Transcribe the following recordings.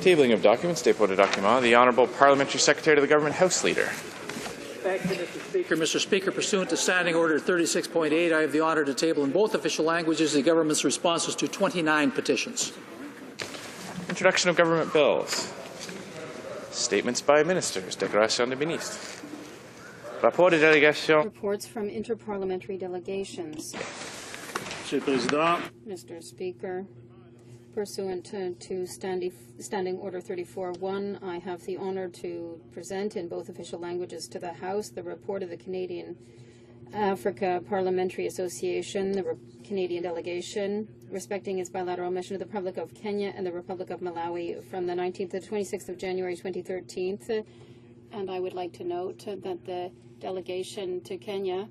Tabling of documents, dépôt de documents. The Honourable Parliamentary Secretary to the Government House Leader. Thank you, Mr. Speaker. Mr. Speaker, pursuant to Standing Order 36.8, I have the honour to table in both official languages the government's responses to 29 petitions. Introduction of government bills. Statements by ministers. Déclaration de ministre. Rapport de délégation. Reports from interparliamentary delegations. Monsieur le Président. Mr. Speaker, pursuant to Standing Order 34.1, I have the honour to present in both official languages to the House the report of the Canadian Africa Parliamentary Association, the Canadian delegation, respecting its bilateral mission to the Republic of Kenya and the Republic of Malawi from the 19th to 26th of January 2013. And I would like to note that the delegation to Kenya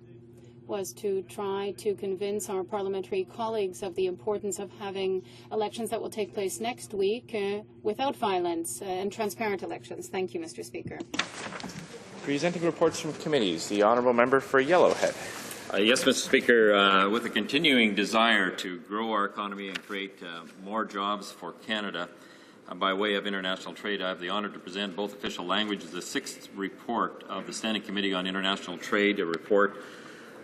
was to try to convince our parliamentary colleagues of the importance of having elections that will take place next week without violence and transparent elections. Thank you, Mr. Speaker. Presenting reports from committees, the Honourable Member for Yellowhead. Yes, Mr. Speaker, with a continuing desire to grow our economy and create more jobs for Canada by way of international trade, I have the honour to present both official languages the sixth report of the Standing Committee on International Trade, a report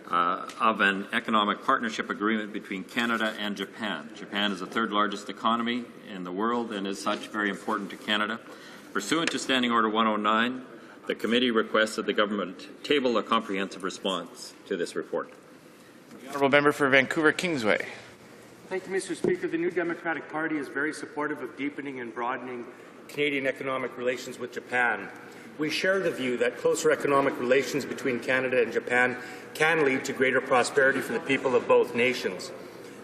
of an economic partnership agreement between Canada and Japan. Japan is the third largest economy in the world and as such very important to Canada. Pursuant to Standing Order 109, the committee requests that the government table a comprehensive response to this report. The Honourable Member for Vancouver Kingsway. Thank you, Mr. Speaker. The New Democratic Party is very supportive of deepening and broadening Canadian economic relations with Japan. We share the view that closer economic relations between Canada and Japan can lead to greater prosperity for the people of both nations.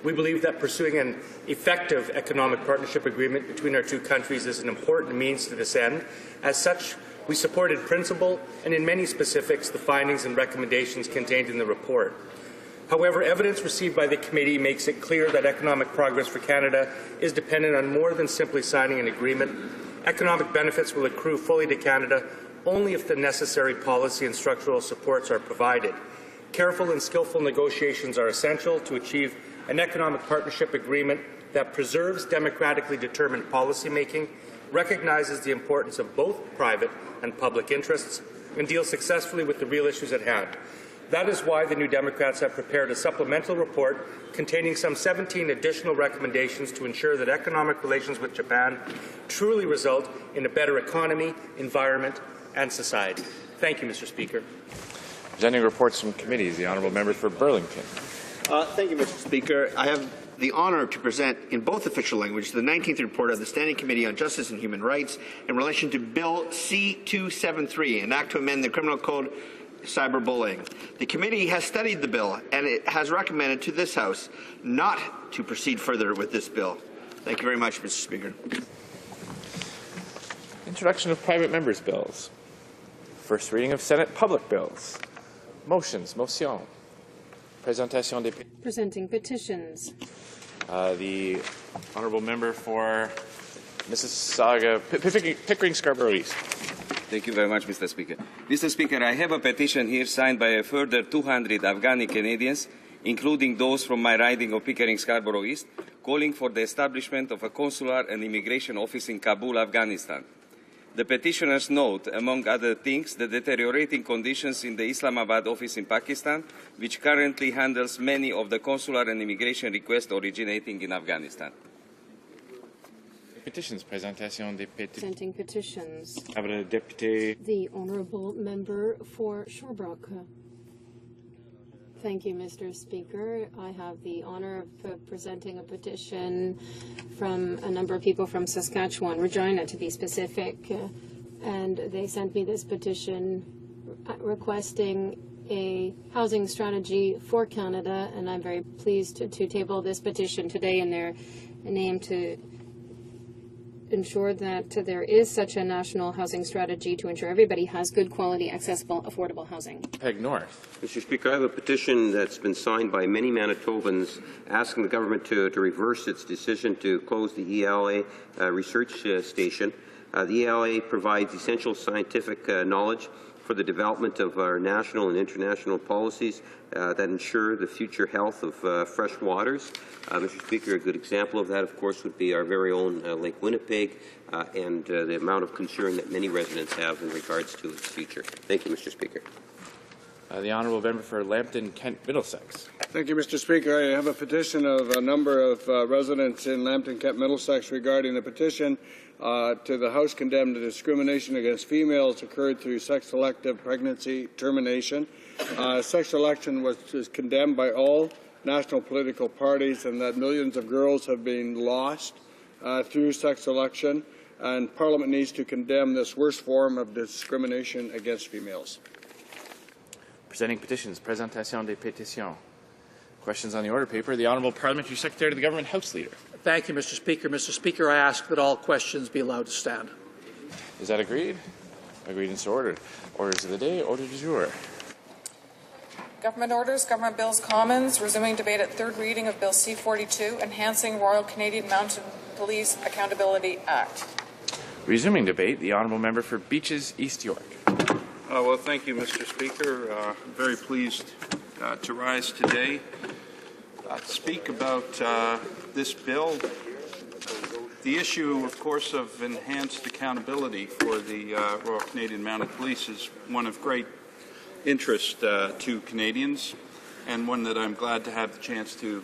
We believe that pursuing an effective economic partnership agreement between our two countries is an important means to this end. As such, we support in principle and in many specifics the findings and recommendations contained in the report. However, evidence received by the committee makes it clear that economic progress for Canada is dependent on more than simply signing an agreement. Economic benefits will accrue fully to Canada only if the necessary policy and structural supports are provided. Careful and skillful negotiations are essential to achieve an economic partnership agreement that preserves democratically determined policymaking, recognizes the importance of both private and public interests, and deals successfully with the real issues at hand. That is why the New Democrats have prepared a supplemental report containing some 17 additional recommendations to ensure that economic relations with Japan truly result in a better economy, environment, and society. Thank you, Mr. Speaker. Presenting reports from committees, the Honourable Member for Burlington. Thank you, Mr. Speaker. I have the honour to present in both official languages the 19th report of the Standing Committee on Justice and Human Rights in relation to Bill C-273, an act to amend the Criminal Code cyberbullying. The committee has studied the bill and it has recommended to this House not to proceed further with this bill. Thank you very much, Mr. Speaker. Introduction of private members' bills. First reading of Senate public bills. Motions. Motion. Présentation des Presenting petitions. The Honourable Member for Mississauga, Pickering Scarborough East. Thank you very much, Mr. Speaker. Mr. Speaker, I have a petition here signed by a further 200 Afghani Canadians, including those from my riding of Pickering Scarborough East, calling for the establishment of a consular and immigration office in Kabul, Afghanistan. The petitioners note, among other things, the deteriorating conditions in the Islamabad office in Pakistan, which currently handles many of the consular and immigration requests originating in Afghanistan. Petitions. Présentation des pétitions. Presenting petitions. Député. The Honourable Member for Sherbrooke. Thank you, Mr. Speaker. I have the honour of presenting a petition from a number of people from Saskatchewan, Regina to be specific, and they sent me this petition requesting a housing strategy for Canada, and I'm very pleased to table this petition today in their name to ensure that there is such a national housing strategy to ensure everybody has good quality, accessible, affordable housing. Peg North. Mr. Speaker, I have a petition that's been signed by many Manitobans asking the government to reverse its decision to close the ELA research station. The ELA provides essential scientific knowledge for the development of our national and international policies that ensure the future health of fresh waters. Mr. Speaker, a good example of that, of course, would be our very own Lake Winnipeg and the amount of concern that many residents have in regards to its future. Thank you, Mr. Speaker. The honourable member for Lambton, Kent, Middlesex. Thank you, Mr. Speaker. I have a petition of a number of residents in Lambton, Kent, Middlesex regarding a petition to the House condemned the discrimination against females occurred through sex-selective pregnancy termination. Sex selection was condemned by all national political parties, and that millions of girls have been lost through sex selection, and Parliament needs to condemn this worst form of discrimination against females. Presenting petitions, présentation des pétitions. Questions on the order paper. The Honourable Parliamentary Secretary to the Government House Leader. Thank you, Mr. Speaker. Mr. Speaker, I ask that all questions be allowed to stand. Is that agreed? Agreed and so ordered. Orders of the day, order du jour. Government orders, Government Bills Commons, resuming debate at third reading of Bill C-42, Enhancing Royal Canadian Mounted Police Accountability Act. Resuming debate, the Honourable Member for Beaches, East York. Well, thank you, Mr. Speaker. I'm very pleased to rise today to speak about this bill. The issue, of course, of enhanced accountability for the Royal Canadian Mounted Police is one of great interest to Canadians, and one that I'm glad to have the chance to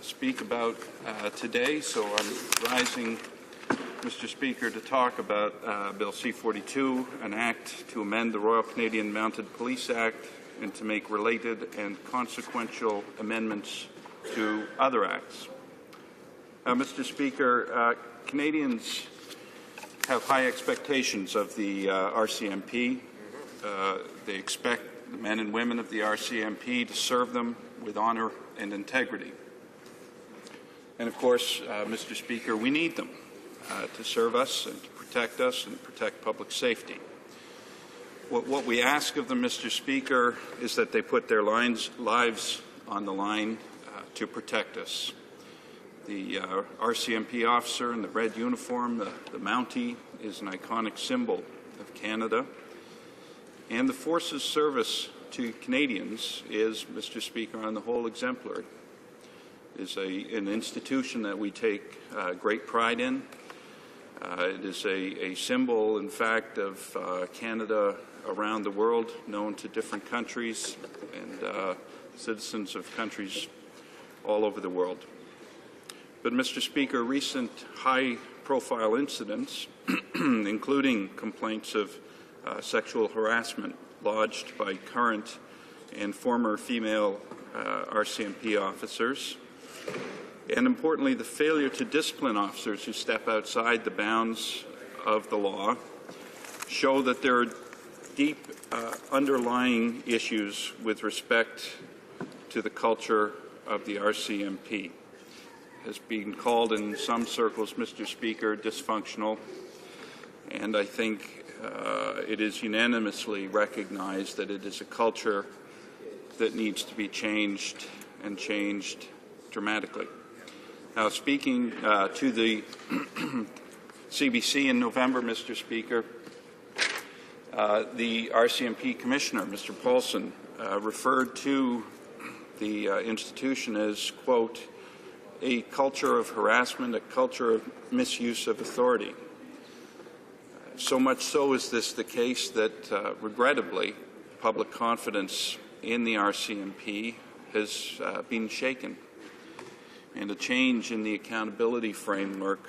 speak about today. So I'm rising, Mr. Speaker, to talk about Bill C-42, an act to amend the Royal Canadian Mounted Police Act and to make related and consequential amendments to other acts. Mr. Speaker, Canadians have high expectations of the RCMP. They expect the men and women of the RCMP to serve them with honor and integrity. And of course, Mr. Speaker, we need them to serve us and to protect public safety. What we ask of them, Mr. Speaker, is that they put their lives on the line to protect us. The RCMP officer in the red uniform, the Mountie, is an iconic symbol of Canada. And the force's service to Canadians is, Mr. Speaker, on the whole exemplary. It is an institution that we take great pride in. It is a symbol, in fact, of Canada around the world, known to different countries and citizens of countries all over the world. But, Mr. Speaker, recent high-profile incidents, including complaints of sexual harassment lodged by current and former female RCMP officers, and importantly, the failure to discipline officers who step outside the bounds of the law, show that there are deep underlying issues with respect to the culture of the RCMP. Has been called in some circles, Mr. Speaker, dysfunctional, and I think it is unanimously recognized that it is a culture that needs to be changed, and changed dramatically. Now, speaking to the CBC in November, Mr. Speaker, the RCMP Commissioner, Mr. Paulson, referred to the institution as, quote, a culture of harassment, a culture of misuse of authority. So much so is this the case that, regrettably, public confidence in the RCMP has been shaken, and a change in the accountability framework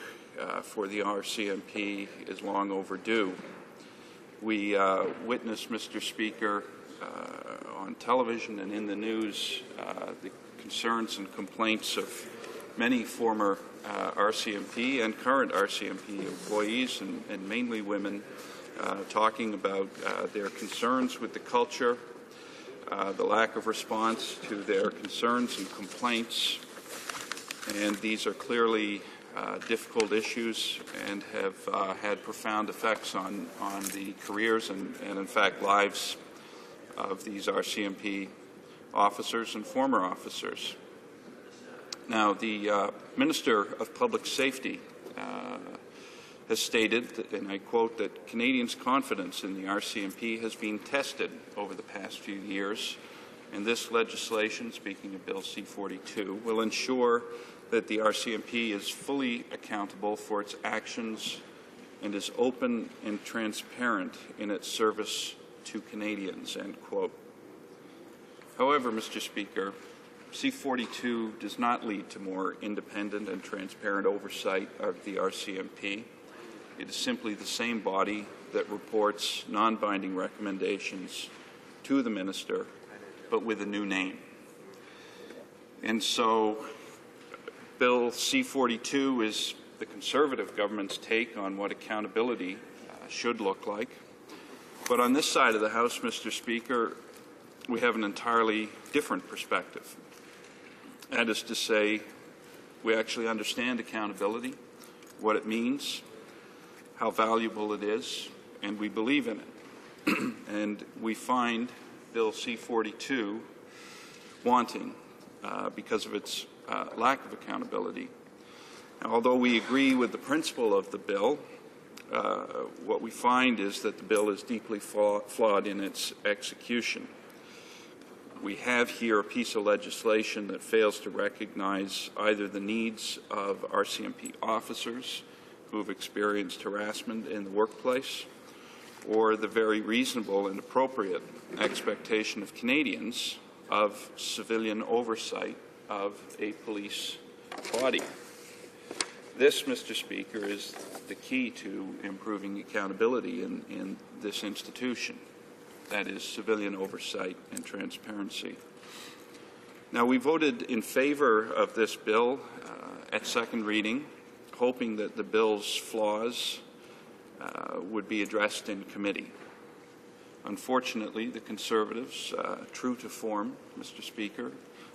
for the RCMP is long overdue. We witnessed, Mr. Speaker, on television and in the news, the concerns and complaints of many former RCMP and current RCMP employees, and mainly women, talking about their concerns with the culture, the lack of response to their concerns and complaints. And these are clearly difficult issues and have had profound effects on the careers and, in fact, lives of these RCMP officers and former officers. Now, the Minister of Public Safety has stated, and I quote, that Canadians' confidence in the RCMP has been tested over the past few years, and this legislation, speaking of Bill C-42, will ensure that the RCMP is fully accountable for its actions and is open and transparent in its service to Canadians, end quote. However, Mr. Speaker, C-42 does not lead to more independent and transparent oversight of the RCMP. It is simply the same body that reports non-binding recommendations to the Minister, but with a new name. And so Bill C-42 is the Conservative government's take on what accountability should look like. But on this side of the House, Mr. Speaker, we have an entirely different perspective. That is to say, we actually understand accountability, what it means, how valuable it is, and we believe in it. And we find Bill C-42 wanting because of its lack of accountability. Now, although we agree with the principle of the bill, what we find is that the bill is deeply flawed in its execution. We have here a piece of legislation that fails to recognize either the needs of RCMP officers who have experienced harassment in the workplace or the very reasonable and appropriate expectation of Canadians of civilian oversight of a police body. This, Mr. Speaker, is the key to improving accountability in this institution. That is civilian oversight and transparency. Now, we voted in favor of this bill at second reading, hoping that the bill's flaws would be addressed in committee. Unfortunately, the Conservatives, true to form, Mr. Speaker,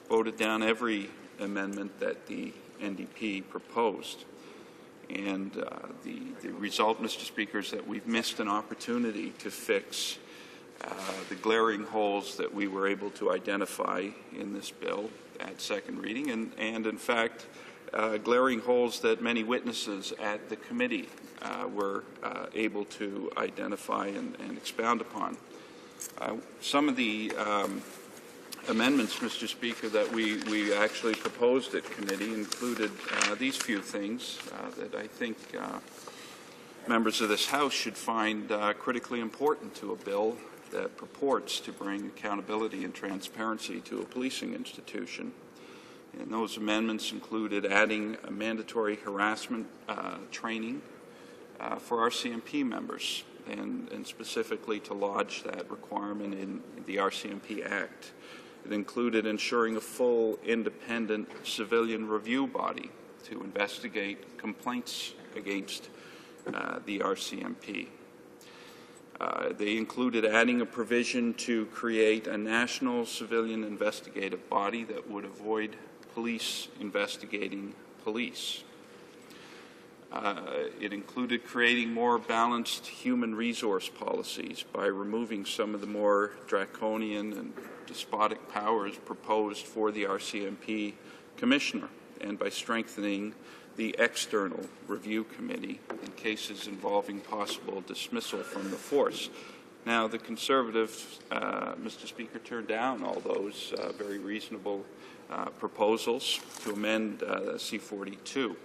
voted down every amendment that the NDP proposed. And the result, Mr. Speaker, is that we've missed an opportunity to fix the glaring holes that we were able to identify in this bill at second reading, and in fact, glaring holes that many witnesses at the committee were able to identify and expound upon. Some of the amendments, Mr. Speaker, that we actually proposed at committee included these few things that I think members of this House should find critically important to a bill that purports to bring accountability and transparency to a policing institution. And those amendments included adding a mandatory harassment training for RCMP members, and specifically to lodge that requirement in the RCMP Act. It included ensuring a full, independent civilian review body to investigate complaints against the RCMP. They included adding a provision to create a national civilian investigative body that would avoid police investigating police. It included creating more balanced human resource policies by removing some of the more draconian and despotic powers proposed for the RCMP Commissioner, and by strengthening the external review committee in cases involving possible dismissal from the force. Now, the Conservatives, Mr. Speaker, turned down all those very reasonable proposals to amend C-42.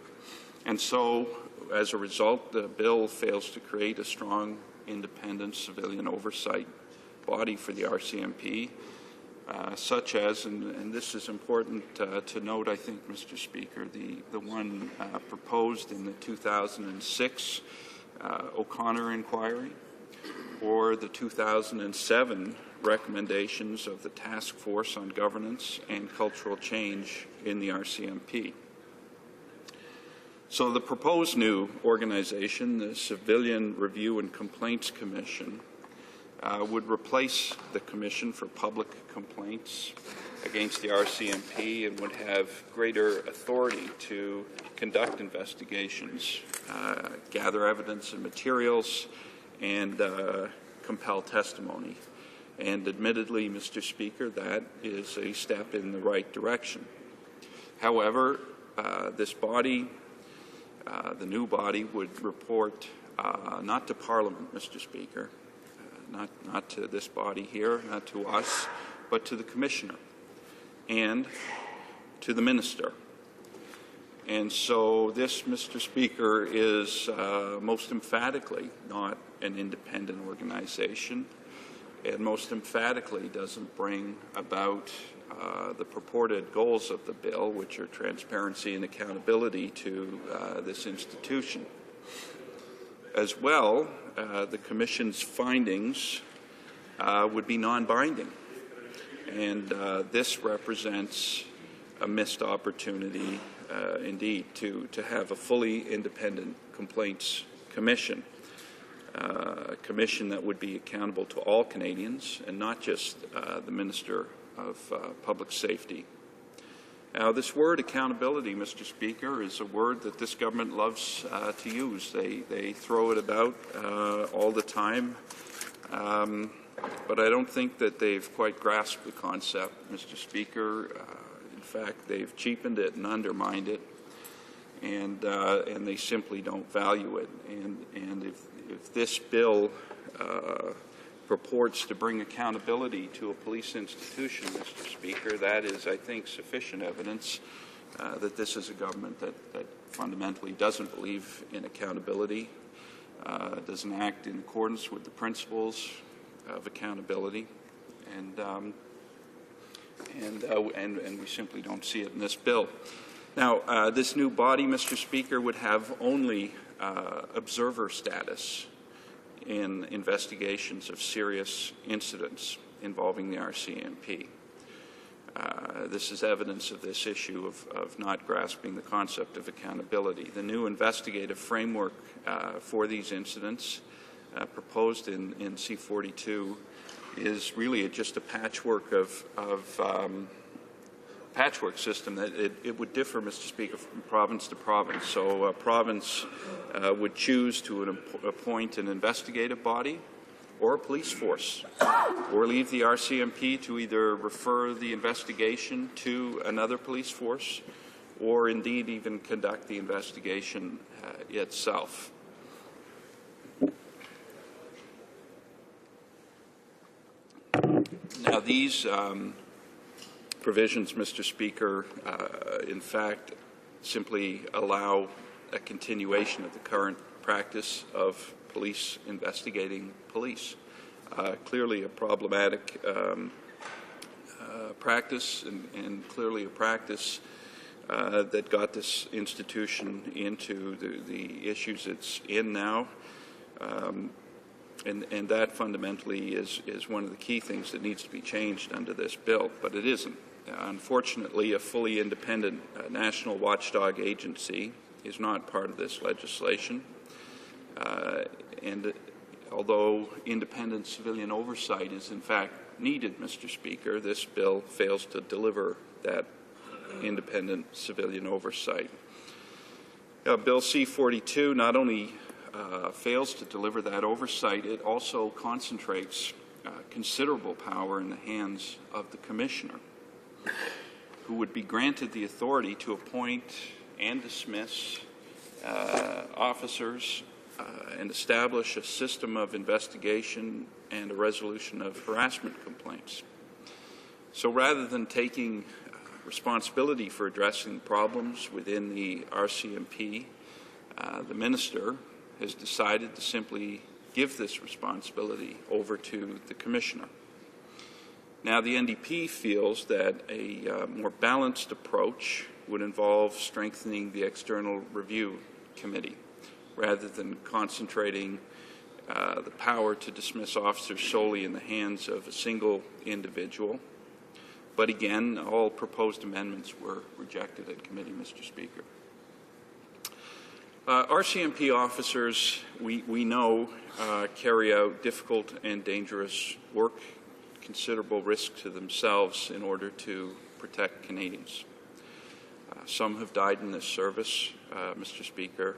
And so, as a result, the bill fails to create a strong, independent civilian oversight body for the RCMP, such as, and this is important to note, I think, Mr. Speaker, the one proposed in the 2006 O'Connor inquiry, or the 2007 recommendations of the Task Force on Governance and Cultural Change in the RCMP. So the proposed new organization, the Civilian Review and Complaints Commission, would replace the Commission for Public Complaints against the RCMP and would have greater authority to conduct investigations, gather evidence and materials, and compel testimony. And admittedly, Mr. Speaker, that is a step in the right direction. However, this body The new body would report not to Parliament, Mr. Speaker, not to this body here, not to us, but to the Commissioner and to the Minister. And so this, Mr. Speaker, is most emphatically not an independent organization, and most emphatically doesn't bring about the purported goals of the bill, which are transparency and accountability to this institution. As well, the Commission's findings would be non-binding, and this represents a missed opportunity indeed to have a fully independent complaints commission, a commission that would be accountable to all Canadians and not just the Minister of Public Safety. Now, this word accountability, Mr. Speaker, is a word that this government loves to use. They throw it about all the time, but I don't think that they've quite grasped the concept, Mr. Speaker. In fact, they've cheapened it and undermined it, and they simply don't value it. And if this bill purports to bring accountability to a police institution, Mr. Speaker, that is, I think, sufficient evidence that this is a government that fundamentally doesn't believe in accountability, doesn't act in accordance with the principles of accountability, and we simply don't see it in this bill. Now, this new body, Mr. Speaker, would have only observer status in investigations of serious incidents involving the RCMP. This is evidence of this issue of not grasping the concept of accountability. The new investigative framework for these incidents proposed in C-42 is really just a patchwork patchwork system that it would differ, Mr. Speaker, from province to province. So a province would choose to appoint an investigative body or a police force, or leave the RCMP to either refer the investigation to another police force, or indeed even conduct the investigation itself. Now, these provisions, Mr. Speaker, in fact, simply allow a continuation of the current practice of police investigating police. Clearly a problematic practice, and clearly a practice that got this institution into the issues it's in now. And that fundamentally is one of the key things that needs to be changed under this bill, but it isn't. Unfortunately, a fully independent national watchdog agency is not part of this legislation. And although independent civilian oversight is in fact needed, Mr. Speaker, this bill fails to deliver that independent civilian oversight. Bill C-42 not only fails to deliver that oversight, it also concentrates considerable power in the hands of the Commissioner, who would be granted the authority to appoint and dismiss officers and establish a system of investigation and a resolution of harassment complaints. So rather than taking responsibility for addressing problems within the RCMP, the Minister has decided to simply give this responsibility over to the Commissioner. Now, the NDP feels that a more balanced approach would involve strengthening the External Review Committee rather than concentrating the power to dismiss officers solely in the hands of a single individual. But again, all proposed amendments were rejected at committee, Mr. Speaker. RCMP officers, we know, carry out difficult and dangerous work, considerable risk to themselves in order to protect Canadians. Some have died in this service, Mr. Speaker,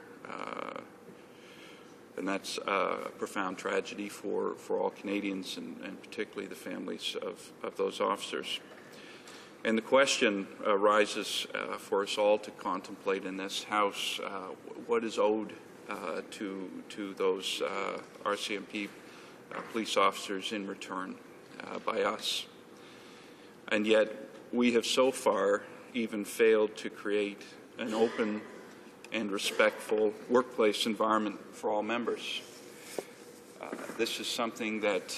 and that's a profound tragedy for all Canadians and particularly the families of those officers. And the question arises for us all to contemplate in this House, what is owed to those RCMP police officers in return by us. And yet we have so far even failed to create an open and respectful workplace environment for all members. This is something that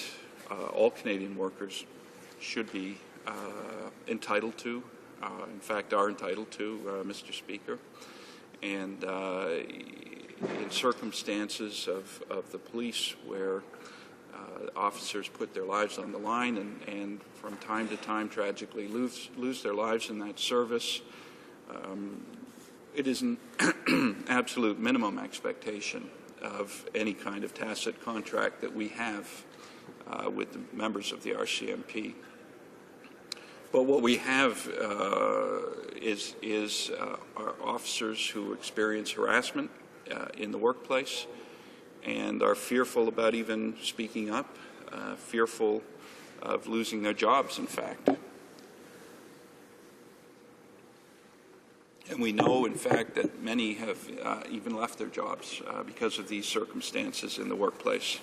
all Canadian workers should be entitled to, in fact are entitled to, Mr. Speaker. And in circumstances of the police where officers put their lives on the line and from time to time tragically lose their lives in that service, it is an absolute minimum expectation of any kind of tacit contract that we have with the members of the RCMP. But what we have is our officers who experience harassment in the workplace and are fearful about even speaking up, fearful of losing their jobs, in fact. And we know, in fact, that many have even left their jobs because of these circumstances in the workplace.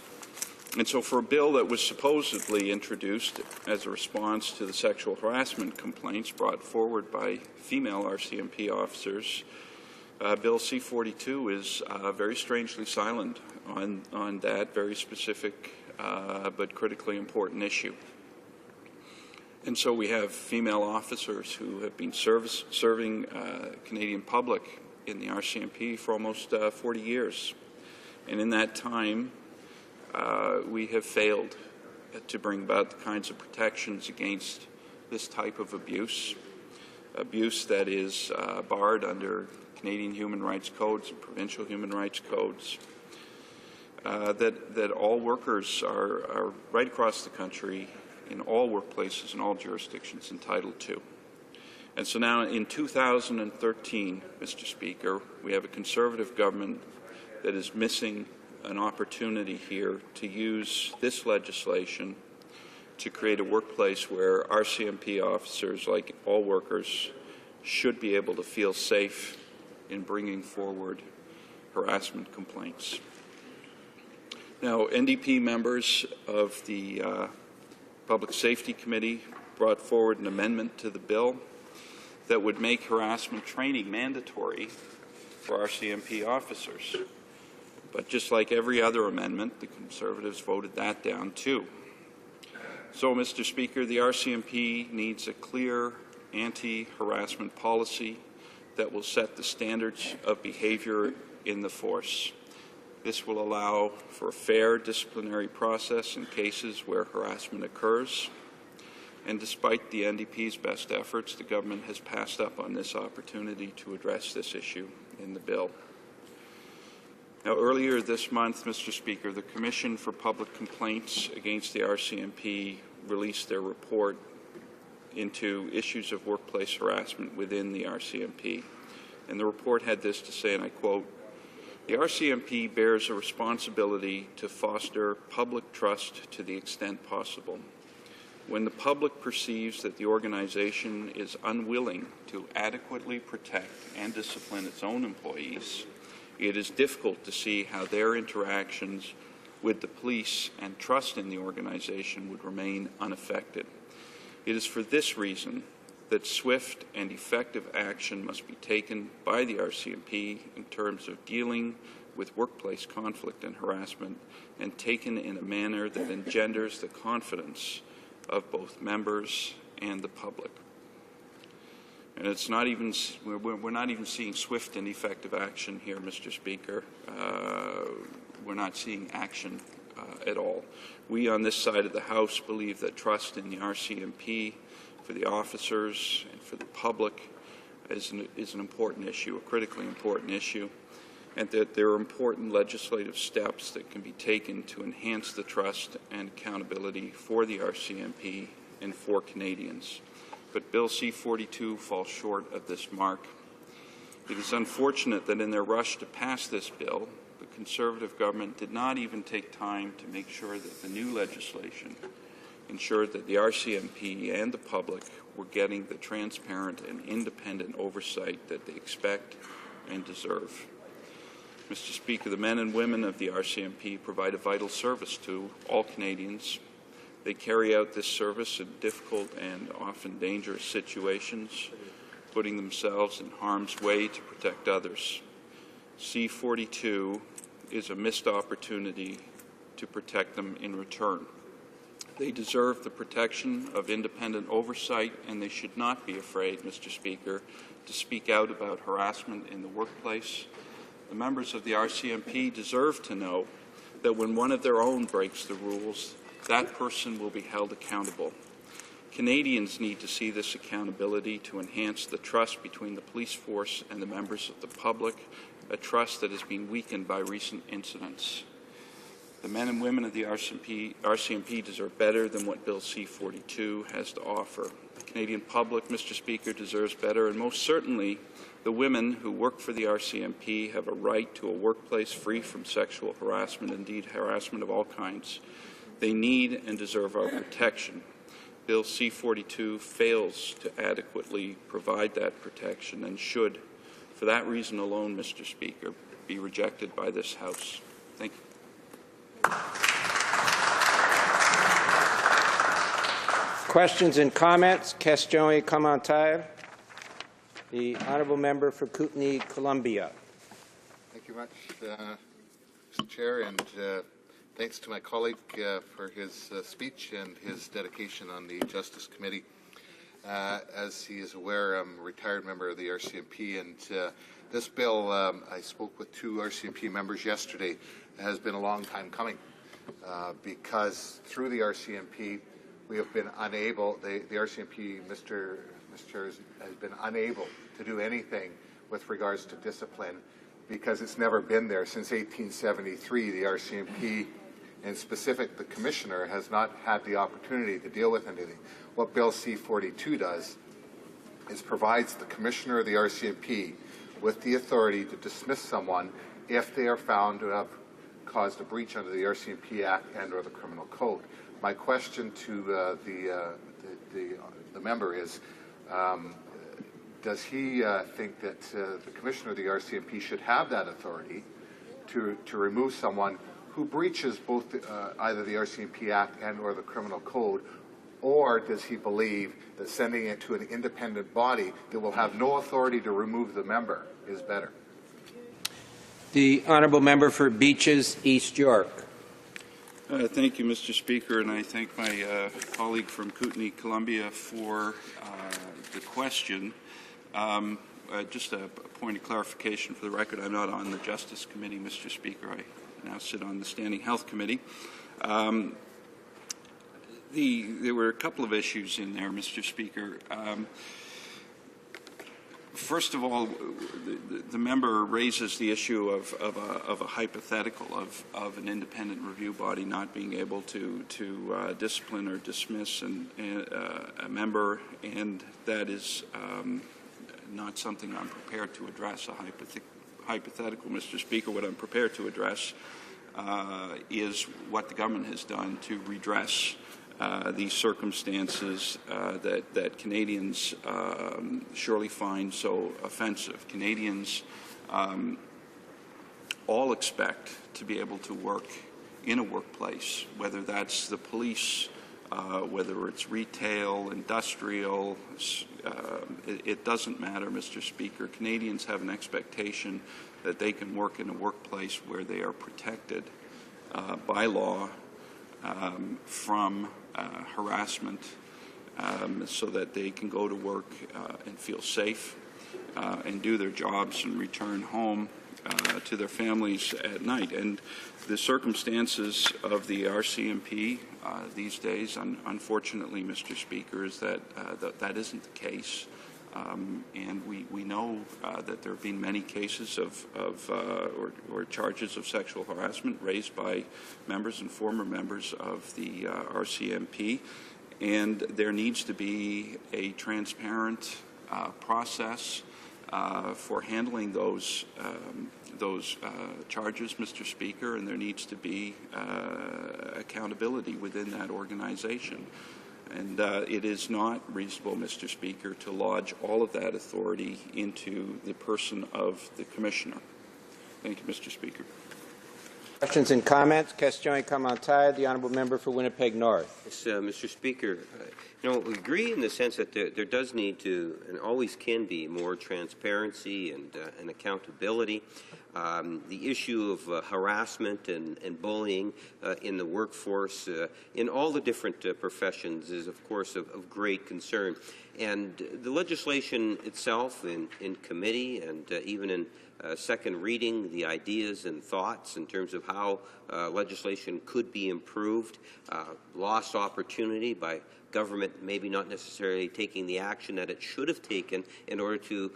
And so for a bill that was supposedly introduced as a response to the sexual harassment complaints brought forward by female RCMP officers, Bill C-42 is very strangely silent on that very specific but critically important issue. And so we have female officers who have been serving Canadian public in the RCMP for almost 40 years. And in that time, we have failed to bring about the kinds of protections against this type of abuse that is barred under Canadian human rights codes and provincial human rights codes, that all workers are right across the country in all workplaces and all jurisdictions entitled to. And so now in 2013, Mr. Speaker, we have a Conservative government that is missing an opportunity here to use this legislation to create a workplace where RCMP officers, like all workers, should be able to feel safe in bringing forward harassment complaints. Now, NDP members of the Public Safety Committee brought forward an amendment to the bill that would make harassment training mandatory for RCMP officers. But just like every other amendment, the Conservatives voted that down too. So, Mr. Speaker, the RCMP needs a clear anti-harassment policy that will set the standards of behavior in the force. This will allow for a fair disciplinary process in cases where harassment occurs. And despite the NDP's best efforts, the government has passed up on this opportunity to address this issue in the bill. Now, earlier this month, Mr. Speaker, the Commission for Public Complaints against the RCMP released their report into issues of workplace harassment within the RCMP. And the report had this to say, and I quote, "The RCMP bears a responsibility to foster public trust to the extent possible. When the public perceives that the organization is unwilling to adequately protect and discipline its own employees, it is difficult to see how their interactions with the police and trust in the organization would remain unaffected. It is for this reason that swift and effective action must be taken by the RCMP in terms of dealing with workplace conflict and harassment, and taken in a manner that engenders the confidence of both members and the public." And it's not even, we're not even seeing swift and effective action here, Mr. Speaker. We're not seeing action at all. We on this side of the House believe that trust in the RCMP for the officers and for the public is an important issue, a critically important issue, and that there are important legislative steps that can be taken to enhance the trust and accountability for the RCMP and for Canadians. But Bill C-42 falls short of this mark. It is unfortunate that in their rush to pass this bill, the Conservative government did not even take time to make sure that the new legislation ensured that the RCMP and the public were getting the transparent and independent oversight that they expect and deserve. Mr. Speaker, the men and women of the RCMP provide a vital service to all Canadians. They carry out this service in difficult and often dangerous situations, putting themselves in harm's way to protect others. C-42 is a missed opportunity to protect them in return. They deserve the protection of independent oversight, and they should not be afraid, Mr. Speaker, to speak out about harassment in the workplace. The members of the RCMP deserve to know that when one of their own breaks the rules, that person will be held accountable. Canadians need to see this accountability to enhance the trust between the police force and the members of the public, a trust that has been weakened by recent incidents. The men and women of the RCMP deserve better than what Bill C-42 has to offer. The Canadian public, Mr. Speaker, deserves better, and most certainly the women who work for the RCMP have a right to a workplace free from sexual harassment, indeed harassment of all kinds. They need and deserve our protection. Bill C-42 fails to adequately provide that protection and should, for that reason alone, Mr. Speaker, be rejected by this House. Thank you. Questions and comments? Questions et commentaires? The honourable member for Kootenay, Columbia. Thank you much, Mr. Chair, and thanks to my colleague for his speech and his dedication on the Justice Committee. As he is aware, I'm a retired member of the RCMP, and this bill, I spoke with two RCMP members yesterday, has been a long time coming because through the RCMP we have been unable, the RCMP, Mr. Chair, has been unable to do anything with regards to discipline because it's never been there. Since 1873, the RCMP, in specific the Commissioner, has not had the opportunity to deal with anything. What Bill C-42 does is provides the Commissioner of the RCMP with the authority to dismiss someone if they are found to have caused a breach under the RCMP Act and or the Criminal Code. My question to the member is, does he think that the Commissioner of the RCMP should have that authority to remove someone who breaches both either the RCMP Act and or the Criminal Code, or does he believe that sending it to an independent body that will have no authority to remove the member is better? The honourable member for Beaches, East York. Thank you, Mr. Speaker, and I thank my colleague from Kootenay, Columbia, for the question. Just a point of clarification for the record, I'm not on the Justice Committee, Mr. Speaker. I now sit on the Standing Health Committee. There were a couple of issues in there, Mr. Speaker. First of all, the member raises the issue of a hypothetical of an independent review body not being able to discipline or dismiss a member, and that is not something I'm prepared to address, a hypothetical, Mr. Speaker. What I'm prepared to address is what the government has done to redress these circumstances that Canadians surely find so offensive. Canadians all expect to be able to work in a workplace, whether that's the police, whether it's retail, industrial, it doesn't matter, Mr. Speaker. Canadians have an expectation that they can work in a workplace where they are protected by law from harassment, so that they can go to work and feel safe and do their jobs and return home to their families at night. And the circumstances of the RCMP these days, unfortunately, Mr. Speaker, is that that isn't the case. And we know that there have been many cases or charges of sexual harassment raised by members and former members of the RCMP, and there needs to be a transparent process for handling those charges, Mr. Speaker, and there needs to be accountability within that organization. And it is not reasonable, Mr. Speaker, to lodge all of that authority into the person of the Commissioner. Thank you, Mr. Speaker. Questions and comments? Question commentaire. The honourable member for Winnipeg North. Yes, Mr. Speaker, we agree in the sense that there does need to and always can be more transparency and accountability. The issue of harassment and bullying in the workforce in all the different professions is, of course, of great concern. And the legislation itself in committee and even in second reading, the ideas and thoughts in terms of how legislation could be improved, lost opportunity by government maybe not necessarily taking the action that it should have taken in order to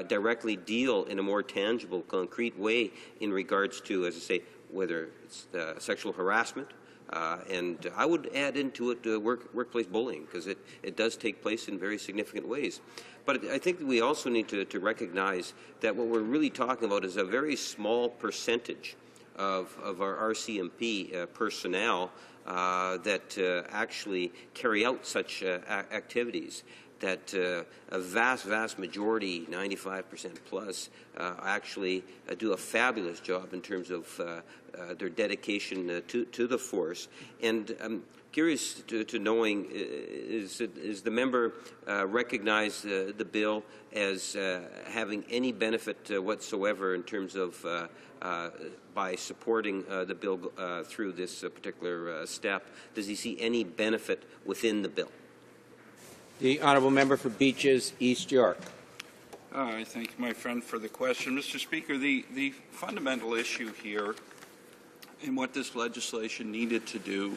directly deal in a more tangible, concrete way in regards to, as I say, whether it's sexual harassment, and I would add into it workplace bullying, because it does take place in very significant ways. But I think that we also need to recognize that what we're really talking about is a very small percentage of our RCMP personnel that actually carry out such activities, that a vast majority, 95% plus, actually do a fabulous job in terms of their dedication to the force. And I'm curious to knowing, is the member recognize the bill as having any benefit whatsoever in terms of by supporting the bill through this particular step? Does he see any benefit within the bill? The honourable member for Beaches, East York. I thank my friend for the question. Mr. Speaker, the fundamental issue here and what this legislation needed to do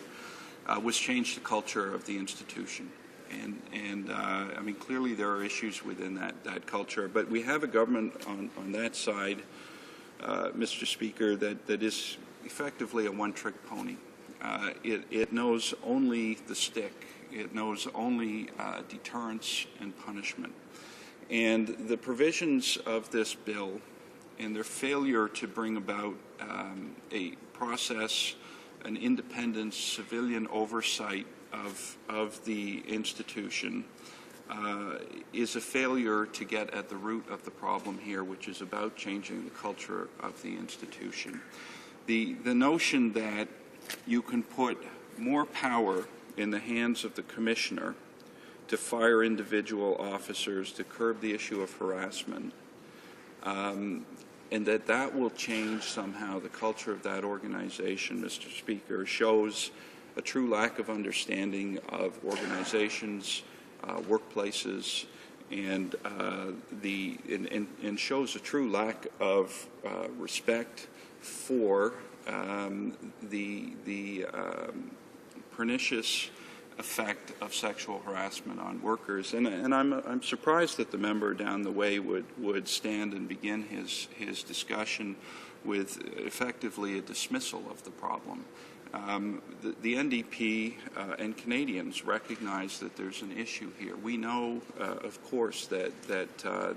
was change the culture of the institution. And I mean, clearly there are issues within that culture, but we have a government on that side, Mr. Speaker, that is effectively a one-trick pony. It knows only the stick. It knows only deterrence and punishment. And the provisions of this bill and their failure to bring about a process, an independent civilian oversight of the institution is a failure to get at the root of the problem here, which is about changing the culture of the institution. The notion that you can put more power in the hands of the Commissioner to fire individual officers, to curb the issue of harassment, and that will change somehow the culture of that organization, Mr. Speaker, shows a true lack of understanding of organizations, workplaces, and shows a true lack of respect for the pernicious effect of sexual harassment on workers. And I'm surprised that the member down the way would stand and begin his discussion with effectively a dismissal of the problem. The NDP and Canadians recognize that there's an issue here. We know, of course, that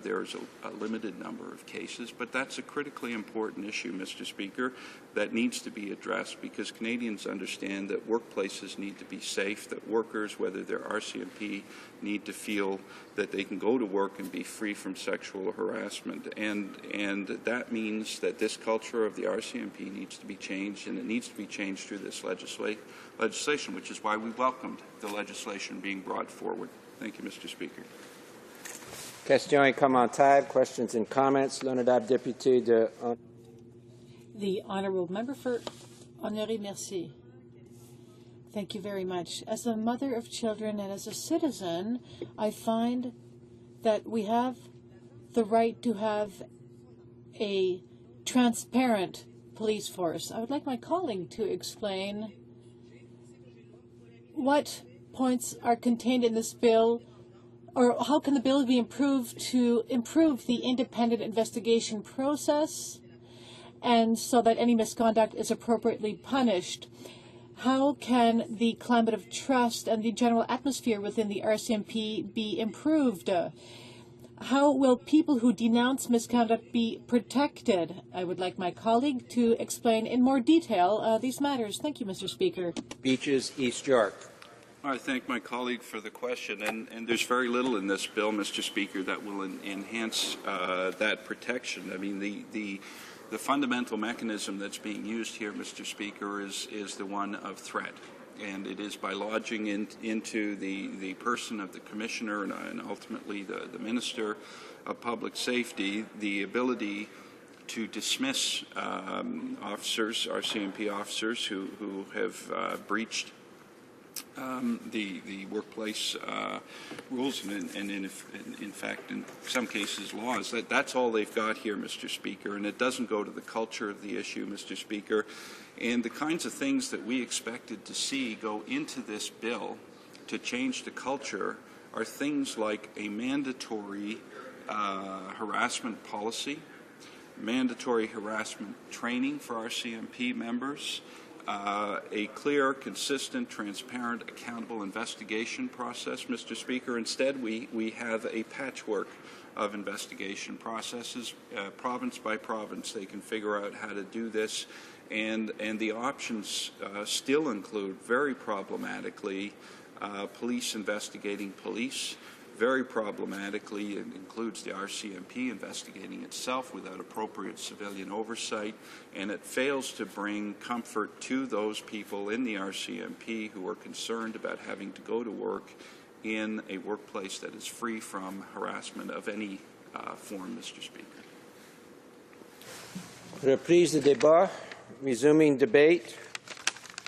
there's a limited number of cases, but that's a critically important issue, Mr. Speaker, that needs to be addressed, because Canadians understand that workplaces need to be safe, that workers, whether they're RCMP, need to feel that they can go to work and be free from sexual harassment. And that means that this culture of the RCMP needs to be changed, and it needs to be changed through this legislation, which is why we welcomed the legislation being brought forward. Thank you, Mr. Speaker. Question commentaire. Questions and comments. L'honorable député de... The honourable member for Honoré-Mercier. Thank you very much. As a mother of children and as a citizen, I find that we have the right to have a transparent police force. I would like my colleague to explain what points are contained in this bill, or how can the bill be improved to improve the independent investigation process, and so that any misconduct is appropriately punished. How can the climate of trust and the general atmosphere within the RCMP be improved? How will people who denounce misconduct be protected? I would like my colleague to explain in more detail these matters. Thank you, Mr. Speaker. Beaches, East York. I thank my colleague for the question, and there's very little in this bill, Mr. Speaker, that will enhance that protection. I mean, the fundamental mechanism that's being used here, Mr. Speaker, is the one of threat. And it is by lodging into the person of the Commissioner and ultimately the Minister of Public Safety the ability to dismiss officers, RCMP officers, who have breached the workplace rules and in fact, in some cases, laws. That's all they've got here, Mr. Speaker, and it doesn't go to the culture of the issue, Mr. Speaker. And the kinds of things that we expected to see go into this bill to change the culture are things like a mandatory harassment policy, mandatory harassment training for RCMP members, a clear, consistent, transparent, accountable investigation process, Mr. Speaker. Instead, we have a patchwork of investigation processes, province by province. They can figure out how to do this, and the options still include, very problematically, police investigating police. Very problematically, it includes the RCMP investigating itself without appropriate civilian oversight, and it fails to bring comfort to those people in the RCMP who are concerned about having to go to work in a workplace that is free from harassment of any form, Mr. Speaker. Reprise de débat. Resuming debate.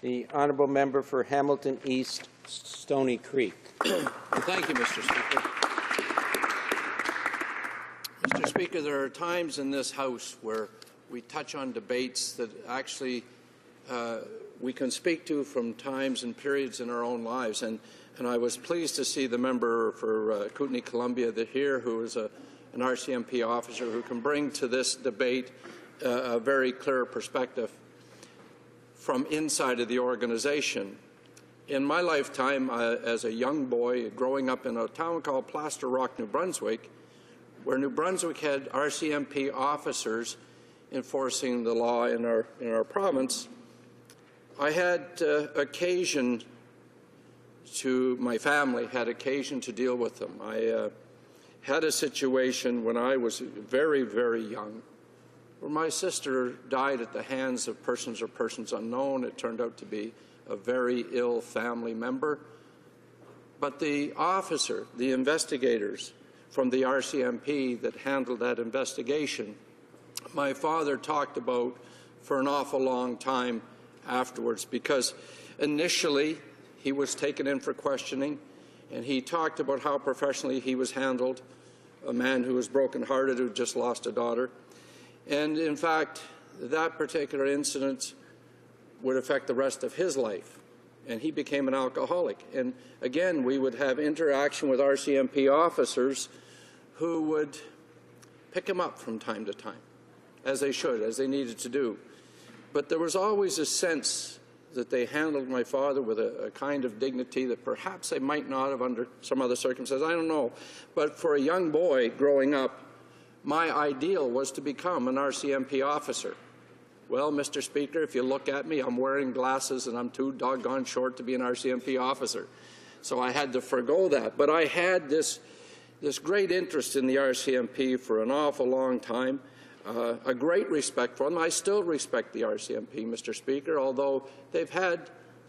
The honourable member for Hamilton East, Stony Creek. Thank you, Mr. Speaker. Mr. Speaker, there are times in this House where we touch on debates that actually we can speak to from times and periods in our own lives. And I was pleased to see the member for Kootenay Columbia here, who is an RCMP officer who can bring to this debate a very clear perspective from inside of the organization. In my lifetime, as a young boy growing up in a town called Plaster Rock, New Brunswick, where New Brunswick had RCMP officers enforcing the law in our province, I had occasion to, my family had occasion to deal with them. I had a situation when I was very, very young where my sister died at the hands of persons or persons unknown. It turned out to be a very ill family member. But the officer, the investigators from the RCMP that handled that investigation, my father talked about for an awful long time afterwards, because initially he was taken in for questioning and he talked about how professionally he was handled, a man who was broken-hearted, who just lost a daughter. And in fact, that particular incident would affect the rest of his life, and he became an alcoholic. And again, we would have interaction with RCMP officers who would pick him up from time to time, as they should, as they needed to do. But there was always a sense that they handled my father with a kind of dignity that perhaps they might not have under some other circumstances. I don't know. But for a young boy growing up, my ideal was to become an RCMP officer. Well, Mr. Speaker, if you look at me, I'm wearing glasses and I'm too doggone short to be an RCMP officer. So I had to forgo that. But I had this great interest in the RCMP for an awful long time, a great respect for them. I still respect the RCMP, Mr. Speaker, although they've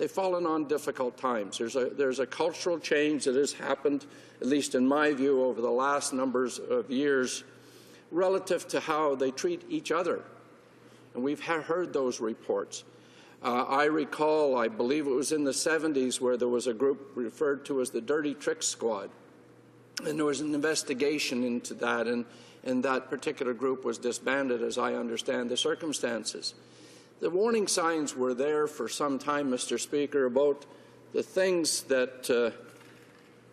fallen on difficult times. There's a cultural change that has happened, at least in my view, over the last numbers of years, relative to how they treat each other. And we've heard those reports. I recall, I believe it was in the 70s, where there was a group referred to as the Dirty Tricks Squad. And there was an investigation into that, and that particular group was disbanded, as I understand the circumstances. The warning signs were there for some time, Mr. Speaker, about the things that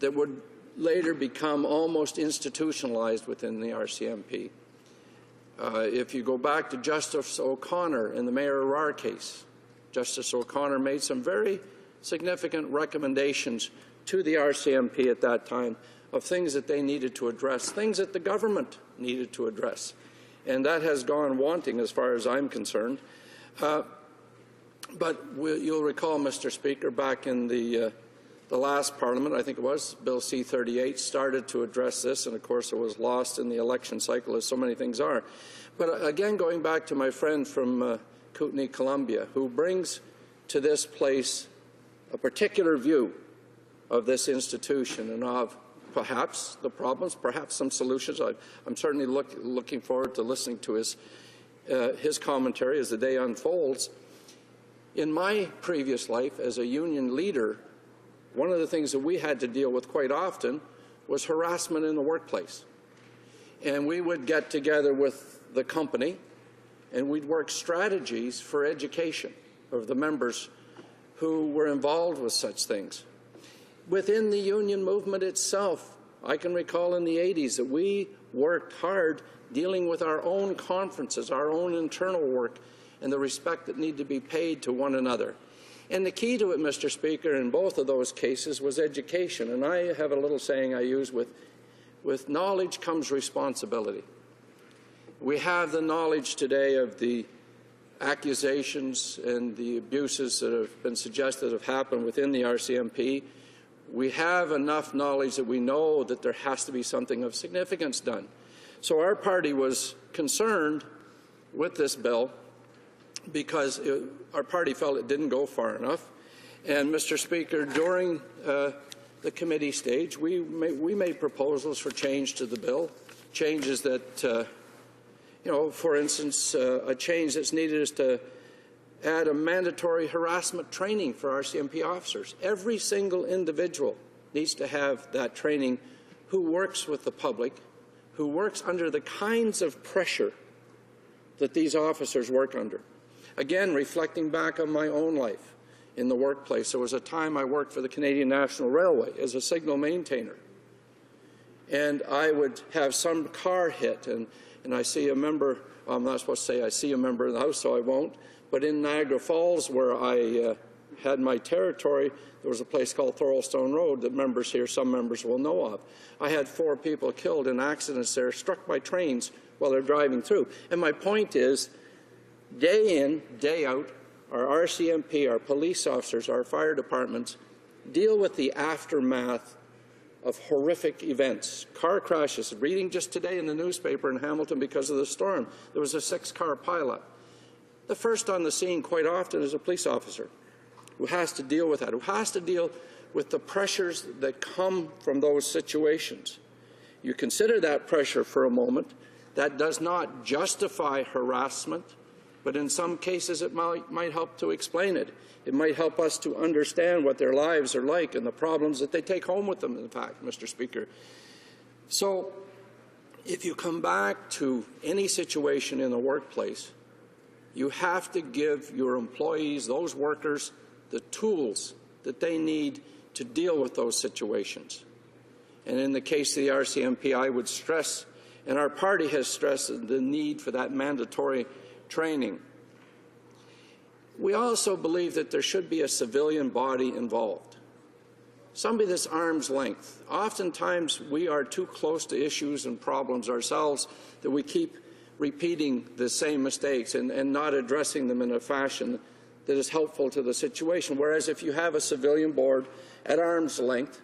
would later become almost institutionalized within the RCMP. If you go back to Justice O'Connor in the Mayor Arar case, Justice O'Connor made some very significant recommendations to the RCMP at that time of things that they needed to address, things that the government needed to address. And that has gone wanting as far as I'm concerned. But you'll recall, Mr. Speaker, back in the last Parliament, I think it was, Bill C-38 started to address this, and of course it was lost in the election cycle, as so many things are. But again, going back to my friend from Kootenai, Columbia, who brings to this place a particular view of this institution and of perhaps the problems, perhaps some solutions. I'm certainly looking forward to listening to his commentary as the day unfolds. In my previous life as a union leader, one of the things that we had to deal with quite often was harassment in the workplace. And we would get together with the company and we'd work strategies for education of the members who were involved with such things. Within the union movement itself, I can recall in the 80s that we worked hard dealing with our own conferences, our own internal work, and the respect that needed to be paid to one another. And the key to it, Mr. Speaker, in both of those cases was education. And I have a little saying I use with knowledge comes responsibility. We have the knowledge today of the accusations and the abuses that have been suggested have happened within the RCMP. We have enough knowledge that we know that there has to be something of significance done. So our party was concerned with this bill because our party felt it didn't go far enough. And, Mr. Speaker, during the committee stage, we made proposals for change to the bill, changes that, for instance, a change that's needed is to add a mandatory harassment training for RCMP officers. Every single individual needs to have that training who works with the public, who works under the kinds of pressure that these officers work under. Again, reflecting back on my own life in the workplace, there was a time I worked for the Canadian National Railway as a signal maintainer. And I would have some car hit, and I see a member, well, I'm not supposed to say I see a member in the House, so I won't, but in Niagara Falls, where I had my territory, there was a place called Thorolstone Road that members here, some members will know of. I had 4 people killed in accidents there, struck by trains while they're driving through. And my point is, day in, day out, our RCMP, our police officers, our fire departments deal with the aftermath of horrific events, car crashes. Reading just today in the newspaper in Hamilton because of the storm, there was a 6-car pileup. The first on the scene quite often is a police officer who has to deal with that, who has to deal with the pressures that come from those situations. You consider that pressure for a moment. That does not justify harassment, but in some cases it might help to explain it. It might help us to understand what their lives are like and the problems that they take home with them, in fact, Mr. Speaker. So if you come back to any situation in the workplace, you have to give your employees, those workers, the tools that they need to deal with those situations. And in the case of the RCMP, I would stress, and our party has stressed, the need for that mandatory training. We also believe that there should be a civilian body involved, somebody that's arm's length. Oftentimes, we are too close to issues and problems ourselves that we keep repeating the same mistakes and not addressing them in a fashion that is helpful to the situation. Whereas if you have a civilian board at arm's length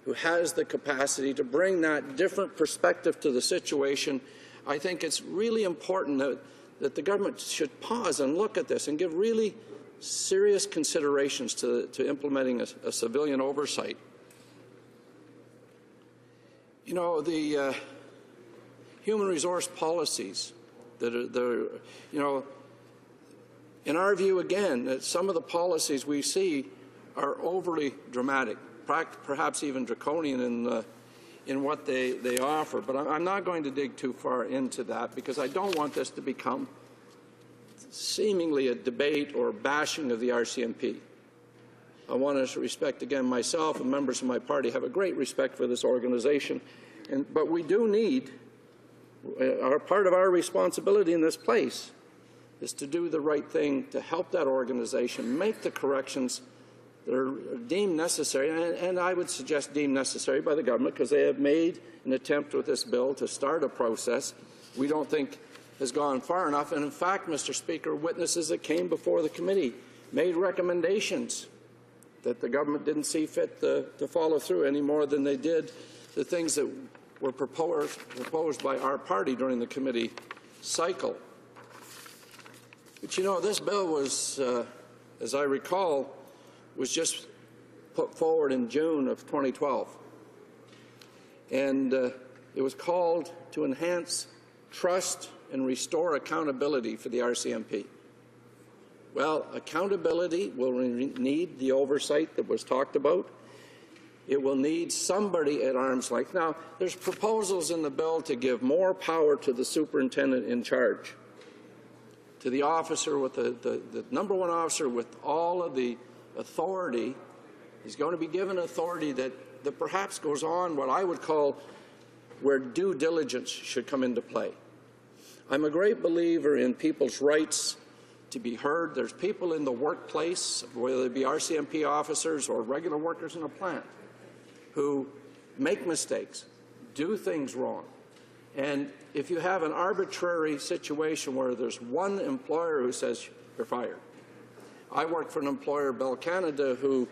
who has the capacity to bring that different perspective to the situation, I think it's really important that the government should pause and look at this and give really serious considerations to implementing a civilian oversight. You know, the human resource policies that are, in our view, again, that some of the policies we see are overly dramatic, perhaps even draconian in what they offer. But I'm not going to dig too far into that because I don't want this to become seemingly a debate or bashing of the RCMP. I want to respect, again, myself and members of my party have a great respect for this organization, but we do need, part of our responsibility in this place is to do the right thing to help that organization make the corrections that are deemed necessary, and I would suggest deemed necessary by the government, because they have made an attempt with this bill to start a process we don't think has gone far enough. And in fact, Mr. Speaker, witnesses that came before the committee made recommendations that the government didn't see fit to follow through any more than they did the things that were proposed by our party during the committee cycle. But you know, this bill was, as I recall, was just put forward in June of 2012. And it was called to enhance trust and restore accountability for the RCMP. Well, accountability will need the oversight that was talked about. It will need somebody at arm's length. Now, there's proposals in the bill to give more power to the superintendent in charge, to the officer with the number one officer with all of the authority. He's going to be given authority that perhaps goes on what I would call where due diligence should come into play. I'm a great believer in people's rights to be heard. There's people in the workplace, whether they be RCMP officers or regular workers in a plant, who make mistakes, do things wrong. And if you have an arbitrary situation where there's one employer who says you're fired. I worked for an employer, Bell Canada, who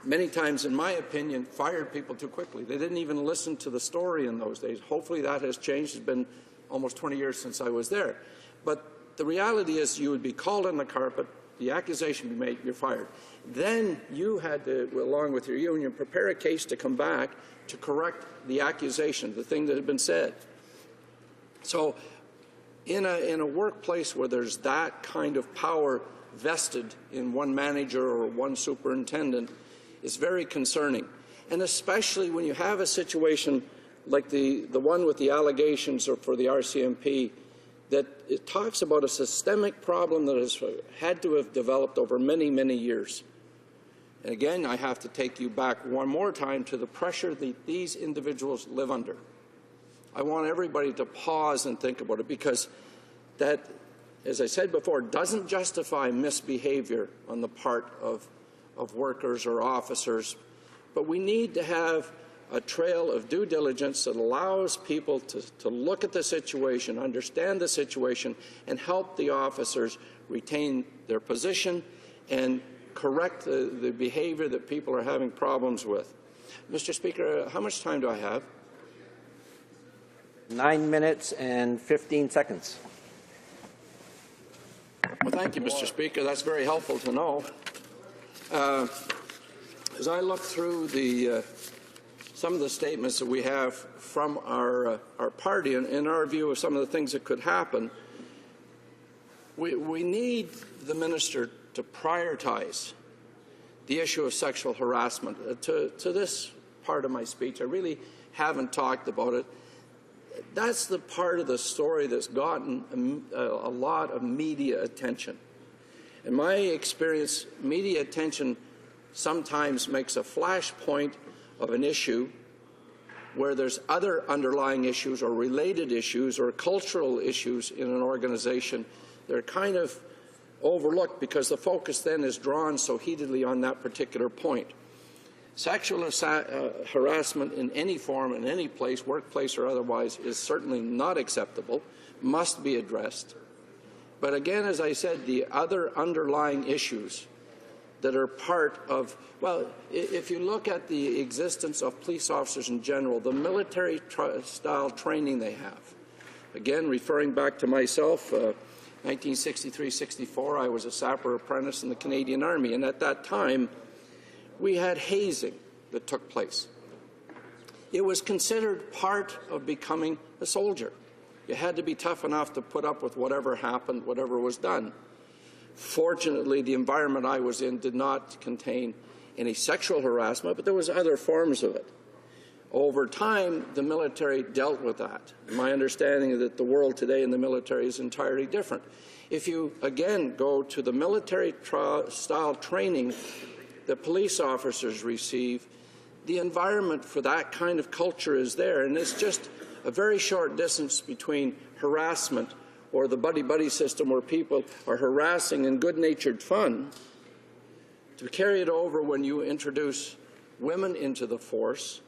many times, in my opinion, fired people too quickly. They didn't even listen to the story in those days. Hopefully that has changed. It's been almost 20 years since I was there. But the reality is you would be called on the carpet, the accusation would be made, you're fired. Then you had to, along with your union, prepare a case to come back to correct the accusation, the thing that had been said. So in a workplace where there's that kind of power vested in one manager or one superintendent is very concerning. And especially when you have a situation like the one with the allegations for the RCMP, that it talks about a systemic problem that has had to have developed over many, many years. And again, I have to take you back one more time to the pressure that these individuals live under. I want everybody to pause and think about it, because that, as I said before, doesn't justify misbehavior on the part of workers or officers, but we need to have a trail of due diligence that allows people to look at the situation, understand the situation, and help the officers retain their position and correct the behavior that people are having problems with. Mr. Speaker, how much time do I have? 9 minutes and 15 seconds. Well, thank you, Mr. Speaker. That's very helpful to know. As I look through some of the statements that we have from our party, and in our view of some of the things that could happen, we need the minister to prioritize the issue of sexual harassment. To this part of my speech, I really haven't talked about it. That's the part of the story that's gotten a lot of media attention. In my experience, media attention sometimes makes a flashpoint of an issue where there's other underlying issues or related issues or cultural issues in an organization. They're kind of overlooked because the focus then is drawn so heatedly on that particular point. Sexual harassment in any form, in any place, workplace or otherwise, is certainly not acceptable, must be addressed. But again, as I said, the other underlying issues that are part of, well, if you look at the existence of police officers in general, the military-style training they have, again, referring back to myself, 1963-64, I was a sapper apprentice in the Canadian Army, and at that time, we had hazing that took place. It was considered part of becoming a soldier. You had to be tough enough to put up with whatever happened, whatever was done. Fortunately, the environment I was in did not contain any sexual harassment, but there was other forms of it. Over time, the military dealt with that. My understanding is that the world today in the military is entirely different. If you, again, go to the military-style training that police officers receive, the environment for that kind of culture is there, and it's just a very short distance between harassment or the buddy-buddy system where people are harassing in good-natured fun to carry it over when you introduce women into the force,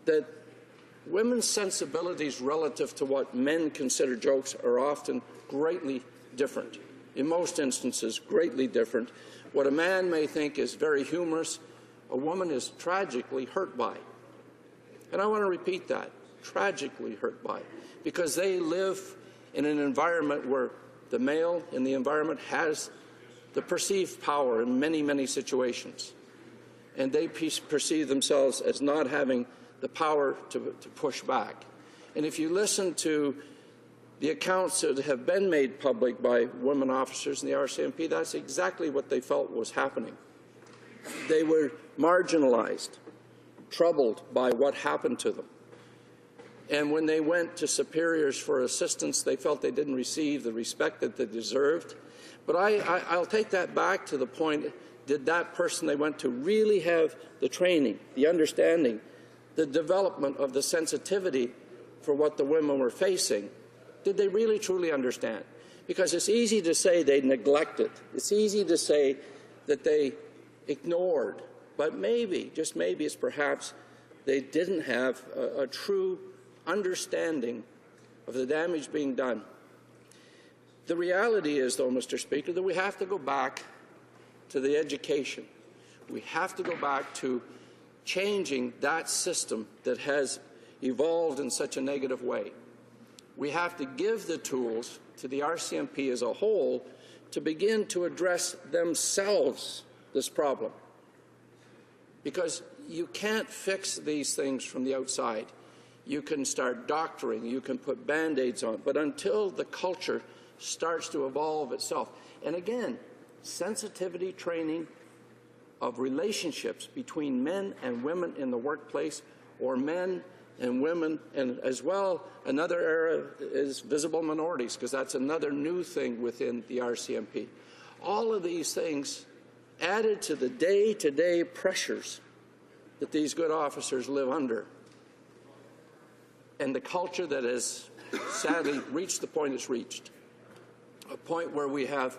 that women's sensibilities relative to what men consider jokes are often greatly different. In most instances, greatly different. What a man may think is very humorous, a woman is tragically hurt by. And I want to repeat that, tragically hurt by, because they live in an environment where the male in the environment has the perceived power in many, many situations. And they perceive themselves as not having the power to push back. And if you listen to the accounts that have been made public by women officers in the RCMP, that's exactly what they felt was happening. They were marginalized, troubled by what happened to them. And when they went to superiors for assistance, they felt they didn't receive the respect that they deserved. But I'll take that back to the point, did that person they went to really have the training, the understanding, the development of the sensitivity for what the women were facing? Did they really truly understand? Because it's easy to say they neglected. It's easy to say that they ignored. But maybe, just maybe, it's perhaps they didn't have a true understanding of the damage being done. The reality is, though, Mr. Speaker, that we have to go back to the education. We have to go back to changing that system that has evolved in such a negative way. We have to give the tools to the RCMP as a whole to begin to address themselves this problem. Because you can't fix these things from the outside. You can start doctoring, you can put Band-Aids on, but until the culture starts to evolve itself. And again, sensitivity training of relationships between men and women in the workplace, or men and women, and as well, another area is visible minorities, because that's another new thing within the RCMP. All of these things added to the day-to-day pressures that these good officers live under, and the culture that has sadly reached the point it's reached, a point where we have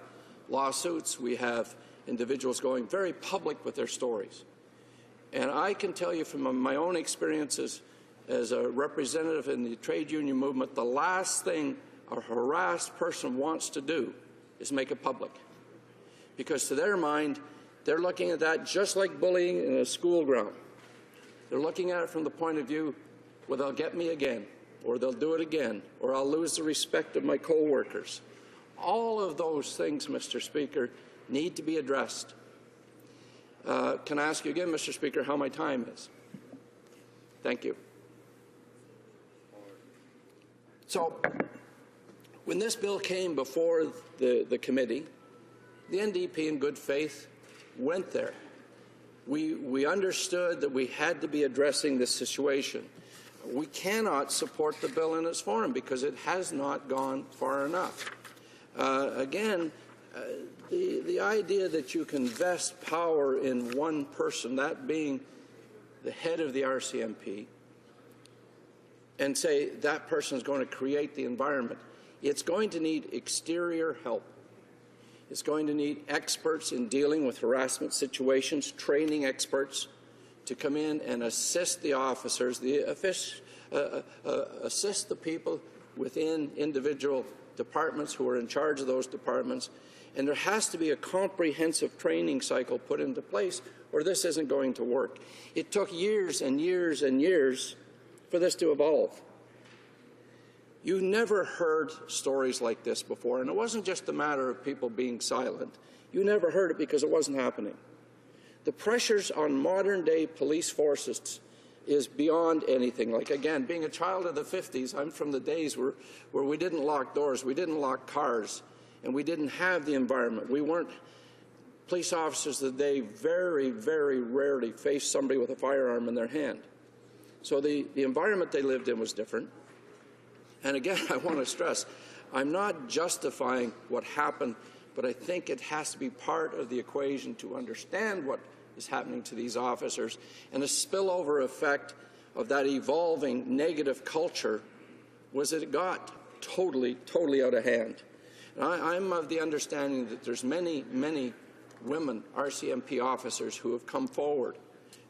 lawsuits, we have individuals going very public with their stories. And I can tell you from my own experiences as a representative in the trade union movement, the last thing a harassed person wants to do is make it public. Because to their mind, they're looking at that just like bullying in a school ground. They're looking at it from the point of view, well, they'll get me again, or they'll do it again, or I'll lose the respect of my co-workers. All of those things, Mr. Speaker, need to be addressed. Can I ask you again, Mr. Speaker, how my time is? Thank you. So, when this bill came before the committee, the NDP in good faith went there. We understood that we had to be addressing this situation. We cannot support the bill in its form because it has not gone far enough. Again, the idea that you can vest power in one person, that being the head of the RCMP, and say that person is going to create the environment, it's going to need exterior help. It's going to need experts in dealing with harassment situations, training experts to come in and assist the officers, assist the people within individual departments who are in charge of those departments. And there has to be a comprehensive training cycle put into place or this isn't going to work. It took years and years and years for this to evolve. You never heard stories like this before, and it wasn't just a matter of people being silent. You never heard it because it wasn't happening. The pressures on modern-day police forces is beyond anything. Like, again, being a child of the 50s, I'm from the days where we didn't lock doors, we didn't lock cars, and we didn't have the environment. We weren't police officers of the day very, very rarely faced somebody with a firearm in their hand. So the environment they lived in was different. And again, I want to stress, I'm not justifying what happened, but I think it has to be part of the equation to understand what is happening to these officers and the spillover effect of that evolving negative culture was that it got totally out of hand. And I'm of the understanding that there's many women RCMP officers who have come forward.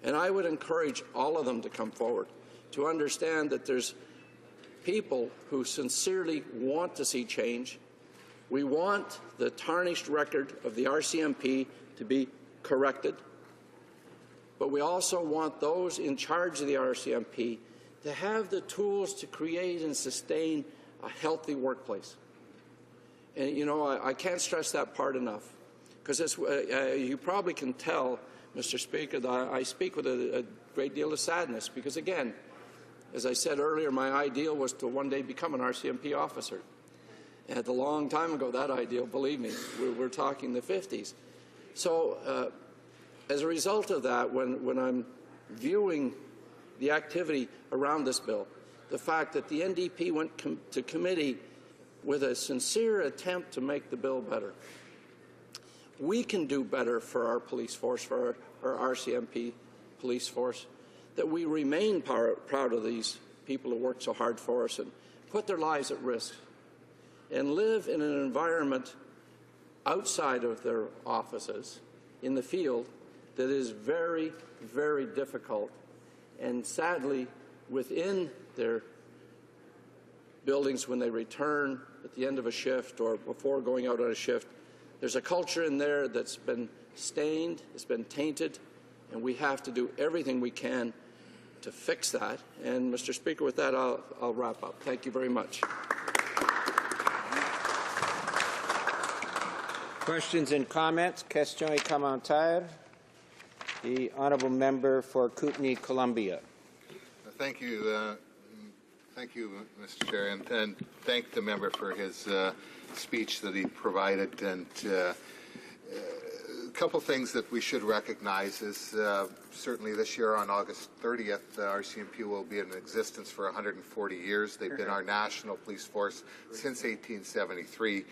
And I would encourage all of them to come forward, to understand that there's people who sincerely want to see change. We want the tarnished record of the RCMP to be corrected, but we also want those in charge of the RCMP to have the tools to create and sustain a healthy workplace. And, you know, I can't stress that part enough, because you probably can tell, Mr. Speaker, that I speak with a great deal of sadness, because, again, as I said earlier, my ideal was to one day become an RCMP officer. And a long time ago, that ideal, believe me, we're talking the 50s. So as a result of that, when I'm viewing the activity around this bill, the fact that the NDP went to committee with a sincere attempt to make the bill better, we can do better for our police force, for our RCMP police force, that we remain proud of these people who work so hard for us and put their lives at risk and live in an environment outside of their offices in the field that is very, very difficult. And sadly, within their buildings when they return at the end of a shift or before going out on a shift, there's a culture in there that's been stained, it's been tainted, and we have to do everything we can to fix that. And, Mr. Speaker, with that, I'll wrap up. Thank you very much. Questions and comments? Question et commentaire. The honourable member for Kootenay, Columbia. Thank you, Mr. Chair, and thank the member for his speech that he provided. And a couple things that we should recognize is certainly this year on August 30th, the RCMP will be in existence for 140 years. They've been our national police force since 1873.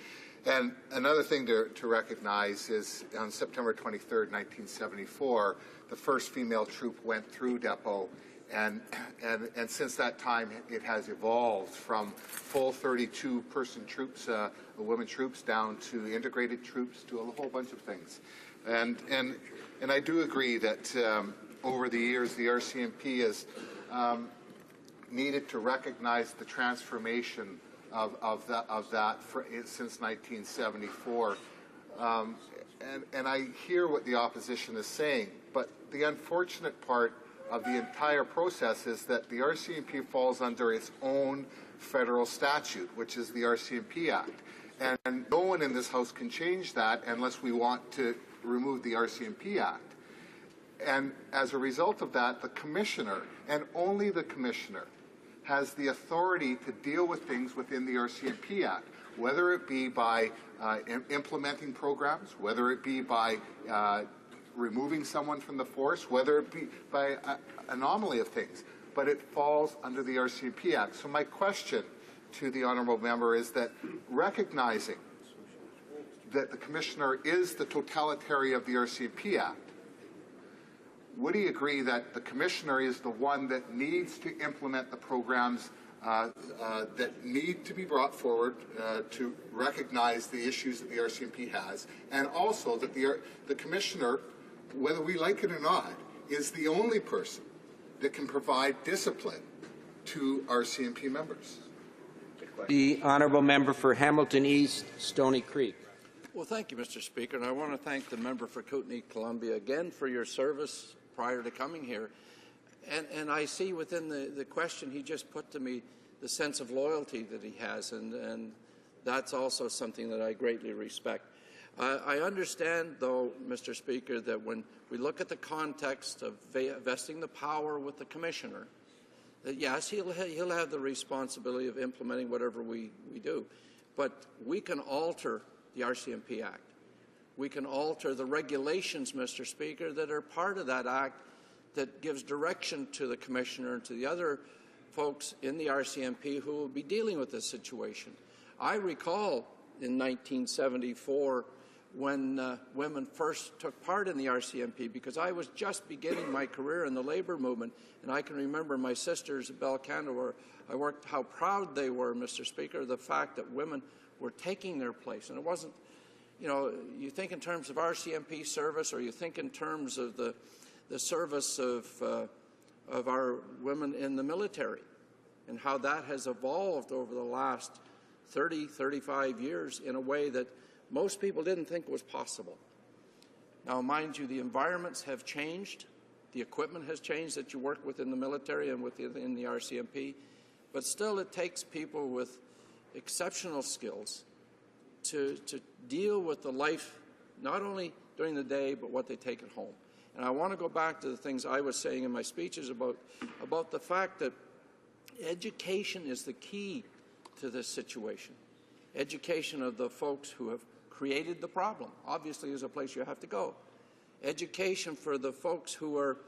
And another thing to recognize is on September 23rd, 1974, the first female troop went through Depot, and since that time it has evolved from full 32-person troops, women troops, down to integrated troops, to a whole bunch of things. And I do agree that over the years the RCMP has needed to recognize the transformation of that since 1974. And I hear what the opposition is saying, but the unfortunate part of the entire process is that the RCMP falls under its own federal statute, which is the RCMP Act. And no one in this House can change that unless we want to remove the RCMP Act. And as a result of that, the Commissioner, and only the Commissioner, has the authority to deal with things within the RCMP Act, whether it be by implementing programs, whether it be by removing someone from the force, whether it be by anomaly of things. But it falls under the RCMP Act. So my question to the honourable member is that, recognizing that the Commissioner is the totalitarian of the RCMP Act, would he agree that the Commissioner is the one that needs to implement the programs that need to be brought forward to recognize the issues that the RCMP has, and also that the Commissioner, whether we like it or not, is the only person that can provide discipline to RCMP members? The honourable member for Hamilton East, Stony Creek. Well, thank you, Mr. Speaker, and I want to thank the member for Kootenay, Columbia, again for your service prior to coming here. And I see within the question he just put to me the sense of loyalty that he has, and that's also something that I greatly respect. I understand, though, Mr. Speaker, that when we look at the context of vesting the power with the Commissioner, that yes, he'll have the responsibility of implementing whatever we do, but we can alter the RCMP Act. We can alter the regulations, Mr. Speaker, that are part of that Act that gives direction to the Commissioner and to the other folks in the RCMP who will be dealing with this situation. I recall in 1974 when women first took part in the RCMP, because I was just beginning my career in the labour movement, and I can remember my sisters at Bell Canada, where I worked, how proud they were, Mr. Speaker, of the fact that women were taking their place. And it wasn't, you know, you think in terms of RCMP service, or you think in terms of the service of our women in the military, and how that has evolved over the last 30, 35 years in a way that most people didn't think was possible. Now, mind you, the environments have changed. The equipment has changed that you work with in the military and in the RCMP. But still, it takes people with exceptional skills to deal with the life, not only during the day, but what they take at home. And I want to go back to the things I was saying in my speeches about the fact that education is the key to this situation. Education of the folks who have created the problem. Obviously, there's a place you have to go. Education for the folks who are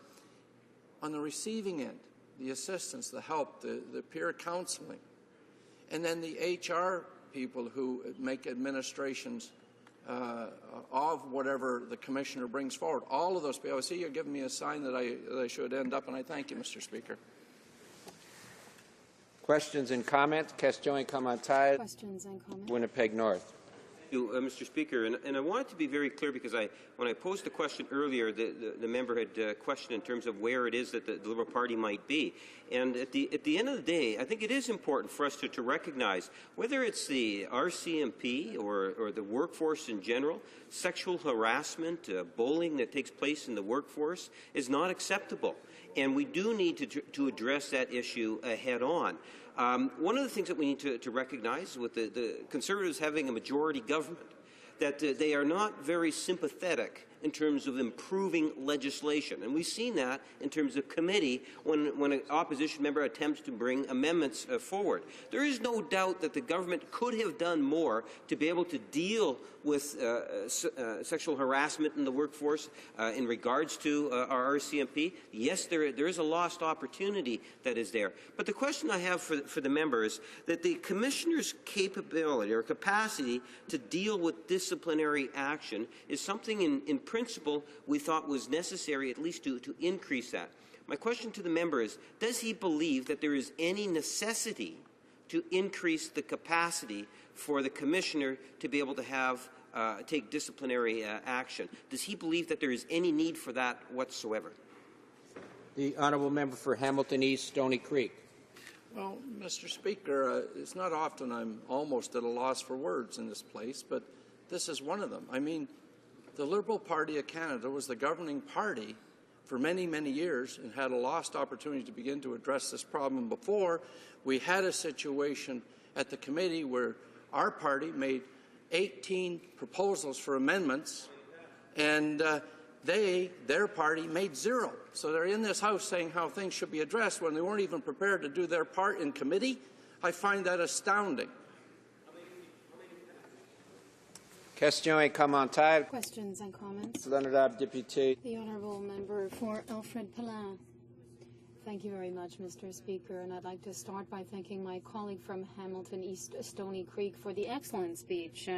on the receiving end, the assistance, the help, the peer counseling. And then the HR people who make administrations of whatever the commissioner brings forward. All of those people. I see you're giving me a sign that I should end up, and I thank you, Mr. Speaker. Questions and comments? Question and commentaire. Questions and comments. Winnipeg North. Mr. Speaker, and I wanted to be very clear because when I posed the question earlier, the member had questioned in terms of where it is that the Liberal Party might be. And at the end of the day, I think it is important for us to recognize whether it's the RCMP or the workforce in general, sexual harassment, bullying that takes place in the workforce is not acceptable. And we do need to address that issue head on. One of the things that we need to recognize with the Conservatives having a majority government, that they are not very sympathetic in terms of improving legislation. And we've seen that in terms of committee when an opposition member attempts to bring amendments forward. There is no doubt that the government could have done more to be able to deal with sexual harassment in the workforce in regards to our RCMP. Yes, there is a lost opportunity that is there. But the question I have for the member is that the Commissioner's capability or capacity to deal with disciplinary action is something in principle we thought was necessary at least to increase that. My question to the member is, does he believe that there is any necessity to increase the capacity for the Commissioner to be able to have take disciplinary action? Does he believe that there is any need for that whatsoever? The honourable member for Hamilton East, Stony Creek. Well, Mr. Speaker, it's not often I'm almost at a loss for words in this place, but this is one of them. I mean, the Liberal Party of Canada was the governing party for many, many years and had a lost opportunity to begin to address this problem before. We had a situation at the committee where our party made 18 proposals for amendments, and their party made 0. So they're in this House saying how things should be addressed when they weren't even prepared to do their part in committee. I find that astounding. Question et commentaire. Questions and comments. L'honorable député. The honourable member for Alfred Pelin. Thank you very much, Mr. Speaker, and I'd like to start by thanking my colleague from Hamilton East, Stony Creek, for the excellent speech.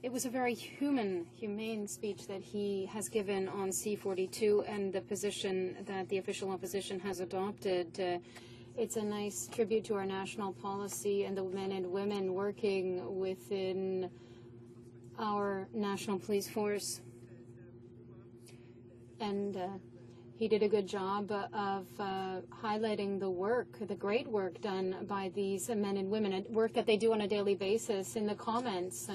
It was a very humane speech that he has given on C-42 and the position that the official opposition has adopted. It's a nice tribute to our national policy and the men and women working within our national police force. And he did a good job of highlighting the work, the great work done by these men and women, work that they do on a daily basis. In the comments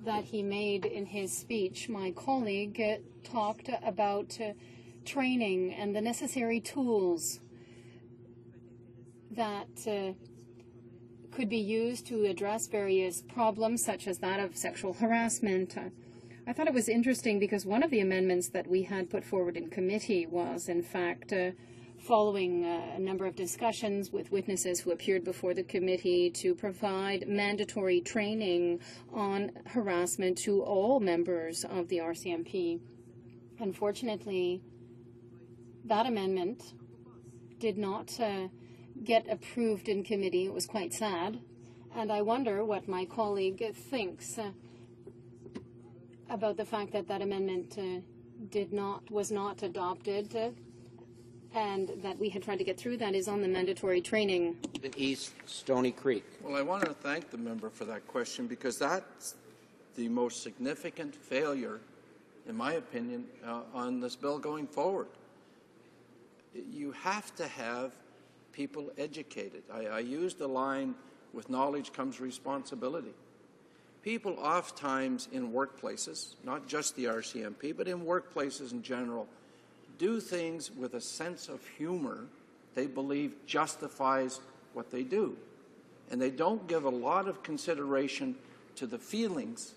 that he made in his speech, my colleague talked about training and the necessary tools that could be used to address various problems such as that of sexual harassment. I thought it was interesting because one of the amendments that we had put forward in committee was, in fact, following a number of discussions with witnesses who appeared before the committee, to provide mandatory training on harassment to all members of the RCMP. Unfortunately, that amendment did not get approved in committee. It was quite sad, and I wonder what my colleague thinks about the fact that that amendment was not adopted, and that we had tried to get through. That is on the mandatory training. East Stony Creek. Well, I want to thank the member for that question, because that's the most significant failure, in my opinion, on this bill going forward. You have to have people educated. I used the line, with knowledge comes responsibility. People oftentimes in workplaces, not just the RCMP, but in workplaces in general, do things with a sense of humor they believe justifies what they do. And they don't give a lot of consideration to the feelings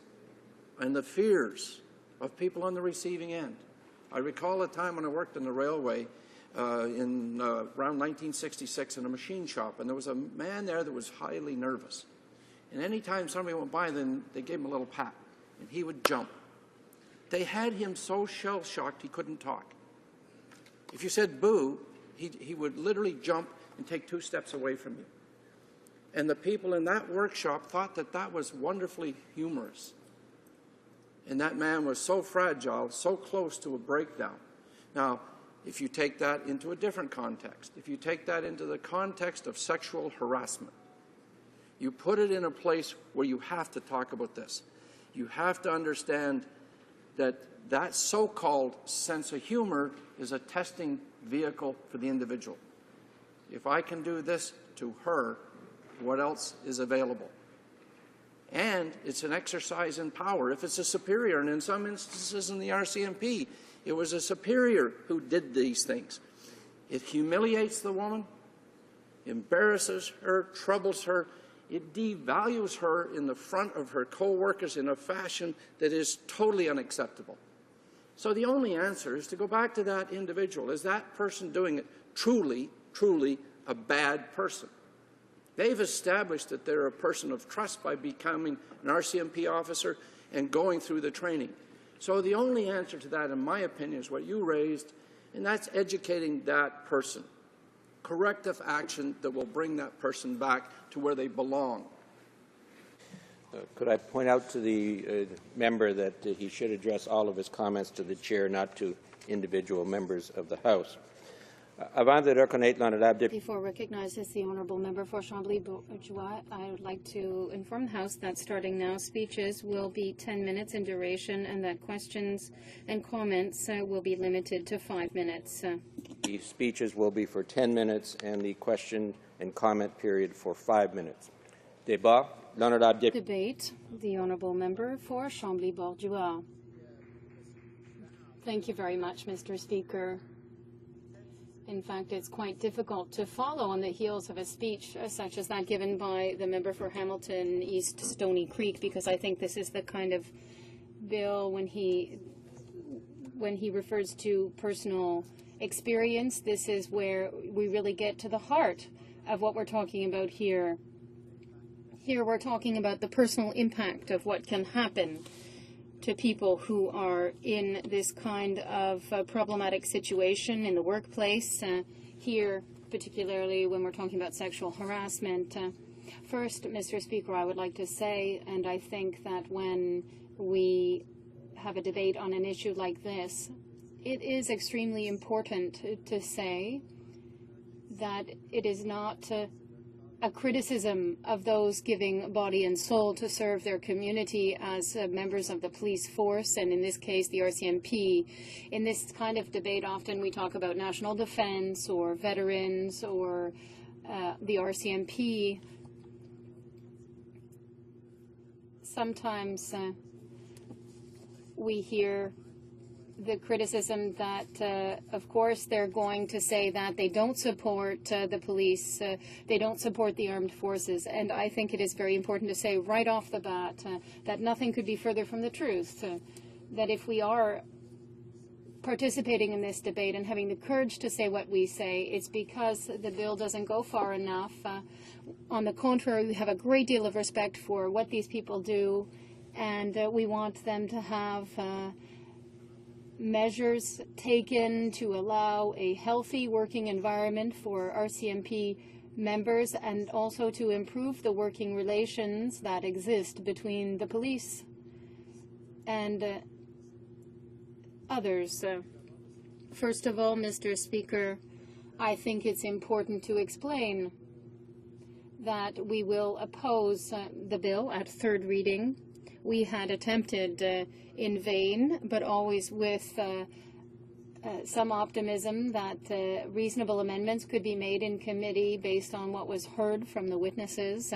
and the fears of people on the receiving end. I recall a time when I worked in the railway around 1966 in a machine shop, and there was a man there that was highly nervous. And any time somebody went by, then they gave him a little pat, and he would jump. They had him so shell-shocked he couldn't talk. If you said boo, he would literally jump and take 2 steps away from you. And the people in that workshop thought that that was wonderfully humorous. And that man was so fragile, so close to a breakdown. Now, if you take that into a different context, if you take that into the context of sexual harassment, you put it in a place where you have to talk about this. You have to understand that that so-called sense of humor is a testing vehicle for the individual. If I can do this to her, what else is available? And it's an exercise in power. If it's a superior, and in some instances in the RCMP, it was a superior who did these things. It humiliates the woman, embarrasses her, troubles her. It devalues her in the front of her co-workers in a fashion that is totally unacceptable. So the only answer is to go back to that individual. Is that person doing it truly, truly a bad person? They've established that they're a person of trust by becoming an RCMP officer and going through the training. So the only answer to that, in my opinion, is what you raised, and that's educating that person. Corrective action that will bring that person back to where they belong. Could I point out to the member that he should address all of his comments to the chair, not to individual members of the House? Before recognizes the honourable member for Chambly-Bourgeois, I would like to inform the House that starting now, speeches will be 10 minutes in duration and that questions and comments will be limited to 5 minutes. The speeches will be for 10 minutes and the question and comment period for 5 minutes. Debate, the honourable member for Chambly-Bourgeois. Thank you very much, Mr. Speaker. In fact, it's quite difficult to follow on the heels of a speech such as that given by the member for Hamilton East Stony Creek, because I think this is the kind of bill when he refers to personal experience, this is where we really get to the heart of what we're talking about here. Here we're talking about the personal impact of what can happen to people who are in this kind of problematic situation in the workplace. Here, particularly when we're talking about sexual harassment. First, Mr. Speaker, I would like to say, and I think that when we have a debate on an issue like this, it is extremely important to say that it is not a criticism of those giving body and soul to serve their community as members of the police force, and in this case the RCMP. In this kind of debate often we talk about national defense or veterans or the RCMP. Sometimes we hear the criticism that, of course, they're going to say that they don't support the police, they don't support the armed forces. And I think it is very important to say right off the bat that nothing could be further from the truth, that if we are participating in this debate and having the courage to say what we say, it's because the bill doesn't go far enough. On the contrary, we have a great deal of respect for what these people do, and we want them to have measures taken to allow a healthy working environment for RCMP members and also to improve the working relations that exist between the police and others. First of all, Mr. Speaker, I think it's important to explain that we will oppose the bill at third reading. we had attempted in vain, but always with some optimism that reasonable amendments could be made in committee based on what was heard from the witnesses.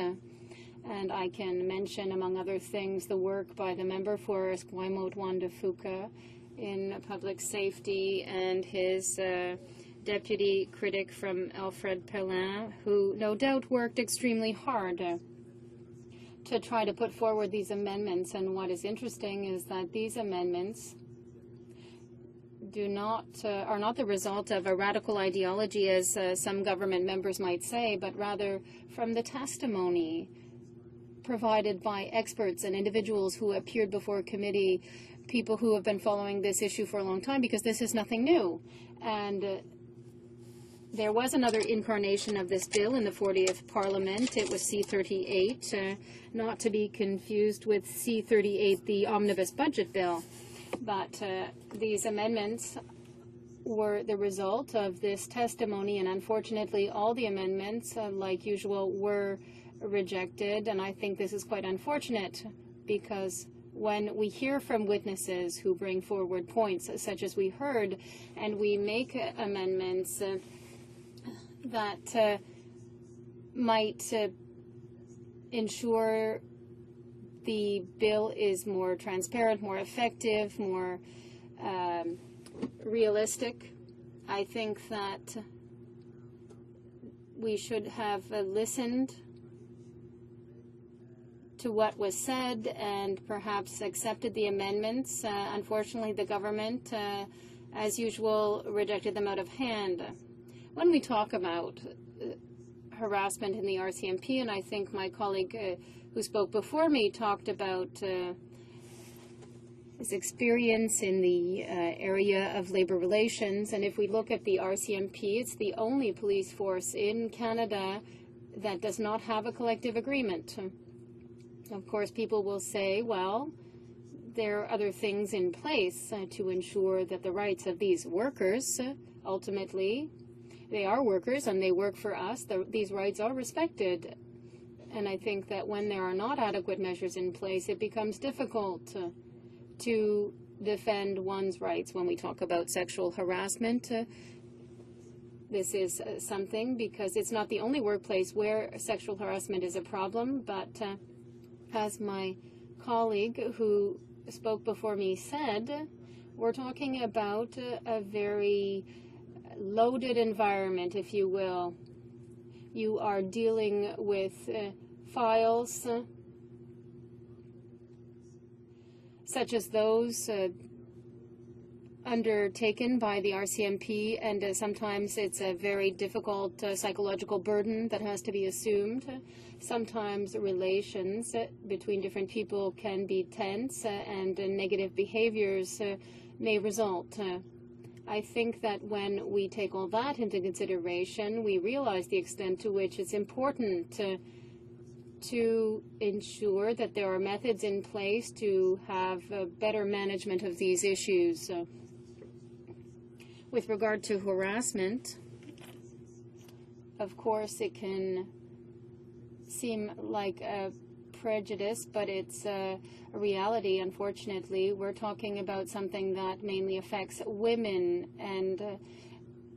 And I can mention, among other things, the work by the member for Esquimalt Wanda Fuka in public safety and his deputy critic from Alfred Perlin, who no doubt worked extremely hard to try to put forward these amendments. And what is interesting is that these amendments are not the result of a radical ideology, as some government members might say, but rather from the testimony provided by experts and individuals who appeared before committee, people who have been following this issue for a long time, because this is nothing new. And there was another incarnation of this bill in the 40th Parliament. It was C-38, not to be confused with C-38, the omnibus budget bill. But these amendments were the result of this testimony, and unfortunately all the amendments, like usual, were rejected. And I think this is quite unfortunate, because when we hear from witnesses who bring forward points such as we heard, and we make amendments that might ensure the bill is more transparent, more effective, more realistic, I think that we should have listened to what was said and perhaps accepted the amendments. Unfortunately, the government, as usual, rejected them out of hand. When we talk about harassment in the RCMP, and I think my colleague who spoke before me talked about his experience in the area of labor relations, and if we look at the RCMP, it's the only police force in Canada that does not have a collective agreement. Of course, people will say, well, there are other things in place to ensure that the rights of these workers, ultimately, they are workers and they work for us, these rights are respected. And I think that when there are not adequate measures in place, it becomes difficult to defend one's rights. When we talk about sexual harassment, this is something, because it's not the only workplace where sexual harassment is a problem, but as my colleague who spoke before me said, we're talking about a very loaded environment, if you will. You are dealing with files such as those undertaken by the RCMP, and sometimes it's a very difficult psychological burden that has to be assumed. Sometimes relations between different people can be tense, and negative behaviors may result. I think that when we take all that into consideration, we realize the extent to which it's important to ensure that there are methods in place to have a better management of these issues. With regard to harassment, of course, it can seem like a prejudice, but it's a reality, unfortunately. We're talking about something that mainly affects women, and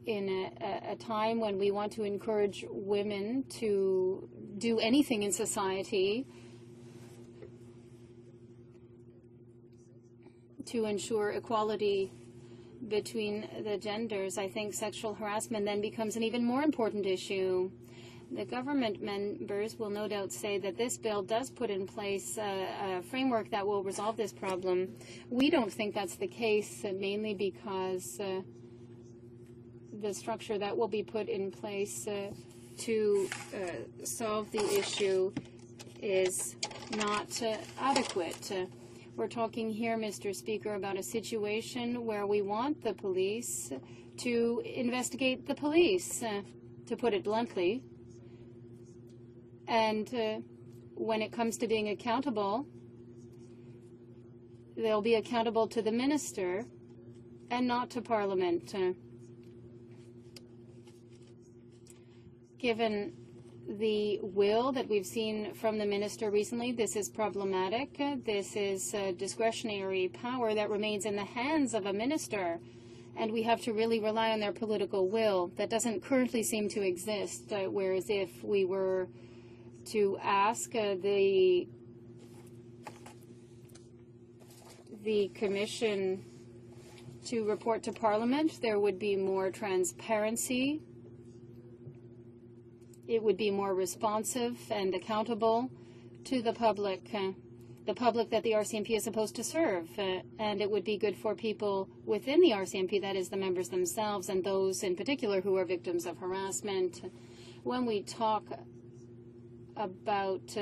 in a time when we want to encourage women to do anything in society to ensure equality between the genders, I think sexual harassment then becomes an even more important issue. The government members will no doubt say that this bill does put in place a framework that will resolve this problem. We don't think that's the case, mainly because the structure that will be put in place to solve the issue is not adequate. We're talking here, Mr. Speaker, about a situation where we want the police to investigate the police, to put it bluntly. And when it comes to being accountable, they'll be accountable to the minister and not to Parliament. Given the will that we've seen from the minister recently. This is problematic. This is discretionary power that remains in the hands of a minister, and we have to really rely on their political will. That doesn't currently seem to exist, whereas if we were to ask the Commission to report to Parliament, there would be more transparency. It would be more responsive and accountable to the public that the RCMP is supposed to serve. And it would be good for people within the RCMP, that is the members themselves, and those in particular who are victims of harassment. When we talk about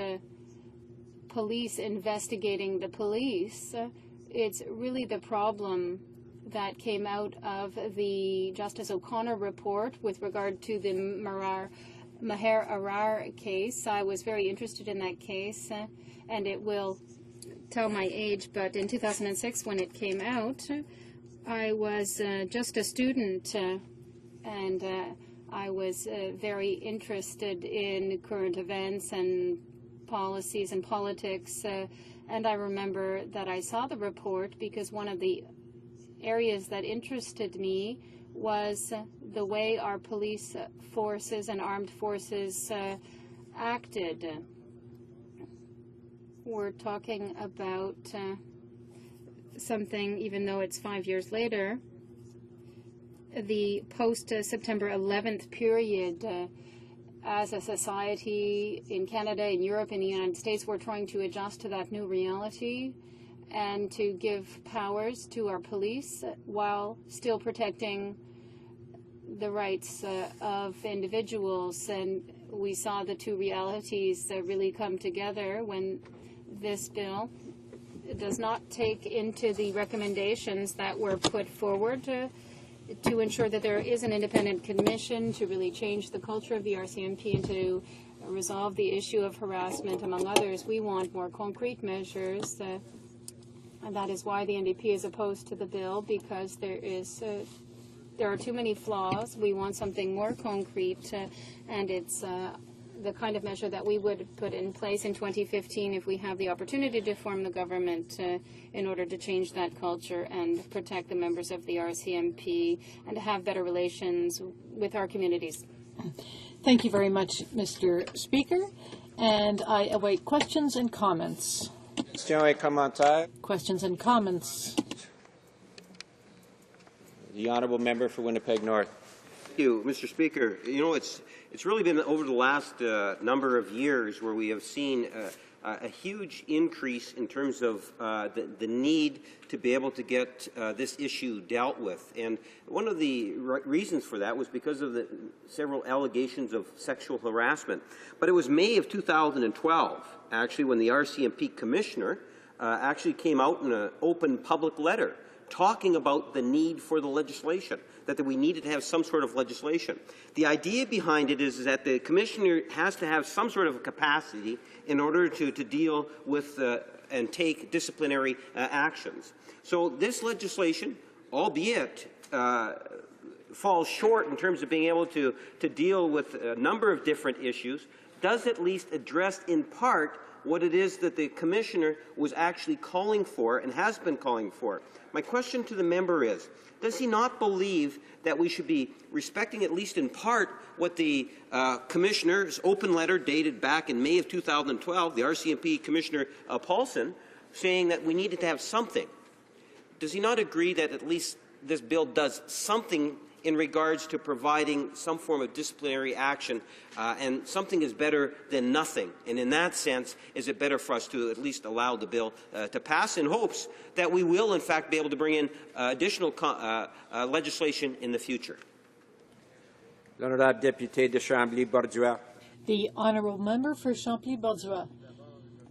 police investigating the police, it's really the problem that came out of the Justice O'Connor report with regard to the Maher Arar case. I was very interested in that case, and it will tell my age, but in 2006 when it came out, I was just a student, and I was very interested in current events and policies and politics, and I remember that I saw the report because one of the areas that interested me was the way our police forces and armed forces acted. We're talking about something, even though it's 5 years later, the post-September 11th period. As a society in Canada, in Europe, in the United States, we're trying to adjust to that new reality and to give powers to our police while still protecting the rights of individuals. And we saw the two realities really come together when this bill does not take into the recommendations that were put forward to ensure that there is an independent commission to really change the culture of the RCMP and to resolve the issue of harassment, among others. We want more concrete measures, and that is why the NDP is opposed to the bill, because there are too many flaws. We want something more concrete, and it's the kind of measure that we would put in place in 2015 if we have the opportunity to form the government in order to change that culture and protect the members of the RCMP and to have better relations with our communities. Thank you very much, Mr. Speaker. And I await questions and comments. Questions and comments. The Honourable Member for Winnipeg North. Thank you, Mr. Speaker. You know, it's really been over the last number of years where we have seen a huge increase in terms of the need to be able to get this issue dealt with. And one of the reasons for that was because of the several allegations of sexual harassment. But it was May of 2012, actually, when the RCMP Commissioner actually came out in an open public letter talking about the need for the legislation, that we needed to have some sort of legislation. The idea behind it is that the Commissioner has to have some sort of capacity in order to deal with and take disciplinary actions. So this legislation, albeit falls short in terms of being able to deal with a number of different issues, does at least address in part what it is that the Commissioner was actually calling for and has been calling for. My question to the member is, does he not believe that we should be respecting, at least in part, what the Commissioner's open letter dated back in May of 2012, the RCMP Commissioner Paulson, saying that we needed to have something? Does he not agree that at least this bill does something in regards to providing some form of disciplinary action, and something is better than nothing? And in that sense, is it better for us to at least allow the bill to pass in hopes that we will, in fact, be able to bring in additional legislation in the future? L'honorable député de Chambly-Borduas. The Honourable Member for Chambly-Borduas.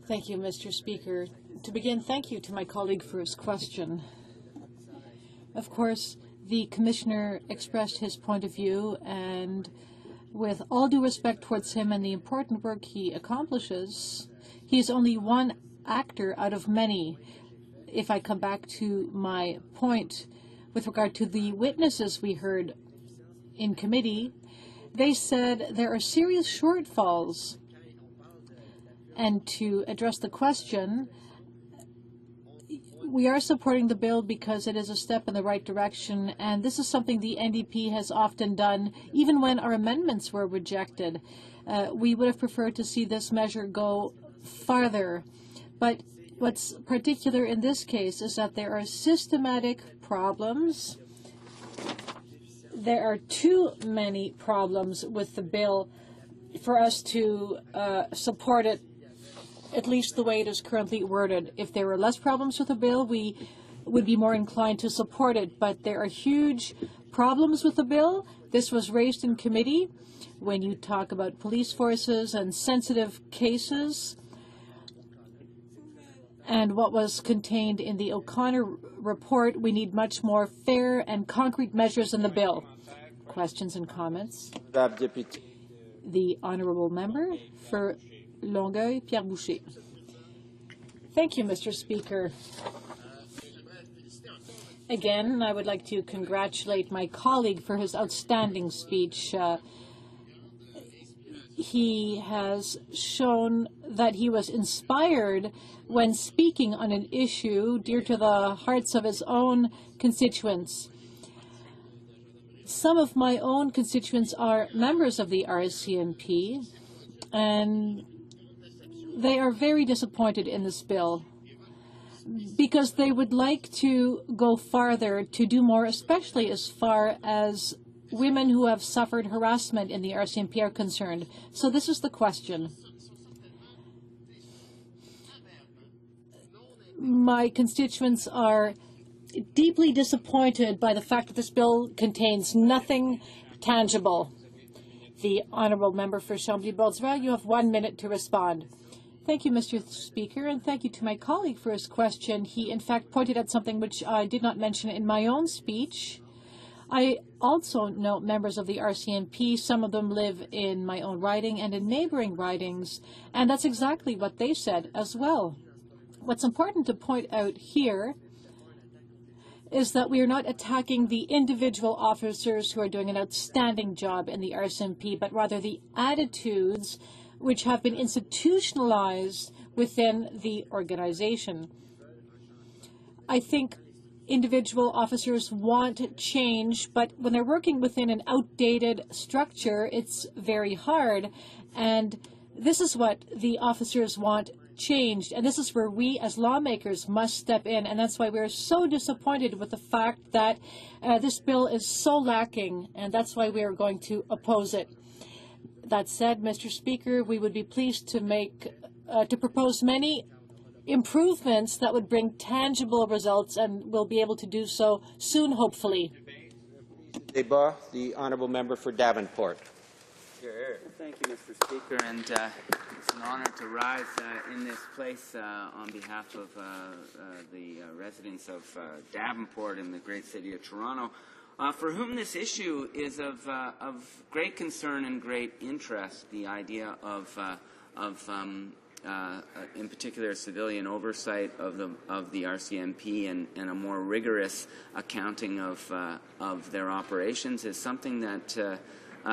Thank you, Mr. Speaker. To begin, thank you to my colleague for his question. Of course, the Commissioner expressed his point of view, and with all due respect towards him and the important work he accomplishes, he is only one actor out of many. If I come back to my point with regard to the witnesses we heard in committee, they said there are serious shortfalls. And to address the question, we are supporting the bill because it is a step in the right direction, and this is something the NDP has often done, even when our amendments were rejected. We would have preferred to see this measure go farther. But what's particular in this case is that there are systematic problems. There are too many problems with the bill for us to support it, at least the way it is currently worded. If there were less problems with the bill, we would be more inclined to support it. But there are huge problems with the bill. This was raised in committee when you talk about police forces and sensitive cases. And what was contained in the O'Connor report, we need much more fair and concrete measures in the bill. Questions and comments? The honourable member for Longueuil, Pierre Boucher. Thank you, Mr. Speaker. Again, I would like to congratulate my colleague for his outstanding speech. He has shown that he was inspired when speaking on an issue dear to the hearts of his own constituents. Some of my own constituents are members of the RCMP, and they are very disappointed in this bill because they would like to go farther, to do more, especially as far as women who have suffered harassment in the RCMP are concerned. So this is the question. My constituents are deeply disappointed by the fact that this bill contains nothing tangible. The honourable member for Chambly-Bolzwell, you have 1 minute to respond. Thank you, Mr. Speaker, and thank you to my colleague for his question. He, in fact, pointed out something which I did not mention in my own speech. I also know members of the RCMP. Some of them live in my own riding and in neighbouring ridings, and that's exactly what they said as well. What's important to point out here is that we are not attacking the individual officers who are doing an outstanding job in the RCMP, but rather the attitudes which have been institutionalized within the organization. I think individual officers want change, but when they're working within an outdated structure, it's very hard. And this is what the officers want changed, and this is where we as lawmakers must step in, and that's why we're so disappointed with the fact that this bill is so lacking, and that's why we are going to oppose it. That said, Mr. Speaker, we would be pleased to propose many improvements that would bring tangible results, and we'll be able to do so soon, hopefully. The honourable member for Davenport. Thank you, Mr. Speaker, and it's an honor to rise in this place on behalf of the residents of Davenport in the great city of Toronto, for whom this issue is of great concern and great interest. The idea of in particular, civilian oversight of the RCMP and a more rigorous accounting of their operations is something that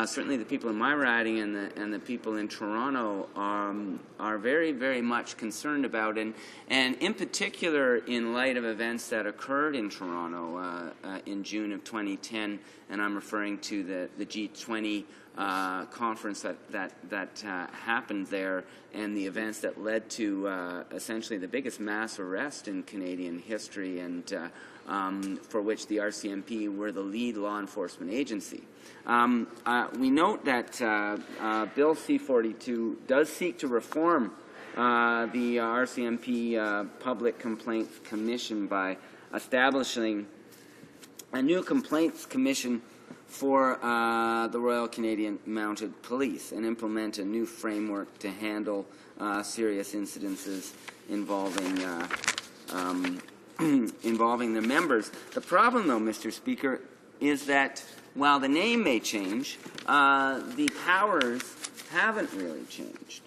certainly the people in my riding and the people in Toronto are very, very much concerned about, and in particular in light of events that occurred in Toronto in June of 2010, and I'm referring to the G20 conference that happened there, and the events that led to essentially the biggest mass arrest in Canadian history, and for which the RCMP were the lead law enforcement agency. We note that Bill C-42 does seek to reform the RCMP Public Complaints Commission by establishing a new complaints commission for the Royal Canadian Mounted Police and implement a new framework to handle serious incidences involving involving the members. The problem, though, Mr. Speaker, is that while the name may change, the powers haven't really changed.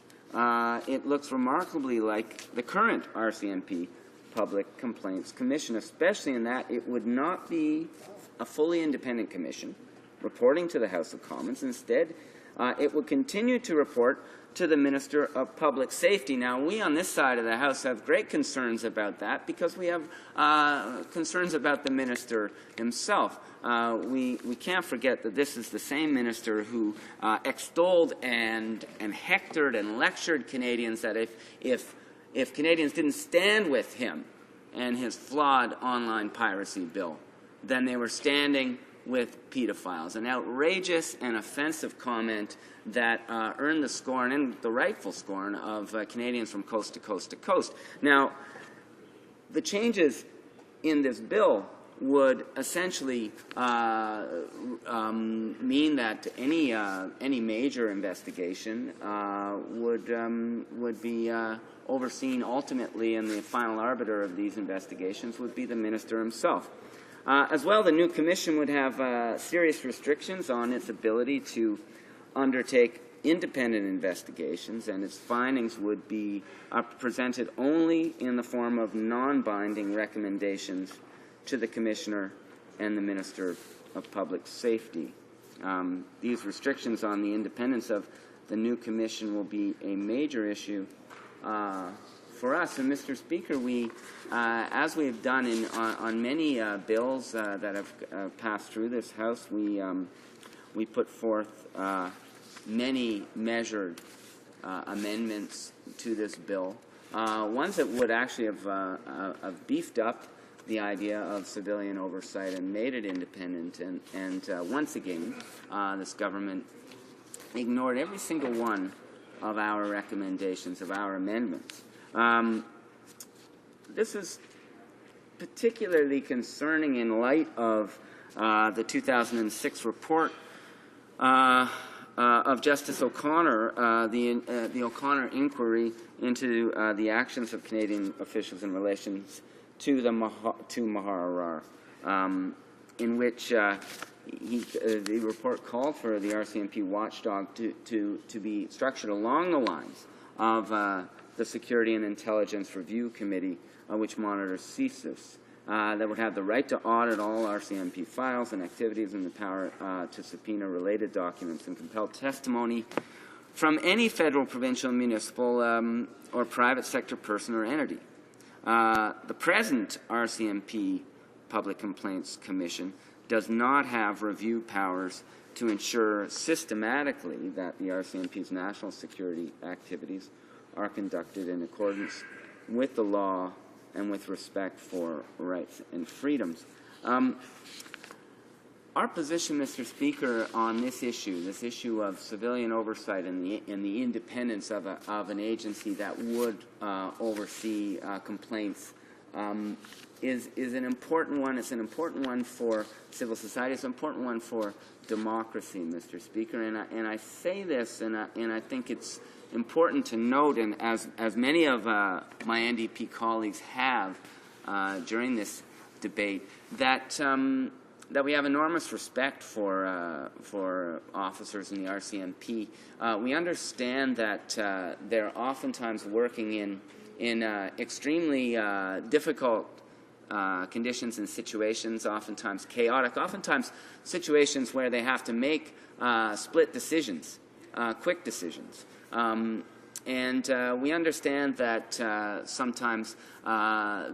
It looks remarkably like the current RCMP Public Complaints Commission, especially in that it would not be a fully independent commission. reporting to the House of Commons. Instead, it will continue to report to the Minister of Public Safety. Now, we on this side of the House have great concerns about that because we have concerns about the Minister himself. We can't forget that this is the same Minister who extolled and hectored and lectured Canadians that if Canadians didn't stand with him and his flawed online piracy bill, then they were standing with pedophiles. An outrageous and offensive comment that earned the scorn, and the rightful scorn, of Canadians from coast to coast to coast. Now, the changes in this bill would essentially mean that any major investigation would be overseen ultimately, and the final arbiter of these investigations would be the Minister himself. As well, the new Commission would have serious restrictions on its ability to undertake independent investigations, and its findings would be presented only in the form of non-binding recommendations to the Commissioner and the Minister of Public Safety. These restrictions on the independence of the new Commission will be a major issue for us. And, Mr. Speaker, we, as we have done on many bills that have passed through this House, we put forth many measured amendments to this bill, ones that would actually have beefed up the idea of civilian oversight and made it independent. And once again, this government ignored every single one of our recommendations, of our amendments. This is particularly concerning in light of the 2006 report of Justice O'Connor, the O'Connor inquiry into the actions of Canadian officials in relation to Maharar, in which the report called for the RCMP watchdog to be structured along the lines of the Security and Intelligence Review Committee, which monitors CSIS, that would have the right to audit all RCMP files and activities and the power to subpoena related documents and compel testimony from any federal, provincial, municipal, or private sector person or entity. The present RCMP Public Complaints Commission does not have review powers to ensure systematically that the RCMP's national security activities are conducted in accordance with the law and with respect for rights and freedoms. Our position, Mr. Speaker, on this issue of civilian oversight and the independence of an agency that would oversee complaints, is an important one. It's an important one for civil society. It's an important one for democracy, Mr. Speaker. And I say this, and I think it's important to note, and as many of my NDP colleagues have during this debate, that we have enormous respect for officers in the RCMP. We understand that they're oftentimes working in extremely difficult conditions and situations, oftentimes chaotic, oftentimes situations where they have to make split decisions, quick decisions. And we understand that sometimes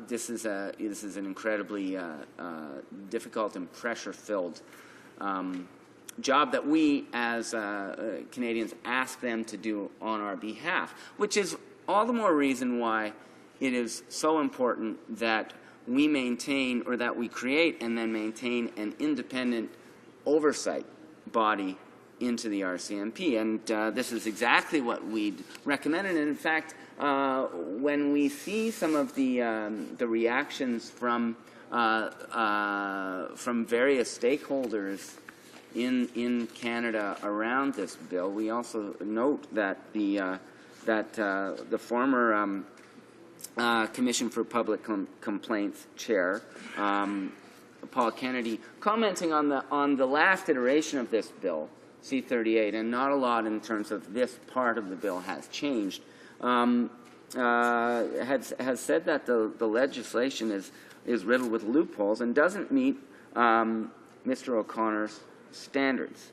this is an incredibly difficult and pressure-filled job that we as Canadians ask them to do on our behalf, which is all the more reason why it is so important that we maintain, or that we create and then maintain, an independent oversight body into the RCMP. And this is exactly what we'd recommended. And in fact, when we see some of the reactions from various stakeholders in Canada around this bill, we also note that the former Commission for Public Complaints chair, Paul Kennedy, commenting on the last iteration of this bill, C-38, and not a lot in terms of this part of the bill has changed, has said that the legislation is riddled with loopholes and doesn't meet Mr. O'Connor's standards.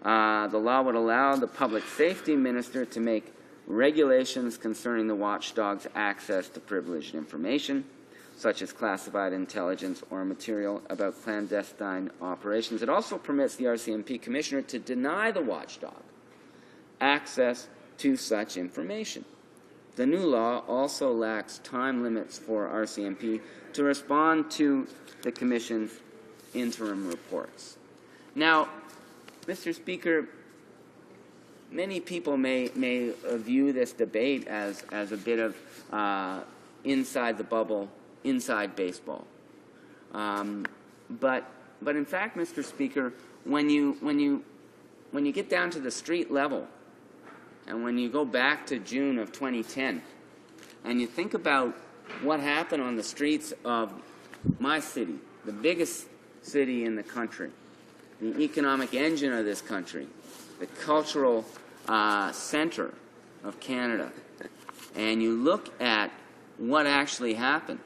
The law would allow the public safety minister to make regulations concerning the watchdog's access to privileged information, such as classified intelligence or material about clandestine operations. It also permits the RCMP commissioner to deny the watchdog access to such information. The new law also lacks time limits for RCMP to respond to the Commission's interim reports. Now, Mr. Speaker, many people may view this debate as a bit of inside the bubble, inside baseball. But in fact, Mr. Speaker, when you get down to the street level, and when you go back to June of 2010, and you think about what happened on the streets of my city, the biggest city in the country, the economic engine of this country, the cultural center of Canada, and you look at what actually happened,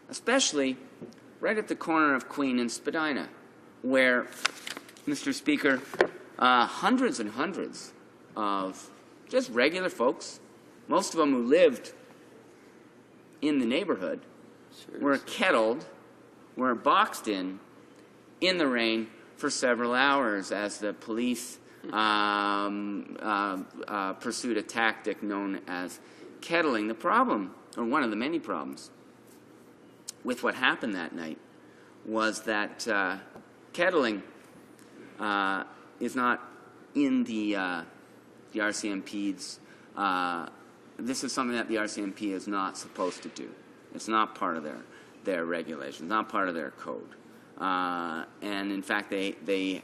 especially right at the corner of Queen and Spadina, where, Mr. Speaker, hundreds and hundreds of just regular folks, most of them who lived in the neighborhood, were kettled, were boxed in the rain for several hours as the police pursued a tactic known as kettling. The problem, or one of the many problems, with what happened that night was that kettling is not in the RCMP's, this is something that the RCMP is not supposed to do. It's not part of their regulations, not part of their code. And in fact, they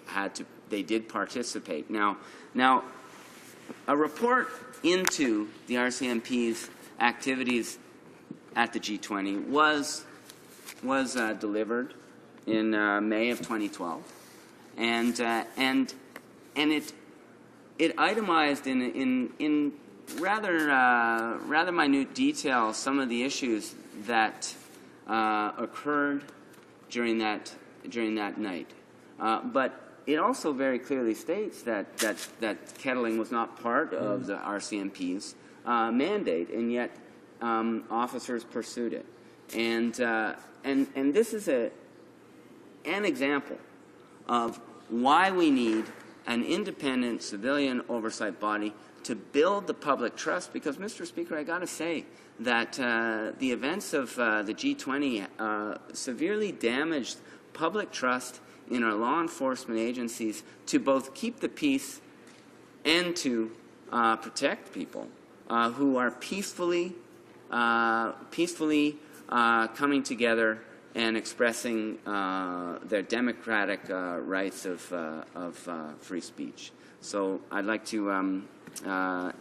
did participate. Now, a report into the RCMP's activities at the G20 was delivered in May of 2012, and it itemized in rather minute detail some of the issues that occurred during that night. But it also very clearly states that kettling was not part of the RCMP's mandate, and yet officers pursued it. And this is an example of why we need an independent civilian oversight body to build the public trust, because, Mr. Speaker, I got to say that the events of the G20 severely damaged public trust in our law enforcement agencies to both keep the peace and to protect people who are peacefully coming together and expressing their democratic rights of free speech. So I'd like to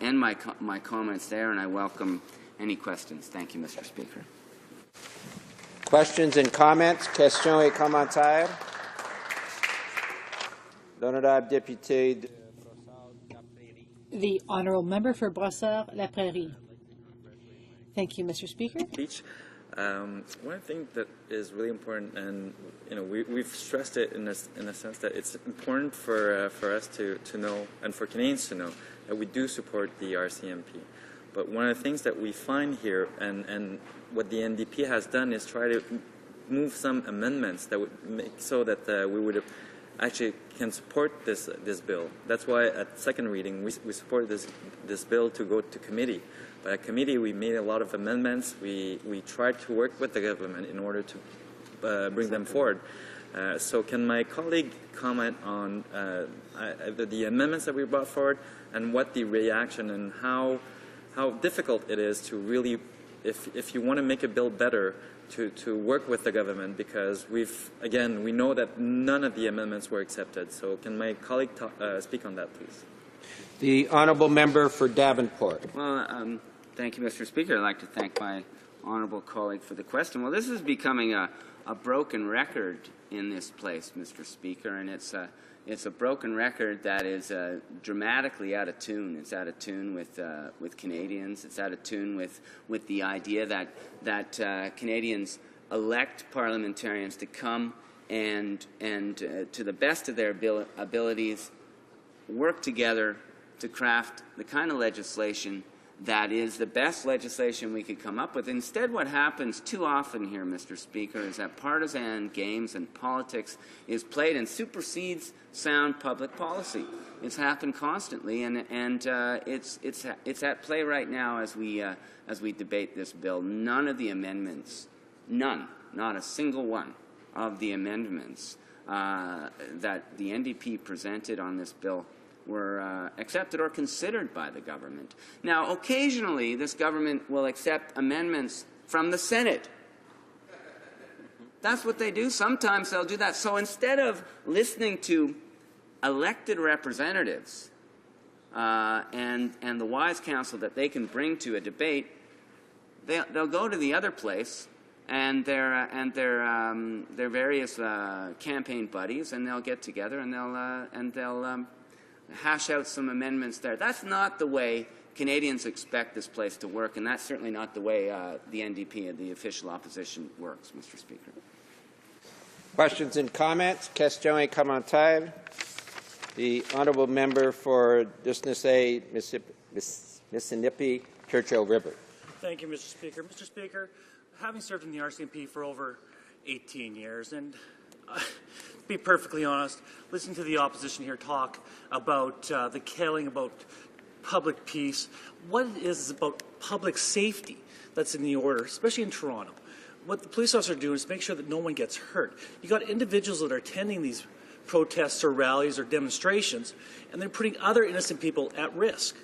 end my comments there, and I welcome any questions. Thank you, Mr. Speaker. Questions and comments? Questions et commentaires? L'honorable député de the honourable member for Brossard-La Prairie. Thank you, Mr. Speaker. One thing that is really important, and we've stressed it in a sense that it's important for us to know, and for Canadians to know, that we do support the RCMP. But one of the things that we find here, and what the NDP has done, is try to move some amendments that would make so that we would actually can support this bill. That's why at second reading we support this bill to go to committee. But at committee we made a lot of amendments. We tried to work with the government in order to bring them forward. So can my colleague comment on the amendments that we brought forward, and what the reaction and how difficult it is to really, if you want to make a bill better, to work with the government, because we know that none of the amendments were accepted. So can my colleague speak on that, please? The honourable member for Davenport. Well, thank you, Mr. Speaker. I'd like to thank my honourable colleague for the question. Well, this is becoming a broken record in this place, Mr. Speaker, and it's a broken record that is dramatically out of tune. It's out of tune with Canadians. It's out of tune with the idea that Canadians elect parliamentarians to come to the best of their abilities, work together to craft the kind of legislation that is the best legislation we could come up with. Instead, what happens too often here, Mr. Speaker, is that partisan games and politics is played and supersedes sound public policy. It's happened constantly, and it's at play right now as we debate this bill. None of the amendments, not a single one of the amendments that the NDP presented on this bill were accepted or considered by the government. Now, occasionally, this government will accept amendments from the Senate. That's what they do. Sometimes they'll do that. So instead of listening to elected representatives and the wise counsel that they can bring to a debate, they'll go to the other place and their various campaign buddies, and they'll get together and they'll hash out some amendments there. That's not the way Canadians expect this place to work, and that's certainly not the way the NDP and the official opposition works, Mr. Speaker. Questions and comments? Questions et commentaires. The honourable member for Dusnasay, Mississippi, Churchill River. Thank you, Mr. Speaker. Mr. Speaker, having served in the RCMP for over 18 years, and to be perfectly honest, listening to the opposition here talk about the killing, about public peace, what it is about public safety that's in the order, especially in Toronto. What the police officers are doing is make sure that no one gets hurt. You got individuals that are attending these protests or rallies or demonstrations, and they're putting other innocent people at risk.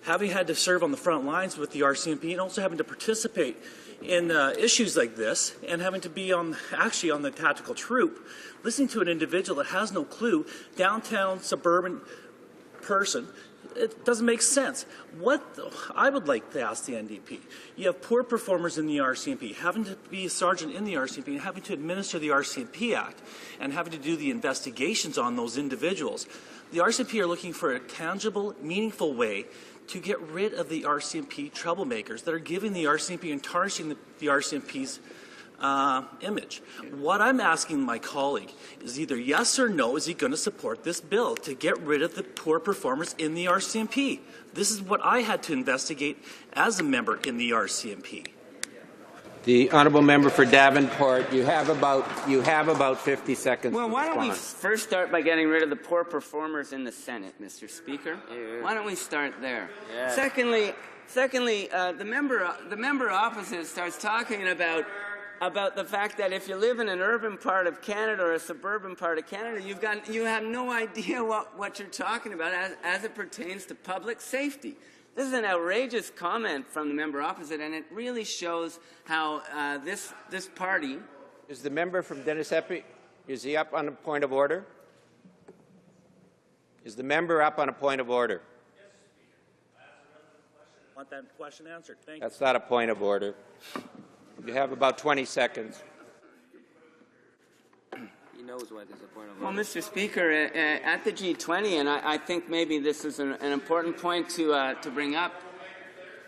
Having had to serve on the front lines with the RCMP and also having to participate in issues like this and having to be on the tactical troop, listening to an individual that has no clue, downtown suburban person, it doesn't make sense. I would like to ask the NDP, you have poor performers in the RCMP, having to be a sergeant in the RCMP and having to administer the RCMP Act and having to do the investigations on those individuals. The RCMP are looking for a tangible, meaningful way to get rid of the RCMP troublemakers that are giving the RCMP and tarnishing the RCMP's image. What I'm asking my colleague is either yes or no, is he going to support this bill to get rid of the poor performers in the RCMP? This is what I had to investigate as a member in the RCMP. The honourable member for Davenport, you have about 50 seconds. Well, why don't we first start by getting rid of the poor performers in the Senate, Mr. Speaker? Why don't we start there? Yeah. Secondly, the member opposite starts talking about the fact that if you live in an urban part of Canada or a suburban part of Canada, you have no idea what you're talking about as it pertains to public safety. This is an outrageous comment from the member opposite, and it really shows how this party... Is the member from Denisepi, is he up on a point of order? Is the member up on a point of order? Yes, Speaker. I want that question answered. Thank you. That's not a point of order. You have about 20 seconds. Knows what is a point of order. Well, Mr. Speaker, at the G20, and I think maybe this is an important point to bring up,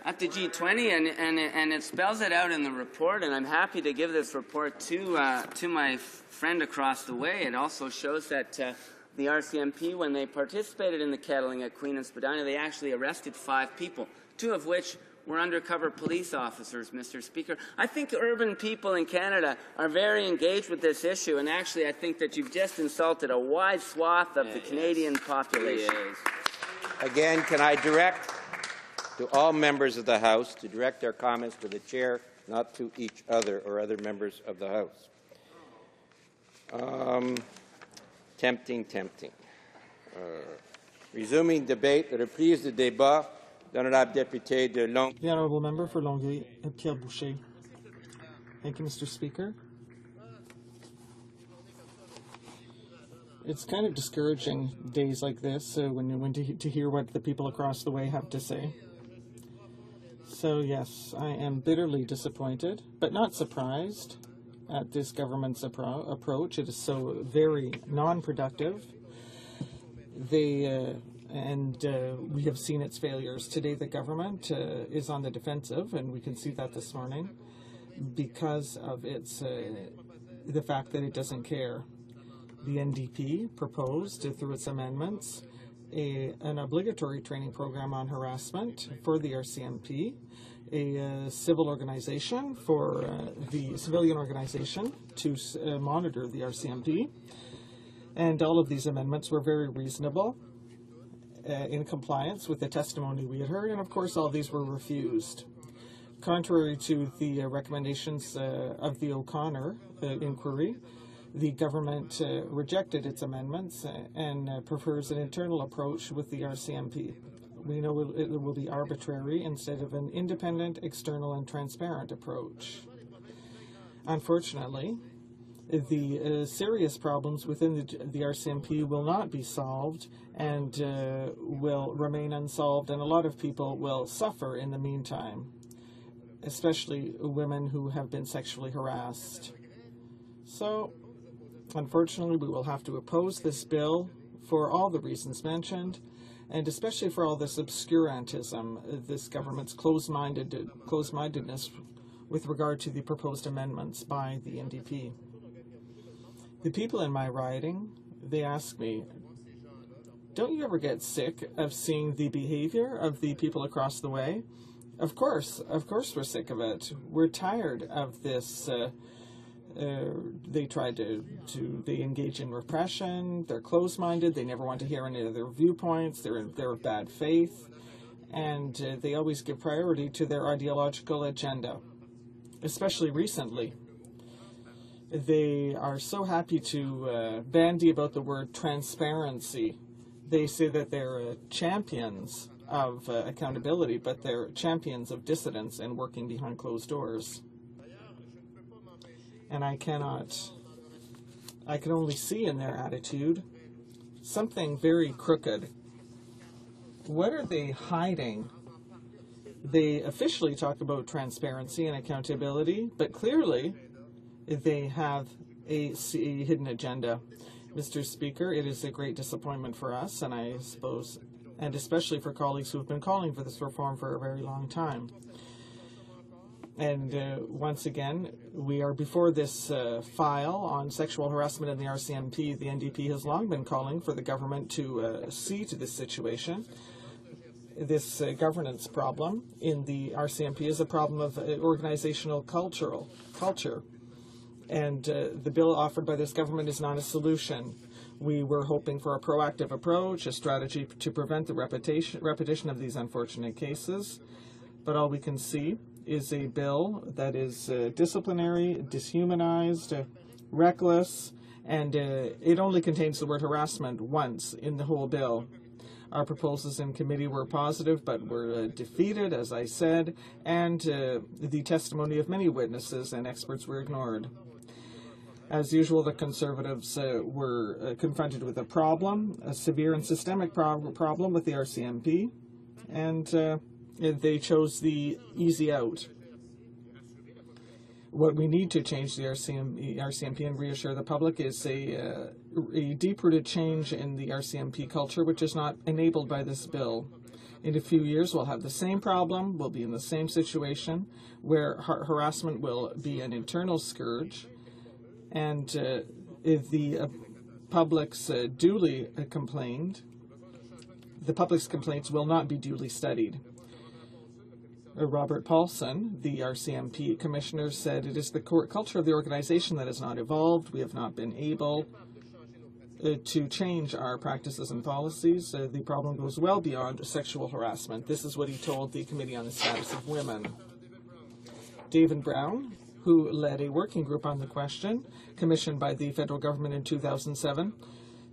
at the G20, and it spells it out in the report, and I'm happy to give this report to my friend across the way. It also shows that the RCMP, when they participated in the kettling at Queen and Spadina, they actually arrested 5 people, 2 of which were undercover police officers, Mr. Speaker. I think urban people in Canada are very engaged with this issue, and actually I think that you've just insulted a wide swath of the Canadian population. Again, can I direct to all members of the House to direct their comments to the Chair, not to each other or other members of the House. Tempting. Resuming debate, reprise de débat. The Honourable Member for Longueuil, Pierre Boucher. Thank you, Mr. Speaker. It's kind of discouraging days like this to hear what the people across the way have to say. So yes, I am bitterly disappointed, but not surprised at this government's approach. It is so very non-productive. We have seen its failures. Today the government is on the defensive, and we can see that this morning, because of the fact that it doesn't care The NDP proposed, through its amendments, an obligatory training program on harassment for the RCMP, a civil organization for the civilian organization to monitor the RCMP. And all of these amendments were very reasonable, in compliance with the testimony we had heard, and of course all these were refused. Contrary to the recommendations of the O'Connor inquiry, the government rejected its amendments and prefers an internal approach with the RCMP. We know it will be arbitrary instead of an independent, external, and transparent approach. Unfortunately, the serious problems within the RCMP will not be solved and will remain unsolved, and a lot of people will suffer in the meantime, especially women who have been sexually harassed. So, unfortunately, we will have to oppose this bill for all the reasons mentioned, and especially for all this obscurantism, this government's closed-mindedness with regard to the proposed amendments by the NDP. The people in my riding, they ask me, don't you ever get sick of seeing the behavior of the people across the way? Of course we're sick of it. We're tired of this. They try they engage in repression, they're closed-minded, they never want to hear any of their viewpoints, they're of bad faith, and they always give priority to their ideological agenda, especially recently. They are so happy to bandy about the word transparency. They say that they're champions of accountability, but they're champions of dissidence and working behind closed doors. And I can only see in their attitude something very crooked. What are they hiding? They officially talk about transparency and accountability, but clearly they have a hidden agenda. Mr. Speaker, it is a great disappointment for us, and I suppose, and especially for colleagues who have been calling for this reform for a very long time. And once again, we are before this file on sexual harassment in the RCMP. The NDP has long been calling for the government to see to this situation. This governance problem in the RCMP is a problem of organizational culture. And the bill offered by this government is not a solution. We were hoping for a proactive approach, a strategy to prevent the repetition of these unfortunate cases. But all we can see is a bill that is disciplinary, dishumanized, reckless, and it only contains the word harassment once in the whole bill. Our proposals in committee were positive, but were defeated, as I said, and the testimony of many witnesses and experts were ignored. As usual, the Conservatives were confronted with a problem, a severe and systemic problem with the RCMP, and they chose the easy out. What we need to change the RCMP and reassure the public is a deep-rooted change in the RCMP culture, which is not enabled by this bill. In a few years, we'll have the same problem. We'll be in the same situation where harassment will be an internal scourge, and if the public's duly complained, the public's complaints will not be duly studied. Robert Paulson, the RCMP commissioner, said it is the culture of the organization that has not evolved. We have not been able to change our practices and policies. The problem goes well beyond sexual harassment. This is what he told the Committee on the Status of Women. David Brown, who led a working group on the question, commissioned by the federal government in 2007,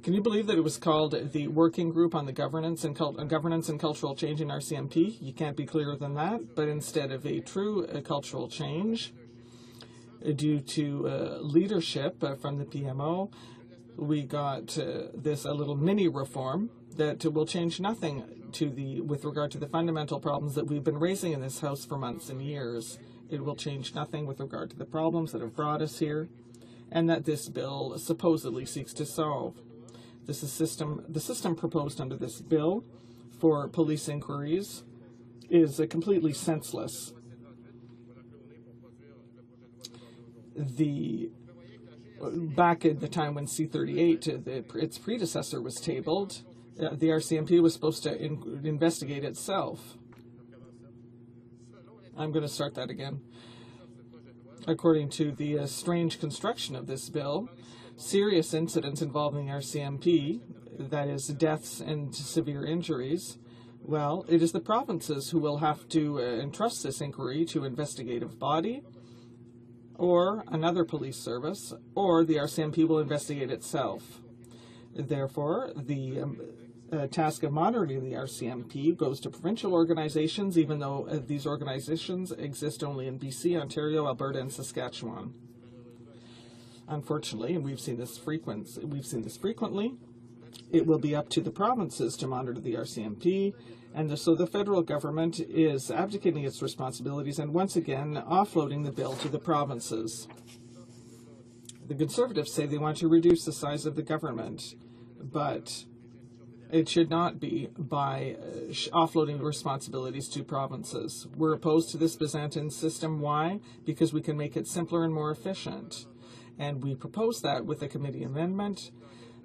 can you believe that it was called the Working Group on the Governance and Cultural Change in RCMP? You can't be clearer than that. But instead of a true cultural change, due to leadership from the PMO, we got a little mini reform that will change nothing with regard to the fundamental problems that we've been raising in this House for months and years. It will change nothing with regard to the problems that have brought us here, and that this bill supposedly seeks to solve. The system proposed under this bill for police inquiries is completely senseless. The back in the time when C-38, its predecessor, was tabled, the RCMP was supposed to investigate itself. I'm going to start that again. According to the strange construction of this bill, serious incidents involving the RCMP, that is, deaths and severe injuries, well, it is the provinces who will have to entrust this inquiry to investigative body or another police service, or the RCMP will investigate itself. Therefore, the task of monitoring the RCMP goes to provincial organizations, even though these organizations exist only in BC, Ontario, Alberta, and Saskatchewan. Unfortunately, and we've seen this frequently, it will be up to the provinces to monitor the RCMP, and so the federal government is abdicating its responsibilities and once again offloading the bill to the provinces. The Conservatives say they want to reduce the size of the government, but it should not be by offloading the responsibilities to provinces. We're opposed to this Byzantine system. Why? Because we can make it simpler and more efficient. And we propose that with a committee amendment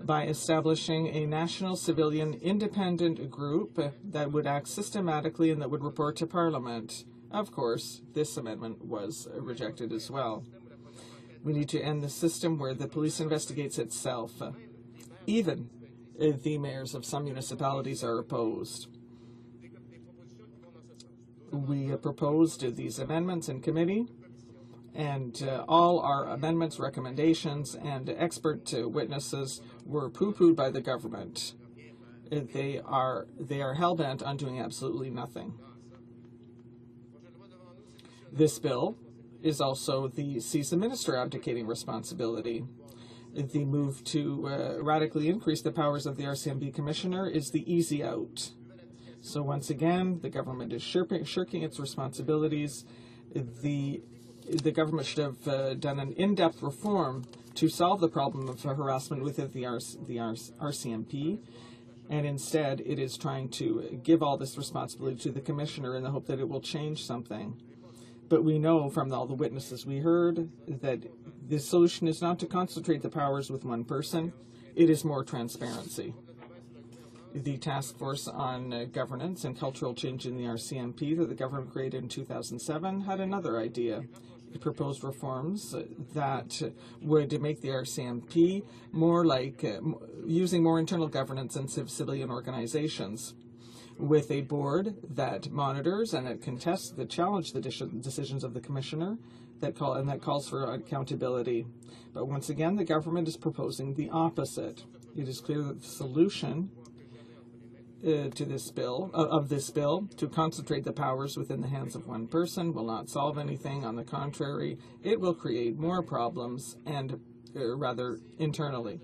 by establishing a national civilian independent group that would act systematically and that would report to Parliament. Of course, this amendment was rejected as well. We need to end the system where the police investigates itself. Even the mayors of some municipalities are opposed. We proposed these amendments in committee, and all our amendments, recommendations, and expert witnesses were poo-pooed by the government. They are hell-bent on doing absolutely nothing. This bill is also sees the minister abdicating responsibility. The move to radically increase the powers of the RCMP commissioner is the easy out. So once again, the government is shirking its responsibilities. The government should have done an in-depth reform to solve the problem of harassment within the RCMP, and instead it is trying to give all this responsibility to the commissioner in the hope that it will change something. But we know from all the witnesses we heard that the solution is not to concentrate the powers with one person, it is more transparency. The Task Force on Governance and Cultural Change in the RCMP that the government created in 2007 had another idea. It proposed reforms that would make the RCMP more like using more internal governance in civilian organizations, with a board that monitors and that contests, that challenge the decisions of the commissioner, that calls for accountability. But once again, the government is proposing the opposite. It is clear that the solution to this bill, to concentrate the powers within the hands of one person, will not solve anything. On the contrary, it will create more problems, and rather internally.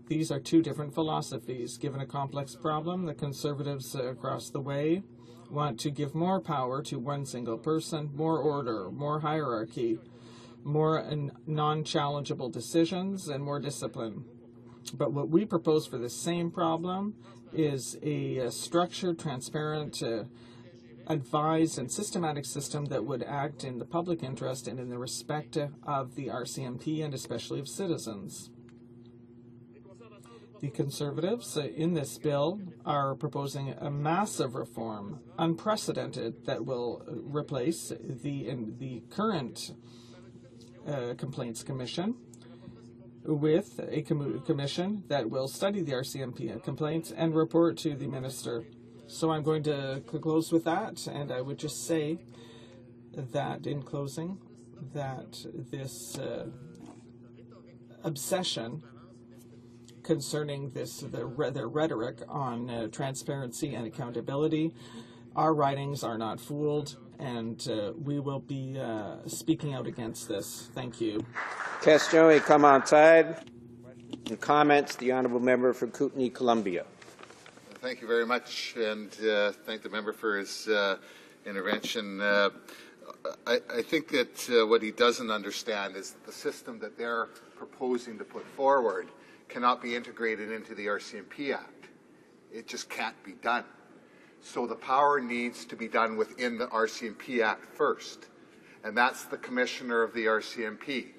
These are two different philosophies. Given a complex problem, the Conservatives across the way want to give more power to one single person, more order, more hierarchy, more non-challengeable decisions, and more discipline. But what we propose for the same problem is a structured, transparent, advised, and systematic system that would act in the public interest and in the respect of the RCMP and especially of citizens. The Conservatives in this bill are proposing a massive reform, unprecedented, that will replace the current Complaints Commission with a commission that will study the RCMP complaints and report to the minister. So I'm going to close with that, and I would just say that in closing, that this obsession concerning their rhetoric on transparency and accountability, our writings are not fooled, and we will be speaking out against this. Thank you. Question, you come outside. And comments, the honourable member for Kootenay, Columbia. Thank you very much, and thank the member for his intervention. I think that what he doesn't understand is that the system that they're proposing to put forward cannot be integrated into the RCMP Act. It just can't be done. So the power needs to be done within the RCMP Act first, and that's the commissioner of the RCMP.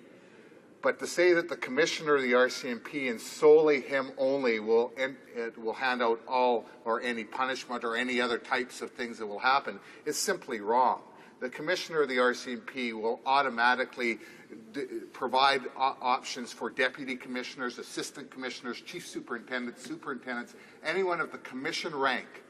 But to say that the commissioner of the RCMP and solely him only will hand out all or any punishment or any other types of things that will happen is simply wrong. The commissioner of the RCMP will automatically provide options for deputy commissioners, assistant commissioners, chief superintendents, superintendents, anyone of the commission rank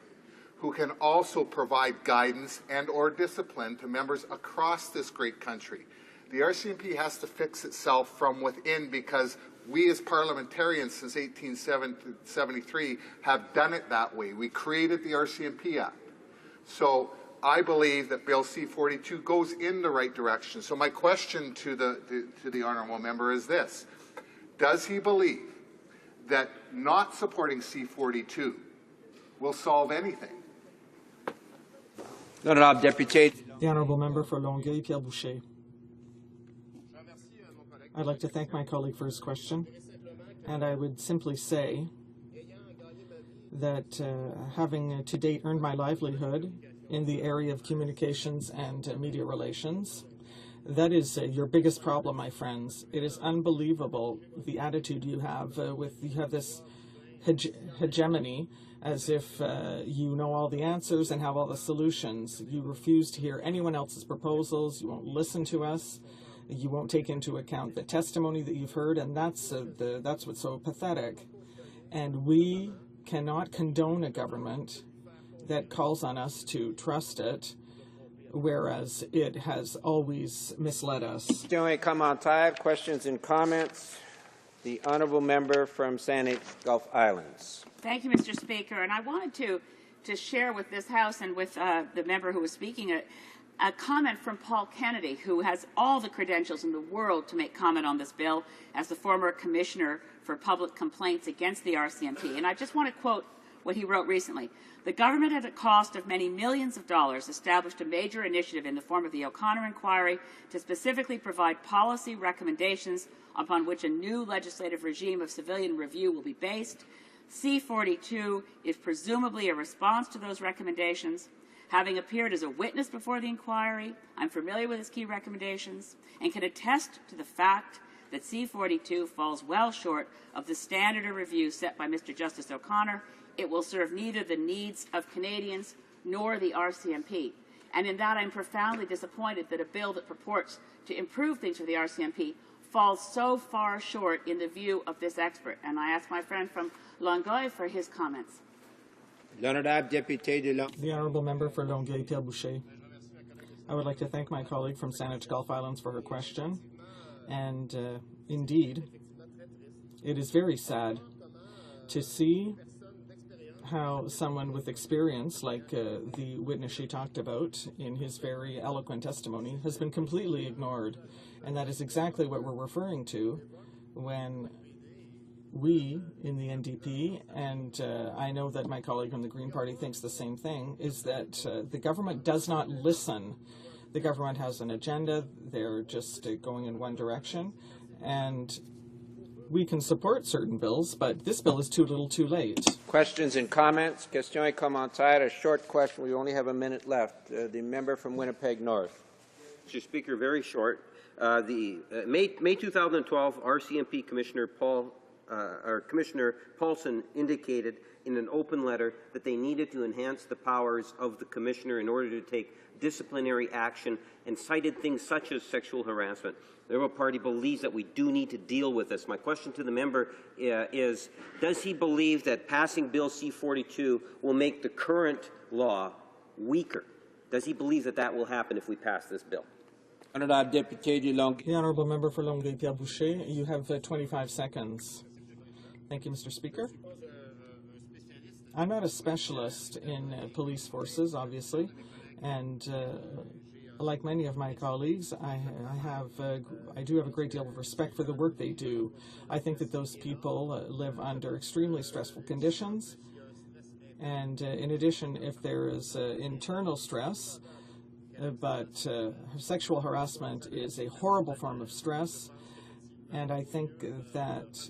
who can also provide guidance and or discipline to members across this great country. The RCMP has to fix itself from within because we as parliamentarians since 1873 have done it that way. We created the RCMP Act. So I believe that Bill C-42 goes in the right direction. So my question to the honourable member is this. Does he believe that not supporting C-42 will solve anything? The honourable member for Longueuil-Pierre Boucher. I'd like to thank my colleague for his question, and I would simply say that having to date earned my livelihood in the area of communications and media relations, that is your biggest problem, my friends. It is unbelievable the attitude you have you have this hegemony as if you know all the answers and have all the solutions. You refuse to hear anyone else's proposals. You won't listen to us. You won't take into account the testimony that you've heard, and that's what's so pathetic. And we cannot condone a government that calls on us to trust it, whereas it has always misled us. Questions and comments. The honourable member from Saanich Gulf Islands. Thank you, Mr. Speaker. And I wanted to share with this House and with the member who was speaking a comment from Paul Kennedy, who has all the credentials in the world to make comment on this bill as the former Commissioner for Public Complaints against the RCMP. And I just want to quote what he wrote recently. The government, at a cost of many millions of dollars, established a major initiative in the form of the O'Connor Inquiry to specifically provide policy recommendations upon which a new legislative regime of civilian review will be based. C-42 is presumably a response to those recommendations. Having appeared as a witness before the inquiry, I'm familiar with his key recommendations and can attest to the fact that C-42 falls well short of the standard of review set by Mr. Justice O'Connor. It will serve neither the needs of Canadians nor the RCMP. And in that, I'm profoundly disappointed that a bill that purports to improve things for the RCMP falls so far short in the view of this expert. And I ask my friend from Longueuil for his comments. The honourable member for Longueuil-Pierre Boucher. I would like to thank my colleague from Saanich Gulf Islands for her question. And indeed, it is very sad to see how someone with experience, like the witness she talked about in his very eloquent testimony, has been completely ignored. And that is exactly what we're referring to when we in the NDP, and I know that my colleague from the Green Party thinks the same thing, is that the government does not listen. The government has an agenda. They're just going in one direction. And we can support certain bills, but this bill is too little too late. Questions and comments. Question et commentaire. A short question. We only have a minute left. The member from Winnipeg North. Mr. Speaker, very short. May 2012, RCMP Commissioner Commissioner Paulson indicated in an open letter that they needed to enhance the powers of the Commissioner in order to take disciplinary action and cited things such as sexual harassment. The Liberal Party believes that we do need to deal with this. My question to the member is, does he believe that passing Bill C-42 will make the current law weaker? Does he believe that that will happen if we pass this bill? The honourable member for Longueuil-Pierre Boucher, you have 25 seconds. Thank you, Mr. Speaker. I'm not a specialist in police forces, obviously, and like many of my colleagues, I do have a great deal of respect for the work they do. I think that those people live under extremely stressful conditions, and in addition, if there is internal stress, but sexual harassment is a horrible form of stress, and I think that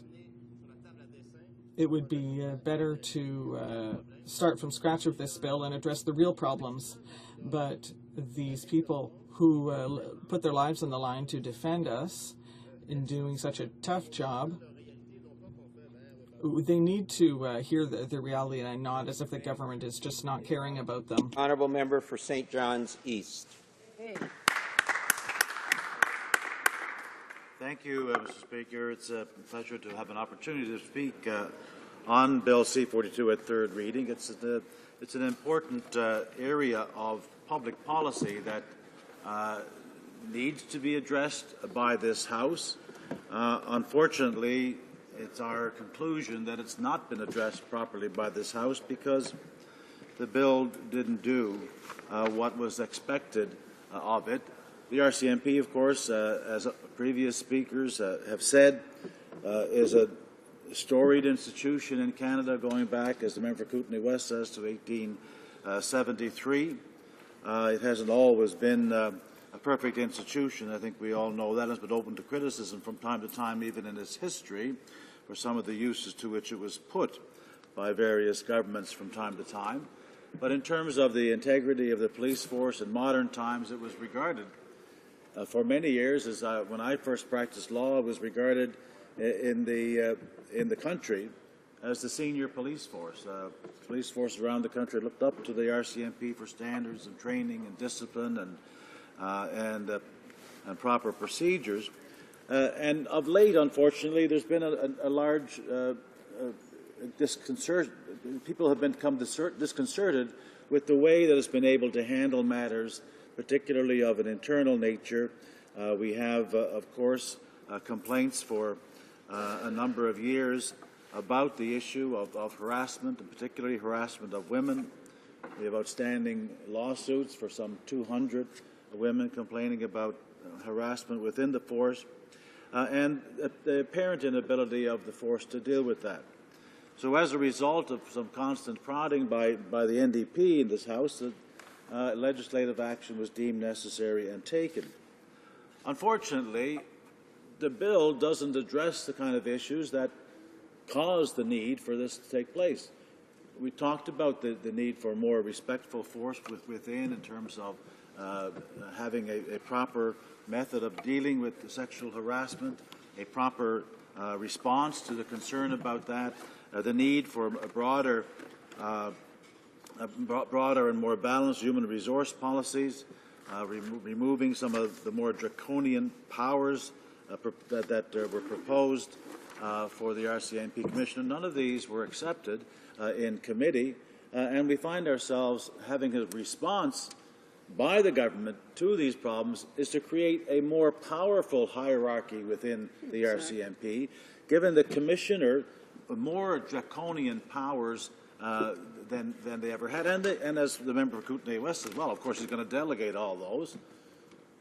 it would be better to start from scratch with this bill and address the real problems. But these people who put their lives on the line to defend us, in doing such a tough job. They need to hear the reality and not as if the government is just not caring about them. Honourable member for St. John's East. Thank you, Mr. Speaker. It's a pleasure to have an opportunity to speak on Bill C-42 at third reading. It's an important area of public policy that needs to be addressed by this House. Unfortunately, it's our conclusion that it's not been addressed properly by this House because the bill didn't do what was expected of it. The RCMP, of course, as previous speakers have said, is a storied institution in Canada going back, as the member for Kootenay West says, to 1873. It hasn't always been a perfect institution. I think we all know that. It's been open to criticism from time to time, even in its history, for some of the uses to which it was put by various governments from time to time. But in terms of the integrity of the police force in modern times, it was regarded for many years, as when I first practiced law, it was regarded in the country as the senior police force. Police force around the country looked up to the RCMP for standards and training and discipline and proper procedures. And of late, unfortunately, there's been a large disconcert. People have become disconcerted with the way that it's been able to handle matters, particularly of an internal nature. We have, of course, complaints for a number of years about the issue of harassment, and particularly harassment of women. We have outstanding lawsuits for some 200 women complaining about harassment within the force, and the apparent inability of the force to deal with that. So as a result of some constant prodding by the NDP in this House, legislative action was deemed necessary and taken. Unfortunately, the bill doesn't address the kind of issues that cause the need for this to take place. We talked about the need for a more respectful force within in terms of having a proper method of dealing with the sexual harassment, a proper response to the concern about that, the need for a broader and more balanced human resource policies, removing some of the more draconian powers that were proposed for the RCMP Commissioner. None of these were accepted in committee, and we find ourselves having a response by the government to these problems is to create a more powerful hierarchy within the RCMP, giving the Commissioner more draconian powers than they ever had. And as the member for Kootenay West as well, of course, he's going to delegate all those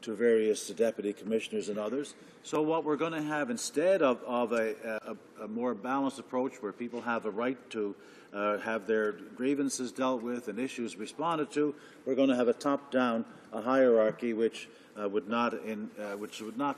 to various deputy commissioners and others. So what we're going to have instead of a more balanced approach where people have a right to have their grievances dealt with and issues responded to, we're going to have a top-down hierarchy which would not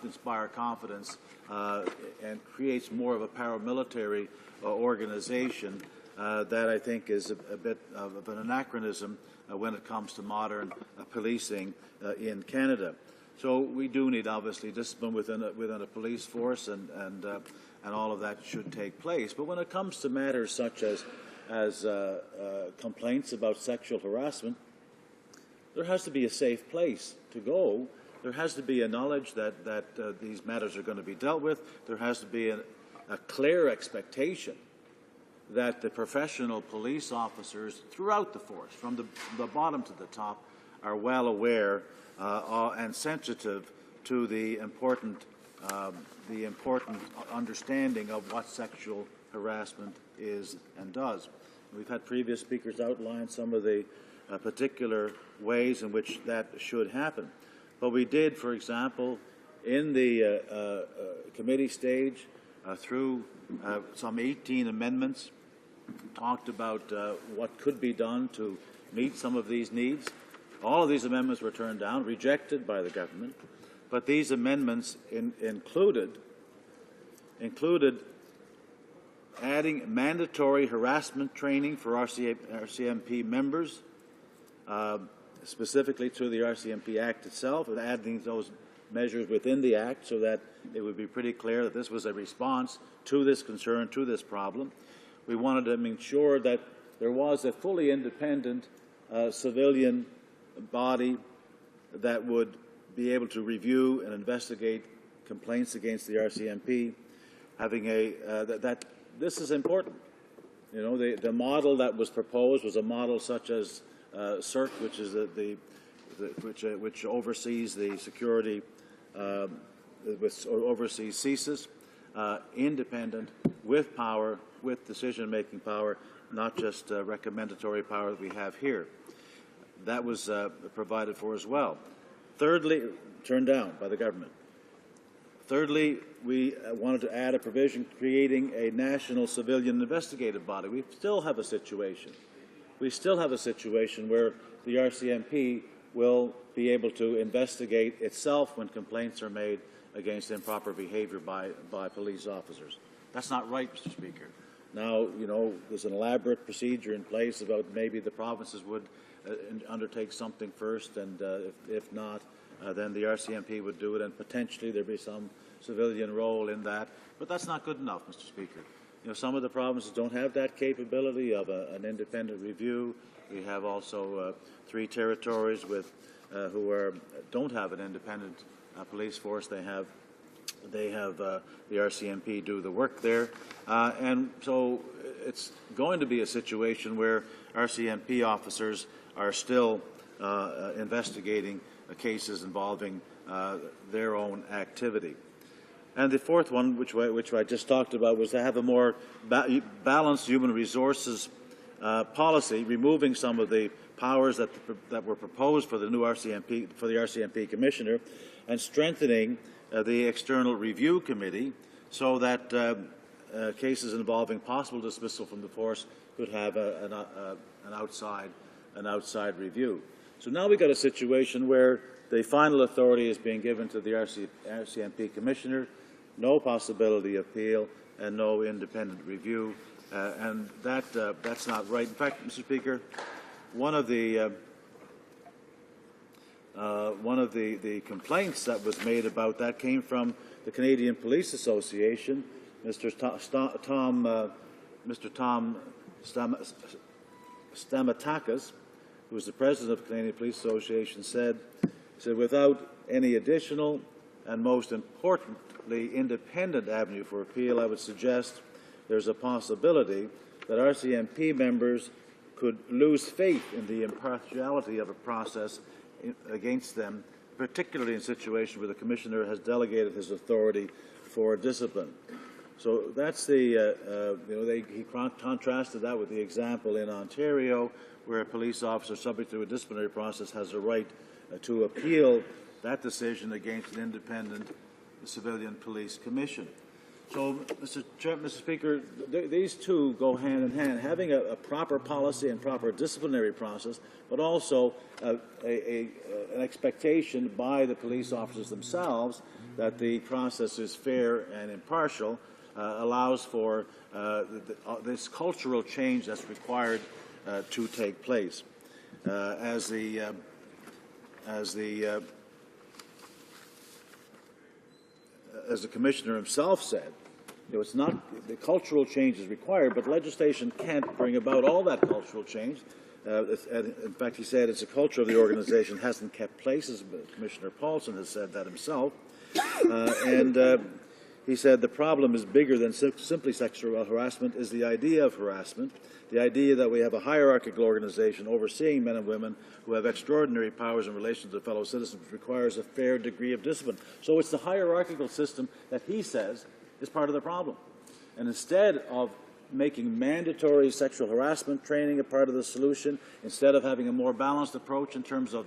inspire confidence and creates more of a paramilitary organization that I think is a bit of an anachronism when it comes to modern policing in Canada. So we do need, obviously, discipline within a police force, and all of that should take place. But when it comes to matters such as complaints about sexual harassment, there has to be a safe place to go. There has to be a knowledge that these matters are going to be dealt with. There has to be a clear expectation that the professional police officers throughout the force, from the bottom to the top, are well aware and sensitive to the important understanding of what sexual harassment is and does. We've had previous speakers outline some of the particular ways in which that should happen. But we did, for example, in the committee stage, through some 18 amendments, talked about what could be done to meet some of these needs. All of these amendments were turned down, rejected by the government, but these amendments included adding mandatory harassment training for RCMP members, specifically to the RCMP Act itself, and adding those measures within the Act so that it would be pretty clear that this was a response to this concern, to this problem. We wanted to make sure that there was a fully independent civilian body that would be able to review and investigate complaints against the RCMP, having that this is important. You know, the model that was proposed was a model such as HoC, which is which oversees the security, which oversees CSIS, independent, with power, with decision-making power, not just recommendatory power that we have here. That was provided for as well. Thirdly, turned down by the government. Thirdly, we wanted to add a provision creating a national civilian investigative body. We still have a situation. We still have a situation where the RCMP will be able to investigate itself when complaints are made against improper behavior by police officers. That's not right, Mr. Speaker. Now, you know, there's an elaborate procedure in place about maybe the provinces would undertake something first, and if not, then the RCMP would do it, and potentially there'd be some civilian role in that. But that's not good enough, Mr. Speaker. You know, some of the provinces don't have that capability of an independent review. We have also 3 territories with who don't have an independent police force. They have the RCMP do the work there, and so it's going to be a situation where RCMP officers are still investigating cases involving their own activity. And the fourth one, which I just talked about, was to have a more balanced human resources policy, removing some of the powers that were proposed for the new RCMP, for the RCMP commissioner, and strengthening the external review committee so that cases involving possible dismissal from the force could have an outside review. So now we've got a situation where the final authority is being given to the RCMP commissioner, no possibility of appeal, and no independent review, and that's not right. In fact, Mr. Speaker, one of the complaints that was made about that came from the Canadian Police Association. Mr. Tom Stamatakis, who was the president of the Canadian Police Association, said, without any additional and most importantly independent avenue for appeal, I would suggest there's a possibility that RCMP members could lose faith in the impartiality of a process against them, particularly in situations where the Commissioner has delegated his authority for discipline. So that's the, he contrasted that with the example in Ontario, where a police officer subject to a disciplinary process has a right to appeal that decision against an independent civilian police commission. So, Mr. Speaker, these two go hand in hand, having a proper policy and proper disciplinary process, but also an expectation by the police officers themselves that the process is fair and impartial, allows for this cultural change that's required to take place. As the Commissioner himself said, it's not the cultural change is required, but legislation can't bring about all that cultural change. In fact, he said it's a culture of the organization hasn't kept pace. Commissioner Paulson has said that himself, and he said the problem is bigger than simply sexual harassment. Is the idea of harassment, the idea that we have a hierarchical organization overseeing men and women who have extraordinary powers in relation to fellow citizens, which requires a fair degree of discipline. So it's the hierarchical system that he says is part of the problem. And instead of making mandatory sexual harassment training a part of the solution, instead of having a more balanced approach in terms of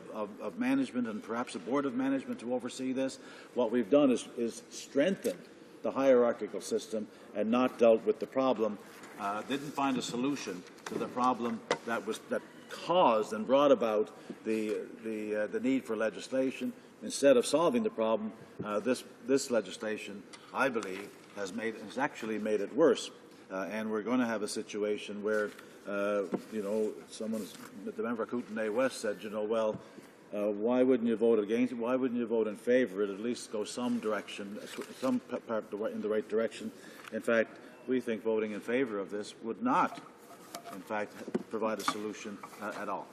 management and perhaps a board of management to oversee this, what we've done is strengthened the hierarchical system and not dealt with the problem, didn't find a solution to the problem that caused and brought about the need for legislation. Instead of solving the problem, this legislation, I believe, has actually made it worse. And we're going to have a situation where, the member Kootenay West said, well, why wouldn't you vote against it? Why wouldn't you vote in favour? It at least go some direction, some part in the right direction. In fact, we think voting in favour of this would not, in fact, provide a solution at all.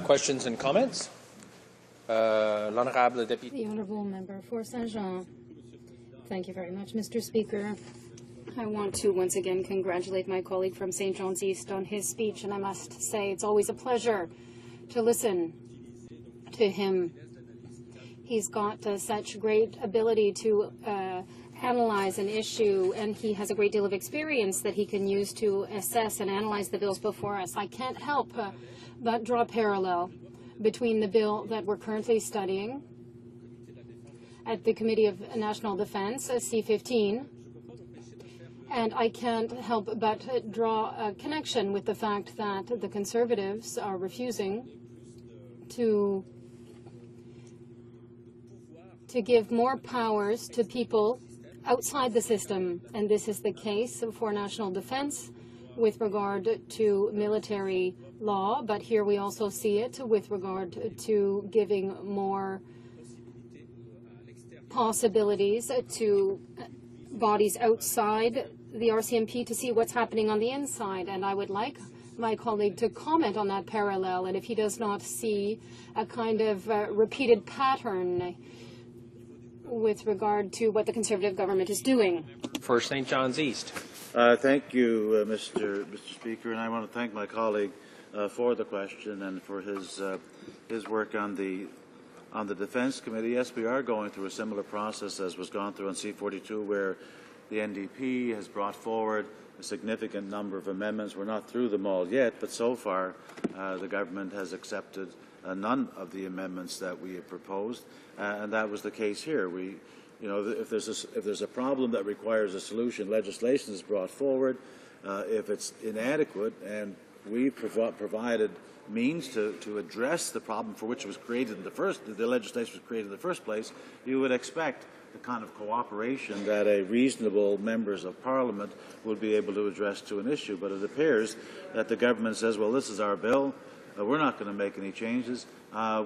Questions and comments? L'honorable député. The honourable member for Saint-Jean. Thank you very much, Mr. Speaker. I want to once again congratulate my colleague from St. John's East on his speech, and I must say it's always a pleasure to listen to him. He's got such great ability to analyze an issue, and he has a great deal of experience that he can use to assess and analyze the bills before us. I can't help but draw a parallel between the bill that we're currently studying at the Committee of National Defense, C-15, and I can't help but draw a connection with the fact that the Conservatives are refusing to give more powers to people outside the system, and this is the case for national defense with regard to military law, but here we also see it with regard to giving more possibilities to bodies outside the RCMP to see what's happening on the inside. And I would like my colleague to comment on that parallel, and if he does not see a kind of repeated pattern with regard to what the Conservative government is doing. For St. John's East. Thank you, Mr. Speaker, and I want to thank my colleague for the question and for his work on the Defence Committee. Yes, we are going through a similar process as was gone through on C-42, where the NDP has brought forward a significant number of amendments. We're not through them all yet, but so far the government has accepted none of the amendments that we have proposed, and that was the case here. If there's a problem that requires a solution, legislation is brought forward. If it's inadequate, and we provided means to address the problem for which it was created in the legislation was created in the first place, you would expect the kind of cooperation that a reasonable members of Parliament would be able to address to an issue. But it appears that the government says, well, this is our bill. We're not going to make any changes.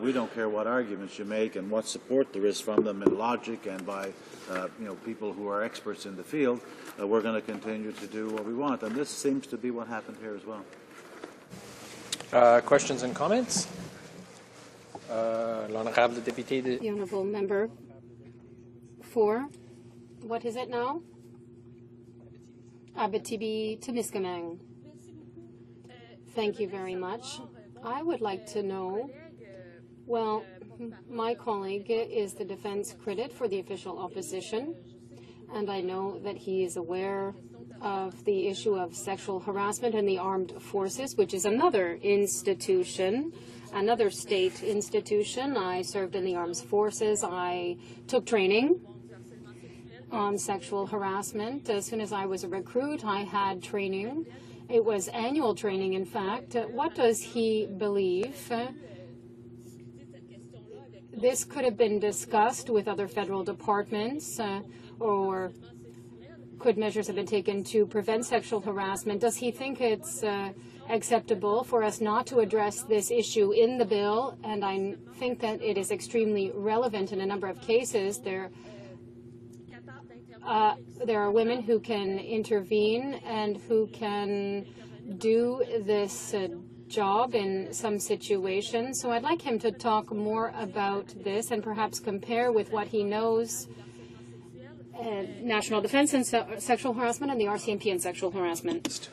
We don't care what arguments you make and what support there is from them in logic and by people who are experts in the field. We're going to continue to do what we want. And this seems to be what happened here as well. Questions and comments? L'honorable député. The honourable member for, what is it now? Abitibi-Témiscamingue. Thank you very much. I would like to know, well, my colleague is the defense critic for the official opposition, and I know that he is aware of the issue of sexual harassment in the armed forces, which is another institution, another state institution. I served in the armed forces. I took training on sexual harassment. As soon as I was a recruit, I had training. It was annual training, in fact. What does he believe? This could have been discussed with other federal departments, or could measures have been taken to prevent sexual harassment? Does he think it's acceptable for us not to address this issue in the bill? And I think that it is extremely relevant in a number of cases. There are women who can intervene and who can do this job in some situations. So I'd like him to talk more about this and perhaps compare with what he knows national defense and sexual harassment and the RCMP and sexual harassment.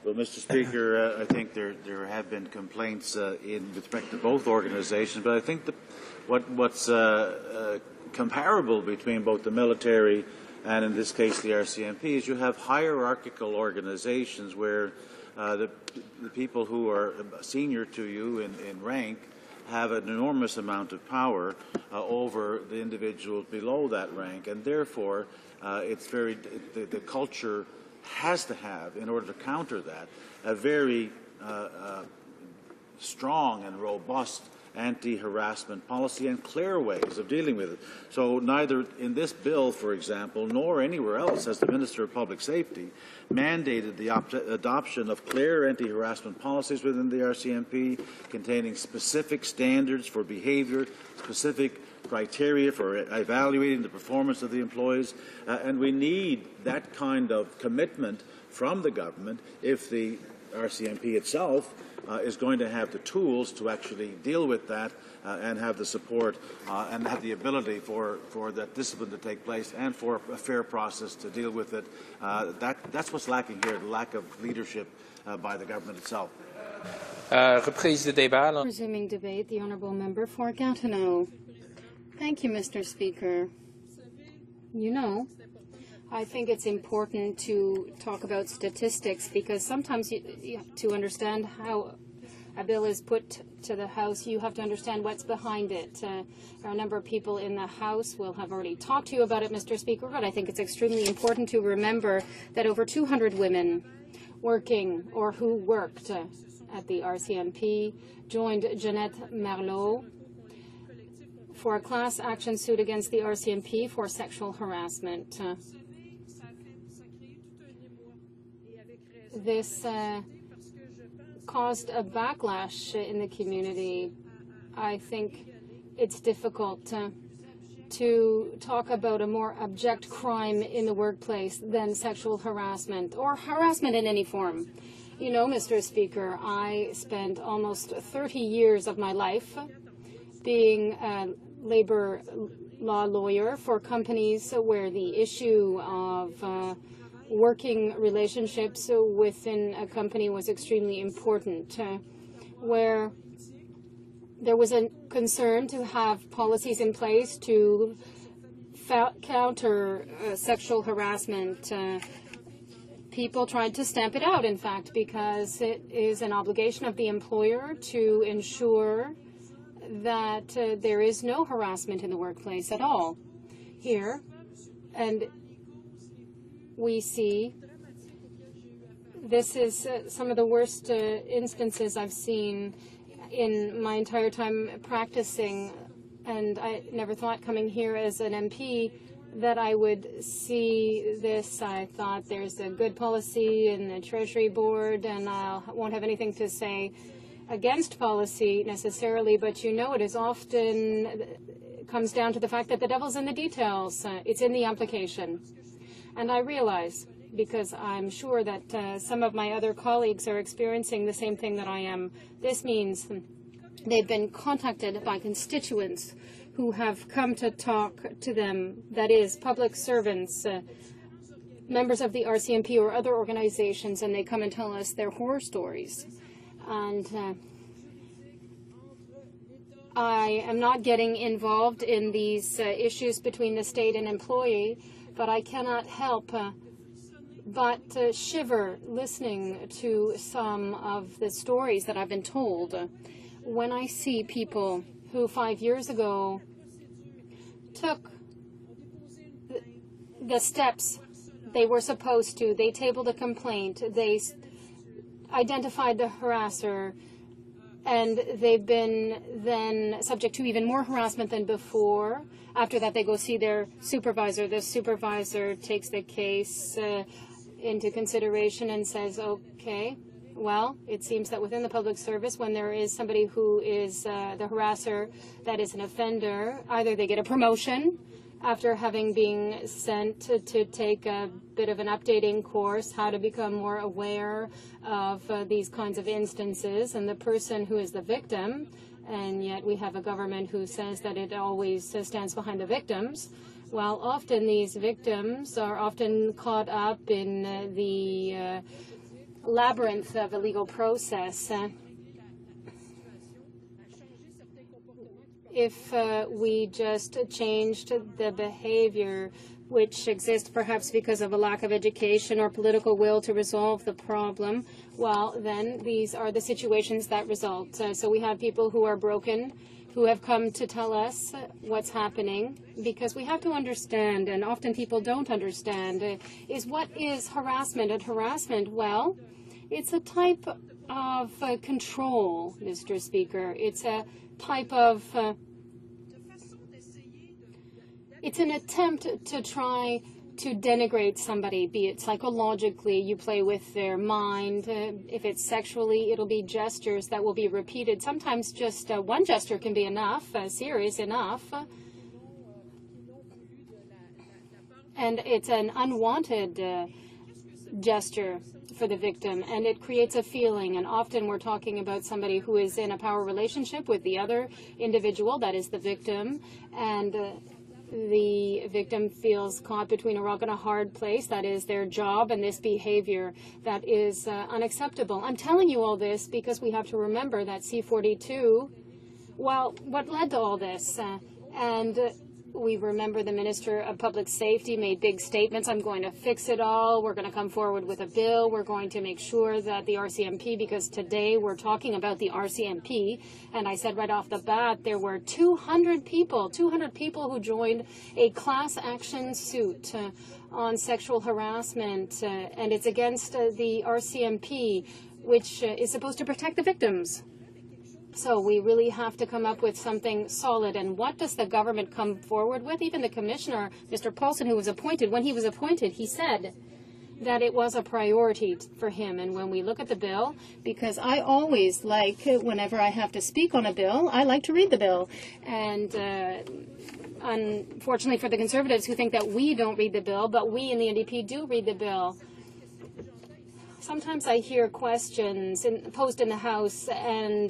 Well, Mr. Speaker, I think there have been complaints with respect to both organizations, but I think what's comparable between both the military and, in this case, the RCMP is you have hierarchical organizations where the people who are senior to you in rank have an enormous amount of power over the individuals below that rank, and therefore the culture has to have, in order to counter that, a very strong and robust anti-harassment policy and clear ways of dealing with it. So neither in this bill, for example, nor anywhere else has the Minister of Public Safety mandated the adoption of clear anti-harassment policies within the RCMP containing specific standards for behaviour, specific criteria for evaluating the performance of the employees, and we need that kind of commitment from the government if the RCMP itself is going to have the tools to actually deal with that and have the support and have the ability for that discipline to take place and for a fair process to deal with it. That's what's lacking here, the lack of leadership by the government itself. Resuming debate, the Honourable Member for Gatineau. Thank you, Mr. Speaker. You know, I think it's important to talk about statistics because sometimes to understand how a bill is put to the House, you have to understand what's behind it. A number of people in the House will have already talked to you about it, Mr. Speaker, but I think it's extremely important to remember that over 200 women working or who worked at the RCMP joined Jeanette Merlot for a class action suit against the RCMP for sexual harassment. This caused a backlash in the community. I think it's difficult to talk about a more abject crime in the workplace than sexual harassment or harassment in any form. You know, Mr. Speaker, I spent almost 30 years of my life being a labor law lawyer for companies where the issue of working relationships within a company was extremely important, where there was a concern to have policies in place to counter sexual harassment. People tried to stamp it out, in fact, because it is an obligation of the employer to ensure that there is no harassment in the workplace at all here. And we see this is some of the worst instances I've seen in my entire time practicing, and I never thought coming here as an MP that I would see this. I thought there's a good policy in the Treasury Board, and I won't have anything to say against policy necessarily, but you know it is often comes down to the fact that the devil's in the details. It's in the application. And I realize, because I'm sure that some of my other colleagues are experiencing the same thing that I am, this means they've been contacted by constituents who have come to talk to them, that is, public servants, members of the RCMP or other organizations, and they come and tell us their horror stories. And I am not getting involved in these issues between the state and employee, but I cannot help but shiver listening to some of the stories that I've been told when I see people who 5 years ago took the steps they were supposed to. They tabled a complaint. They identified the harasser, and they've been then subject to even more harassment than before. After that, they go see their supervisor. The supervisor takes the case into consideration and says, okay, well, it seems that within the public service, when there is somebody who is the harasser that is an offender, either they get a promotion after having been sent to take a bit of an updating course, how to become more aware of these kinds of instances, and the person who is the victim, and yet we have a government who says that it always stands behind the victims. Well, often these victims are often caught up in the labyrinth of a legal process. If we just changed the behavior which exists perhaps because of a lack of education or political will to resolve the problem, well, then these are the situations that result. So we have people who are broken, who have come to tell us what's happening, because we have to understand, and often people don't understand, is what is harassment? And harassment, well, it's a type of control, Mr. Speaker. It's a type of it's an attempt to try to denigrate somebody, be it psychologically, you play with their mind. If it's sexually, it'll be gestures that will be repeated. Sometimes just one gesture can be enough, serious enough. And it's an unwanted gesture for the victim, and it creates a feeling. And often we're talking about somebody who is in a power relationship with the other individual, that is the victim, and the victim feels caught between a rock and a hard place. That is their job and this behavior that is unacceptable. I'm telling you all this because we have to remember that C-42, well, what led to all this? We remember the Minister of Public Safety made big statements. I'm going to fix it all. We're going to come forward with a bill. We're going to make sure that the RCMP, because today we're talking about the RCMP, and I said right off the bat there were 200 people who joined a class action suit on sexual harassment, and it's against the RCMP, which is supposed to protect the victims. So we really have to come up with something solid. And what does the government come forward with? Even the commissioner, Mr. Paulson, who was appointed, when he was appointed, he said that it was a priority for him. And when we look at the bill, because I always like, whenever I have to speak on a bill, I like to read the bill. And unfortunately for the Conservatives who think that we don't read the bill, but we in the NDP do read the bill. Sometimes I hear questions posed in the House, and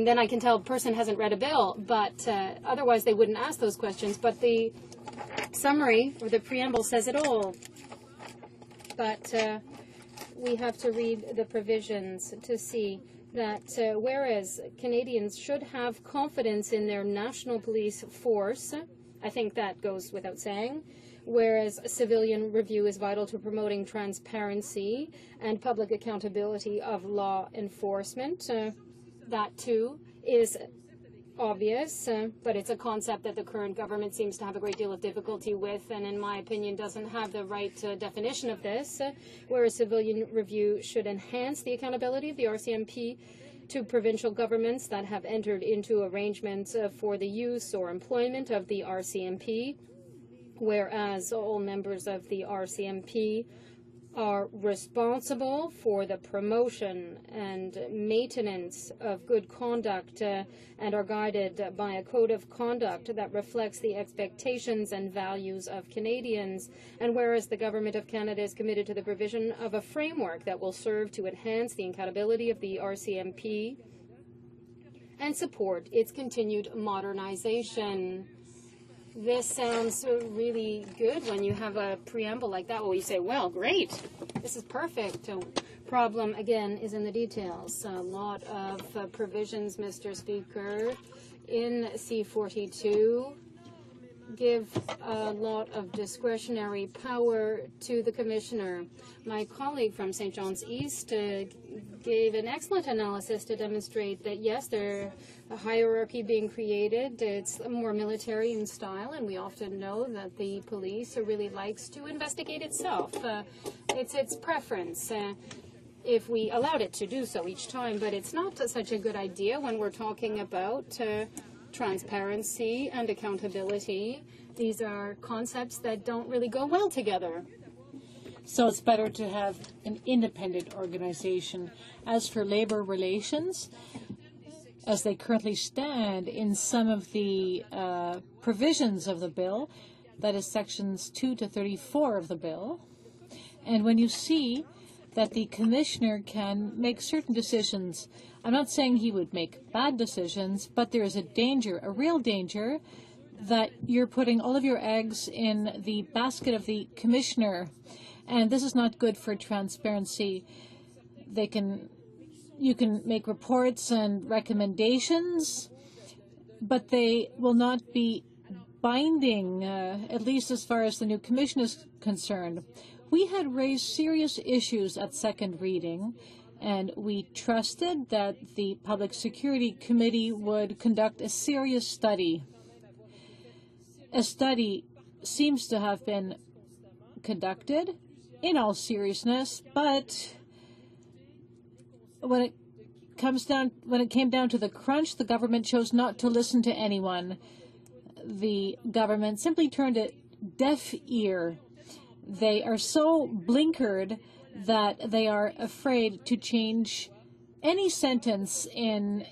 then I can tell a person hasn't read a bill, but otherwise they wouldn't ask those questions. But the summary or the preamble says it all. But we have to read the provisions to see that whereas Canadians should have confidence in their national police force, I think that goes without saying, whereas civilian review is vital to promoting transparency and public accountability of law enforcement. That, too, is obvious, but it's a concept that the current government seems to have a great deal of difficulty with, and in my opinion doesn't have the right definition of this, whereas civilian review should enhance the accountability of the RCMP to provincial governments that have entered into arrangements for the use or employment of the RCMP, whereas all members of the RCMP are responsible for the promotion and maintenance of good conduct and are guided by a code of conduct that reflects the expectations and values of Canadians. And whereas the Government of Canada is committed to the provision of a framework that will serve to enhance the accountability of the RCMP and support its continued modernization. This sounds really good when you have a preamble like that where you say, well, great, this is perfect. Problem, again, is in the details. A lot of provisions, Mr. Speaker, in C-42 give a lot of discretionary power to the Commissioner. My colleague from St. John's East gave an excellent analysis to demonstrate that, yes, there's a hierarchy being created. It's more military in style, and we often know that the police really likes to investigate itself. It's its preference. If we allowed it to do so each time, but it's not such a good idea when we're talking about transparency and accountability. These are concepts that don't really go well together. So it's better to have an independent organization. As for labor relations, as they currently stand in some of the provisions of the bill, that is sections 2 to 34 of the bill, and when you see that the commissioner can make certain decisions, I'm not saying he would make bad decisions, but there is a danger, a real danger, that you're putting all of your eggs in the basket of the commissioner, and this is not good for transparency. You can make reports and recommendations, but they will not be binding, at least as far as the new commission is concerned. We had raised serious issues at second reading, and we trusted that the Public Security Committee would conduct a serious study. A study seems to have been conducted in all seriousness, but when it it came down to the crunch, the government chose not to listen to anyone. The government simply turned a deaf ear. They are so blinkered that they are afraid to change any sentence in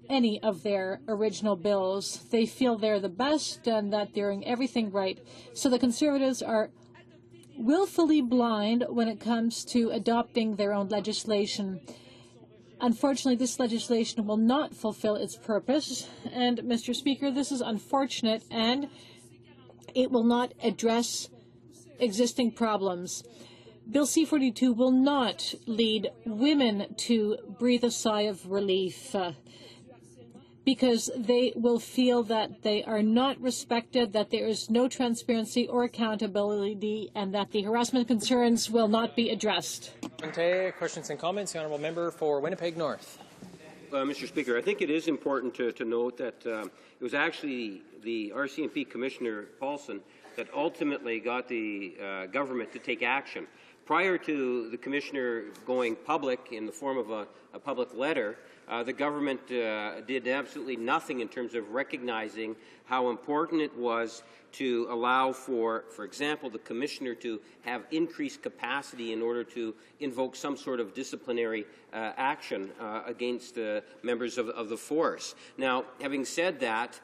any of their original bills. They feel they're the best and that they're doing everything right. So the Conservatives are willfully blind when it comes to adopting their own legislation. Unfortunately, this legislation will not fulfill its purpose. And, Mr. Speaker, this is unfortunate, and it will not address existing problems. Bill C-42 will not lead women to breathe a sigh of relief because they will feel that they are not respected, that there is no transparency or accountability, and that the harassment concerns will not be addressed. Questions and comments? The Honourable Member for Winnipeg North. Mr. Speaker, I think it is important to note that it was actually the RCMP Commissioner Paulson that ultimately got the government to take action. Prior to the Commissioner going public in the form of a public letter, the government did absolutely nothing in terms of recognizing how important it was to allow for example, the Commissioner to have increased capacity in order to invoke some sort of disciplinary action against members of the force. Now, having said that,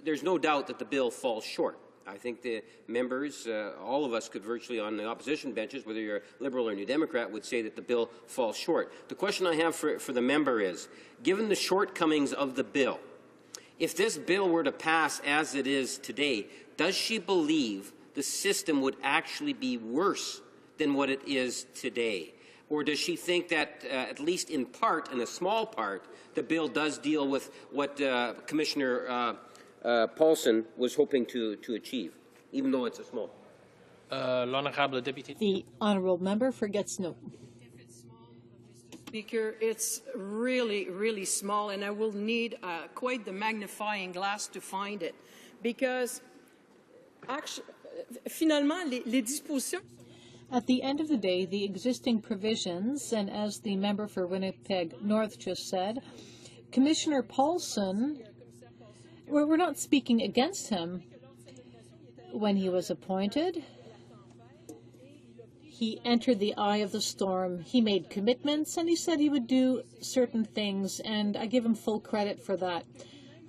there's no doubt that the bill falls short. I think the members, all of us could virtually on the opposition benches, whether you're a Liberal or New Democrat, would say that the bill falls short. The question I have for the member is, given the shortcomings of the bill, if this bill were to pass as it is today, does she believe the system would actually be worse than what it is today? Or does she think that, at least in part, in a small part, the bill does deal with what Commissioner Paulson was hoping to achieve, even though it's a small? The honourable member for Gatineau. Speaker, it's really, really small, and I will need quite the magnifying glass to find it, because finalement, les dispositions. At the end of the day, the existing provisions, and as the member for Winnipeg North just said, Commissioner Paulson, we're not speaking against him. When he was appointed, he entered the eye of the storm. He made commitments, and he said he would do certain things, and I give him full credit for that.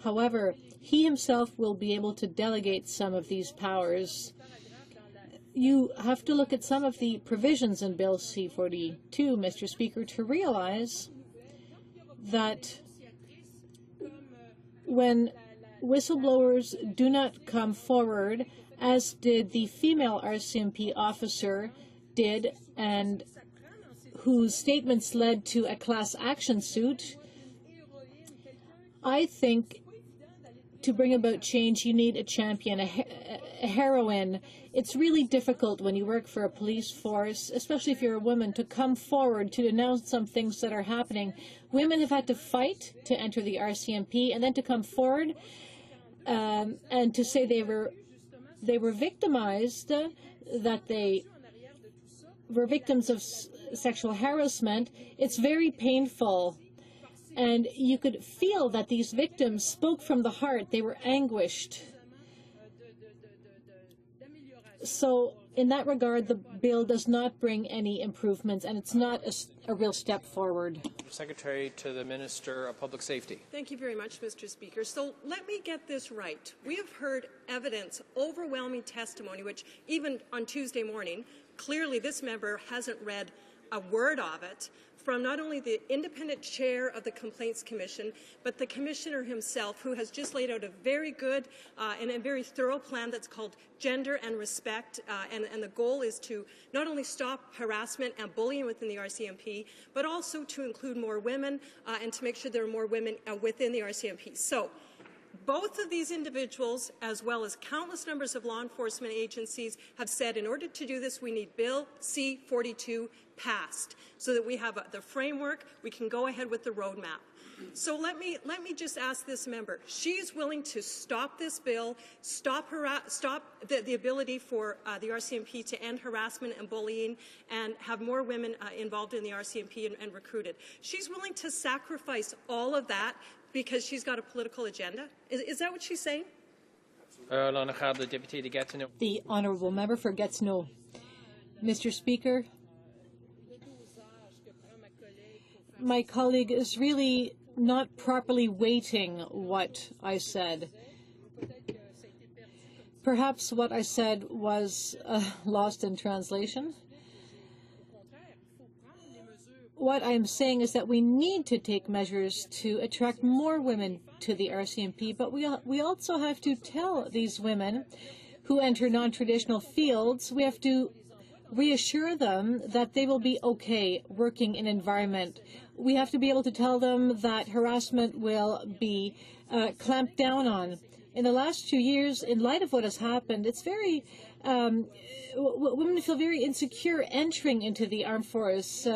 However, he himself will be able to delegate some of these powers. You have to look at some of the provisions in Bill C-42, Mr. Speaker, to realize that when whistleblowers do not come forward, as did the female RCMP officer did, and whose statements led to a class action suit, I think to bring about change, you need a champion, a heroine. It's really difficult when you work for a police force, especially if you're a woman, to come forward to announce some things that are happening. Women have had to fight to enter the RCMP and then to come forward and to say they were victimized, that they were victims of sexual harassment. It's very painful. And you could feel that these victims spoke from the heart. They were anguished. So in that regard, the bill does not bring any improvements, and it's not a real step forward. Secretary to the Minister of Public Safety. Thank you very much, Mr. Speaker. So let me get this right. We have heard evidence, overwhelming testimony, which even on Tuesday morning, clearly this member hasn't read a word of it, from not only the independent chair of the Complaints Commission, but the Commissioner himself, who has just laid out a very good and a very thorough plan that's called Gender and Respect, and the goal is to not only stop harassment and bullying within the RCMP, but also to include more women and to make sure there are more women within the RCMP. So, both of these individuals, as well as countless numbers of law enforcement agencies, have said in order to do this, we need Bill C-42 passed so that we have the framework, we can go ahead with the roadmap. So let me just ask this member. She's willing to stop this bill, stop the ability for the RCMP to end harassment and bullying, and have more women involved in the RCMP and recruited. She's willing to sacrifice all of that because she's got a political agenda. Is that what she's saying? The honourable member for Gatineau. Mr. Speaker, my colleague is really not properly weighting what I said. Perhaps what I said was lost in translation. What I am saying is that we need to take measures to attract more women to the RCMP, but we also have to tell these women who enter non-traditional fields, we have to reassure them that they will be okay working in an environment. We have to be able to tell them that harassment will be clamped down on. In the last 2 years, in light of what has happened, it's very women feel very insecure entering into the armed force.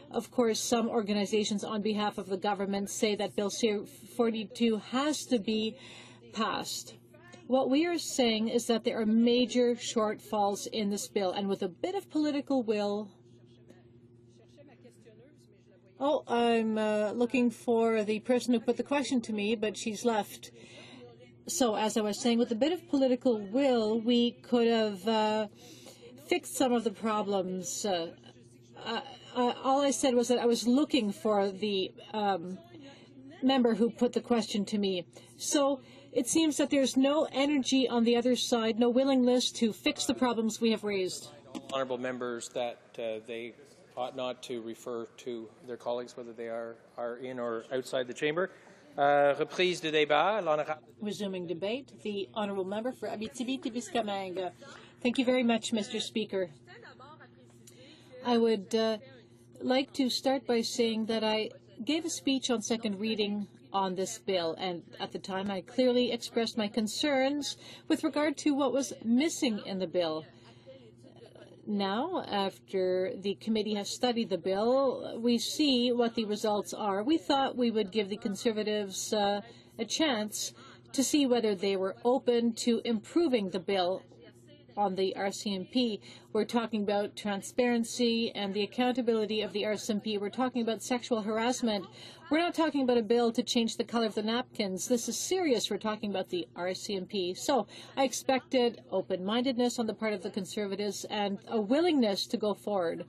Of course, some organizations on behalf of the government say that Bill C-42 has to be passed. What we are saying is that there are major shortfalls in this bill, and with a bit of political will. Oh, I'm looking for the person who put the question to me, but she's left. So, as I was saying, with a bit of political will, we could have fixed some of the problems. All I said was that I was looking for the member who put the question to me. So it seems that there's no energy on the other side, no willingness to fix the problems we have raised. Honourable members that they ought not to refer to their colleagues, whether they are in or outside the chamber. Reprise de débat. Resuming debate, the honourable member for Abitibi-Témiscamingue. Thank you very much, Mr. Speaker. I would like to start by saying that I gave a speech on second reading on this bill, and at the time I clearly expressed my concerns with regard to what was missing in the bill. Now, after the committee has studied the bill, we see what the results are. We thought we would give the Conservatives a chance to see whether they were open to improving the bill on the RCMP. We're talking about transparency and the accountability of the RCMP. We're talking about sexual harassment. We're not talking about a bill to change the color of the napkins. This is serious. We're talking about the RCMP. So I expected open-mindedness on the part of the Conservatives and a willingness to go forward.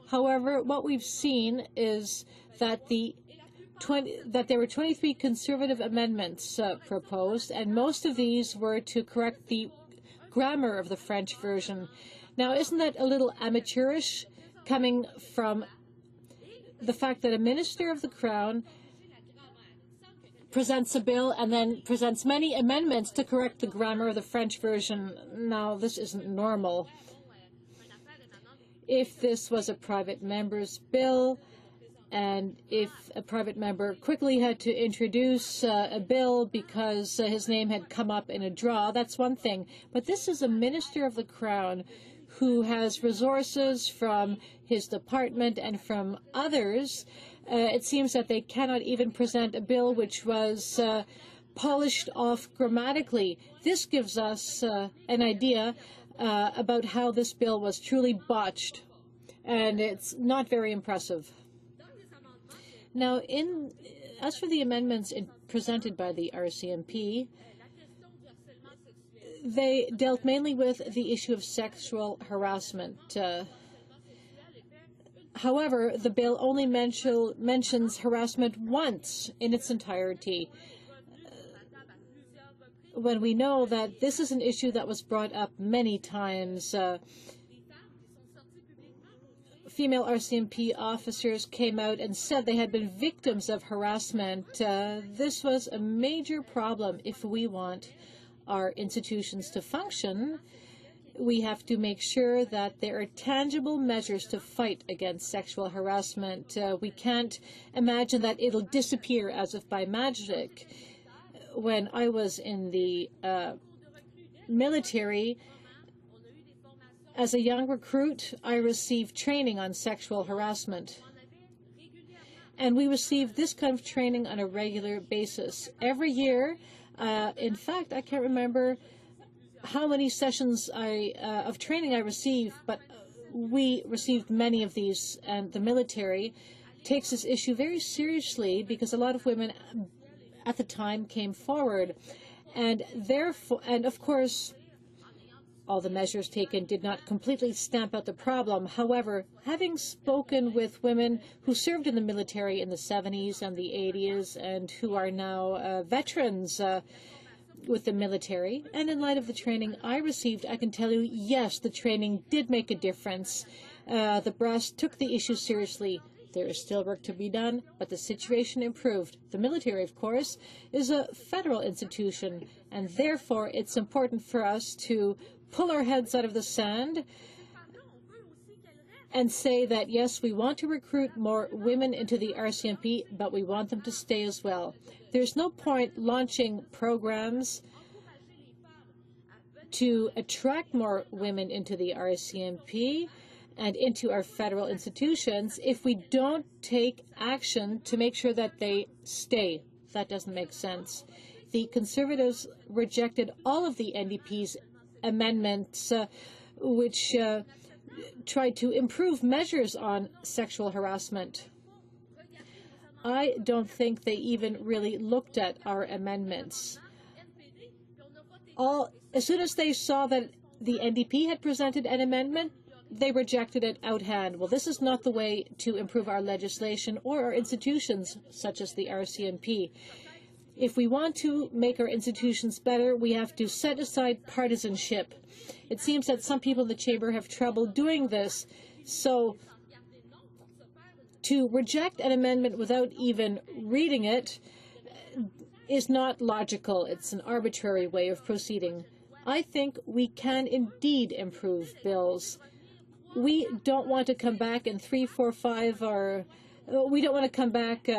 However, what we've seen is that there were 23 Conservative amendments proposed, and most of these were to correct the grammar of the French version. Now, isn't that a little amateurish, coming from the fact that a minister of the Crown presents a bill and then presents many amendments to correct the grammar of the French version? Now, this isn't normal. If this was a private member's bill, and if a private member quickly had to introduce a bill because his name had come up in a draw, that's one thing. But this is a minister of the Crown who has resources from his department and from others. It seems that they cannot even present a bill which was polished off grammatically. This gives us an idea about how this bill was truly botched, and it's not very impressive. Now, as for the amendments presented by the RCMP, they dealt mainly with the issue of sexual harassment. However, the bill only mentions harassment once in its entirety, when we know that this is an issue that was brought up many times. Female RCMP officers came out and said they had been victims of harassment. This was a major problem. If we want our institutions to function, we have to make sure that there are tangible measures to fight against sexual harassment. We can't imagine that it'll disappear as if by magic. When I was in the military, as a young recruit, I received training on sexual harassment. And we receive this kind of training on a regular basis. Every year, in fact, I can't remember how many sessions of training I received, but we received many of these, and the military takes this issue very seriously because a lot of women at the time came forward. And therefore, and of course, all the measures taken did not completely stamp out the problem. However, having spoken with women who served in the military in the 70s and the 80s and who are now veterans with the military, and in light of the training I received, I can tell you, yes, the training did make a difference. The brass took the issue seriously. There is still work to be done, but the situation improved. The military, of course, is a federal institution, and therefore it's important for us to pull our heads out of the sand and say that, yes, we want to recruit more women into the RCMP, but we want them to stay as well. There's no point launching programs to attract more women into the RCMP and into our federal institutions if we don't take action to make sure that they stay. That doesn't make sense. The Conservatives rejected all of the NDP's amendments which tried to improve measures on sexual harassment. I don't think they even really looked at our amendments. As soon as they saw that the NDP had presented an amendment, they rejected it out hand. Well, this is not the way to improve our legislation or our institutions, such as the RCMP. If we want to make our institutions better, we have to set aside partisanship. It seems that some people in the chamber have trouble doing this. So to reject an amendment without even reading it is not logical. It's an arbitrary way of proceeding. I think we can indeed improve bills. We don't want to come back in 3, 4, 5, or we don't want to come back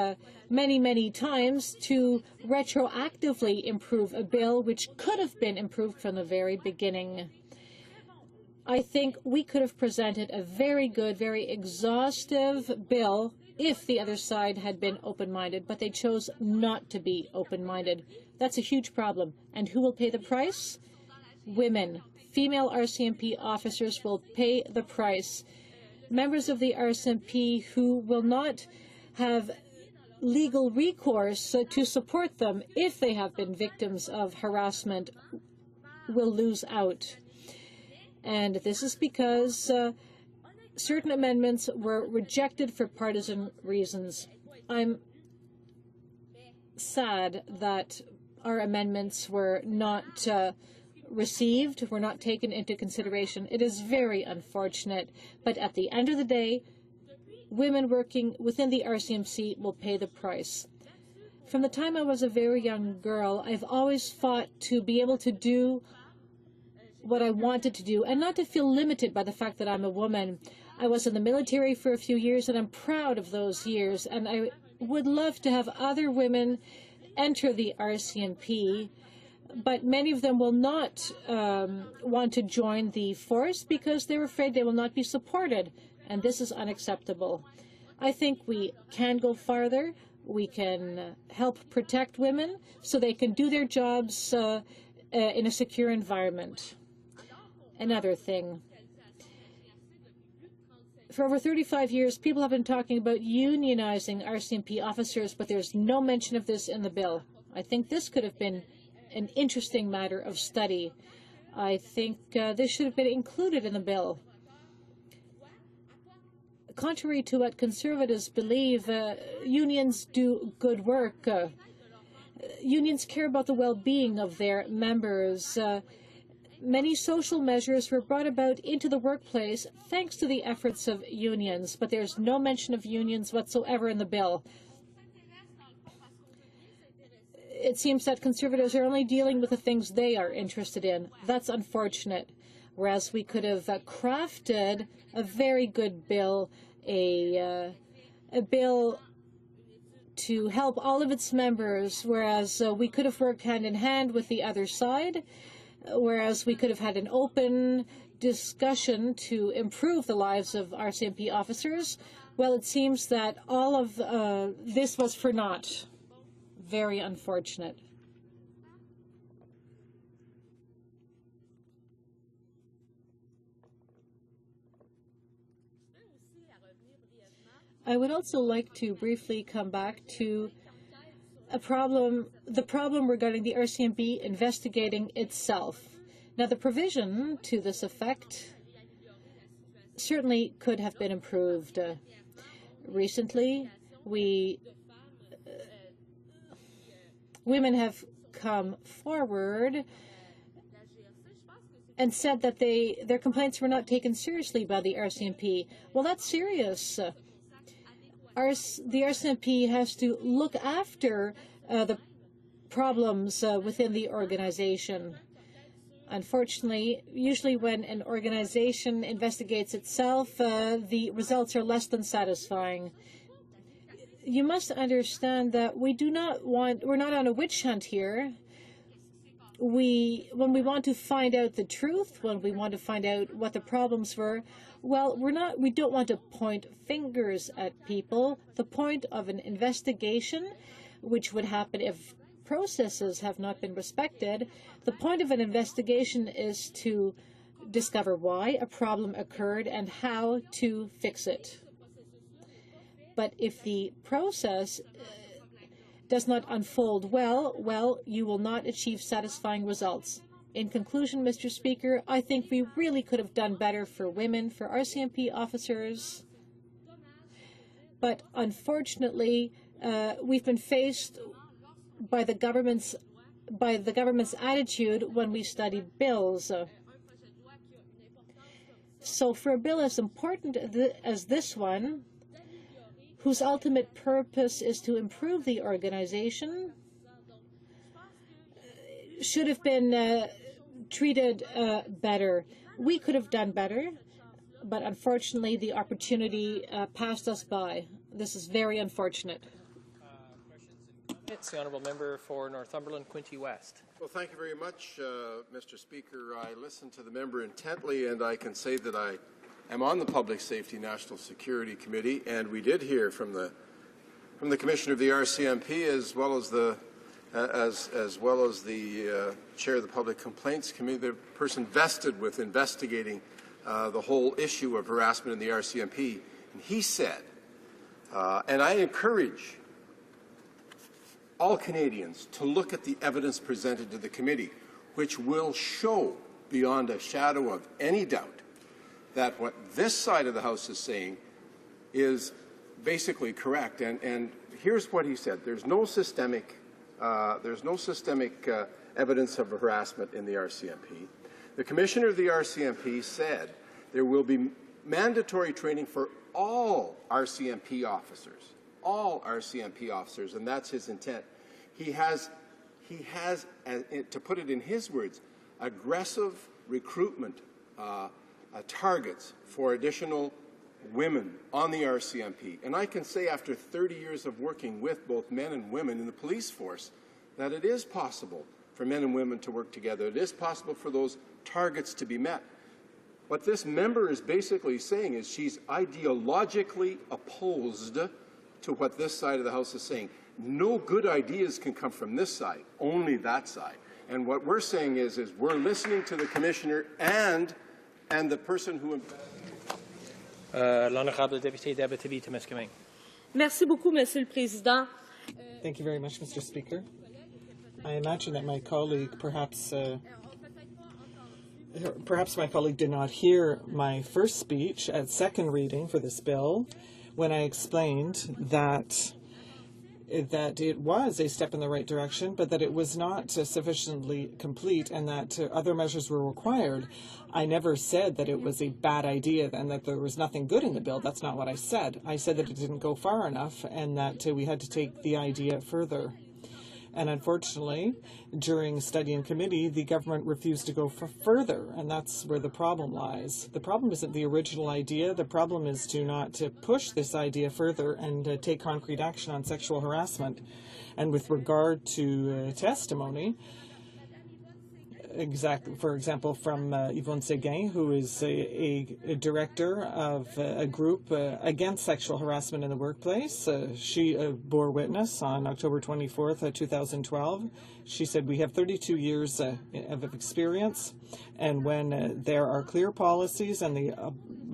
many, many times to retroactively improve a bill which could have been improved from the very beginning. I think we could have presented a very good, very exhaustive bill if the other side had been open-minded, but they chose not to be open-minded. That's a huge problem. And who will pay the price? Women. Female RCMP officers will pay the price. Members of the RCMP who will not have legal recourse to support them if they have been victims of harassment will lose out. And this is because certain amendments were rejected for partisan reasons. I'm sad that our amendments were not received, were not taken into consideration. It is very unfortunate, but at the end of the day, women working within the RCMC will pay the price. From the time I was a very young girl, I've always fought to be able to do what I wanted to do and not to feel limited by the fact that I'm a woman. I was in the military for a few years, and I'm proud of those years, and I would love to have other women enter the RCMP, but many of them will not want to join the force because they're afraid they will not be supported, and this is unacceptable. I think we can go farther. We can help protect women so they can do their jobs in a secure environment. Another thing. For over 35 years, people have been talking about unionizing RCMP officers, but there's no mention of this in the bill. I think this could have been an interesting matter of study. I think this should have been included in the bill. Contrary to what Conservatives believe, unions do good work. Unions care about the well-being of their members. Many social measures were brought about into the workplace thanks to the efforts of unions, but there's no mention of unions whatsoever in the bill. It seems that Conservatives are only dealing with the things they are interested in. That's unfortunate. Whereas we could have crafted a very good bill, a bill to help all of its members, whereas we could have worked hand in hand with the other side, whereas we could have had an open discussion to improve the lives of RCMP officers. Well, it seems that all of this was for naught. Very unfortunate. I would also like to briefly come back to the problem regarding the RCMP investigating itself. Now, the provision to this effect certainly could have been improved. Recently, women have come forward and said that their complaints were not taken seriously by the RCMP. Well, that's serious. The RCMP has to look after the problems within the organization. Unfortunately, usually when an organization investigates itself, the results are less than satisfying. You must understand that we're not on a witch hunt here. When we want to find out the truth, when we want to find out what the problems were, well, we don't want to point fingers at people. The point of an investigation, which would happen if processes have not been respected, the point of an investigation is to discover why a problem occurred and how to fix it. But if the process does not unfold well, you will not achieve satisfying results. In conclusion, Mr. Speaker, I think we really could have done better for women, for RCMP officers. But unfortunately, we've been faced by the government's attitude when we study bills. So for a bill as important as this one, whose ultimate purpose is to improve the organization, should have been treated better. We could have done better, but unfortunately the opportunity passed us by. This is very unfortunate. It's the Honourable Member for Northumberland, Quinte West. Well, thank you very much, Mr. Speaker. I listened to the member intently, and I can say that I am on the Public Safety National Security Committee, and we did hear from the Commissioner of the RCMP as well as the Chair of the Public Complaints Committee, the person vested with investigating the whole issue of harassment in the RCMP. And he said, and I encourage all Canadians to look at the evidence presented to the committee, which will show beyond a shadow of any doubt that what this side of the House is saying is basically correct. And here's what he said: there's no systemic evidence of harassment in the RCMP. The Commissioner of the RCMP said there will be mandatory training for all RCMP officers, and that's his intent. He has, to put it in his words, aggressive recruitment targets for additional women on the RCMP. And I can say after 30 years of working with both men and women in the police force that it is possible for men and women to work together. It is possible for those targets to be met. What this member is basically saying is she's ideologically opposed to what this side of the House is saying. No good ideas can come from this side, only that side. And what we're saying is we're listening to the Commissioner and the person who... L'honorable député d'Abitibi-Témiscamingue. Merci beaucoup, Monsieur le Président. Thank you very much, Mr. Speaker. I imagine that my colleague perhaps my colleague did not hear my first speech at second reading for this bill when I explained that it was a step in the right direction, but that it was not sufficiently complete and that other measures were required. I never said that it was a bad idea and that there was nothing good in the bill. That's not what I said. I said that it didn't go far enough and that we had to take the idea further. And unfortunately, during study in committee, the government refused to go further, and that's where the problem lies. The problem isn't the original idea. The problem is to push this idea further and take concrete action on sexual harassment. And with regard to testimony, for example, from Yvonne Séguin, who is a director of a group against sexual harassment in the workplace. She bore witness on October 24th, 2012. She said, "We have 32 years of experience, and when there are clear policies and the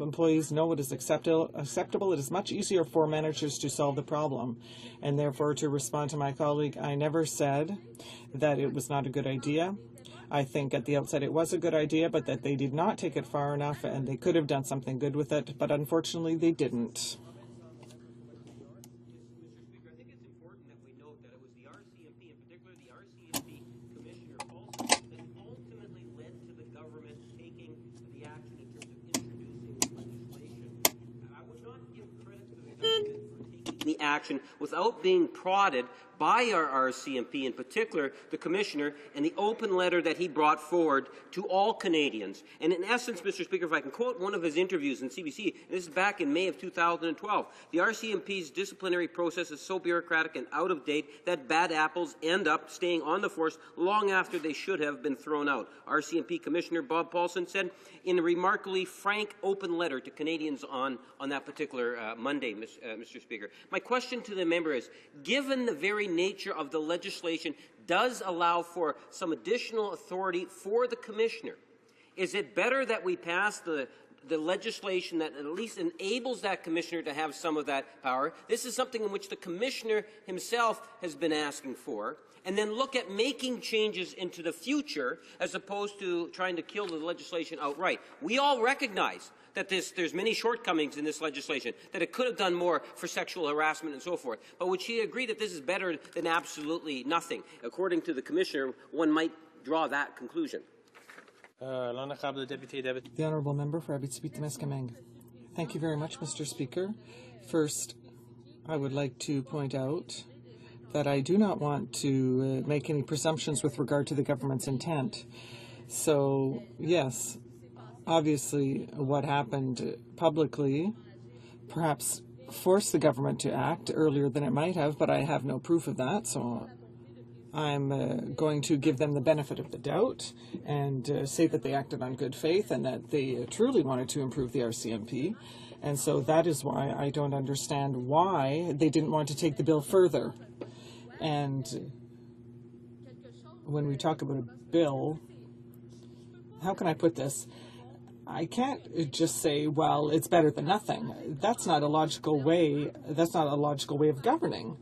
employees know what is acceptable, it is much easier for managers to solve the problem." And therefore, to respond to my colleague, I never said that it was not a good idea. I think at the outset it was a good idea, but that they did not take it far enough, and they could have done something good with it, but unfortunately they didn't. The action without being prodded by our RCMP, in particular the Commissioner, and the open letter that he brought forward to all Canadians. And in essence, Mr. Speaker, if I can quote one of his interviews in CBC, and this is back in May of 2012, "The RCMP's disciplinary process is so bureaucratic and out of date that bad apples end up staying on the force long after they should have been thrown out." RCMP Commissioner Bob Paulson said in a remarkably frank, open letter to Canadians on that particular Monday, Mr. Speaker. My question to the member is, given the very nature of the legislation does allow for some additional authority for the Commissioner, is it better that we pass the legislation that at least enables that Commissioner to have some of that power? This is something in which the Commissioner himself has been asking for, and then look at making changes into the future as opposed to trying to kill the legislation outright. We all recognize that there's many shortcomings in this legislation, that it could have done more for sexual harassment and so forth. But would she agree that this is better than absolutely nothing? According to the Commissioner, one might draw that conclusion. The Honourable Member for Abitibi-Témiscamingue. Thank you very much, Mr. Speaker. First, I would like to point out that I do not want to make any presumptions with regard to the government's intent. So, yes, obviously what happened publicly perhaps forced the government to act earlier than it might have, but I have no proof of that, so I'm going to give them the benefit of the doubt and say that they acted on good faith and that they truly wanted to improve the RCMP. And so that is why I don't understand why they didn't want to take the bill further. And when we talk about a bill, how can I put this? I can't just say, well, it's better than nothing. That's not a logical way. That's not a logical way of governing.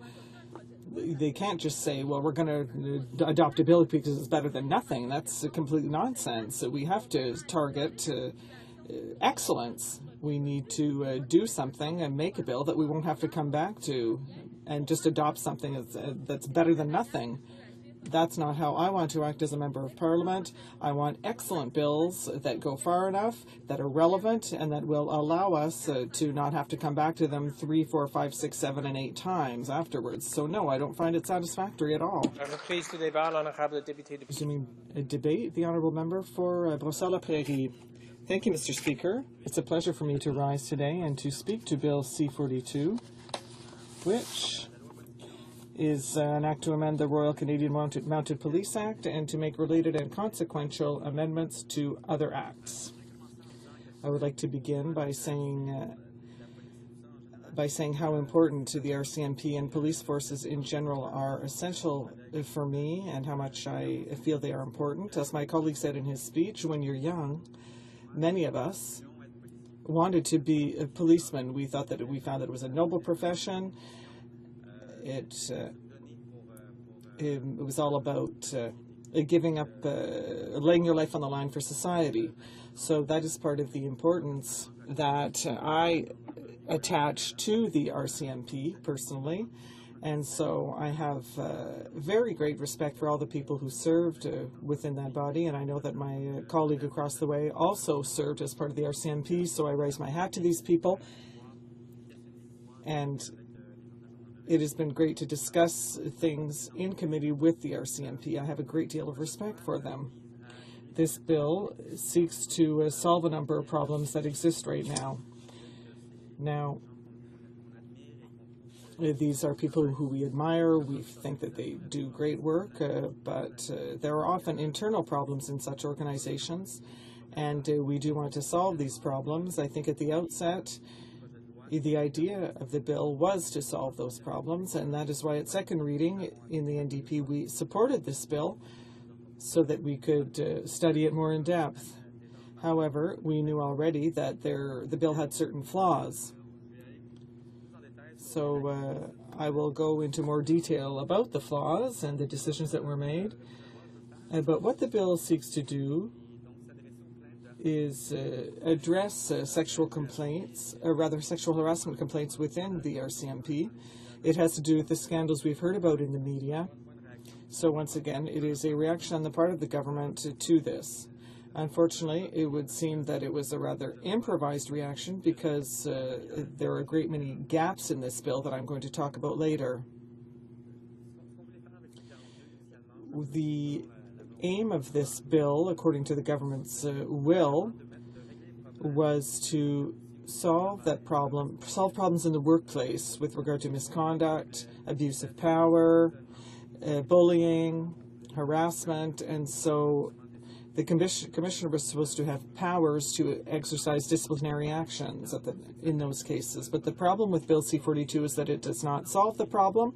They can't just say, well, we're going to adopt a bill because it's better than nothing. That's complete nonsense. We have to target excellence. We need to do something and make a bill that we won't have to come back to and just adopt something that's better than nothing. That's not how I want to act as a member of Parliament. I want excellent bills that go far enough, that are relevant, and that will allow us to not have to come back to them 3, 4, 5, 6, 7, and 8 times afterwards. So no, I don't find it satisfactory at all. Resuming a debate, the Honourable Member for Brossard-la-Prairie. Thank you, Mr. Speaker. It's a pleasure for me to rise today and to speak to Bill C-42, which is an act to amend the Royal Canadian Mounted Police Act and to make related and consequential amendments to other acts. I would like to begin by saying how important the RCMP and police forces in general are essential for me and how much I feel they are important. As my colleague said in his speech, when you're young, many of us wanted to be a policeman. We found that it was a noble profession. It was all about giving up, laying your life on the line for society. So that is part of the importance that I attach to the RCMP personally. And so I have very great respect for all the people who served within that body. And I know that my colleague across the way also served as part of the RCMP. So I raise my hat to these people. And it has been great to discuss things in committee with the RCMP. I have a great deal of respect for them. This bill seeks to solve a number of problems that exist right now. Now, These are people who we admire. We think that they do great work, but there are often internal problems in such organizations, and we do want to solve these problems. I think at the outset, the idea of the bill was to solve those problems, and that is why at second reading in the NDP we supported this bill so that we could study it more in depth. However, we knew already that the bill had certain flaws. So I will go into more detail about the flaws and the decisions that were made. But what the bill seeks to do is address sexual complaints, or rather sexual harassment complaints within the RCMP. It has to do with the scandals we've heard about in the media. So once again, it is a reaction on the part of the government to this. Unfortunately, it would seem that it was a rather improvised reaction because there are a great many gaps in this bill that I'm going to talk about later. The aim of this bill, according to the government's will, was to solve problems in the workplace with regard to misconduct, abuse of power, bullying, harassment, and so the commissioner was supposed to have powers to exercise disciplinary actions in those cases. But the problem with Bill C-42 is that it does not solve the problem.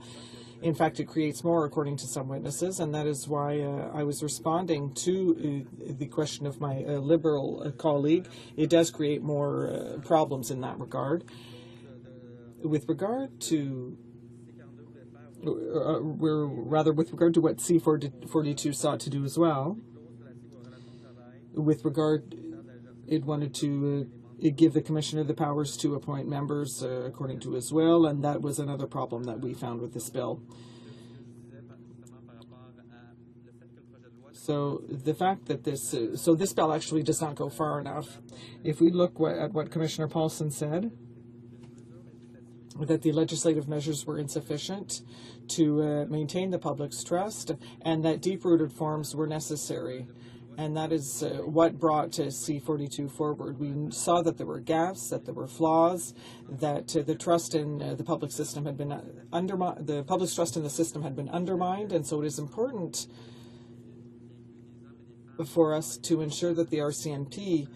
In fact, it creates more, according to some witnesses, and that is why I was responding to the question of my Liberal colleague. It does create more problems in that regard. With regard to with regard to what C-42 sought to do as well, it wanted to give the commissioner the powers to appoint members according to his will, and that was another problem that we found with this bill. So the fact that this bill actually does not go far enough. If we look at what Commissioner Paulson said, that the legislative measures were insufficient to maintain the public's trust, and that deep-rooted reforms were necessary. And that is what brought C-42 forward. We saw that there were gaps, that there were flaws, that the trust in the public system had been undermined. The public's trust in the system had been undermined, and so it is important for us to ensure that the RCMP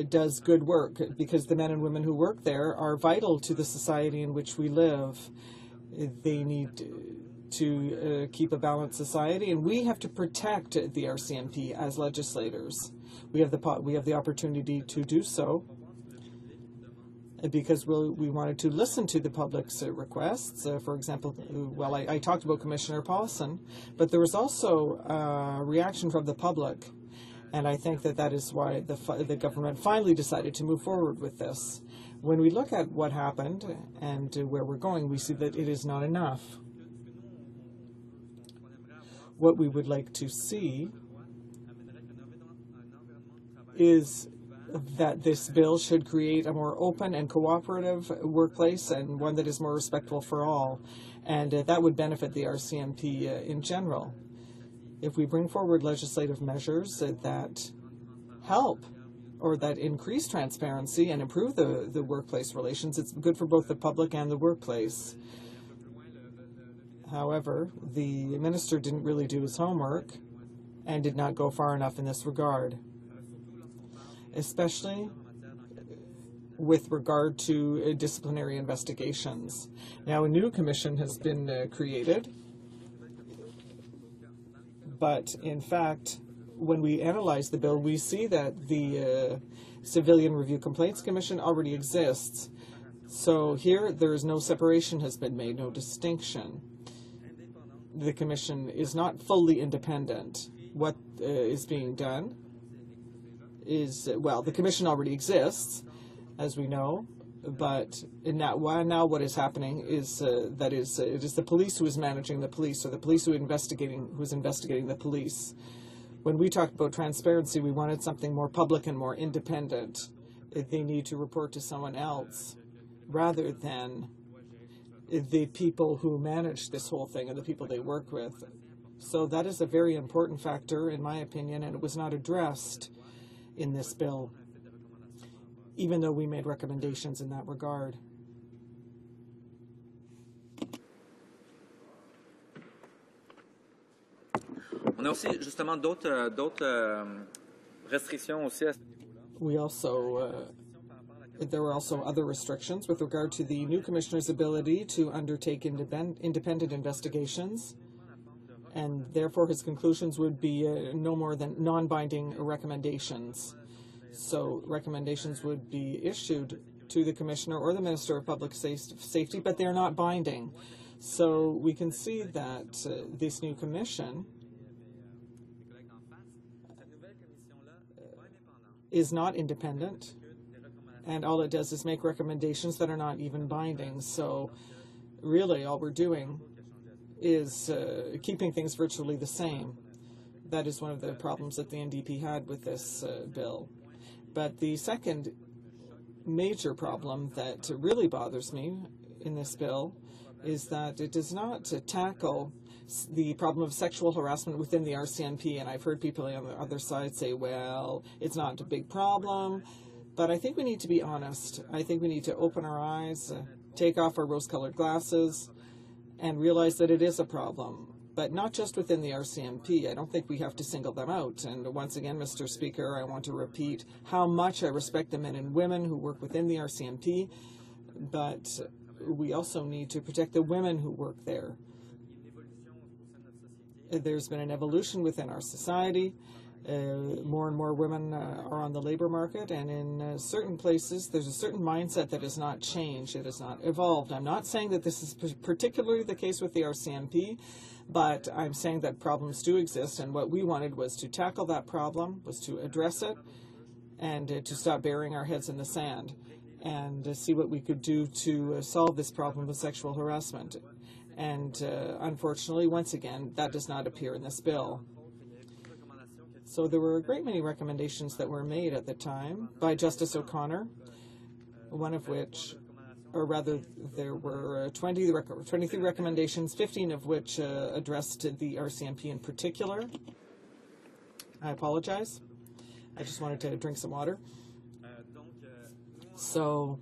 does good work, because the men and women who work there are vital to the society in which we live. They need to keep a balanced society, and we have to protect the RCMP as legislators. We have the opportunity to do so because we wanted to listen to the public's requests. For example, I talked about Commissioner Paulson, but there was also a reaction from the public, and I think that is why the government finally decided to move forward with this. When we look at what happened and where we're going, we see that it is not enough. What we would like to see is that this bill should create a more open and cooperative workplace, and one that is more respectful for all. And that would benefit the RCMP in general. If we bring forward legislative measures that help or that increase transparency and improve the workplace relations, it's good for both the public and the workplace. However, the minister didn't really do his homework and did not go far enough in this regard, especially with regard to disciplinary investigations. Now, a new commission has been created, but in fact, when we analyze the bill, we see that the Civilian Review Complaints Commission already exists. So here, there is no separation has been made, no distinction. The commission is not fully independent. What is being done is, the commission already exists, as we know, but now what is happening is it is the police who is managing the police, or the police who is investigating the police. When we talked about transparency, we wanted something more public and more independent. They need to report to someone else rather than the people who manage this whole thing and the people they work with. So that is a very important factor, in my opinion, and it was not addressed in this bill, even though we made recommendations in that regard. On a aussi justement d'autres restrictions aussi. We also there were also other restrictions with regard to the new commissioner's ability to undertake independent investigations, and therefore his conclusions would be no more than non-binding recommendations. So recommendations would be issued to the commissioner or the Minister of Public Safety, but they're not binding. So we can see that this new commission is not independent, and all it does is make recommendations that are not even binding. So really all we're doing is keeping things virtually the same. That is one of the problems that the NDP had with this bill. But the second major problem that really bothers me in this bill is that it does not tackle the problem of sexual harassment within the RCMP. And I've heard people on the other side say, well, it's not a big problem. But I think we need to be honest. I think we need to open our eyes, take off our rose-colored glasses, and realize that it is a problem. But not just within the RCMP. I don't think we have to single them out. And once again, Mr. Speaker, I want to repeat how much I respect the men and women who work within the RCMP, but we also need to protect the women who work there. There's been an evolution within our society. More and more women are on the labor market, and in certain places there's a certain mindset that has not changed, it has not evolved. I'm not saying that this is particularly the case with the RCMP, but I'm saying that problems do exist, and what we wanted was to tackle that problem, was to address it, and to stop burying our heads in the sand, and see what we could do to solve this problem of sexual harassment. And unfortunately, once again, that does not appear in this bill. So there were a great many recommendations that were made at the time by Justice O'Connor, one of which, or rather there were 23 recommendations, 15 of which addressed the RCMP in particular. I apologize. I just wanted to drink some water. So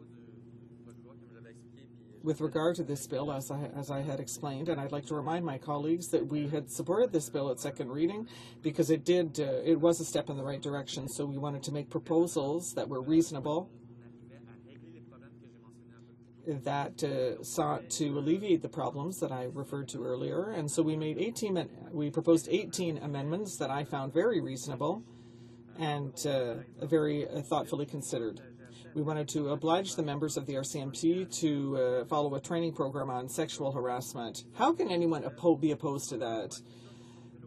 with regard to this bill, as I had explained, and I'd like to remind my colleagues that we had supported this bill at second reading because it was a step in the right direction. So we wanted to make proposals that were reasonable, that sought to alleviate the problems that I referred to earlier. And so we proposed 18 amendments that I found very reasonable and very thoughtfully considered. We wanted to oblige the members of the RCMP to follow a training program on sexual harassment. How can anyone be opposed to that?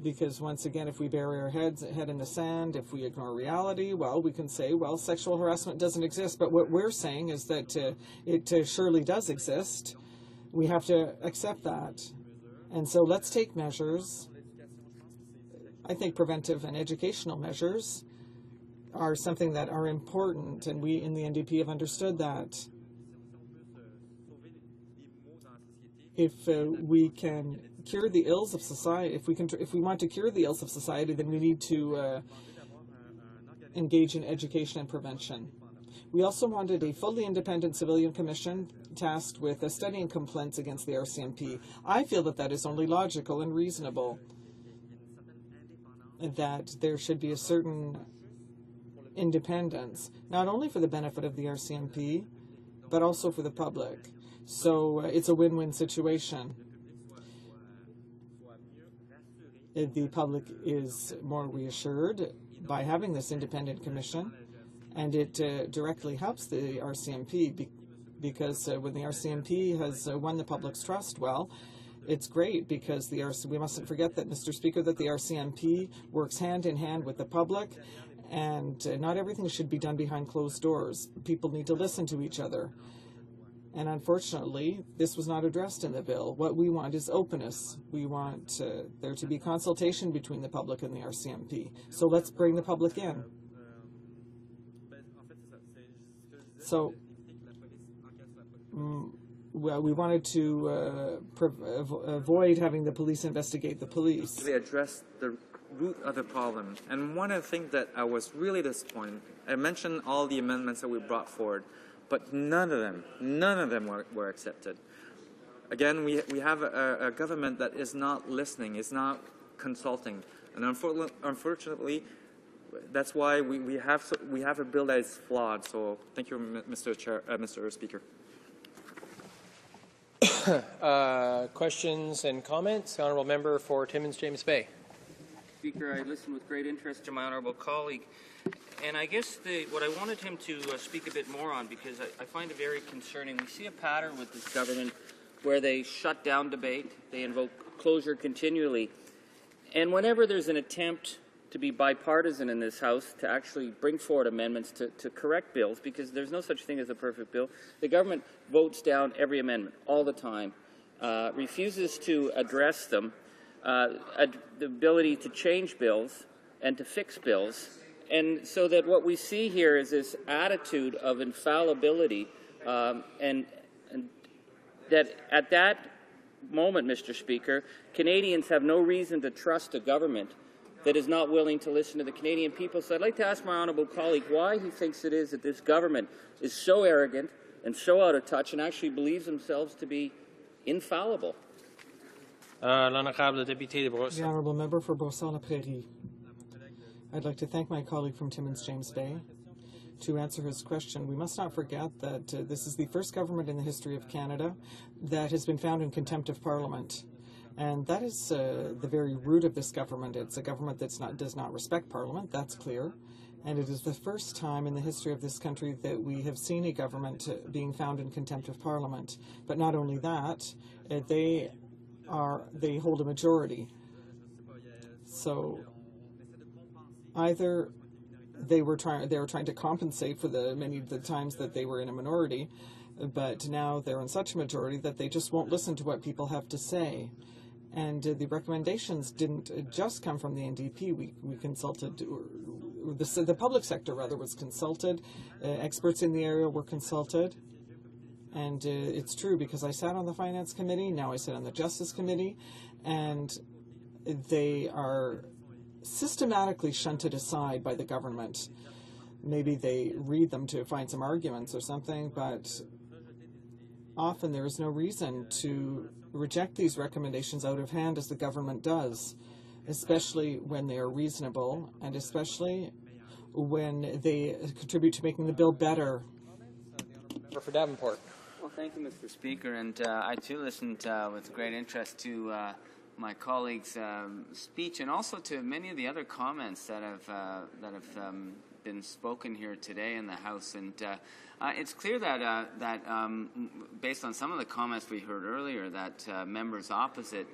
Because once again, if we bury our head in the sand, if we ignore reality, well, we can say, well, sexual harassment doesn't exist. But what we're saying is that it surely does exist. We have to accept that. And so let's take measures. I think preventive and educational measures are something that are important, and we in the NDP have understood that. If we can cure the ills of society, if we want to cure the ills of society, then we need to engage in education and prevention. We also wanted a fully independent civilian commission tasked with studying complaints against the RCMP. I feel that that is only logical and reasonable, that there should be a certain independence, not only for the benefit of the RCMP, but also for the public. So it's a win-win situation. The public is more reassured by having this independent commission, and it directly helps the RCMP because when the RCMP has won the public's trust, well, it's great because we mustn't forget that, Mr. Speaker, that the RCMP works hand in hand with the public, and not everything should be done behind closed doors. People need to listen to each other. And unfortunately, this was not addressed in the bill. What we want is openness. We want there to be consultation between the public and the RCMP. So let's bring the public in. So well, we wanted to avoid having the police investigate the police. They address the root of the problem. And one of the things that I was really disappointed, I mentioned all the amendments that we brought forward, but none of them were accepted. Again, we have a government that is not listening, is not consulting. And unfortunately, that's why we have a bill that is flawed. So thank you, Mr. Speaker. Questions and comments? The Honourable Member for Timmins James Bay. Speaker, I listened with great interest to my honourable colleague, and I guess what I wanted him to speak a bit more on, because I find it very concerning. We see a pattern with this government where they shut down debate, they invoke closure continually, and whenever there's an attempt to be bipartisan in this House, to actually bring forward amendments to correct bills, because there's no such thing as a perfect bill, the government votes down every amendment all the time, refuses to address them, the ability to change bills and to fix bills. And so that what we see here is this attitude of infallibility, and that at that moment, Mr. Speaker, Canadians have no reason to trust a government that is not willing to listen to the Canadian people. So I'd like to ask my honourable colleague why he thinks it is that this government is so arrogant and so out of touch and actually believes themselves to be infallible. The Honourable Member for Brossard-la-Prairie. I'd like to thank my colleague from Timmins James Bay. To answer his question, we must not forget that this is the first government in the history of Canada that has been found in contempt of Parliament. And that is the very root of this government. It's a government that does not respect Parliament, that's clear. And it is the first time in the history of this country that we have seen a government being found in contempt of Parliament. But not only that, they hold a majority. So either they were trying to compensate for many of the times that they were in a minority, but now they're in such a majority that they just won't listen to what people have to say. And the recommendations didn't just come from the NDP. We consulted, the public sector rather was consulted, experts in the area were consulted. And it's true, because I sat on the Finance Committee, now I sit on the Justice Committee, and they are systematically shunted aside by the government. Maybe they read them to find some arguments or something, but often there is no reason to reject these recommendations out of hand as the government does, especially when they are reasonable and especially when they contribute to making the bill better. For Davenport. Well, thank you, Mr. Speaker, and I too listened with great interest to my colleague's speech, and also to many of the other comments that have been spoken here today in the House. And it's clear that based on some of the comments we heard earlier, that members opposite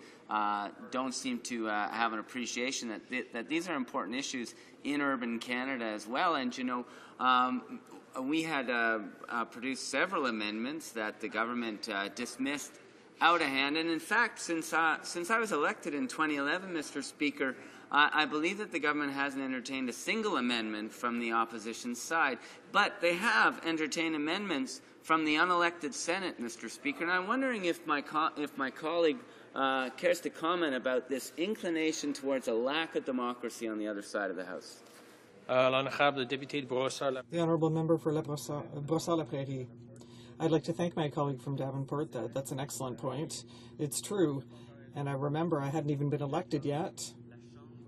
don't seem to have an appreciation that these are important issues in urban Canada as well. And you know, we had produced several amendments that the government dismissed out of hand. And in fact, since I was elected in 2011, Mr. Speaker, I believe that the government hasn't entertained a single amendment from the opposition side, but they have entertained amendments from the unelected Senate, Mr. Speaker. And I'm wondering if my colleague cares to comment about this inclination towards a lack of democracy on the other side of the House. The Honourable Member for Brossard-la-Prairie. I'd like to thank my colleague from Davenport. That's an excellent point. It's true, and I remember I hadn't even been elected yet,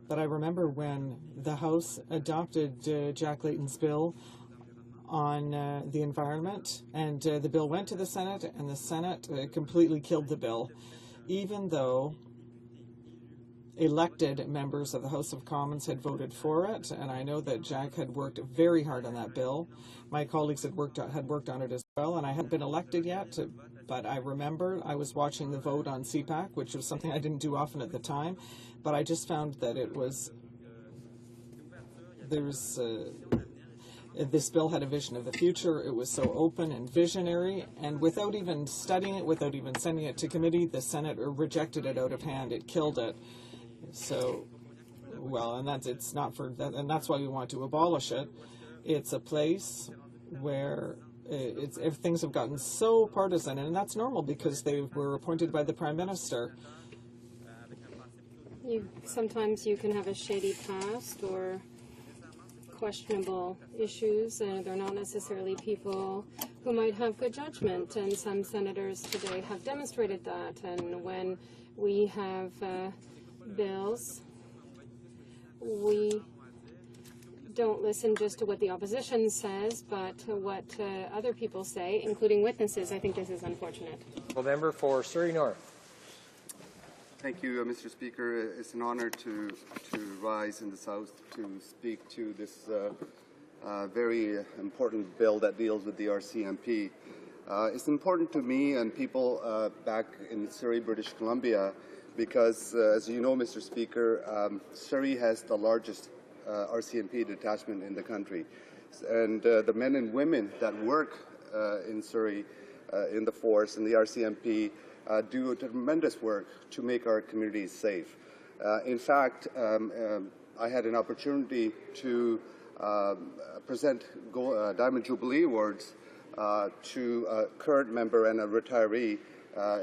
but I remember when the House adopted Jack Layton's bill on the environment, and the bill went to the Senate, and the Senate completely killed the bill, even though elected members of the House of Commons had voted for it, and I know that Jack had worked very hard on that bill. My colleagues had worked on it as well, and I hadn't been elected yet, but I remember I was watching the vote on CPAC, which was something I didn't do often at the time, but I just found that this bill had a vision of the future. It was so open and visionary, and without even studying it, without even sending it to committee, the Senate rejected it out of hand. It killed it. So, well, and that's why we want to abolish it. It's a place where things have gotten so partisan, and that's normal because they were appointed by the Prime Minister. Sometimes you can have a shady past or questionable issues, and they're not necessarily people who might have good judgment, and some senators today have demonstrated that. And when we have bills we don't listen just to what the opposition says, but to what other people say, including witnesses. I think this is unfortunate. Well, member for Surrey North. Thank you, Mr. Speaker. It's an honour to rise in the South to speak to this very important bill that deals with the RCMP. It's important to me and people back in Surrey, British Columbia, because, as you know, Mr. Speaker, Surrey has the largest RCMP detachment in the country. And the men and women that work in Surrey, in the force, in the RCMP, do tremendous work to make our communities safe. In fact, I had an opportunity to present Diamond Jubilee Awards to a current member and a retiree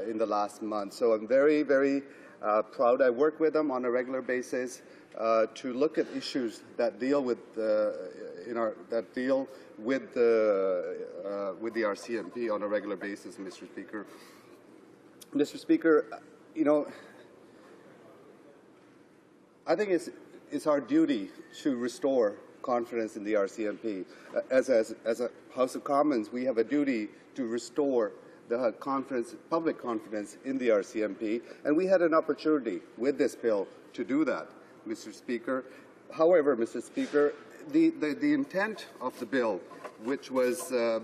in the last month. So I'm very, very proud. I work with them on a regular basis to look at issues that deal with the RCMP on a regular basis, Mr. Speaker. Mr. Speaker, you know, I think it's our duty to restore confidence in the RCMP. As a House of Commons, we have a duty to restore the public confidence in the RCMP, and we had an opportunity with this bill to do that, Mr. Speaker. However, Mr. Speaker, the intent of the bill, which was the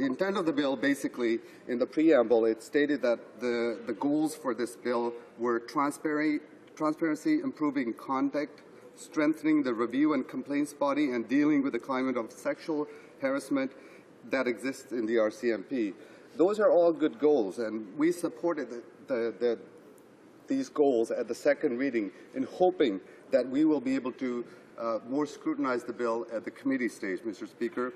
intent of the bill, basically, in the preamble, it stated that the goals for this bill were transparency, improving conduct, strengthening the review and complaints body, and dealing with the climate of sexual harassment that exists in the RCMP. Those are all good goals, and we supported these goals at the second reading in hoping that we will be able to more scrutinize the bill at the committee stage, Mr. Speaker.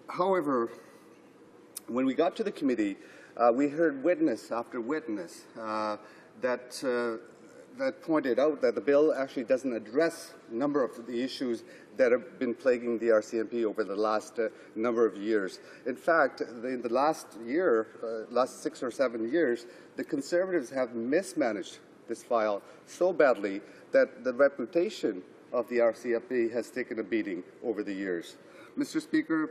However, when we got to the committee, we heard witness after witness that pointed out that the bill actually doesn't address a number of the issues that have been plaguing the RCMP over the last number of years. In fact, in the last 6 or 7 years, the Conservatives have mismanaged this file so badly that the reputation of the RCMP has taken a beating over the years. Mr. Speaker,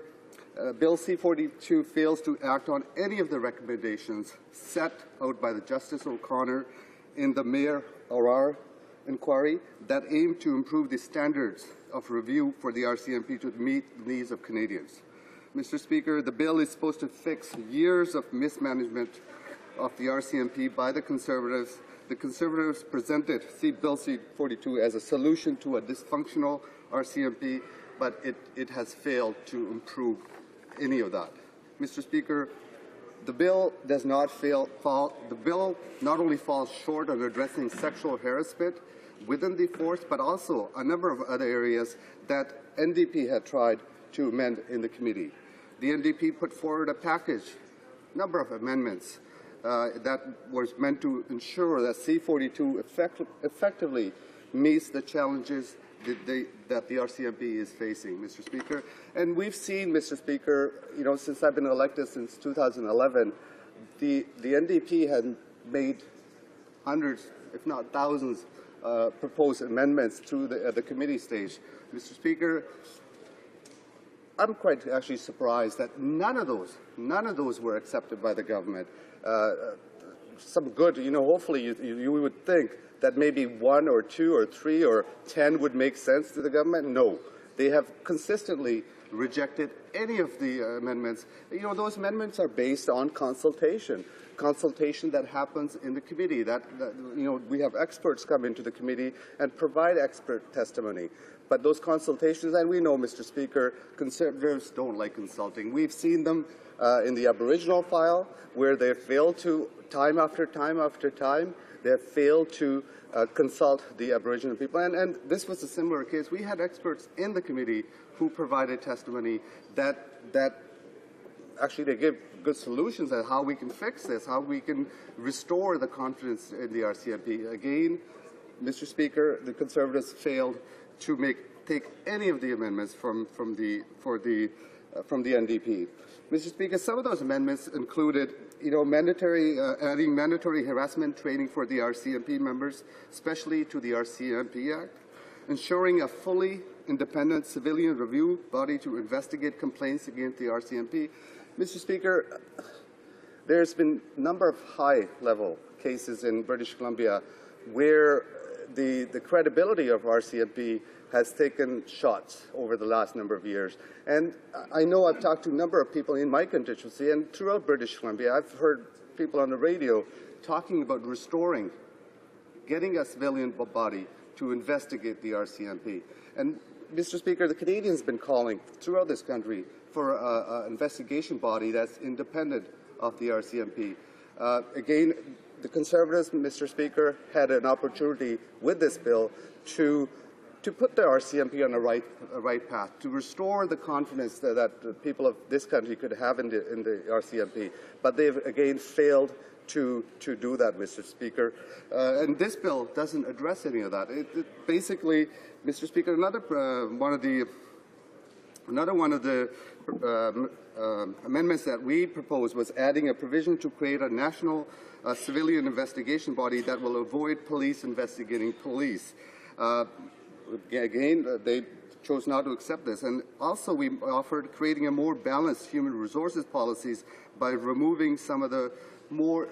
Bill C-42 fails to act on any of the recommendations set out by the Justice O'Connor in the Mayor O'Rar inquiry that aim to improve the standards of review for the RCMP to meet the needs of Canadians. Mr. Speaker, the bill is supposed to fix years of mismanagement of the RCMP by the Conservatives. The Conservatives presented Bill C-42 as a solution to a dysfunctional RCMP, but it has failed to improve any of that. Mr. Speaker, the bill does not the bill not only falls short on addressing sexual harassment within the force, but also a number of other areas that NDP had tried to amend in the committee. The NDP put forward a number of amendments that was meant to ensure that C-42 effectively meets the challenges that the RCMP is facing, Mr. Speaker. And we've seen, Mr. Speaker, you know, since I've been elected since 2011, the NDP had made hundreds, if not thousands, proposed amendments to the committee stage. Mr. Speaker, I'm quite actually surprised that none of those were accepted by the government. Some good, you know, hopefully you would think that maybe 1 or 2 or 3 or 10 would make sense to the government. No, they have consistently rejected any of the amendments. You know, those amendments are based on consultation that happens in the committee. That you know, we have experts come into the committee and provide expert testimony. But those consultations, and we know, Mr. Speaker, Conservatives don't like consulting. We've seen them in the Aboriginal file, where they failed to, time after time after time, they have failed to consult the Aboriginal people. And this was a similar case. We had experts in the committee who provided testimony that actually they give good solutions on how we can fix this, how we can restore the confidence in the RCMP. Again, Mr. Speaker, the Conservatives failed to take any of the amendments for the from the NDP. Mr. Speaker, some of those amendments included, adding mandatory harassment training for the RCMP members, especially to the RCMP Act, ensuring a fully independent civilian review body to investigate complaints against the RCMP. Mr. Speaker, there's been a number of high-level cases in British Columbia where the credibility of RCMP has taken shots over the last number of years. And I know I've talked to a number of people in my constituency and throughout British Columbia. I've heard people on the radio talking about restoring, getting a civilian body to investigate the RCMP. And, Mr. Speaker, the Canadians have been calling throughout this country for an investigation body that's independent of the RCMP. Again, the Conservatives, Mr. Speaker, had an opportunity with this bill to put the RCMP on a right path, to restore the confidence that the people of this country could have in the RCMP. But they've, again, failed to do that, Mr. Speaker. And this bill doesn't address any of that. It basically, Mr. Speaker, another one of the amendments that we proposed was adding a provision to create a national civilian investigation body that will avoid police investigating police. Again, they chose not to accept this. And also we offered creating a more balanced human resources policies by removing some of the more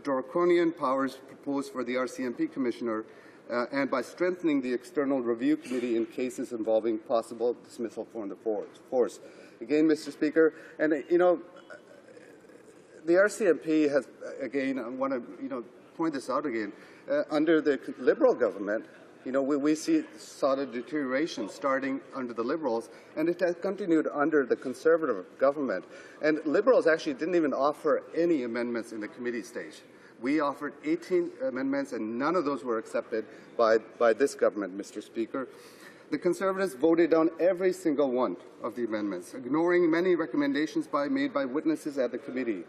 draconian powers proposed for the RCMP Commissioner and by strengthening the external review committee in cases involving possible dismissal from the force. Again, Mr. Speaker, and the RCMP has, again, I want to point this out again, under the Liberal government, we saw the deterioration starting under the Liberals, and it has continued under the Conservative government. And Liberals actually didn't even offer any amendments in the committee stage. We offered 18 amendments, and none of those were accepted by this government, Mr. Speaker. The Conservatives voted down every single one of the amendments, ignoring many recommendations made by witnesses at the committee.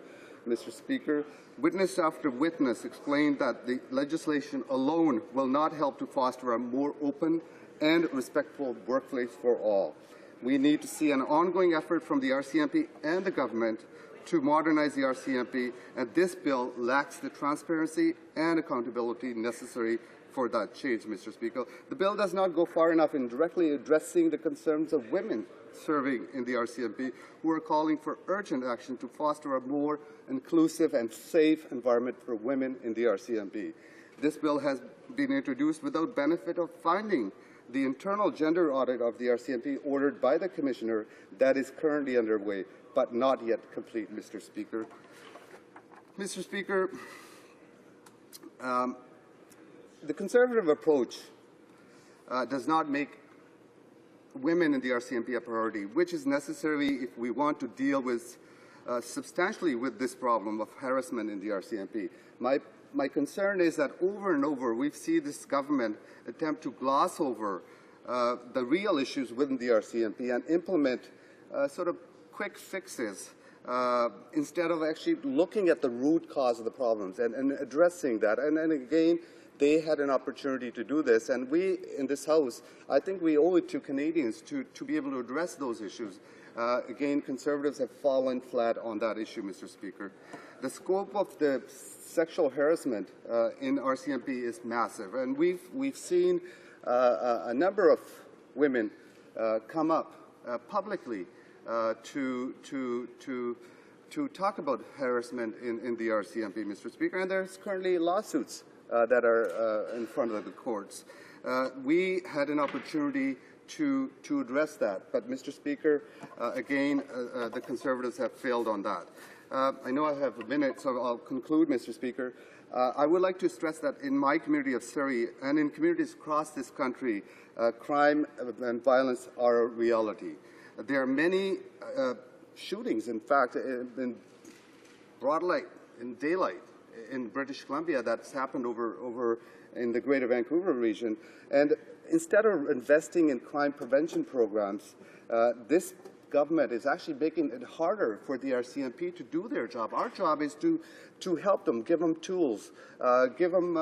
Mr. Speaker, witness after witness explained that the legislation alone will not help to foster a more open and respectful workplace for all. We need to see an ongoing effort from the RCMP and the government to modernize the RCMP, and this bill lacks the transparency and accountability necessary for that change, Mr. Speaker. The bill does not go far enough in directly addressing the concerns of women serving in the RCMP who are calling for urgent action to foster a more inclusive and safe environment for women in the RCMP. This bill has been introduced without benefit of finding the internal gender audit of the RCMP ordered by the Commissioner that is currently underway, but not yet complete, Mr. Speaker. Mr. Speaker, the Conservative approach does not make women in the RCMP a priority, which is necessary if we want to deal with substantially with this problem of harassment in the RCMP. My concern is that over and over we see this government attempt to gloss over the real issues within the RCMP and implement sort of quick fixes instead of actually looking at the root cause of the problems and addressing that. And again, they had an opportunity to do this, and we in this House, I think we owe it to Canadians to be able to address those issues. Again, Conservatives have fallen flat on that issue, Mr. Speaker. The scope of the sexual harassment in RCMP is massive, and we've seen a number of women come up publicly to talk about harassment in the RCMP, Mr. Speaker, and there's currently lawsuits that are in front of the courts. We had an opportunity to address that, but Mr. Speaker, again, the Conservatives have failed on that. I know I have a minute, so I'll conclude, Mr. Speaker. I would like to stress that in my community of Surrey and in communities across this country, crime and violence are a reality. There are many shootings, in fact, in broad light, in daylight, in British Columbia that's happened over in the Greater Vancouver region. And instead of investing in crime prevention programs, this government is actually making it harder for the RCMP to do their job. Our job is to help them, give them tools, give them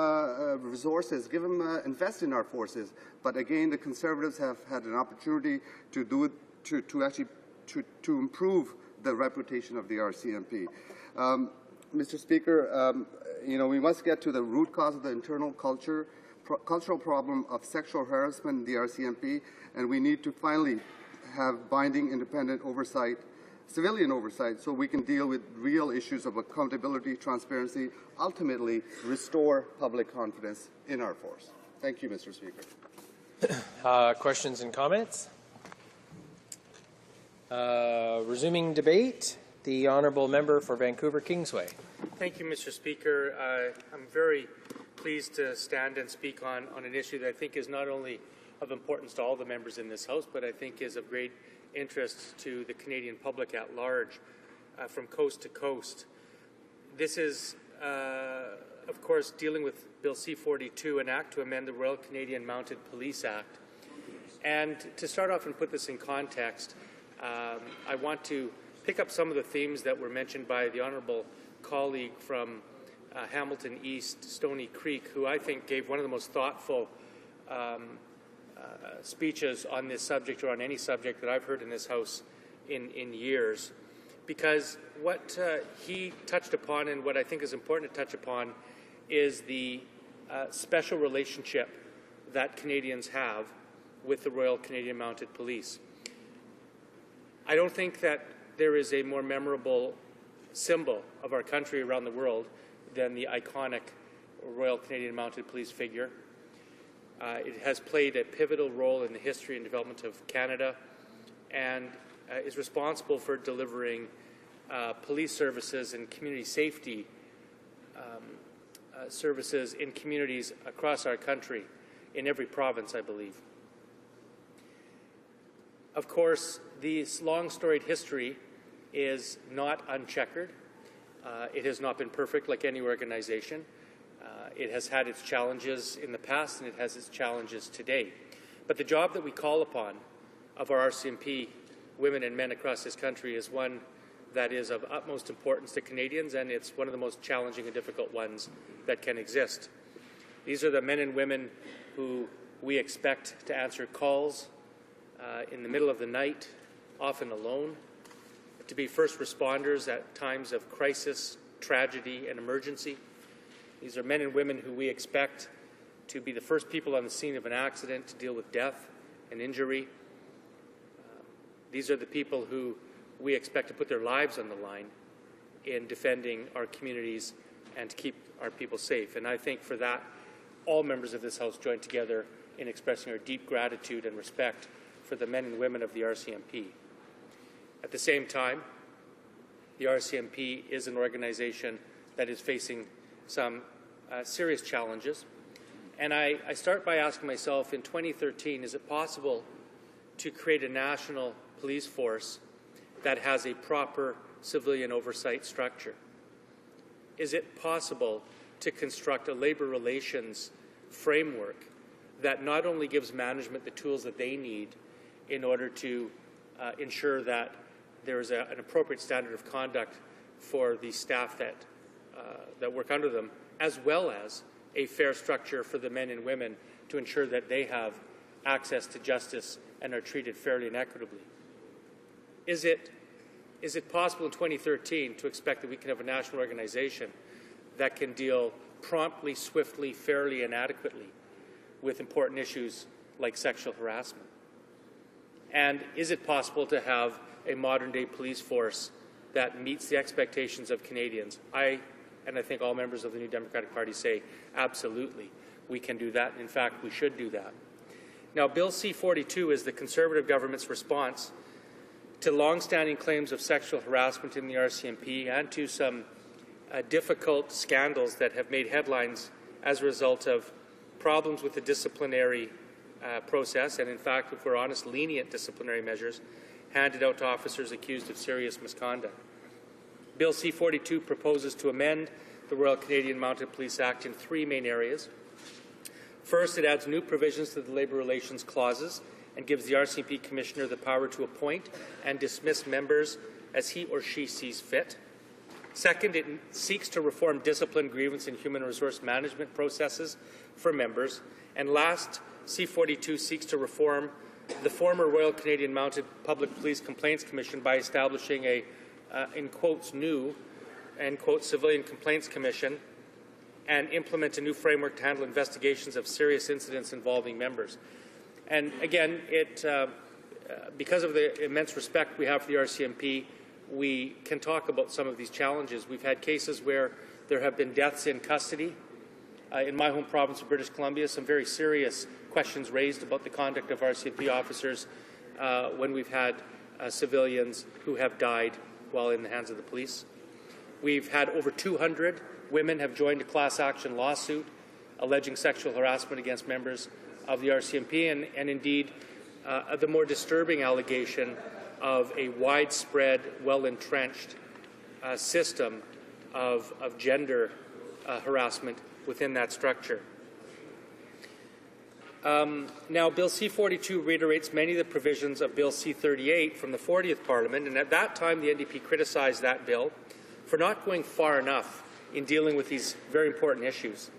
resources, give them invest in our forces. But again, the Conservatives have had an opportunity to do it, to actually to improve the reputation of the RCMP. Mr. Speaker, we must get to the root cause of the internal cultural problem of sexual harassment in the RCMP, and we need to finally have binding independent oversight, civilian oversight, so we can deal with real issues of accountability, transparency, ultimately restore public confidence in our force. Thank you, Mr. Speaker. Questions and comments? Resuming debate, the honourable member for Vancouver Kingsway. Thank you, Mr. Speaker. I'm very pleased to stand and speak on an issue that I think is not only of importance to all the members in this House, but I think is of great interest to the Canadian public at large from coast to coast. This is, of course, dealing with Bill C-42, an act to amend the Royal Canadian Mounted Police Act. And to start off and put this in context, I want to pick up some of the themes that were mentioned by the honourable colleague from Hamilton East, Stony Creek, who I think gave one of the most thoughtful speeches on this subject or on any subject that I've heard in this House in years. Because what he touched upon and what I think is important to touch upon is the special relationship that Canadians have with the Royal Canadian Mounted Police. I don't think that there is a more memorable symbol of our country around the world than the iconic Royal Canadian Mounted Police figure. It has played a pivotal role in the history and development of Canada and is responsible for delivering police services and community safety services in communities across our country, in every province, I believe. Of course, this long storied history is not uncheckered. It has not been perfect like any organization. It has had its challenges in the past and it has its challenges today. But the job that we call upon of our RCMP women and men across this country is one that is of utmost importance to Canadians, and it's one of the most challenging and difficult ones that can exist. These are the men and women who we expect to answer calls in the middle of the night, often alone, to be first responders at times of crisis, tragedy, and emergency. These are men and women who we expect to be the first people on the scene of an accident to deal with death and injury. These are the people who we expect to put their lives on the line in defending our communities and to keep our people safe. And I think for that, all members of this House join together in expressing our deep gratitude and respect for the men and women of the RCMP. At the same time, the RCMP is an organization that is facing some serious challenges. And I start by asking myself, in 2013, is it possible to create a national police force that has a proper civilian oversight structure? Is it possible to construct a labor relations framework that not only gives management the tools that they need in order to ensure that there is an appropriate standard of conduct for the staff that work under them, as well as a fair structure for the men and women to ensure that they have access to justice and are treated fairly and equitably? Is it possible in 2013 to expect that we can have a national organization that can deal promptly, swiftly, fairly, and adequately with important issues like sexual harassment? And is it possible to have a modern-day police force that meets the expectations of Canadians? And I think all members of the New Democratic Party say, absolutely, we can do that. In fact, we should do that. Now, Bill C-42 is the Conservative government's response to long-standing claims of sexual harassment in the RCMP and to some difficult scandals that have made headlines as a result of problems with the disciplinary process, and in fact, if we're honest, lenient disciplinary measures handed out to officers accused of serious misconduct. Bill C-42 proposes to amend the Royal Canadian Mounted Police Act in three main areas. First, it adds new provisions to the labour relations clauses and gives the RCMP Commissioner the power to appoint and dismiss members as he or she sees fit. Second, it seeks to reform discipline, grievance, and human resource management processes for members. And last, C-42 seeks to reform the former Royal Canadian Mounted Public Police Complaints Commission by establishing a, in quotes, new, end quote, Civilian Complaints Commission, and implement a new framework to handle investigations of serious incidents involving members. And again, because of the immense respect we have for the RCMP, we can talk about some of these challenges. We've had cases where there have been deaths in custody. In my home province of British Columbia, some very serious questions raised about the conduct of RCMP officers when we've had civilians who have died while in the hands of the police. We've had over 200 women have joined a class action lawsuit alleging sexual harassment against members of the RCMP, and indeed the more disturbing allegation of a widespread, well-entrenched system of gender harassment within that structure. Now, Bill C-42 reiterates many of the provisions of Bill C-38 from the 40th Parliament, and at that time the NDP criticized that bill for not going far enough in dealing with these very important issues.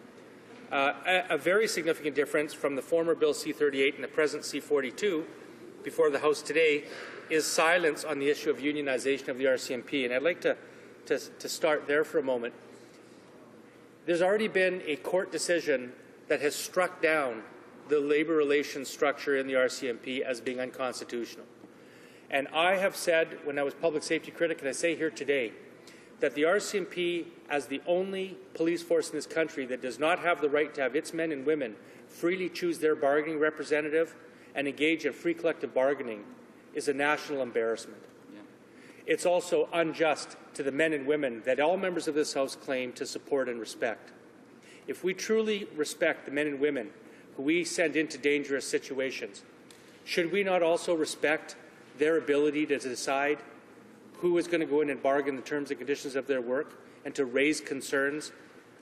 A very significant difference from the former Bill C-38 and the present C-42 before the House today is silence on the issue of unionization of the RCMP, and I'd like to start there for a moment. There's already been a court decision that has struck down the labour relations structure in the RCMP as being unconstitutional. And I have said when I was public safety critic, and I say here today, that the RCMP, as the only police force in this country that does not have the right to have its men and women freely choose their bargaining representative and engage in free collective bargaining, is a national embarrassment. Yeah. It's also unjust to the men and women that all members of this House claim to support and respect. If we truly respect the men and women who we send into dangerous situations, should we not also respect their ability to decide who is going to go in and bargain the terms and conditions of their work and to raise concerns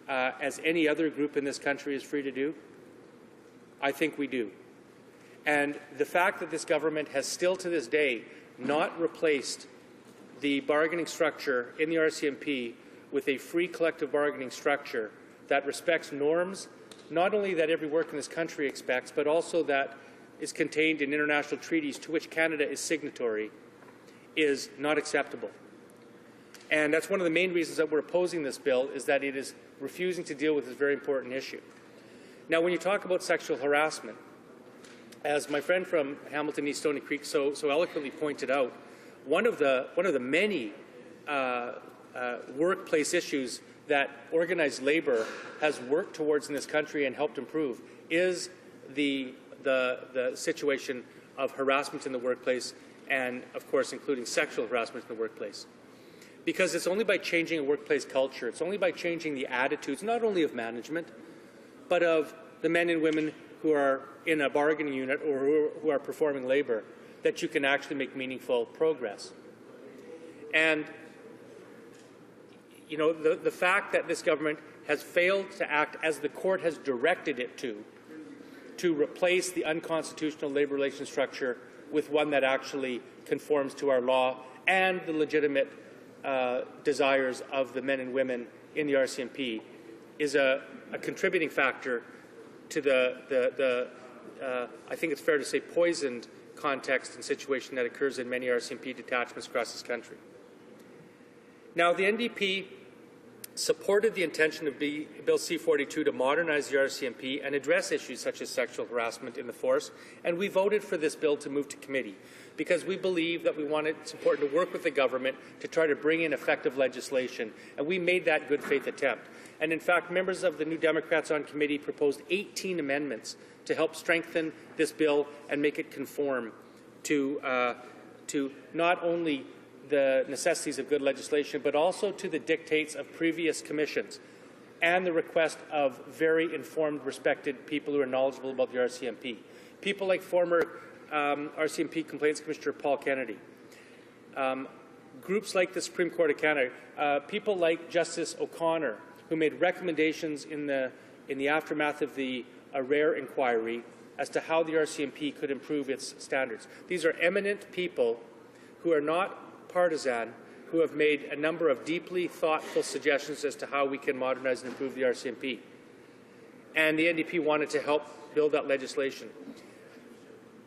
as any other group in this country is free to do? I think we do. And the fact that this government has still to this day not replaced the bargaining structure in the RCMP with a free collective bargaining structure that respects norms, not only that every work in this country expects, but also that is contained in international treaties to which Canada is signatory, is not acceptable. And that's one of the main reasons that we're opposing this bill, is that it is refusing to deal with this very important issue. Now, when you talk about sexual harassment, as my friend from Hamilton East Stony Creek so eloquently pointed out, one of the many workplace issues that organized labor has worked towards in this country and helped improve is the situation of harassment in the workplace, and of course including sexual harassment in the workplace. Because it's only by changing a workplace culture, it's only by changing the attitudes, not only of management, but of the men and women who are in a bargaining unit or who are performing labor, that you can actually make meaningful progress. And you know, the fact that this government has failed to act as the court has directed it to replace the unconstitutional labour relations structure with one that actually conforms to our law and the legitimate desires of the men and women in the RCMP is a contributing factor to the I think it's fair to say, poisoned context and situation that occurs in many RCMP detachments across this country. Now, the NDP supported the intention of Bill C-42 to modernize the RCMP and address issues such as sexual harassment in the force, and we voted for this bill to move to committee because we believe that it's important to work with the government to try to bring in effective legislation, and we made that good faith attempt. And in fact, members of the New Democrats on committee proposed 18 amendments to help strengthen this bill and make it conform to not only the necessities of good legislation, but also to the dictates of previous commissions and the request of very informed, respected people who are knowledgeable about the RCMP. People like former RCMP Complaints Commissioner Paul Kennedy, groups like the Supreme Court of Canada, people like Justice O'Connor, who made recommendations in the aftermath of the Rare inquiry as to how the RCMP could improve its standards. These are eminent people who are not partisan, who have made a number of deeply thoughtful suggestions as to how we can modernize and improve the RCMP. And the NDP wanted to help build that legislation.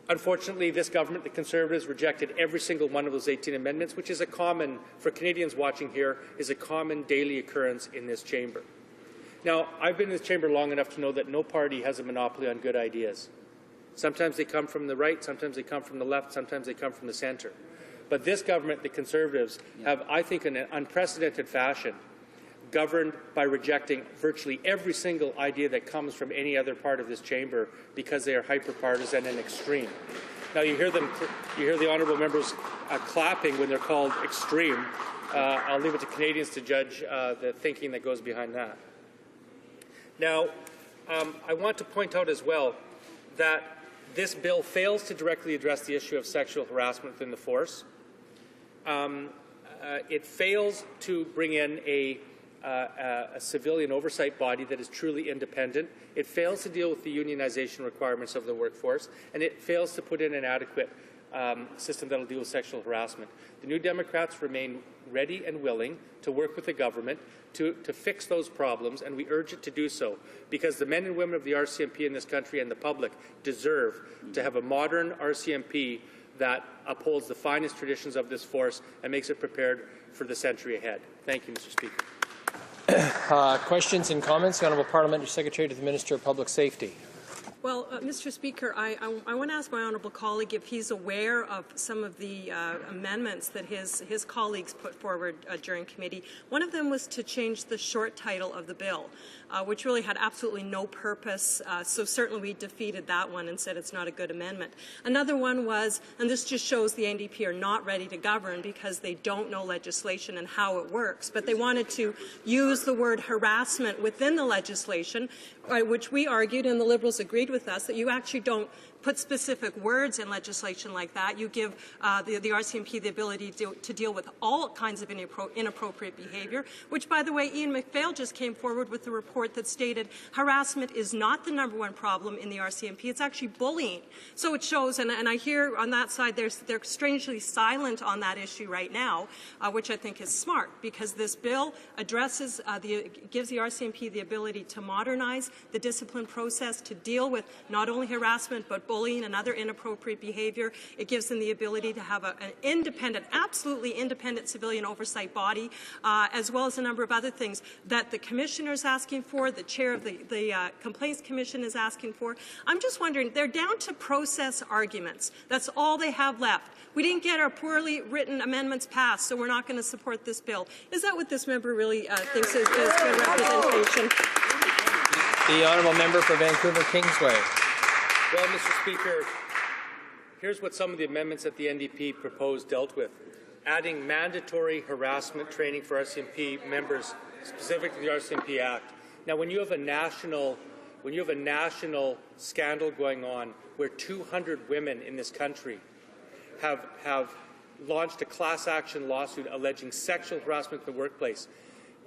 Unfortunately, this government, the Conservatives, rejected every single one of those 18 amendments, which is a common, for Canadians watching here, is a common daily occurrence in this chamber. Now, I've been in this chamber long enough to know that no party has a monopoly on good ideas. Sometimes they come from the right, sometimes they come from the left, sometimes they come from the centre. But this government, the Conservatives, have, I think, in an unprecedented fashion, governed by rejecting virtually every single idea that comes from any other part of this chamber because they are hyper-partisan and extreme. Now you hear the honourable members clapping when they're called extreme. I'll leave it to Canadians to judge the thinking that goes behind that. Now, I want to point out as well that this bill fails to directly address the issue of sexual harassment within the force. It fails to bring in a civilian oversight body that is truly independent. It fails to deal with the unionization requirements of the workforce, and it fails to put in an adequate system that will deal with sexual harassment. The New Democrats remain ready and willing to work with the government to fix those problems, and we urge it to do so, because the men and women of the RCMP in this country and the public deserve to have a modern RCMP that upholds the finest traditions of this force and makes it prepared for the century ahead. Thank you, Mr. Speaker. Questions and comments? The Honourable Parliamentary Secretary to the Minister of Public Safety. Well, Mr. Speaker, I want to ask my honourable colleague if he's aware of some of the amendments that his colleagues put forward during committee. One of them was to change the short title of the bill, which really had absolutely no purpose, so certainly we defeated that one and said it's not a good amendment. Another one was, and this just shows the NDP are not ready to govern because they don't know legislation and how it works, but they wanted to use the word harassment within the legislation, which we argued, and the Liberals agreed with us, that you actually don't put specific words in legislation like that. You give the RCMP the ability to deal with all kinds of inappropriate behaviour, which, by the way, Ian MacPhail just came forward with a report that stated harassment is not the #1 problem in the RCMP. It's actually bullying. So it shows, and I hear on that side they're strangely silent on that issue right now, which I think is smart, because this bill addresses, gives the RCMP the ability to modernize the discipline process to deal with not only harassment but bullying and other inappropriate behaviour. It gives them the ability to have an independent, absolutely independent civilian oversight body, as well as a number of other things that the Commissioner is asking for, the Chair of the Complaints Commission is asking for. I'm just wondering, they're down to process arguments. That's all they have left. We didn't get our poorly written amendments passed, so we're not going to support this bill. Is that what this member really thinks is good representation? The Honourable Member for Vancouver Kingsway. Well, Mr. Speaker, here's what some of the amendments that the NDP proposed dealt with. Adding mandatory harassment training for RCMP members specific to the RCMP Act. Now, when you have a national scandal going on where 200 women in this country have launched a class action lawsuit alleging sexual harassment in the workplace,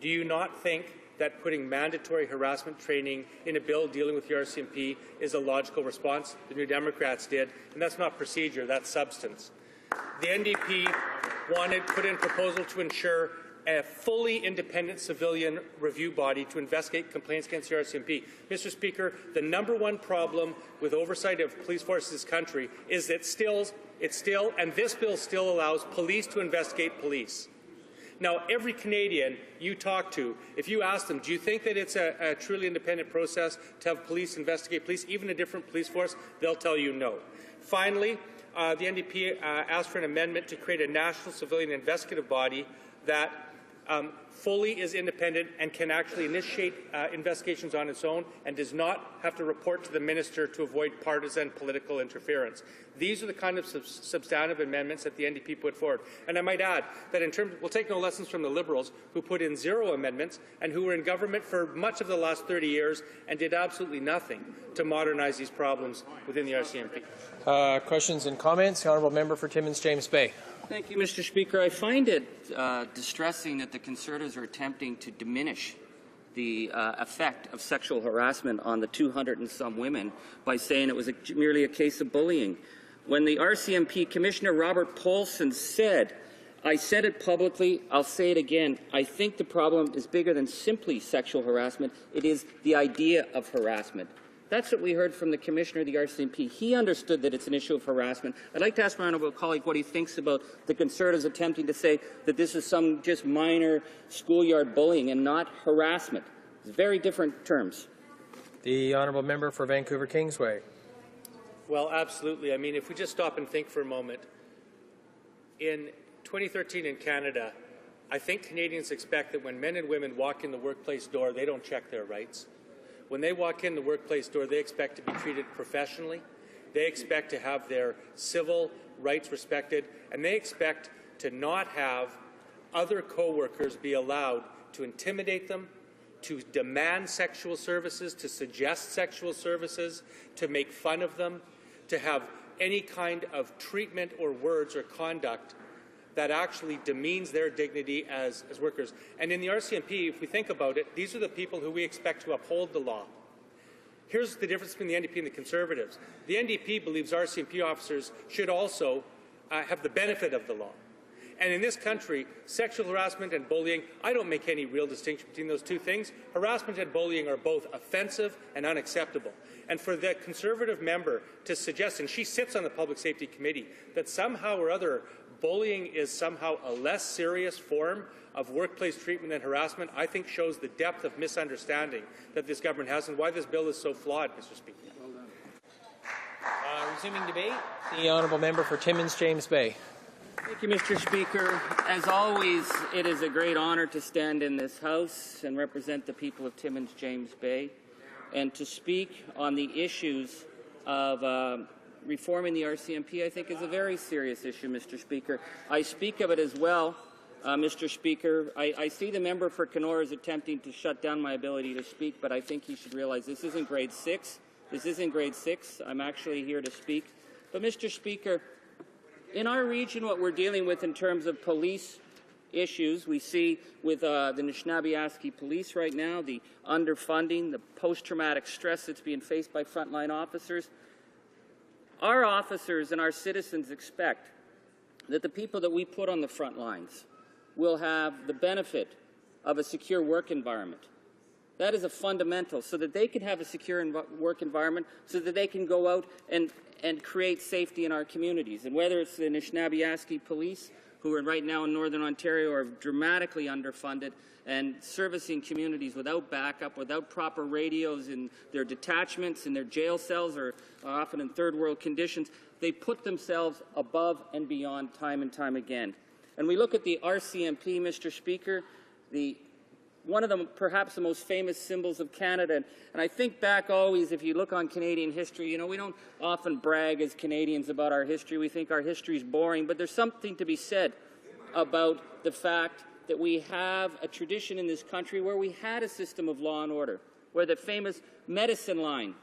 do you not think that putting mandatory harassment training in a bill dealing with the RCMP is a logical response? The New Democrats did, and that's not procedure, that's substance. The NDP put in a proposal to ensure a fully independent civilian review body to investigate complaints against the RCMP. Mr. Speaker, the #1 problem with oversight of police forces in this country is that and this bill still allows police to investigate police. Now, every Canadian you talk to, if you ask them, do you think that it's a truly independent process to have police investigate police, even a different police force, they'll tell you no. Finally, the NDP asked for an amendment to create a national civilian investigative body that fully is independent and can actually initiate investigations on its own and does not have to report to the minister to avoid partisan political interference. These are the kind of substantive amendments that the NDP put forward. And I might add that we'll take no lessons from the Liberals, who put in 0 amendments and who were in government for much of the last 30 years and did absolutely nothing to modernize these problems within the RCMP. Questions and comments? The Honourable Member for Timmins James Bay. Thank you, Mr. Speaker. I find it distressing that the Conservatives are attempting to diminish the effect of sexual harassment on the 200 and some women by saying it was merely a case of bullying. When the RCMP Commissioner Robert Paulson said, I said it publicly, I'll say it again, I think the problem is bigger than simply sexual harassment. It is the idea of harassment. That's what we heard from the Commissioner of the RCMP. He understood that it's an issue of harassment. I'd like to ask my honourable colleague what he thinks about the Conservatives attempting to say that this is some just minor schoolyard bullying and not harassment. It's very different terms. The honourable member for Vancouver Kingsway. Well, absolutely. I mean, if we just stop and think for a moment, in 2013 in Canada, I think Canadians expect that when men and women walk in the workplace door, they don't check their rights. When they walk in the workplace door, they expect to be treated professionally. They expect to have their civil rights respected, and they expect to not have other co-workers be allowed to intimidate them, to demand sexual services, to suggest sexual services, to make fun of them, to have any kind of treatment or words or conduct that actually demeans their dignity as workers. And in the RCMP, if we think about it, these are the people who we expect to uphold the law. Here's the difference between the NDP and the Conservatives. The NDP believes RCMP officers should also have the benefit of the law. And in this country, sexual harassment and bullying, I don't make any real distinction between those two things. Harassment and bullying are both offensive and unacceptable. And for the Conservative member to suggest, and she sits on the Public Safety Committee, that somehow or other bullying is somehow a less serious form of workplace treatment and harassment, I think shows the depth of misunderstanding that this government has and why this bill is so flawed, Mr. Speaker. Well done. Resuming debate, the honourable member for Timmins James Bay. Thank you, Mr. Speaker. As always, it is a great honour to stand in this House and represent the people of Timmins James Bay and to speak on the issues of reforming the RCMP. I think is a very serious issue, Mr. Speaker. I speak of it as well, Mr. Speaker. I see the member for Kenora is attempting to shut down my ability to speak, but I think he should realize this isn't grade 6. This isn't grade 6. I'm actually here to speak. But, Mr. Speaker, in our region, what we're dealing with in terms of police issues, we see with the Anishinaabe police right now, the underfunding, the post-traumatic stress that's being faced by frontline officers. Our officers and our citizens expect that the people that we put on the front lines will have the benefit of a secure work environment. That is a fundamental, so that they can have a secure work environment, so that they can go out and create safety in our communities. And whether it's the Anishinaabe police, who are right now in Northern Ontario are dramatically underfunded and servicing communities without backup, without proper radios in their detachments, in their jail cells, or often in third world conditions, they put themselves above and beyond time and time again. And we look at the RCMP, Mr. Speaker, one of the perhaps the most famous symbols of Canada. And I think back always, if you look on Canadian history, you know, we don't often brag as Canadians about our history. We think our history is boring, but there's something to be said about the fact that we have a tradition in this country where we had a system of law and order, where the famous medicine line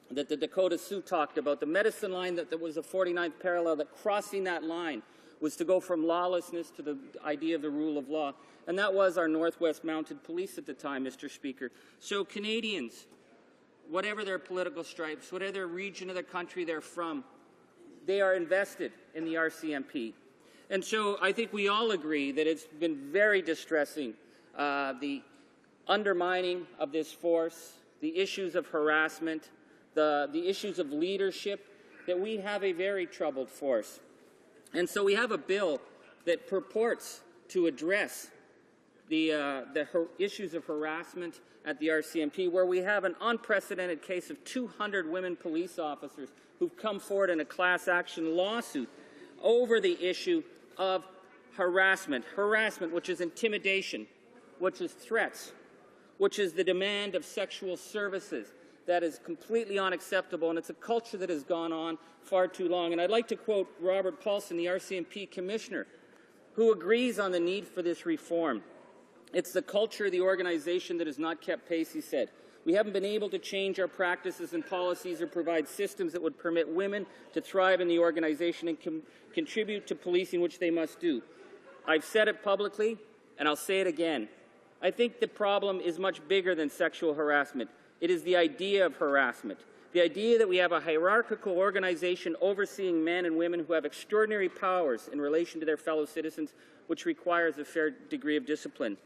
that the Dakota Sioux talked about, the medicine line that was a 49th parallel, that crossing that line was to go from lawlessness to the idea of the rule of law. And that was our Northwest Mounted Police at the time, Mr. Speaker. So Canadians, whatever their political stripes, whatever region of the country they're from, they are invested in the RCMP. And so I think we all agree that it's been very distressing, the undermining of this force, the issues of harassment, the issues of leadership, that we have a very troubled force. And so we have a bill that purports to address the issues of harassment at the RCMP, where we have an unprecedented case of 200 women police officers who've come forward in a class action lawsuit over the issue of harassment, which is intimidation, which is threats, which is the demand of sexual services. That is completely unacceptable, and it's a culture that has gone on far too long. And I'd like to quote Robert Paulson, the RCMP commissioner, who agrees on the need for this reform. It's the culture of the organization that has not kept pace, he said. We haven't been able to change our practices and policies or provide systems that would permit women to thrive in the organization and contribute to policing, which they must do. I've said it publicly, and I'll say it again. I think the problem is much bigger than sexual harassment. It is the idea of harassment, the idea that we have a hierarchical organization overseeing men and women who have extraordinary powers in relation to their fellow citizens, which requires a fair degree of discipline.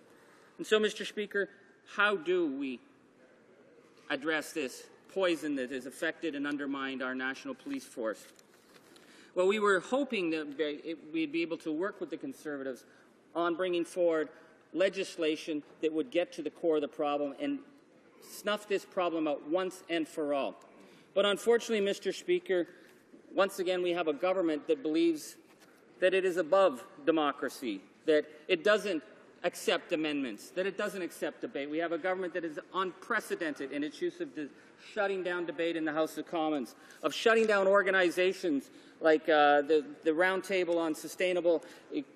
And so, Mr. Speaker, how do we address this poison that has affected and undermined our national police force. Well, we were hoping that we'd be able to work with the Conservatives on bringing forward legislation that would get to the core of the problem and snuff this problem out once and for all. But unfortunately, Mr. Speaker, once again we have a government that believes that it is above democracy, that it doesn't accept amendments, that it doesn't accept debate. We have a government that is unprecedented in its use of shutting down debate in the House of Commons, of shutting down organizations like the Roundtable on Sustainable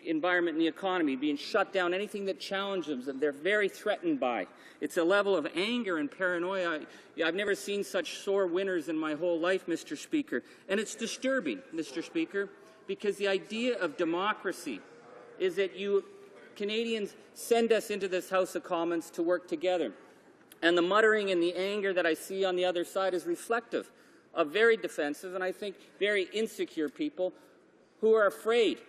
Environment and the Economy, being shut down, anything that challenges them, they're very threatened by. It's a level of anger and paranoia. I've never seen such sore winners in my whole life, Mr. Speaker. And it's disturbing, Mr. Speaker, because the idea of democracy is that you Canadians send us into this House of Commons to work together. And the muttering and the anger that I see on the other side is reflective of very defensive and I think very insecure people who are afraid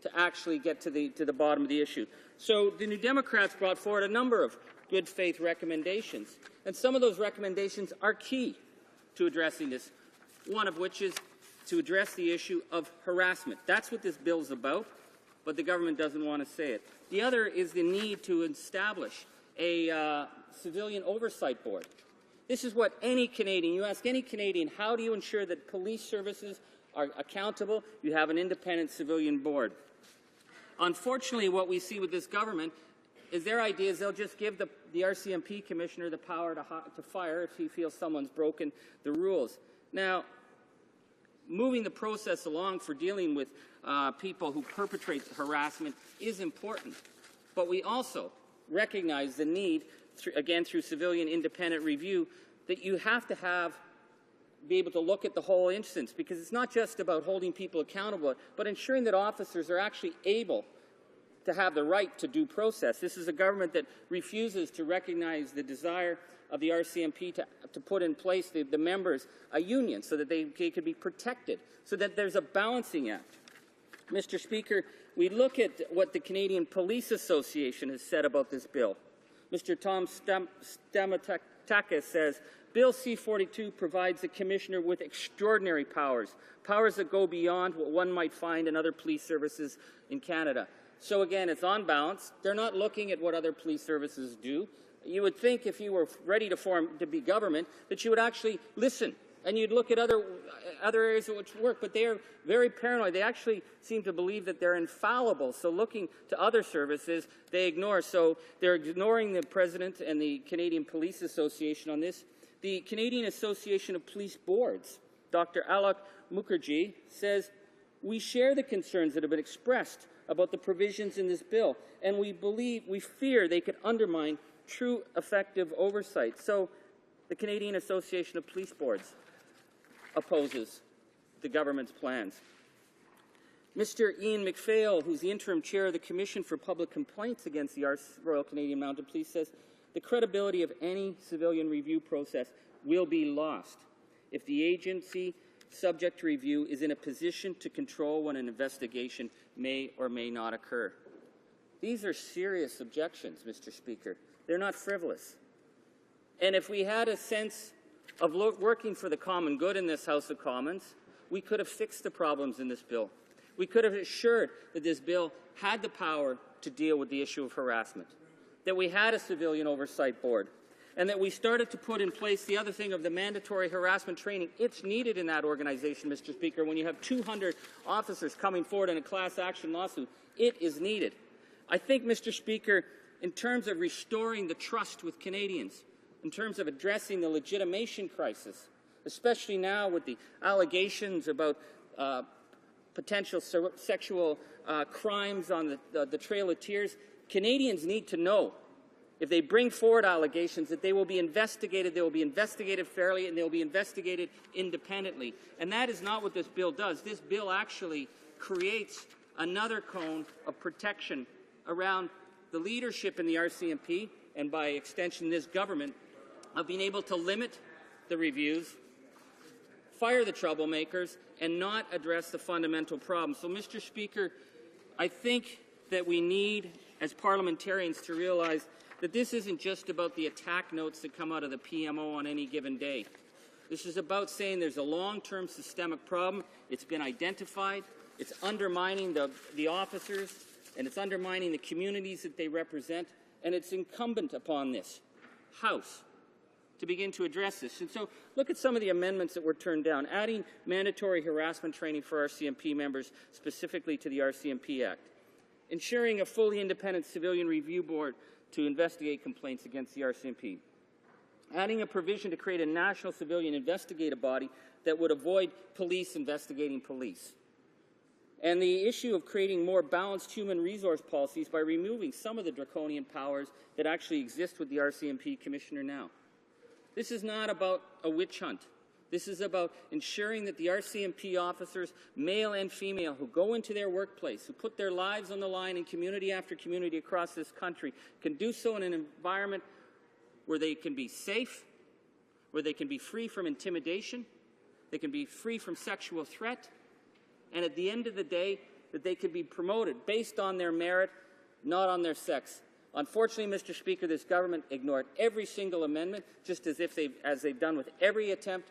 to actually get to the bottom of the issue. So the New Democrats brought forward a number of good faith recommendations. And some of those recommendations are key to addressing this, one of which is to address the issue of harassment. That's what this bill is about, but the government doesn't want to say it. The other is the need to establish a civilian oversight board. This is what any Canadian, you ask any Canadian, how do you ensure that police services are accountable? You have an independent civilian board. Unfortunately, what we see with this government is their idea is they'll just give the RCMP commissioner the power to fire if he feels someone's broken the rules. Now, moving the process along for dealing with people who perpetrate harassment is important, but we also recognize the need, again through civilian independent review, that you have to be able to look at the whole instance, because it's not just about holding people accountable, but ensuring that officers are actually able to have the right to due process. This is a government that refuses to recognize the desire of the RCMP to put in place the members a union so that they could be protected, so that there's a balancing act. Mr. Speaker, we look at what the Canadian Police Association has said about this bill. Mr. Tom Stamatakis says, Bill C-42 provides the Commissioner with extraordinary powers, powers that go beyond what one might find in other police services in Canada. So again, it's on balance. They're not looking at what other police services do. You would think if you were ready to be government that you would actually listen and you'd look at other areas of which work, but they are very paranoid. They actually seem to believe that they're infallible. So looking to other services, they ignore. So they're ignoring the President and the Canadian Police Association on this. The Canadian Association of Police Boards, Dr. Alok Mukherjee, says, we share the concerns that have been expressed about the provisions in this bill, and we fear they could undermine true effective oversight. So the Canadian Association of Police Boards opposes the government's plans. Mr. Ian McPhail, who's the interim chair of the Commission for Public Complaints against the Royal Canadian Mounted Police, says the credibility of any civilian review process will be lost if the agency subject to review is in a position to control when an investigation may or may not occur. These are serious objections, Mr. Speaker. They're not frivolous. And if we had a sense of working for the common good in this House of Commons, we could have fixed the problems in this bill. We could have assured that this bill had the power to deal with the issue of harassment, that we had a civilian oversight board, and that we started to put in place the other thing of the mandatory harassment training. It's needed in that organization, Mr. Speaker. When you have 200 officers coming forward in a class action lawsuit, it is needed. I think, Mr. Speaker, in terms of restoring the trust with Canadians, in terms of addressing the legitimation crisis, especially now with the allegations about potential sexual crimes on the Trail of Tears, Canadians need to know, if they bring forward allegations, that they will be investigated fairly, and they will be investigated independently. And that is not what this bill does. This bill actually creates another cone of protection around the leadership in the RCMP, and by extension this government, of being able to limit the reviews, fire the troublemakers, and not address the fundamental problem. So, Mr. Speaker, I think that we need, as parliamentarians, to realize that this isn't just about the attack notes that come out of the PMO on any given day. This is about saying there's a long-term systemic problem. It's been identified. It's undermining the officers, and it's undermining the communities that they represent, and it's incumbent upon this House to begin to address this. And so look at some of the amendments that were turned down, adding mandatory harassment training for RCMP members, specifically to the RCMP Act, ensuring a fully independent civilian review board to investigate complaints against the RCMP, adding a provision to create a national civilian investigative body that would avoid police investigating police, and the issue of creating more balanced human resource policies by removing some of the draconian powers that actually exist with the RCMP Commissioner now. This is not about a witch hunt. This is about ensuring that the RCMP officers, male and female, who go into their workplace, who put their lives on the line in community after community across this country, can do so in an environment where they can be safe, where they can be free from intimidation, they can be free from sexual threat, and at the end of the day, that they can be promoted based on their merit, not on their sex. Unfortunately, Mr. Speaker, this government ignored every single amendment, just as they've done with every attempt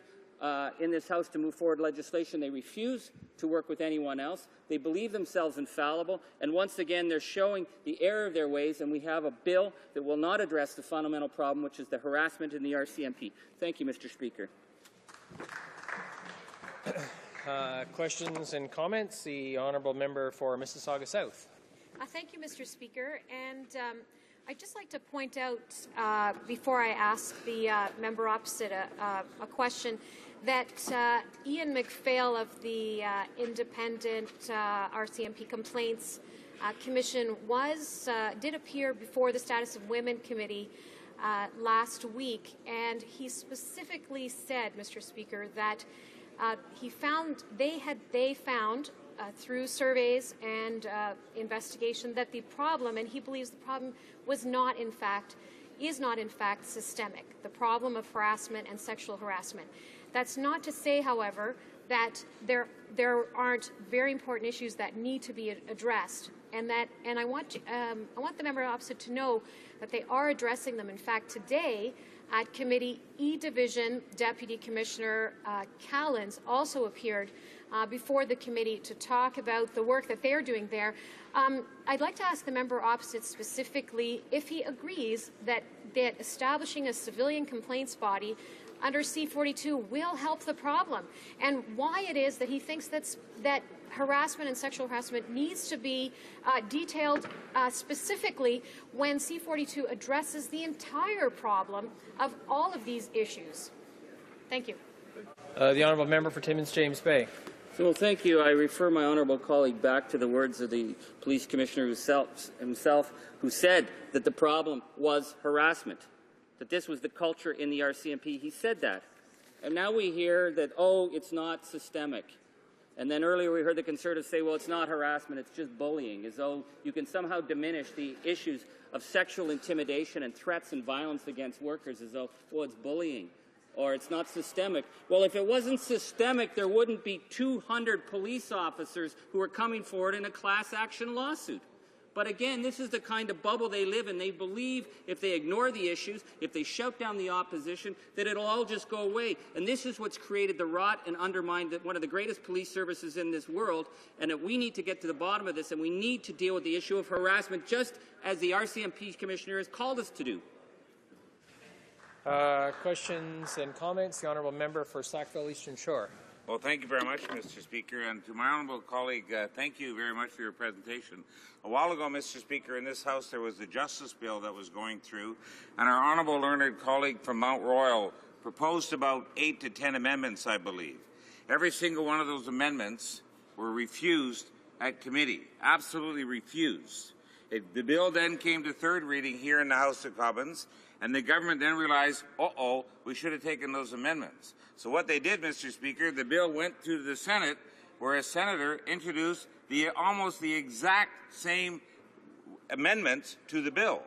in this House to move forward legislation. They refuse to work with anyone else. They believe themselves infallible, and once again, they're showing the error of their ways, and we have a bill that will not address the fundamental problem, which is the harassment in the RCMP. Thank you, Mr. Speaker. Questions and comments? The honourable member for Mississauga South. Thank you, Mr. Speaker. And I'd just like to point out, before I ask the member opposite a question, that Ian McPhail of the Independent RCMP Complaints Commission did appear before the Status of Women Committee last week, and he specifically said, Mr. Speaker, that they found through surveys and investigation that the problem, and he believes the problem is not in fact systemic, the problem of harassment and sexual harassment. That's not to say, however, that there aren't very important issues that need to be addressed, and I want the member opposite to know that they are addressing them. In fact, today at committee, E-Division Deputy Commissioner Callens also appeared before the committee to talk about the work that they're doing there. I'd like to ask the member opposite specifically if he agrees that establishing a civilian complaints body under C-42 will help the problem, and why it is that he thinks that harassment and sexual harassment needs to be detailed specifically when C-42 addresses the entire problem of all of these issues. Thank you. The honourable member for Timmins James Bay. So, thank you. I refer my honourable colleague back to the words of the police commissioner himself, who said that the problem was harassment, that this was the culture in the RCMP. He said that. And now we hear that, oh, it's not systemic. And then earlier we heard the Conservatives say, well, it's not harassment, it's just bullying, as though you can somehow diminish the issues of sexual intimidation and threats and violence against workers as though, well, it's bullying, or it's not systemic. Well, if it wasn't systemic, there wouldn't be 200 police officers who are coming forward in a class action lawsuit. But again, this is the kind of bubble they live in. They believe if they ignore the issues, if they shout down the opposition, that it'll all just go away. And this is what's created the rot and undermined one of the greatest police services in this world, and that we need to get to the bottom of this, and we need to deal with the issue of harassment, just as the RCMP Commissioner has called us to do. Questions and comments? The honourable member for Sackville Eastern Shore. Well, thank you very much, Mr. Speaker. And to my honourable colleague, thank you very much for your presentation. A while ago, Mr. Speaker, in this House there was the Justice Bill that was going through, and our honourable learned colleague from Mount Royal proposed about 8 to 10 amendments, I believe. Every single one of those amendments were refused at committee, absolutely refused. The bill then came to third reading here in the House of Commons, and the government then realized, uh-oh, we should have taken those amendments. So what they did, Mr. Speaker, the bill went to the Senate, where a senator introduced almost the exact same amendments to the bill.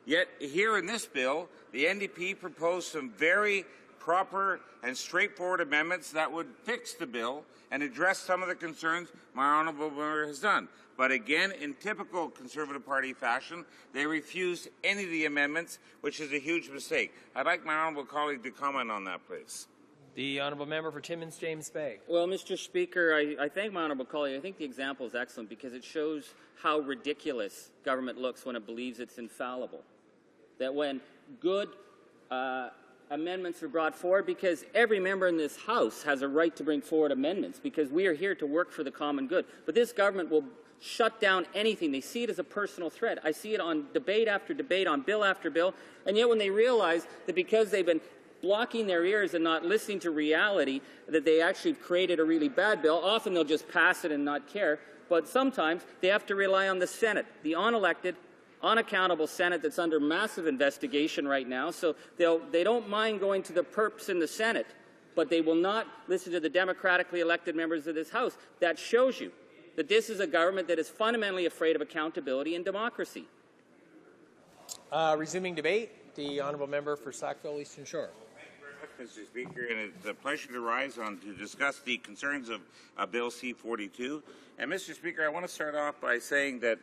Yet here in this bill, the NDP proposed some very proper and straightforward amendments that would fix the bill and address some of the concerns my honourable member has done. But again, in typical Conservative Party fashion, they refused any of the amendments, which is a huge mistake. I'd like my honourable colleague to comment on that, please. The honourable member for Timmins James Bay. Well, Mr. Speaker, I thank my honourable colleague. I think the example is excellent because it shows how ridiculous government looks when it believes it's infallible. That when good amendments are brought forward, because every member in this House has a right to bring forward amendments because we are here to work for the common good. But this government will shut down anything. They see it as a personal threat. I see it on debate after debate, on bill after bill, and yet when they realize that because they've been blocking their ears and not listening to reality, that they actually created a really bad bill, often they'll just pass it and not care, but sometimes they have to rely on the Senate, the unelected, unaccountable Senate that's under massive investigation right now, so they don't mind going to the perps in the Senate, but they will not listen to the democratically elected members of this House. That shows you that this is a government that is fundamentally afraid of accountability and democracy. Resuming debate, the honourable member for Sackville Eastern Shore. Mr. Speaker, and it's a pleasure to rise on to discuss the concerns of Bill C-42. And Mr. Speaker, I want to start off by saying that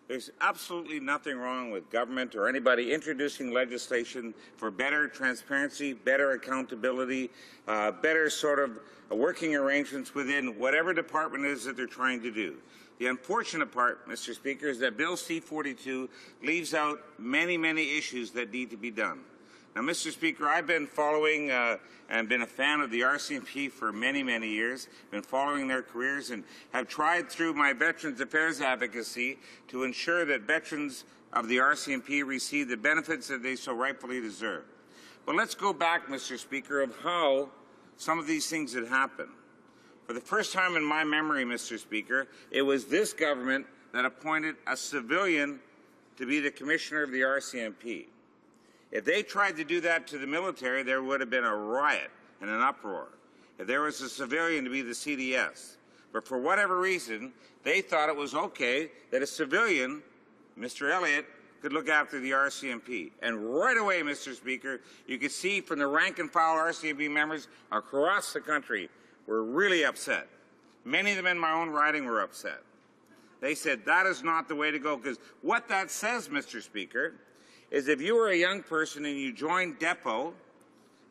there's absolutely nothing wrong with government or anybody introducing legislation for better transparency, better accountability, better sort of working arrangements within whatever department it is that they're trying to do. The unfortunate part, Mr. Speaker, is that Bill C-42 leaves out many, many issues that need to be done. Now, Mr. Speaker, I've been following and been a fan of the RCMP for many, many years, been following their careers, and have tried through my Veterans Affairs advocacy to ensure that veterans of the RCMP receive the benefits that they so rightfully deserve. But let's go back, Mr. Speaker, of how some of these things had happened. For the first time in my memory, Mr. Speaker, it was this government that appointed a civilian to be the commissioner of the RCMP. If they tried to do that to the military, there would have been a riot and an uproar. If there was a civilian to be the CDS. But for whatever reason, they thought it was okay that a civilian, Mr. Elliott, could look after the RCMP. And right away, Mr. Speaker, you could see from the rank and file RCMP members across the country were really upset. Many of them in my own riding were upset. They said that is not the way to go, because what that says, Mr. Speaker, is if you were a young person and you joined Depot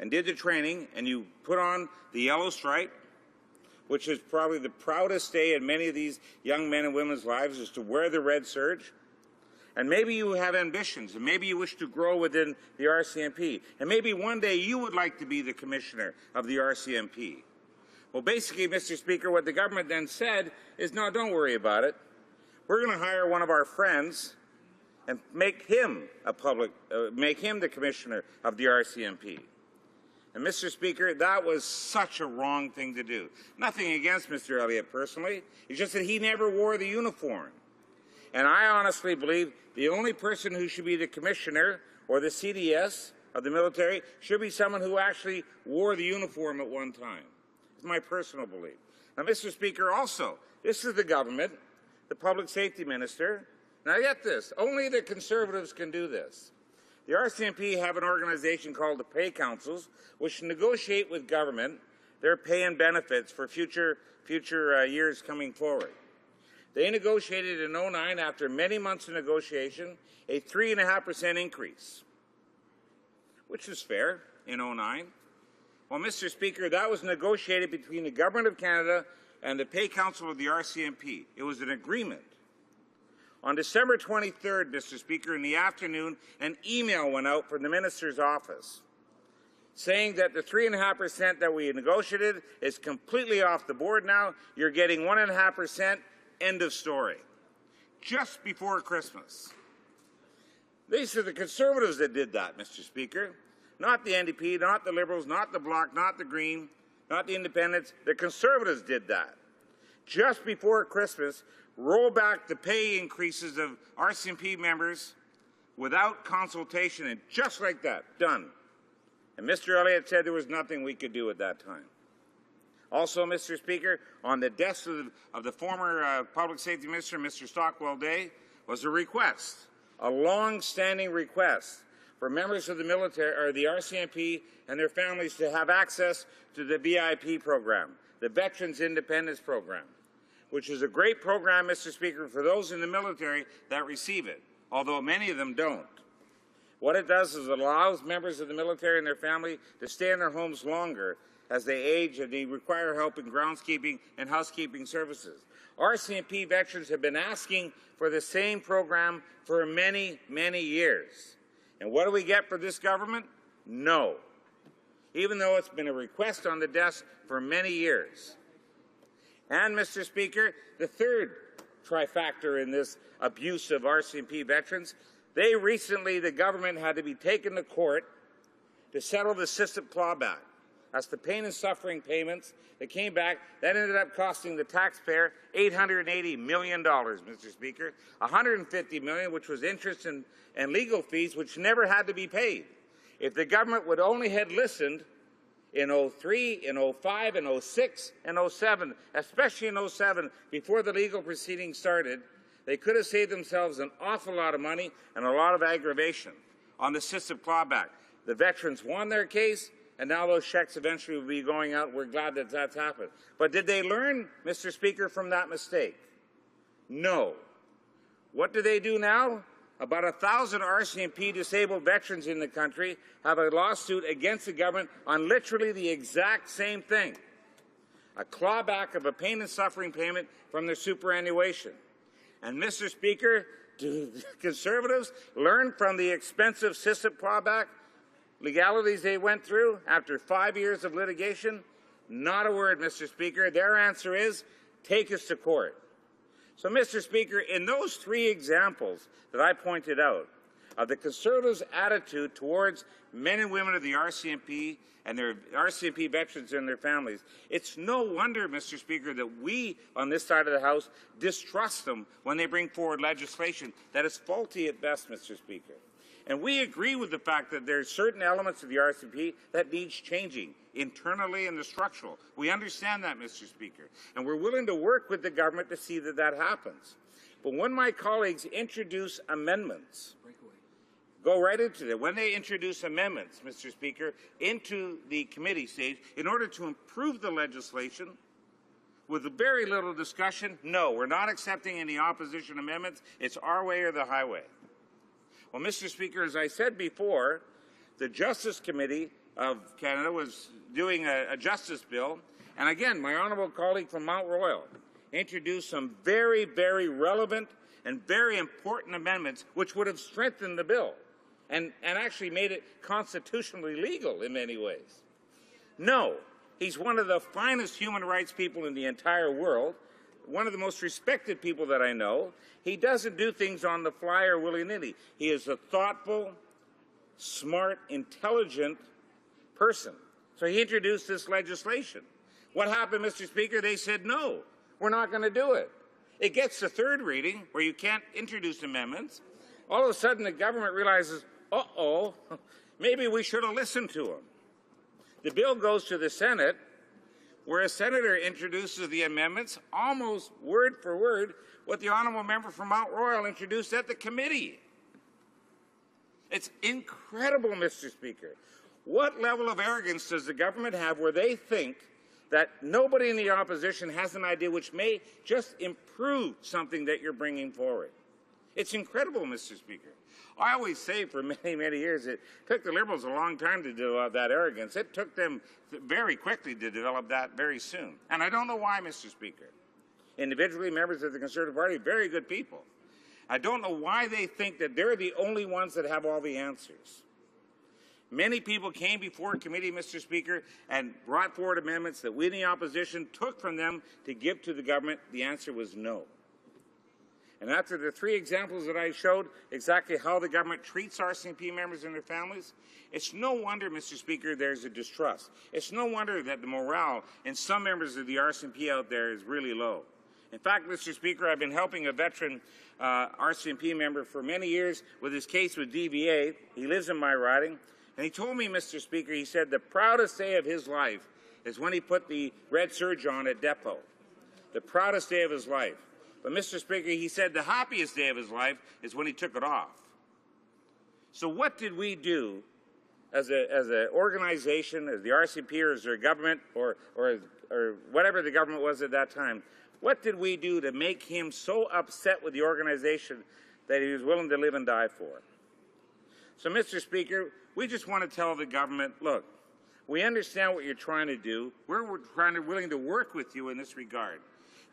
and did the training and you put on the yellow stripe, which is probably the proudest day in many of these young men and women's lives, is to wear the red serge, and maybe you have ambitions, and maybe you wish to grow within the RCMP, and maybe one day you would like to be the commissioner of the RCMP. Well, basically, Mr. Speaker, what the government then said is, no, don't worry about it. We're going to hire one of our friends and make him the commissioner of the RCMP. And Mr. Speaker, that was such a wrong thing to do. Nothing against Mr. Elliott personally. It's just that he never wore the uniform. And I honestly believe the only person who should be the commissioner or the CDS of the military should be someone who actually wore the uniform at one time. It's my personal belief. Now, Mr. Speaker, also, this is the government, the public safety minister. Now get this, only the Conservatives can do this. The RCMP have an organization called the Pay Councils, which negotiate with government their pay and benefits for future years coming forward. They negotiated in 2009, after many months of negotiation, a 3.5% increase, which is fair in 2009. Well, Mr. Speaker, that was negotiated between the Government of Canada and the Pay Council of the RCMP. It was an agreement. On December 23rd, Mr. Speaker, in the afternoon, an email went out from the minister's office saying that the 3.5% that we negotiated is completely off the board now. You're getting 1.5%, end of story. Just before Christmas. These are the Conservatives that did that, Mr. Speaker. Not the NDP, not the Liberals, not the Bloc, not the Green, not the Independents. The Conservatives did that. Just before Christmas, roll back the pay increases of RCMP members without consultation, and just like that, done. And Mr. Elliott said there was nothing we could do at that time. Also, Mr. Speaker, on the desk of the former Public Safety Minister, Mr. Stockwell Day, was a request, a long-standing request for members of the military or the RCMP and their families to have access to the VIP program, the Veterans Independence Program, which is a great program, Mr. Speaker, for those in the military that receive it, although many of them don't. What it does is it allows members of the military and their family to stay in their homes longer as they age and they require help in groundskeeping and housekeeping services. RCMP veterans have been asking for the same program for many, many years. And what do we get for this government? No. Even though it's been a request on the desk for many years. And, Mr. Speaker, the third trifactor in this abuse of RCMP veterans, the government had to be taken to court to settle the SISIP clawback. That's the pain and suffering payments that came back. That ended up costing the taxpayer $880 million, Mr. Speaker. $150 million, which was interest and legal fees, which never had to be paid. If the government would only had listened in 03, in 05, in 06, and 07, especially in 07, before the legal proceedings started, they could have saved themselves an awful lot of money and a lot of aggravation on the SISIP clawback. The veterans won their case, and now those checks eventually will be going out. We're glad that that's happened. But did they learn, Mr. Speaker, from that mistake? No. What do they do now? About 1,000 RCMP disabled veterans in the country have a lawsuit against the government on literally the exact same thing. A clawback of a pain and suffering payment from their superannuation. And, Mr. Speaker, do the Conservatives learn from the expensive SISIP clawback legalities they went through after 5 years of litigation? Not a word, Mr. Speaker. Their answer is, take us to court. So, Mr. Speaker, in those three examples that I pointed out of the Conservatives' attitude towards men and women of the RCMP and their RCMP veterans and their families, it's no wonder, Mr. Speaker, that we on this side of the House distrust them when they bring forward legislation that is faulty at best, Mr. Speaker. And we agree with the fact that there are certain elements of the RCMP that needs changing, internally and the structural. We understand that, Mr. Speaker. And we're willing to work with the government to see that that happens. But when my colleagues introduce amendments, go right into it. When they introduce amendments, Mr. Speaker, into the committee stage, in order to improve the legislation, with very little discussion, no, we're not accepting any opposition amendments. It's our way or the highway. Well, Mr. Speaker, as I said before, the Justice Committee of Canada was doing a justice bill, and again, my honourable colleague from Mount Royal introduced some very, very relevant and very important amendments which would have strengthened the bill and actually made it constitutionally legal in many ways. No, he's one of the finest human rights people in the entire world, one of the most respected people that I know. He doesn't do things on the fly or willy-nilly. He is a thoughtful, smart, intelligent person. So he introduced this legislation. What happened, Mr. Speaker? They said, no, we're not going to do it. It gets to third reading, where you can't introduce amendments. All of a sudden, the government realizes, uh-oh, maybe we should have listened to him. The bill goes to the Senate, where a senator introduces the amendments, almost word for word, what the honourable member from Mount Royal introduced at the committee. It's incredible, Mr. Speaker. What level of arrogance does the government have where they think that nobody in the opposition has an idea which may just improve something that you're bringing forward? It's incredible, Mr. Speaker. I always say for many, many years, it took the Liberals a long time to develop that arrogance. It took them very quickly to develop that very soon. And I don't know why, Mr. Speaker. Individually, members of the Conservative Party, very good people. I don't know why they think that they're the only ones that have all the answers. Many people came before committee, Mr. Speaker, and brought forward amendments that we in the opposition took from them to give to the government. The answer was no. And after the three examples that I showed exactly how the government treats RCMP members and their families, it's no wonder, Mr. Speaker, there's a distrust. It's no wonder that the morale in some members of the RCMP out there is really low. In fact, Mr. Speaker, I've been helping a veteran RCMP member for many years with his case with DVA. He lives in my riding. And he told me, Mr. Speaker, he said the proudest day of his life is when he put the red surge on at depot. The proudest day of his life. But, Mr. Speaker, he said the happiest day of his life is when he took it off. So what did we do as an organization, as the RCMP or as their government or whatever the government was at that time, what did we do to make him so upset with the organization that he was willing to live and die for? So, Mr. Speaker, we just want to tell the government, look, We understand what you're trying to do. We're willing to work with you in this regard.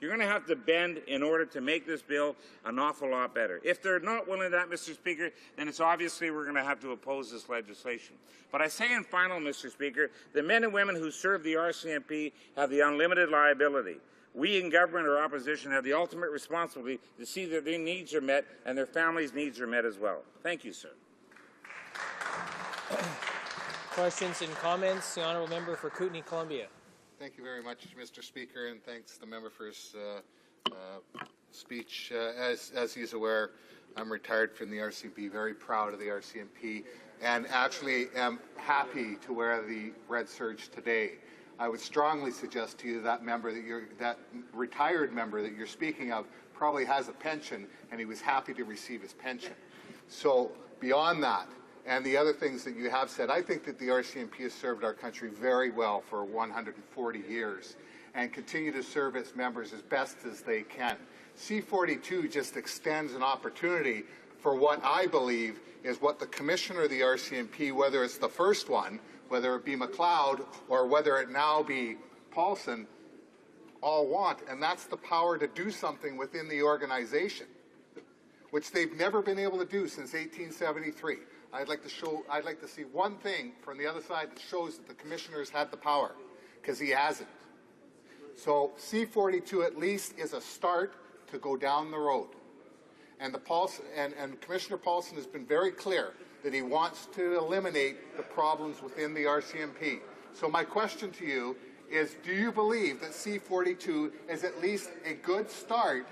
You're going to have to bend in order to make this bill an awful lot better. If they're not willing to that, Mr. Speaker, then it's obviously we're going to have to oppose this legislation. But I say in final, Mr. Speaker, the men and women who serve the RCMP have the unlimited liability. We in government or opposition have the ultimate responsibility to see that their needs are met and their families' needs are met as well. Thank you, sir. Questions and comments? The honourable member for Kootenay, Columbia. Thank you very much, Mr. Speaker, and thanks to the member for his speech. As he's aware, I'm retired from the RCMP, very proud of the RCMP, and actually am happy to wear the red serge today. I would strongly suggest to you that that retired member that you're speaking of probably has a pension, and he was happy to receive his pension. So beyond that, and the other things that you have said, I think that the RCMP has served our country very well for 140 years and continue to serve its members as best as they can. C-42 just extends an opportunity for what I believe is what the Commissioner of the RCMP, whether it's the first one, whether it be McLeod or whether it now be Paulson, all want, and that's the power to do something within the organization, which they've never been able to do since 1873. I'd like to see one thing from the other side that shows that the commissioner's had the power, because he hasn't. So C-42 at least is a start to go down the road. And Commissioner Paulson has been very clear that he wants to eliminate the problems within the RCMP. So my question to you is, do you believe that C-42 is at least a good start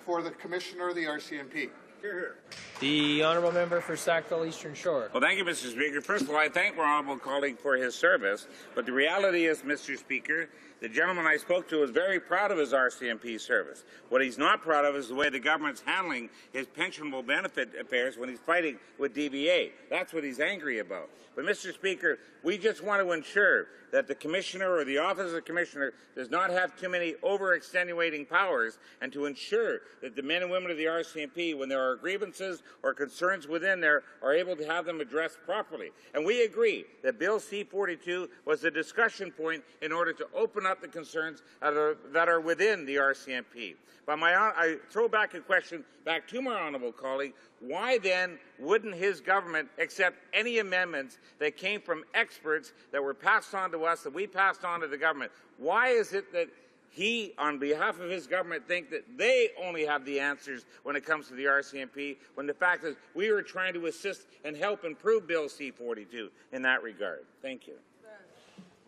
for the Commissioner of the RCMP? Hear, hear. The honourable member for Sackville Eastern Shore. Well, thank you, Mr. Speaker. First of all, I thank my honourable colleague for his service. But the reality is, Mr. Speaker, the gentleman I spoke to is very proud of his RCMP service. What he's not proud of is the way the government's handling his pensionable benefit affairs when he's fighting with DBA. That's what he's angry about. But, Mr. Speaker, we just want to ensure that the Commissioner or the Office of the Commissioner does not have too many over-extenuating powers, and to ensure that the men and women of the RCMP, when there are grievances or concerns within there, are able to have them addressed properly. And we agree that Bill C-42 was a discussion point in order to open up the concerns that are within the RCMP. But I throw back a question back to my honourable colleague. Why then wouldn't his government accept any amendments that came from experts that were passed on to us, that we passed on to the government? Why is it that he, on behalf of his government, think that they only have the answers when it comes to the RCMP, when the fact is we were trying to assist and help improve Bill C-42 in that regard? Thank you.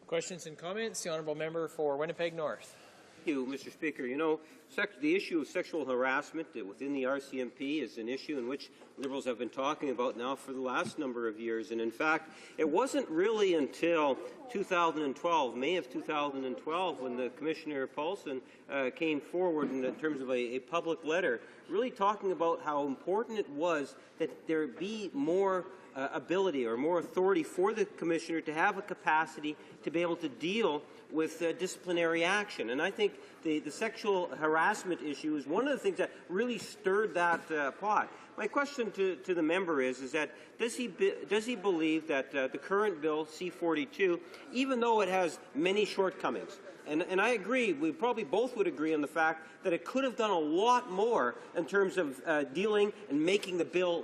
Questions and comments? The honourable member for Winnipeg North. Thank you, Mr. Speaker. You know, the issue of sexual harassment within the RCMP is an issue in which Liberals have been talking about now for the last number of years. And in fact, it wasn't really until 2012, May of 2012, when the Commissioner Paulson came forward in terms of a public letter, really talking about how important it was that there be more ability or more authority for the Commissioner to have a capacity to be able to deal with disciplinary action. And I think the sexual harassment issue is one of the things that really stirred that pot. My question to the member is that does he believe that the current bill, C-42, even though it has many shortcomings, and I agree, we probably both would agree on the fact that it could have done a lot more in terms of dealing and making the bill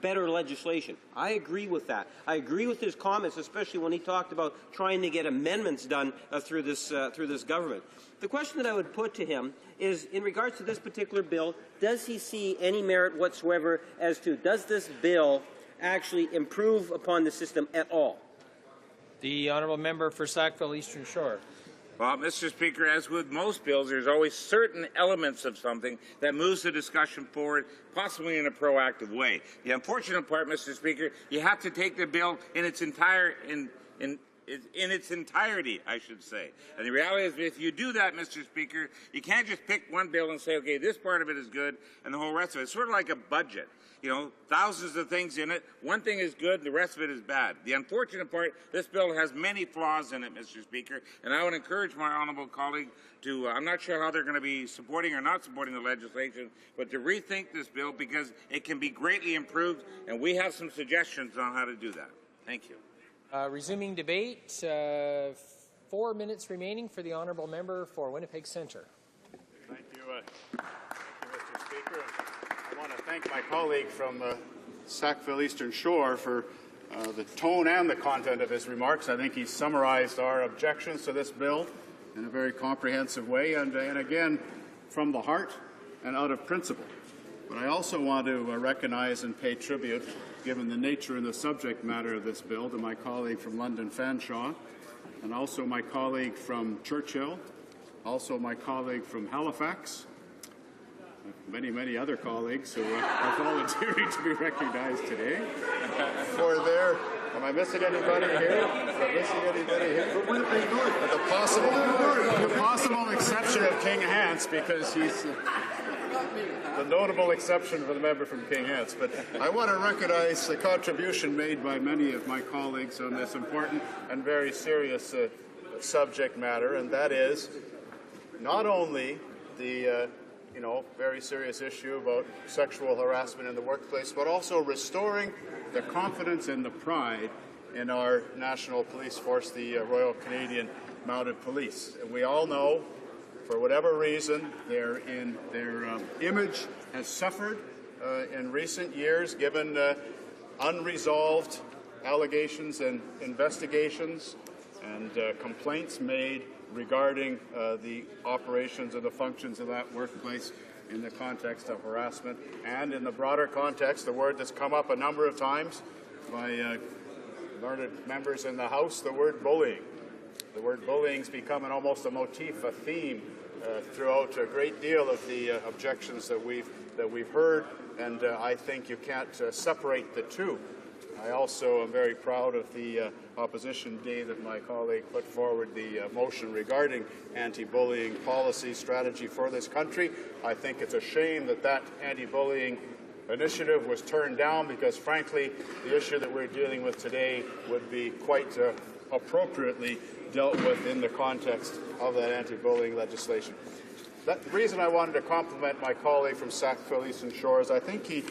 better legislation. I agree with that. I agree with his comments, especially when he talked about trying to get amendments done through this government. The question that I would put to him is, in regards to this particular bill, does he see any merit whatsoever as to does this bill actually improve upon the system at all? The honourable member for Sackville Eastern Shore. Well, Mr. Speaker, as with most bills, there's always certain elements of something that moves the discussion forward, possibly in a proactive way. The unfortunate part, Mr. Speaker, you have to take the bill in its entirety, I should say. And the reality is, if you do that, Mr. Speaker, you can't just pick one bill and say, okay, this part of it is good and the whole rest of it. It's sort of like a budget. You know, thousands of things in it. One thing is good, the rest of it is bad. The unfortunate part, this bill has many flaws in it, Mr. Speaker, and I would encourage my honourable colleague to, I'm not sure how they're going to be supporting or not supporting the legislation, but to rethink this bill because it can be greatly improved, and we have some suggestions on how to do that. Thank you. Resuming debate. 4 minutes remaining for the honourable member for Winnipeg Centre. Thank you, Mr. Speaker. I want to thank my colleague from Sackville Eastern Shore for the tone and the content of his remarks. I think he summarized our objections to this bill in a very comprehensive way, and again, from the heart and out of principle. But I also want to recognize and pay tribute, given the nature and the subject matter of this bill, to my colleague from London Fanshawe, and also my colleague from Churchill, also my colleague from Halifax, many other colleagues who are volunteering to be recognized today for their. Am I missing anybody here? The possible exception of King Hants, because he's the notable exception for the member from King Hants. But I want to recognize the contribution made by many of my colleagues on this important and very serious subject matter, and that is not only the very serious issue about sexual harassment in the workplace, but also restoring the confidence and the pride in our national police force, the Royal Canadian Mounted Police. And we all know, for whatever reason, their image has suffered in recent years, given unresolved allegations and investigations and complaints made regarding the operations and the functions of that workplace in the context of harassment, and in the broader context, the word that's come up a number of times by learned members in the House, the word bullying. The word bullying's become almost a motif, a theme throughout a great deal of the objections that we've heard, and I think you can't separate the two. I also am very proud of the opposition day that my colleague put forward the motion regarding anti-bullying policy strategy for this country. I think it's a shame that that anti-bullying initiative was turned down, because frankly the issue that we're dealing with today would be quite appropriately dealt with in the context of that anti-bullying legislation. The reason I wanted to compliment my colleague from Sackville Eastern Shore is I think he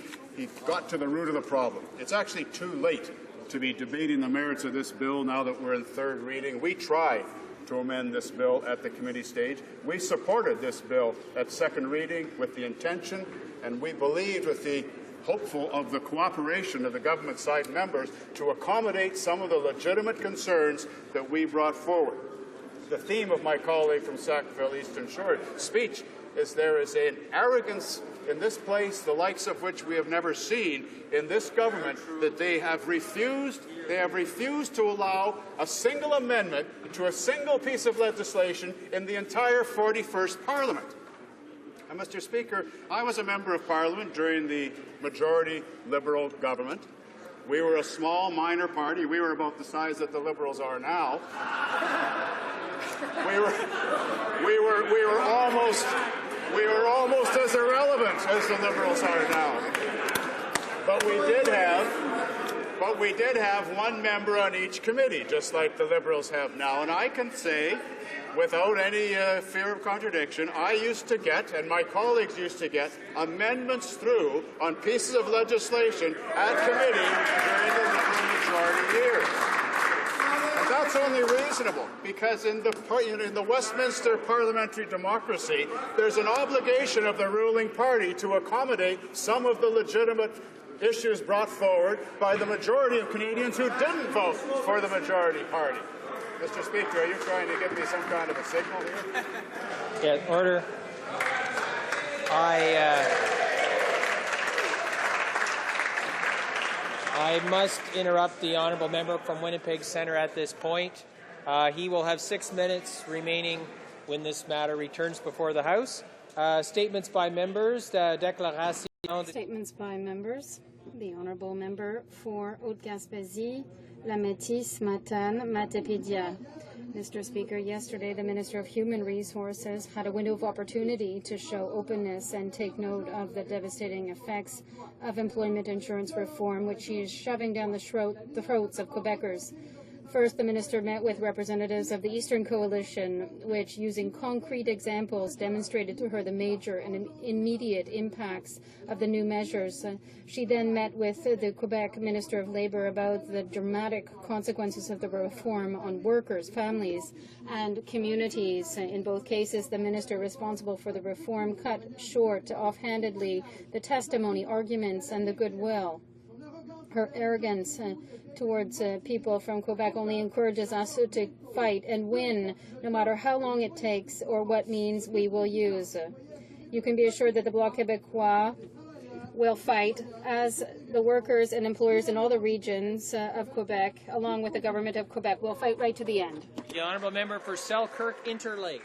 got to the root of the problem. It's actually too late to be debating the merits of this bill now that we're in third reading. We tried to amend this bill at the committee stage. We supported this bill at second reading with the intention, and we believed with the hopeful of the cooperation of the government side members to accommodate some of the legitimate concerns that we brought forward. The theme of my colleague from Sackville Eastern Shore speech is there is an arrogance in this place, the likes of which we have never seen in this government, that they have refused to allow a single amendment to a single piece of legislation in the entire 41st Parliament. And Mr. Speaker, I was a member of Parliament during the majority Liberal government. We were a small, minor party. We were about the size that the Liberals are now. We were almost as irrelevant as the Liberals are now. But we did have one member on each committee, just like the Liberals have now. And I can say, without any fear of contradiction, I used to get, and my colleagues used to get, amendments through on pieces of legislation at committee during the Liberal majority years. And that's only reasonable, because in the Westminster parliamentary democracy, there's an obligation of the ruling party to accommodate some of the legitimate issues brought forward by the majority of Canadians who didn't vote for the majority party. Mr. Speaker, are you trying to give me some kind of a signal here? Yeah, order. I must interrupt the honourable member from Winnipeg Centre at this point. He will have 6 minutes remaining when this matter returns before the House. Statements by members. Statements by members. The honourable member for Haute-Gaspésie, La Métis, Matane, Matapédia. Mr. Speaker, yesterday the Minister of Human Resources had a window of opportunity to show openness and take note of the devastating effects of employment insurance reform, which he is shoving down the throats of Quebecers. First, the minister met with representatives of the Eastern Coalition, which, using concrete examples, demonstrated to her the major and immediate impacts of the new measures. She then met with the Quebec Minister of Labour about the dramatic consequences of the reform on workers, families, and communities. In both cases, the minister responsible for the reform cut short offhandedly the testimony, arguments, and the goodwill. Her arrogance towards people from Quebec only encourages us to fight and win, no matter how long it takes or what means we will use. You can be assured that the Bloc Québécois will fight, as the workers and employers in all the regions of Quebec, along with the government of Quebec, will fight right to the end. The honourable member for Selkirk Interlake.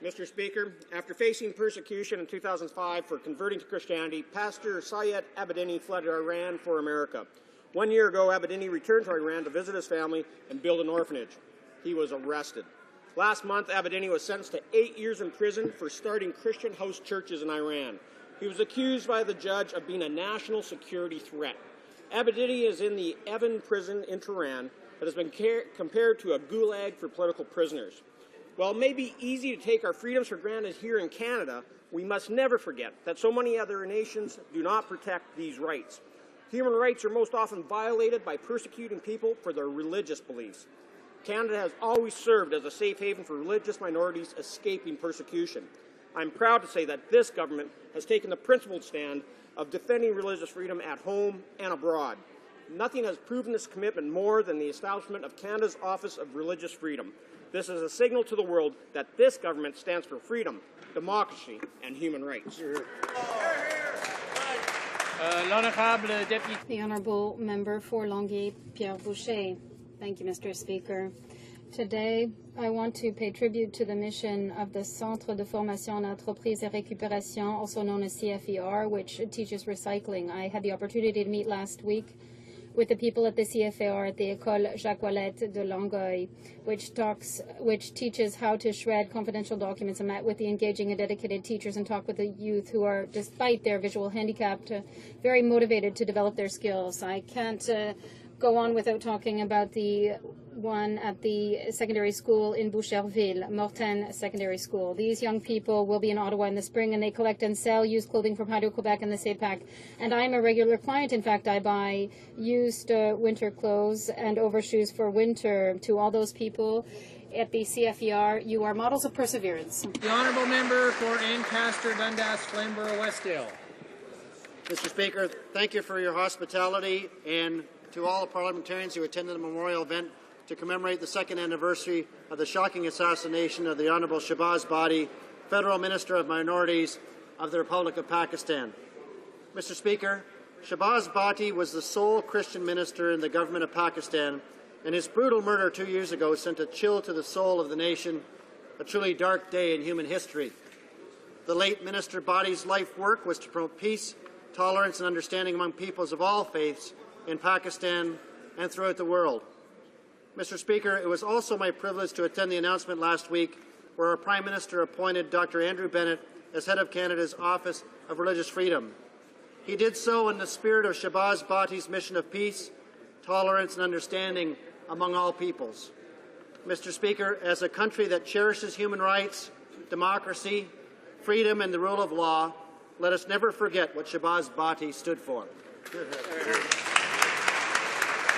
Mr. Speaker, after facing persecution in 2005 for converting to Christianity, Pastor Syed Abedini fled Iran for America. 1 year ago, Abedini returned to Iran to visit his family and build an orphanage. He was arrested. Last month, Abedini was sentenced to 8 years in prison for starting Christian house churches in Iran. He was accused by the judge of being a national security threat. Abedini is in the Evin prison in Tehran that has been compared to a gulag for political prisoners. While it may be easy to take our freedoms for granted here in Canada, we must never forget that so many other nations do not protect these rights. Human rights are most often violated by persecuting people for their religious beliefs. Canada has always served as a safe haven for religious minorities escaping persecution. I'm proud to say that this government has taken the principled stand of defending religious freedom at home and abroad. Nothing has proven this commitment more than the establishment of Canada's Office of Religious Freedom. This is a signal to the world that this government stands for freedom, democracy, and human rights. The Honourable Member for Longueuil, Pierre Boucher. Thank you, Mr. Speaker. Today, I want to pay tribute to the mission of the Centre de Formation en Entreprise et Récupération, also known as CFER, which teaches recycling. I had the opportunity to meet last week with the people at the CFER at the École Jacques Ouellette de Longueuil, which teaches how to shred confidential documents. I met with the engaging and dedicated teachers and talked with the youth who are, despite their visual handicap, very motivated to develop their skills. I can't go on without talking about the one at the secondary school in Boucherville, Mortaine Secondary School. These young people will be in Ottawa in the spring, and they collect and sell used clothing from Hydro-Quebec and the CEPAC. And I'm a regular client. In fact, I buy used winter clothes and overshoes for winter. To all those people at the CFER, you are models of perseverance. The honourable member for Ancaster, Dundas, Flamborough, Westdale. Mr. Speaker, thank you for your hospitality, and to all the parliamentarians who attended the memorial event to commemorate the second anniversary of the shocking assassination of the Honourable Shahbaz Bhatti, Federal Minister of Minorities of the Republic of Pakistan. Mr. Speaker, Shahbaz Bhatti was the sole Christian minister in the government of Pakistan, and his brutal murder 2 years ago sent a chill to the soul of the nation, a truly dark day in human history. The late Minister Bhatti's life work was to promote peace, tolerance, and understanding among peoples of all faiths in Pakistan and throughout the world. Mr. Speaker, it was also my privilege to attend the announcement last week where our Prime Minister appointed Dr. Andrew Bennett as head of Canada's Office of Religious Freedom. He did so in the spirit of Shahbaz Bhatti's mission of peace, tolerance, and understanding among all peoples. Mr. Speaker, as a country that cherishes human rights, democracy, freedom, and the rule of law, let us never forget what Shahbaz Bhatti stood for.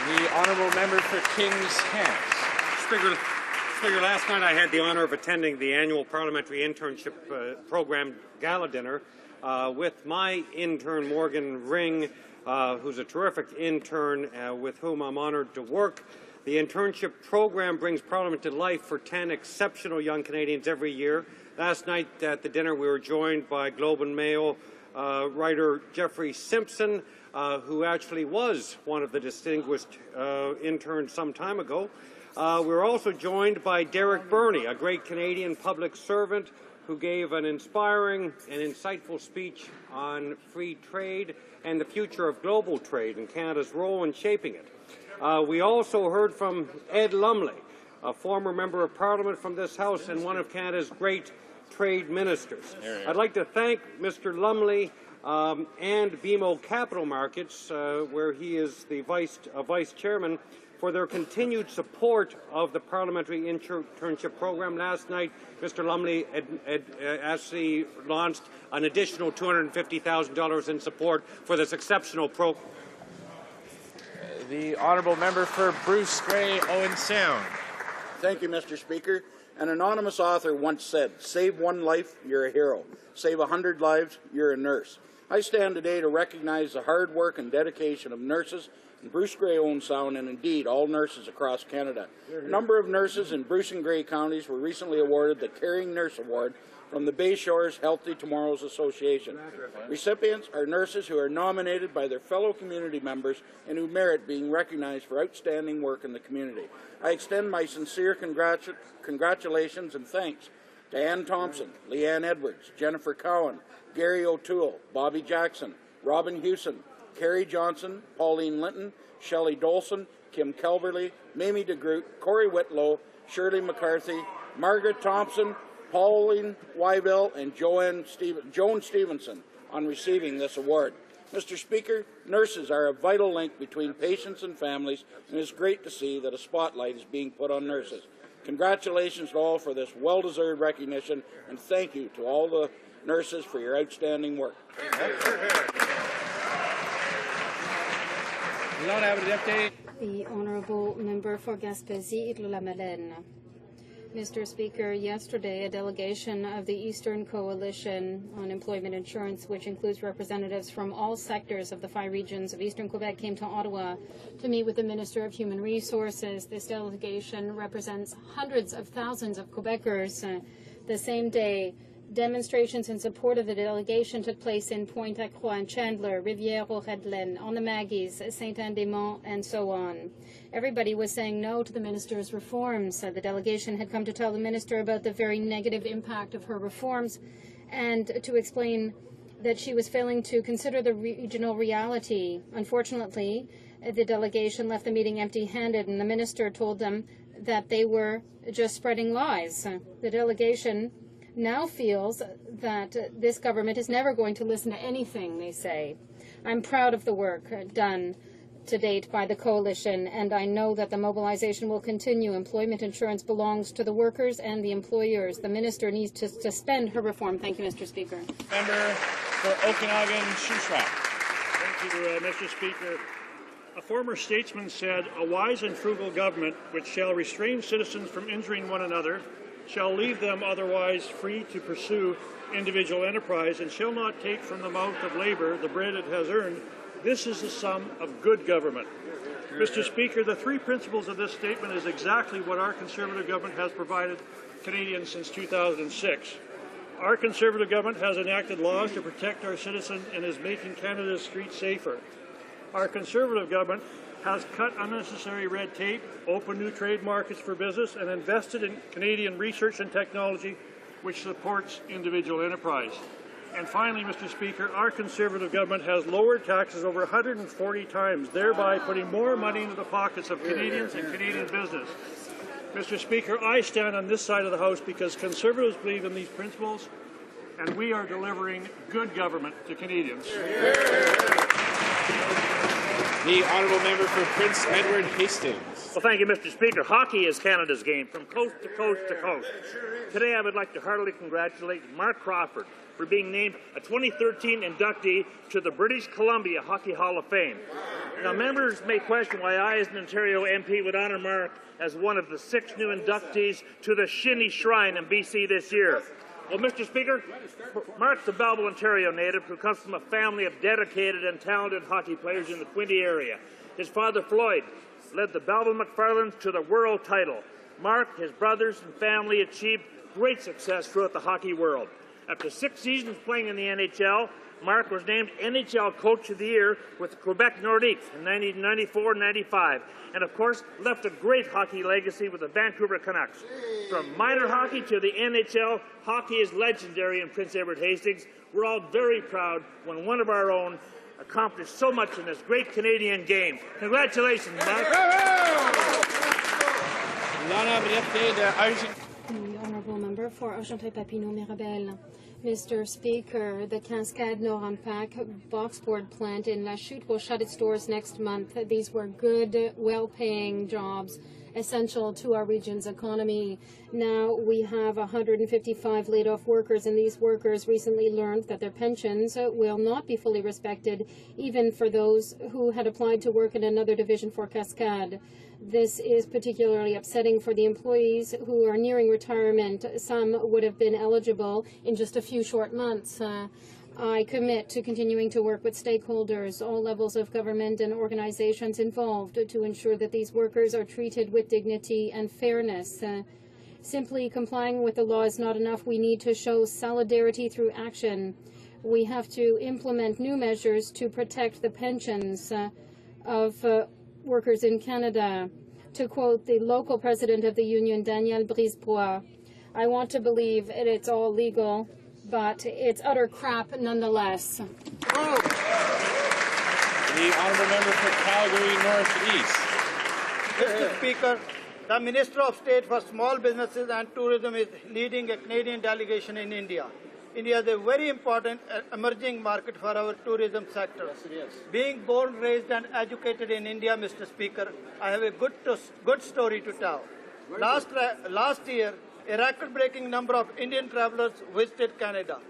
The honourable member for King's Heath. Speaker, last night I had the honour of attending the annual Parliamentary Internship Program Gala Dinner with my intern, Morgan Ring, who's a terrific intern with whom I'm honoured to work. The internship program brings Parliament to life for 10 exceptional young Canadians every year. Last night at the dinner we were joined by Globe and Mail writer Jeffrey Simpson, who actually was one of the distinguished interns some time ago. We were also joined by Derek Burney, a great Canadian public servant who gave an inspiring and insightful speech on free trade and the future of global trade and Canada's role in shaping it. We also heard from Ed Lumley, a former member of Parliament from this House and one of Canada's great trade ministers. I'd like to thank Mr. Lumley and BMO Capital Markets, where he is the vice chairman, for their continued support of the parliamentary internship program. Last night, Mr. Lumley actually launched an additional $250,000 in support for this exceptional program. The honourable member for Bruce Grey, Owen Sound. Thank you, Mr. Speaker. An anonymous author once said, "Save one life, you're a hero. Save 100 lives, you're a nurse." I stand today to recognize the hard work and dedication of nurses in Bruce Grey, Owen Sound, and indeed all nurses across Canada. A number of nurses in Bruce and Grey counties were recently awarded the Caring Nurse Award from the Bay Shores Healthy Tomorrows Association. Recipients are nurses who are nominated by their fellow community members and who merit being recognized for outstanding work in the community. I extend my sincere congratulations and thanks to Ann Thompson, Leanne Edwards, Jennifer Cowan, Gary O'Toole, Bobby Jackson, Robin Hewson, Carrie Johnson, Pauline Linton, Shelley Dolson, Kim Kelberly, Mamie DeGroot, Corey Whitlow, Shirley McCarthy, Margaret Thompson, Pauline Wyville, and Joan Stevenson on receiving this award. Mr. Speaker, nurses are a vital link between patients and families, and it is great to see that a spotlight is being put on nurses. Congratulations to all for this well-deserved recognition, and thank you to all the nurses for your outstanding work. The Honourable Member for Gaspésie-Igloo-la-Madeleine. Mr. Speaker, yesterday a delegation of the Eastern Coalition on Employment Insurance, which includes representatives from all sectors of the 5 regions of Eastern Quebec, came to Ottawa to meet with the Minister of Human Resources. This delegation represents hundreds of thousands of Quebecers. The same day, demonstrations in support of the delegation took place in Pointe-à-Croix and Chandler, Rivière-aux-Redlands, on the Maggies, Saint-Anne-des-Monts, and so on. Everybody was saying no to the minister's reforms. The delegation had come to tell the minister about the very negative impact of her reforms and to explain that she was failing to consider the regional reality. Unfortunately, the delegation left the meeting empty-handed, and the minister told them that they were just spreading lies. The delegation now feels that this government is never going to listen to anything they say. I'm proud of the work done to date by the coalition, and I know that the mobilization will continue. Employment insurance belongs to the workers and the employers. The minister needs to suspend her reform. Thank you, Mr. Speaker. Member for Okanagan-Shuswap. Thank you, Mr. Speaker. A former statesman said, "A wise and frugal government which shall restrain citizens from injuring one another, shall leave them otherwise free to pursue individual enterprise, and shall not take from the mouth of labour the bread it has earned. This is the sum of good government." Mr. Speaker, the 3 principles of this statement is exactly what our Conservative government has provided Canadians since 2006. Our Conservative government has enacted laws to protect our citizens and is making Canada's streets safer. Our Conservative government has cut unnecessary red tape, opened new trade markets for business, and invested in Canadian research and technology, which supports individual enterprise. And finally, Mr. Speaker, our Conservative government has lowered taxes over 140 times, thereby putting more money into the pockets of Canadians and Canadian business. Mr. Speaker, I stand on this side of the House because Conservatives believe in these principles, and we are delivering good government to Canadians. The honourable member for Prince Edward Hastings. Well, thank you, Mr. Speaker. Hockey is Canada's game, from coast to coast to coast. Today, I would like to heartily congratulate Mark Crawford for being named a 2013 inductee to the British Columbia Hockey Hall of Fame. Now, members may question why I, as an Ontario MP, would honour Mark as one of the 6 new inductees to the Shinny Shrine in BC this year. Well, Mr. Speaker, Mark's a Belleville, Ontario native who comes from a family of dedicated and talented hockey players in the Quinte area. His father, Floyd, led the Belleville McFarlands to the world title. Mark, his brothers, and family achieved great success throughout the hockey world. After 6 seasons playing in the NHL, Mark was named NHL Coach of the Year with Quebec Nordiques in 1994-95, and of course left a great hockey legacy with the Vancouver Canucks. From minor hockey to the NHL, hockey is legendary in Prince Edward Hastings. We're all very proud when one of our own accomplished so much in this great Canadian game. Congratulations, Mark. The honourable member for Argenteuil-Papineau-Mirabel. Mr. Speaker, the Cascade Norampac boxboard plant in La Chute will shut its doors next month. These were good, well-paying jobs, essential to our region's economy. Now we have 155 laid-off workers, and these workers recently learned that their pensions will not be fully respected, even for those who had applied to work in another division for Cascade. This is particularly upsetting for the employees who are nearing retirement. Some would have been eligible in just a few short months. I commit to continuing to work with stakeholders, all levels of government and organizations involved, to ensure that these workers are treated with dignity and fairness. Simply complying with the law is not enough. We need to show solidarity through action. We have to implement new measures to protect the pensions of workers in Canada. To quote the local president of the union, Daniel Brisebois, I want to believe it's all legal, but it's utter crap nonetheless. The honourable member for Calgary North East. Mr. Speaker, the Minister of State for Small Businesses and Tourism is leading a Canadian delegation in India. India is a very important emerging market for our tourism sector. Yes, it is. Being born, raised and educated in India, Mr. Speaker, I have a good story to tell. Last year, a record-breaking number of Indian travelers visited Canada.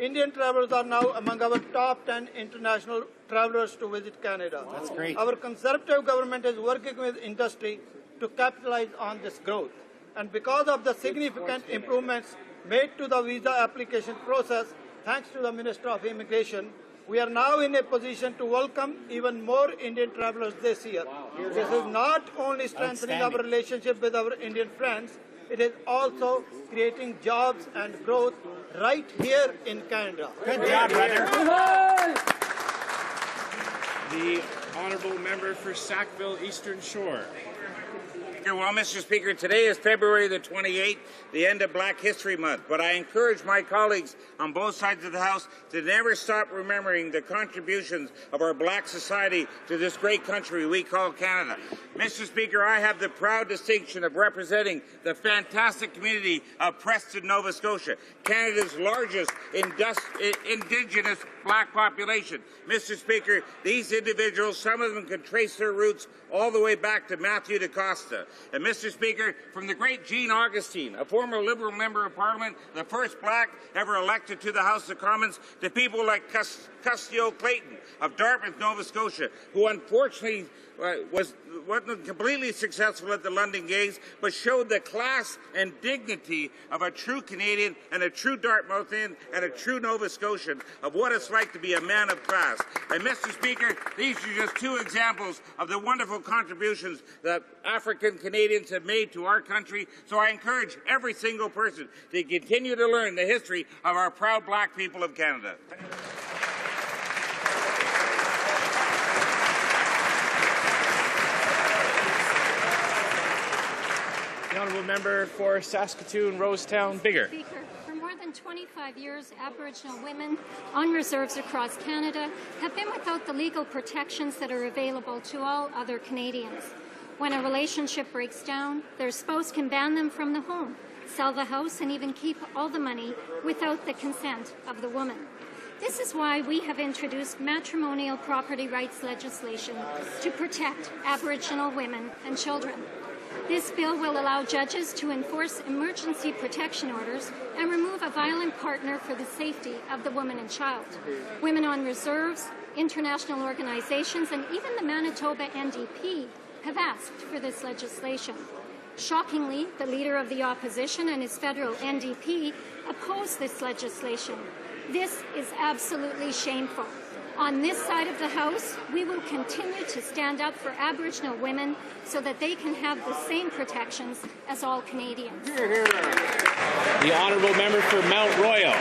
Indian travelers are now among our top 10 international travelers to visit Canada. That's great. Our Conservative government is working with industry to capitalize on this growth. And because of the significant improvements made to the visa application process, thanks to the Minister of Immigration, we are now in a position to welcome even more Indian travelers this year. Wow. This is not only strengthening our relationship with our Indian friends, it is also creating jobs and growth right here in Canada. Good job, brother. The honourable member for Sackville Eastern Shore. Well, Mr. Speaker, today is February the 28th, the end of Black History Month, but I encourage my colleagues on both sides of the House to never stop remembering the contributions of our black society to this great country we call Canada. Mr. Speaker, I have the proud distinction of representing the fantastic community of Preston, Nova Scotia, Canada's largest Indigenous black population. Mr. Speaker, these individuals, some of them can trace their roots all the way back to Matthew da Costa. And Mr. Speaker, from the great Jean Augustine, a former Liberal member of Parliament, the first black ever elected to the House of Commons, to people like Custio Clayton of Dartmouth, Nova Scotia, who unfortunately wasn't completely successful at the London Games, but showed the class and dignity of a true Canadian and a true Dartmouthian and a true Nova Scotian of what it's like to be a man of class. And Mr. Speaker, these are just two examples of the wonderful contributions that African Canadians have made to our country. So I encourage every single person to continue to learn the history of our proud black people of Canada. The honourable member for Saskatoon, Rosetown, Bigger. Speaker, for more than 25 years, Aboriginal women on reserves across Canada have been without the legal protections that are available to all other Canadians. When a relationship breaks down, their spouse can ban them from the home, sell the house, and even keep all the money without the consent of the woman. This is why we have introduced matrimonial property rights legislation to protect Aboriginal women and children. This bill will allow judges to enforce emergency protection orders and remove a violent partner for the safety of the woman and child. Women on reserves, international organizations, and even the Manitoba NDP have asked for this legislation. Shockingly, the Leader of the Opposition and his federal NDP oppose this legislation. This is absolutely shameful. On this side of the House, we will continue to stand up for Aboriginal women so that they can have the same protections as all Canadians. The honourable member for Mount Royal.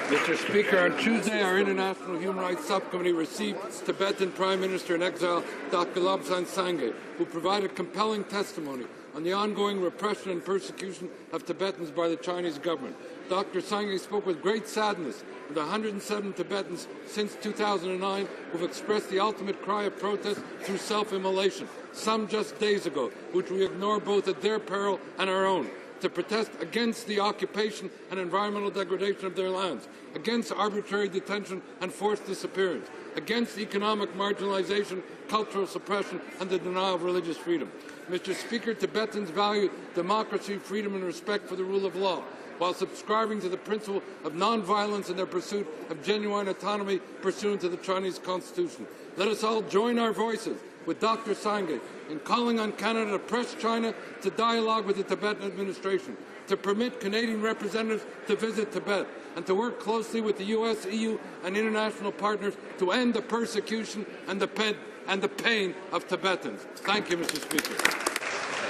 Mr. Speaker, on Tuesday, our International Human Rights Subcommittee received Tibetan Prime Minister in exile, Dr. Lobsang Sangay, who provided compelling testimony on the ongoing repression and persecution of Tibetans by the Chinese government. Dr. Sangay spoke with great sadness of the 107 Tibetans since 2009 who have expressed the ultimate cry of protest through self-immolation, some just days ago, which we ignore both at their peril and our own. to protest against the occupation and environmental degradation of their lands, against arbitrary detention and forced disappearance, against economic marginalization, cultural suppression, and the denial of religious freedom. Mr. Speaker, Tibetans value democracy, freedom, and respect for the rule of law, while subscribing to the principle of non-violence in their pursuit of genuine autonomy pursuant to the Chinese Constitution. Let us all join our voices with Dr. Sangay in calling on Canada to press China to dialogue with the Tibetan administration, to permit Canadian representatives to visit Tibet, and to work closely with the US, EU, and international partners to end the persecution and the pain of Tibetans. Thank you, Mr. Speaker.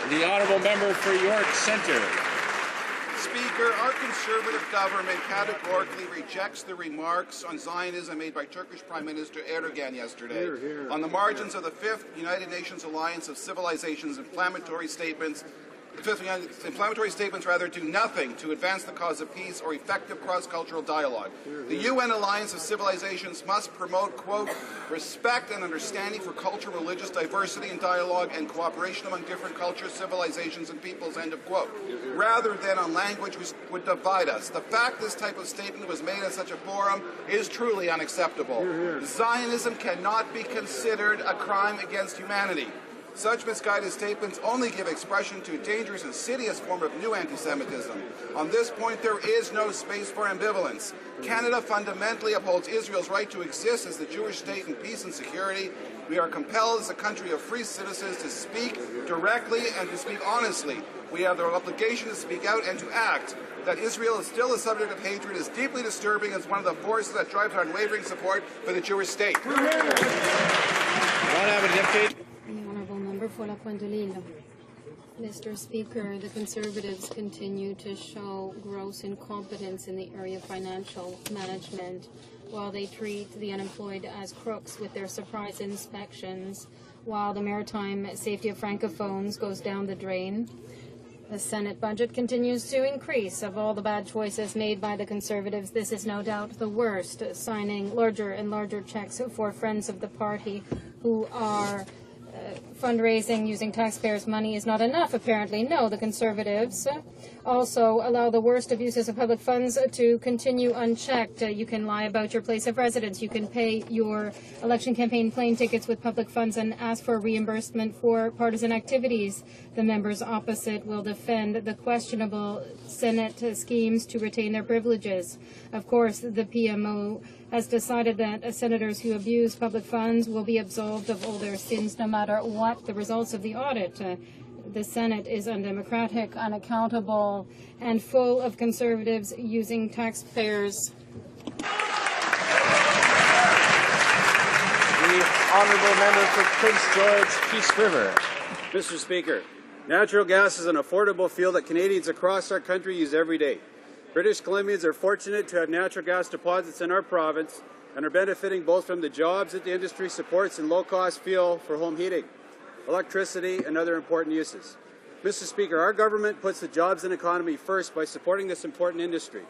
The honourable member for York Centre. Speaker, our Conservative government categorically rejects the remarks on Zionism made by Turkish Prime Minister Erdogan yesterday. On the margins of the 5th United Nations Alliance of Civilizations inflammatory statements do nothing to advance the cause of peace or effective cross-cultural dialogue. The UN Alliance of Civilizations must promote, quote, respect and understanding for cultural, religious diversity and dialogue and cooperation among different cultures, civilizations, and peoples, end of quote, rather than on language which would divide us. The fact this type of statement was made in such a forum is truly unacceptable. Zionism cannot be considered a crime against humanity. Such misguided statements only give expression to a dangerous and insidious form of new anti-Semitism. On this point, there is no space for ambivalence. Canada fundamentally upholds Israel's right to exist as the Jewish state in peace and security. We are compelled as a country of free citizens to speak directly and to speak honestly. We have the obligation to speak out and to act. That Israel is still a subject of hatred is deeply disturbing as one of the forces that drives our unwavering support for the Jewish state. For La Pointe de l'Île. Mr. Speaker, the Conservatives continue to show gross incompetence in the area of financial management while they treat the unemployed as crooks with their surprise inspections, while the maritime safety of francophones goes down the drain. The Senate budget continues to increase. Of all the bad choices made by the Conservatives, this is no doubt the worst, signing larger and larger checks for friends of the party who are fundraising using taxpayers' money is not enough, apparently. No, the Conservatives also allow the worst abuses of public funds to continue unchecked. You can lie about your place of residence. You can pay your election campaign plane tickets with public funds and ask for reimbursement for partisan activities. The members opposite will defend the questionable Senate schemes to retain their privileges. Of course, the PMO has decided that senators who abuse public funds will be absolved of all their sins no matter what the results of the audit. The Senate is undemocratic, unaccountable, and full of Conservatives using taxpayers. The honourable member for Prince George, Peace River. Mr. Speaker, natural gas is an affordable fuel that Canadians across our country use every day. British Columbians are fortunate to have natural gas deposits in our province and are benefiting both from the jobs that the industry supports and low-cost fuel for home heating, electricity, and other important uses. Mr. Speaker, our government puts the jobs and economy first by supporting this important industry.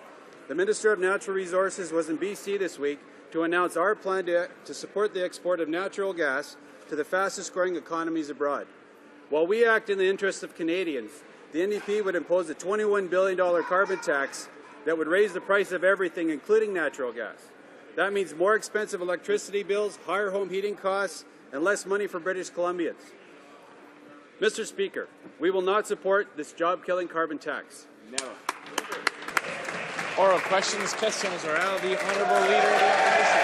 The Minister of Natural Resources was in BC this week to announce our plan to support the export of natural gas to the fastest-growing economies abroad. While we act in the interests of Canadians, the NDP would impose a $21 billion carbon tax that would raise the price of everything, including natural gas. That means more expensive electricity bills, higher home heating costs, and less money for British Columbians. Mr. Speaker, we will not support this job-killing carbon tax. Never. Oral questions, questions orales. The Honourable Leader of the Opposition.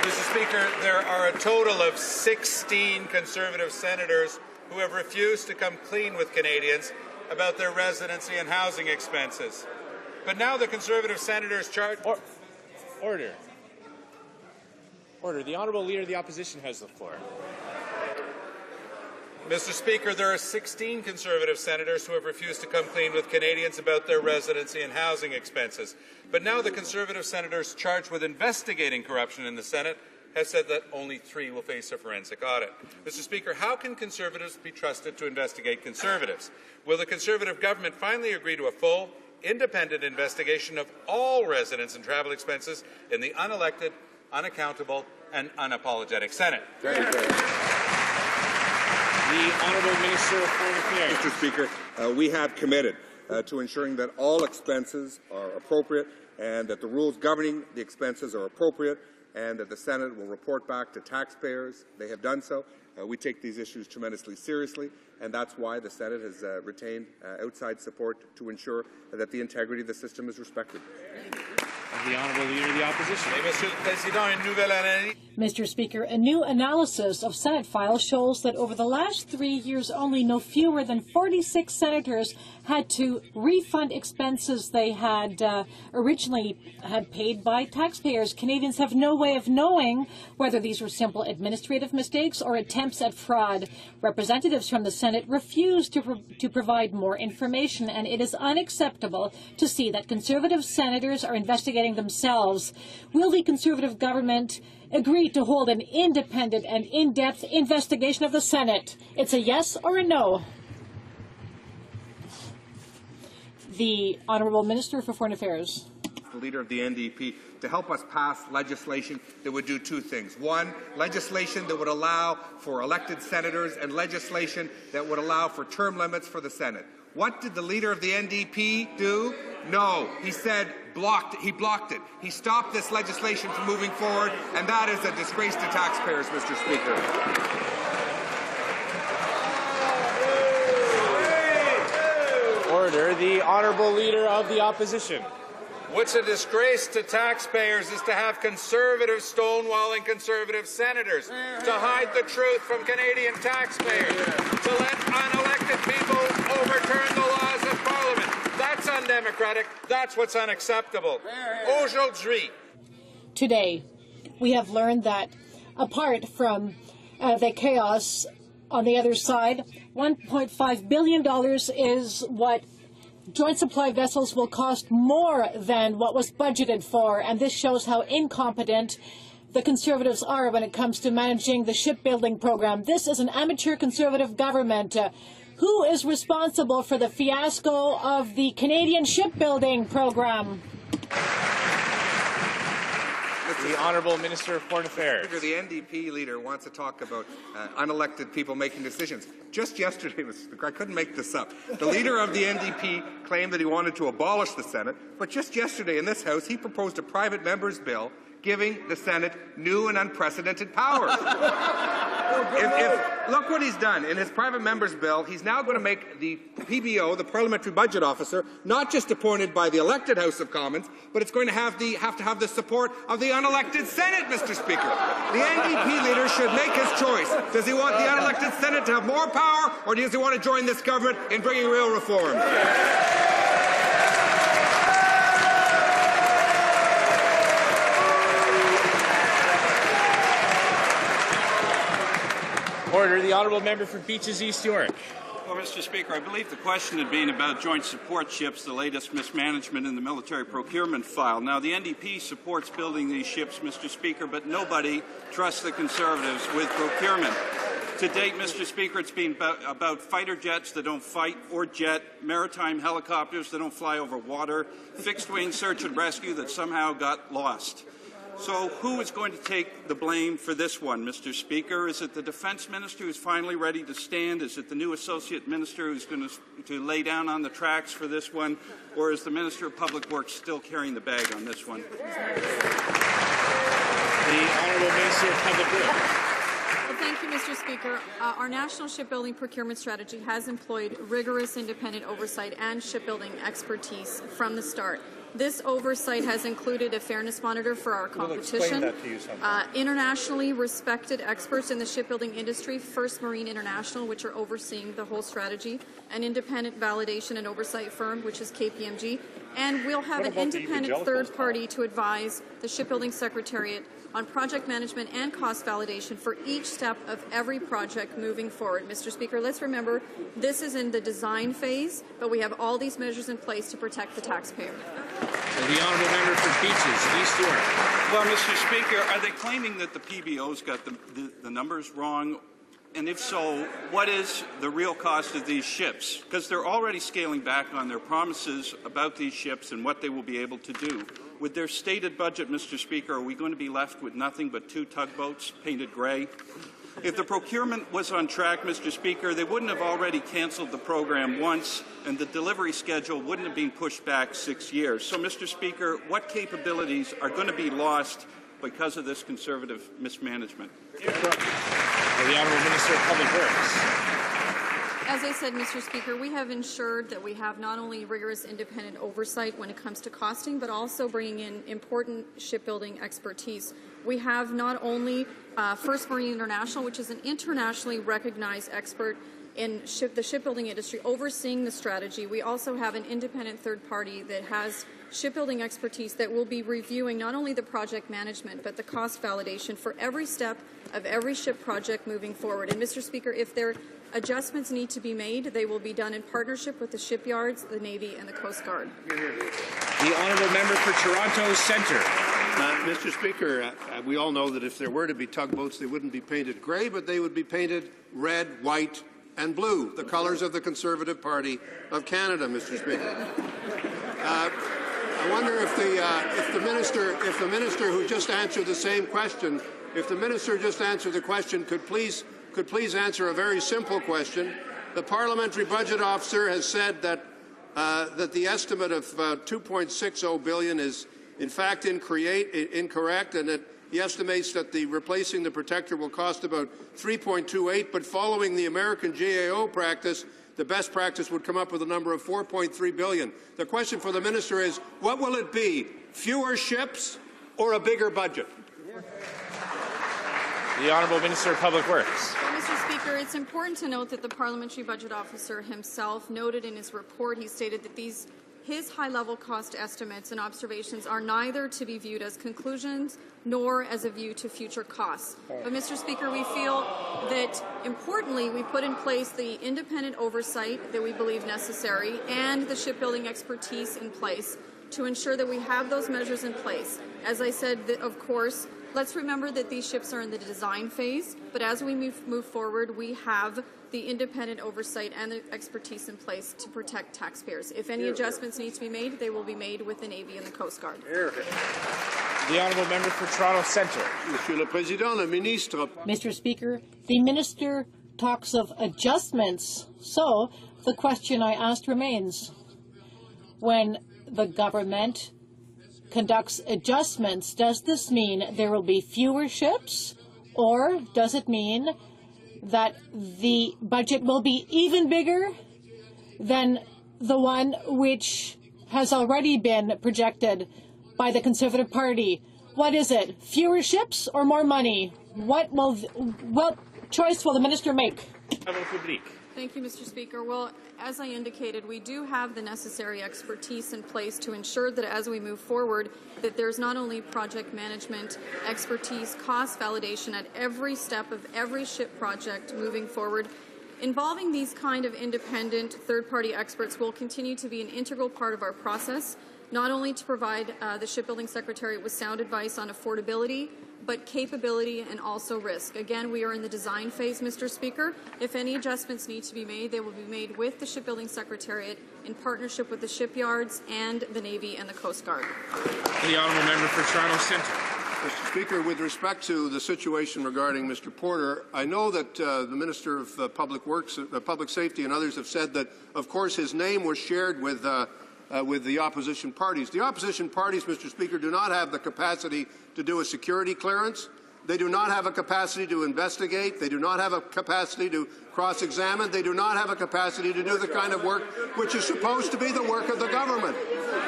Mr. Speaker, there are a total of 16 Conservative senators who have refused to come clean with Canadians about their residency and housing expenses. But now the Conservative senators charge... Order. Order. The Honourable Leader of the Opposition has the floor. Mr. Speaker, there are 16 Conservative senators who have refused to come clean with Canadians about their residency and housing expenses. But now the Conservative senators charged with investigating corruption in the Senate have said that only 3 will face a forensic audit. Mr. Speaker, how can Conservatives be trusted to investigate Conservatives? Will the Conservative government finally agree to a full, independent investigation of all residence and travel expenses in the unelected, unaccountable, and unapologetic Senate? Very good. The Honourable Minister of Foreign Affairs. Mr. Speaker, we have committed to ensuring that all expenses are appropriate and that the rules governing the expenses are appropriate and that the Senate will report back to taxpayers. They have done so. We take these issues tremendously seriously, and that's why the Senate has retained outside support to ensure that the integrity of the system is respected. The Honourable Leader of the Opposition. Mr. Speaker, a new analysis of Senate files shows that over the last 3 years, only no fewer than 46 senators had to refund expenses they had originally had paid by taxpayers. Canadians have no way of knowing whether these were simple administrative mistakes or attempts at fraud. Representatives from the Senate refuse to provide more information, and it is unacceptable to see that Conservative senators are investigating themselves. Will the Conservative government agree to hold an independent and in-depth investigation of the Senate? It's a yes or a no. The Honourable Minister for Foreign Affairs. The Leader of the NDP to help us pass legislation that would do two things. One, legislation that would allow for elected senators and legislation that would allow for term limits for the Senate. What did the Leader of the NDP do? No. He said he blocked it. He stopped this legislation from moving forward, and that is a disgrace to taxpayers, Mr. Speaker. Order. The Honourable Leader of the Opposition. What's a disgrace to taxpayers is to have Conservative stonewalling Conservative senators, to hide the truth from Canadian taxpayers, to let unelected people overturn the laws of Parliament. That's undemocratic. That's what's unacceptable. Aujourd'hui. Today, we have learned that apart from the chaos on the other side, $1.5 billion is what joint supply vessels will cost more than what was budgeted for, and this shows how incompetent the Conservatives are when it comes to managing the shipbuilding program. This is an amateur Conservative government. Who is responsible for the fiasco of the Canadian shipbuilding program? The Honourable Minister of Foreign Affairs. The NDP leader wants to talk about unelected people making decisions. Just yesterday, I couldn't make this up, the leader of the NDP claimed that he wanted to abolish the Senate, but just yesterday in this House, he proposed a private member's bill giving the Senate new and unprecedented powers. Look what he's done. In his private member's bill, he's now going to make the PBO, the Parliamentary Budget Officer, not just appointed by the elected House of Commons, but it's going to have to have the support of the unelected Senate, Mr. Speaker. The NDP leader should make his choice. Does he want the unelected Senate to have more power, or does he want to join this government in bringing real reform? Order. The Honourable Member for Beaches East York. Well, Mr. Speaker, I believe the question had been about joint support ships, the latest mismanagement in the military procurement file. Now, the NDP supports building these ships, Mr. Speaker, but nobody trusts the Conservatives with procurement. To date, Mr. Speaker, it's been about fighter jets that don't fight or jet, maritime helicopters that don't fly over water, fixed-wing search and rescue that somehow got lost. So who is going to take the blame for this one, Mr. Speaker? Is it the Defence Minister who's finally ready to stand? Is it the new Associate Minister who's going to lay down on the tracks for this one? Or is the Minister of Public Works still carrying the bag on this one? The Honourable Minister of Public Works. Well, thank you, Mr. Speaker. Our national shipbuilding procurement strategy has employed rigorous independent oversight and shipbuilding expertise from the start. This oversight has included a fairness monitor for our competition, internationally respected experts in the shipbuilding industry, First Marine International, which are overseeing the whole strategy, an independent validation and oversight firm, which is KPMG, and we'll have an independent third party to advise the Shipbuilding Secretariat on project management and cost validation for each step of every project moving forward. Mr. Speaker, let's remember this is in the design phase, but we have all these measures in place to protect the taxpayer. The Honourable Member for Beaches, East York. Well, Mr. Speaker, are they claiming that the PBO's got the numbers wrong? And if so, what is the real cost of these ships? Because they're already scaling back on their promises about these ships and what they will be able to do. With their stated budget, Mr. Speaker, are we going to be left with nothing but 2 tugboats painted grey? If the procurement was on track, Mr. Speaker, they wouldn't have already canceled the program once, and the delivery schedule wouldn't have been pushed back 6 years. So, Mr. Speaker, what capabilities are going to be lost because of this Conservative mismanagement? The Honourable Minister of Public Works. As I said, Mr. Speaker, we have ensured that we have not only rigorous independent oversight when it comes to costing, but also bringing in important shipbuilding expertise. We have not only First Marine International, which is an internationally recognized expert in the shipbuilding industry, overseeing the strategy. We also have an independent third party that has shipbuilding expertise that will be reviewing not only the project management, but the cost validation for every step of every ship project moving forward. And, Mr. Speaker, if there adjustments need to be made, they will be done in partnership with the shipyards, the Navy, and the Coast Guard. The Honourable Member for Toronto Centre. Mr. Speaker, we all know that if there were to be tugboats, they wouldn't be painted grey, but they would be painted red, white, and blue, the colours of the Conservative Party of Canada, Mr. Speaker. I wonder if the minister who just answered the same question, if the minister just answered the question, could please answer a very simple question. The Parliamentary Budget Officer has said that the estimate of $2.60 billion is in fact incorrect, and that he estimates that replacing the protector will cost about $3.28, but following the American GAO practice, the best practice would come up with a number of $4.3 billion. The question for the minister is, what will it be? Fewer ships or a bigger budget? The Honourable Minister of Public Works. Well, Mr. Speaker, it's important to note that the Parliamentary Budget Officer himself noted in his report, he stated that his high-level cost estimates and observations are neither to be viewed as conclusions nor as a view to future costs. But, Mr. Speaker, we feel that, importantly, we put in place the independent oversight that we believe necessary and the shipbuilding expertise in place to ensure that we have those measures in place. As I said, of course, let's remember that these ships are in the design phase, but as we move forward, we have the independent oversight and the expertise in place to protect taxpayers. If any adjustments need to be made, they will be made with the Navy and the Coast Guard. The Honourable Member for Toronto Centre. Monsieur le Président, le ministre. Mr. Speaker, the minister talks of adjustments, so the question I asked remains. When the government conducts adjustments, does this mean there will be fewer ships, or does it mean that the budget will be even bigger than the one which has already been projected by the Conservative Party? What is it? Fewer ships or more money? What choice will the minister make? Thank you, Mr. Speaker. Well, as I indicated, we do have the necessary expertise in place to ensure that as we move forward, that there's not only project management expertise, cost validation at every step of every ship project moving forward. Involving these kind of independent third-party experts will continue to be an integral part of our process, not only to provide the Shipbuilding Secretary with sound advice on affordability, but capability and also risk. Again, we are in the design phase, Mr. Speaker. If any adjustments need to be made, they will be made with the Shipbuilding Secretariat in partnership with the shipyards and the Navy and the Coast Guard. The Honourable Member for Toronto Centre. Mr. Speaker, with respect to the situation regarding Mr. Porter, I know that the Minister of Public Works, Public Safety and others have said that, of course, his name was shared with the opposition parties. The opposition parties, Mr. Speaker, do not have the capacity to do a security clearance. They do not have a capacity to investigate. They do not have a capacity to cross-examine. They do not have a capacity to do the kind of work which is supposed to be the work of the government.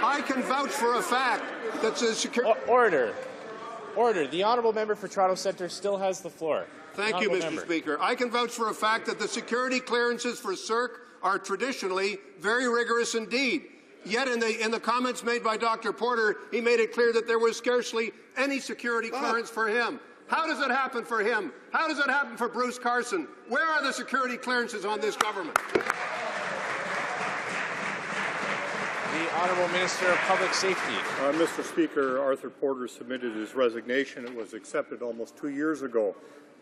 I can vouch for a fact that the security... Order. The Honourable Member for Toronto Centre still has the floor. Thank you, Mr. Speaker. I can vouch for a fact that the security clearances for CERC are traditionally very rigorous indeed. Yet in the comments made by Dr. Porter, he made it clear that there was scarcely any security clearance for him. How does it happen for him? How does it happen for Bruce Carson? Where are the security clearances on this government? The Honourable Minister of Public Safety. Mr. Speaker, Arthur Porter submitted his resignation. It was accepted almost 2 years ago.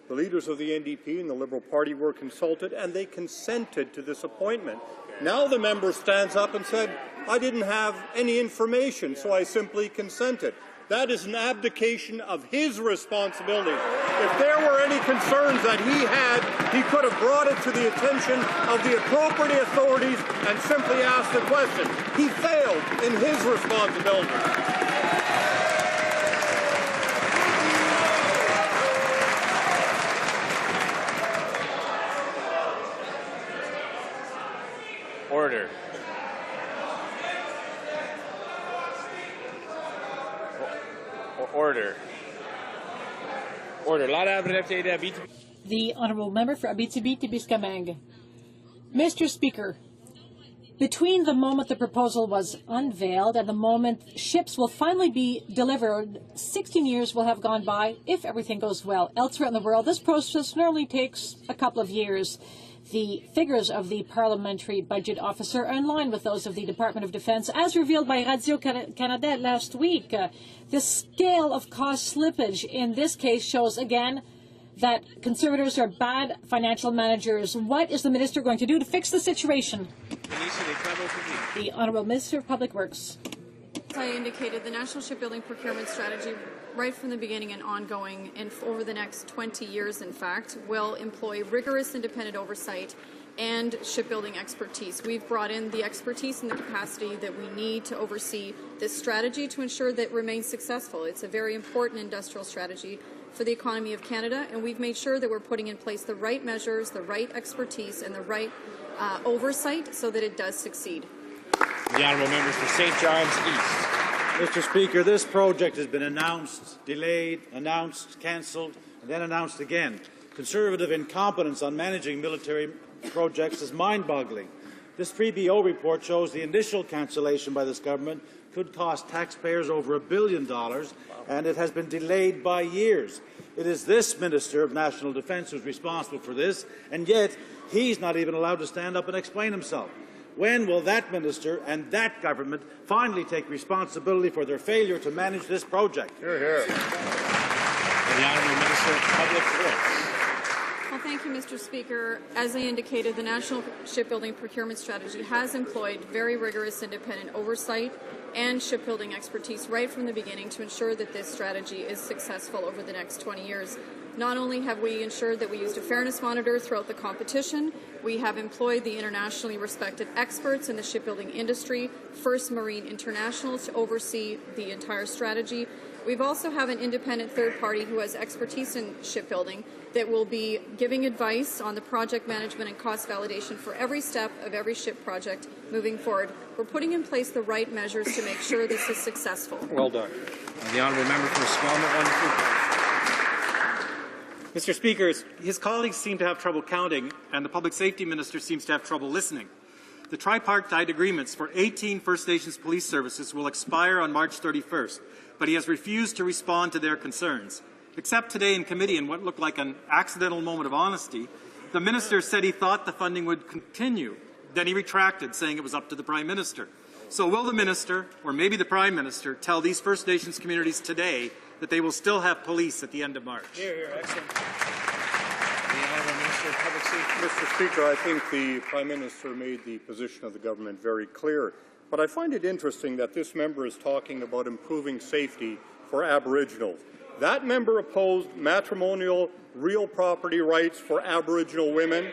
The leaders of the NDP and the Liberal Party were consulted, and they consented to this appointment. Now the member stands up and said, I didn't have any information, so I simply consented. That is an abdication of his responsibility. If there were any concerns that he had, he could have brought it to the attention of the appropriate authorities and simply asked the question. He failed in his responsibility. Order. Order. Order. The Honourable Member for Abitibi-Témiscamingue. Mr. Speaker, between the moment the proposal was unveiled and the moment ships will finally be delivered, 16 years will have gone by if everything goes well. Elsewhere in the world, this process normally takes a couple of years. The figures of the Parliamentary Budget Officer are in line with those of the Department of Defence, as revealed by Radio-Canada last week. The scale of cost slippage in this case shows again that Conservatives are bad financial managers. What is the Minister going to do to fix the situation? The Honourable Minister of Public Works. As I indicated, the National Shipbuilding Procurement Strategy, right from the beginning and ongoing, and over the next 20 years, in fact, will employ rigorous independent oversight and shipbuilding expertise. We've brought in the expertise and the capacity that we need to oversee this strategy to ensure that it remains successful. It's a very important industrial strategy for the economy of Canada, and we've made sure that we're putting in place the right measures, the right expertise, and the right oversight so that it does succeed. The Honourable Member for St. John's East. Mr. Speaker, this project has been announced, delayed, announced, cancelled, and then announced again. Conservative incompetence on managing military projects is mind-boggling. This pre-BO report shows the initial cancellation by this government could cost taxpayers over $1 billion, and it has been delayed by years. It is this Minister of National Defence who's responsible for this, and yet he's not even allowed to stand up and explain himself. When will that minister and that government finally take responsibility for their failure to manage this project? Hear, hear. The Honourable Minister of Public Works. Well, thank you, Mr. Speaker. As I indicated, the National Shipbuilding Procurement Strategy has employed very rigorous independent oversight and shipbuilding expertise right from the beginning to ensure that this strategy is successful over the next 20 years. Not only have we ensured that we used a fairness monitor throughout the competition, we have employed the internationally respected experts in the shipbuilding industry, First Marine International, to oversee the entire strategy. We've also have an independent third party who has expertise in shipbuilding that will be giving advice on the project management and cost validation for every step of every ship project moving forward. We're putting in place the right measures to make sure this is successful. Well done. The Honourable Member for Squamish. Mr. Speaker, his colleagues seem to have trouble counting, and the Public Safety Minister seems to have trouble listening. The tripartite agreements for 18 First Nations police services will expire on March 31st, but he has refused to respond to their concerns. Except today in committee, in what looked like an accidental moment of honesty, the minister said he thought the funding would continue. Then he retracted, saying it was up to the Prime Minister. So will the minister, or maybe the Prime Minister, tell these First Nations communities today that they will still have police at the end of March? Hear, hear. Excellent. The Honourable Minister of Public Safety. Mr. Speaker, I think the Prime Minister made the position of the government very clear. But I find it interesting that this member is talking about improving safety for Aboriginals. That member opposed matrimonial real property rights for Aboriginal women.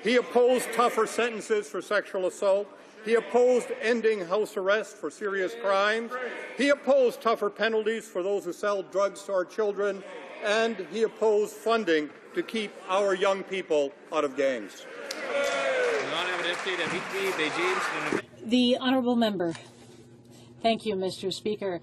He opposed tougher sentences for sexual assault. He opposed ending house arrest for serious crimes. He opposed tougher penalties for those who sell drugs to our children. And he opposed funding to keep our young people out of gangs. The Honourable Member. Thank you, Mr. Speaker.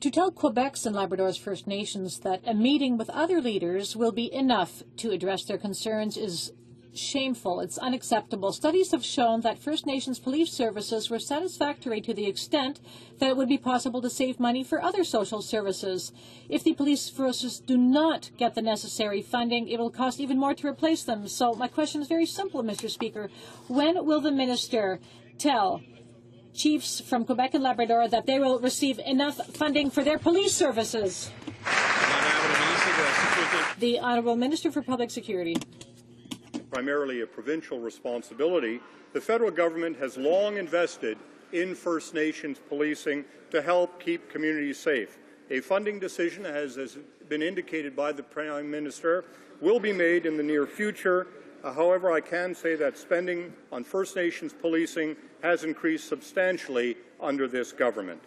To tell Quebec's and Labrador's First Nations that a meeting with other leaders will be enough to address their concerns is shameful. It's unacceptable. Studies have shown that First Nations police services were satisfactory to the extent that it would be possible to save money for other social services. If the police forces do not get the necessary funding, it will cost even more to replace them. So my question is very simple, Mr. Speaker. When will the minister tell chiefs from Quebec and Labrador that they will receive enough funding for their police services? The Honourable Minister for Public Security. Primarily a provincial responsibility, the federal government has long invested in First Nations policing to help keep communities safe. A funding decision, as has been indicated by the Prime Minister, will be made in the near future. However, I can say that spending on First Nations policing has increased substantially under this government.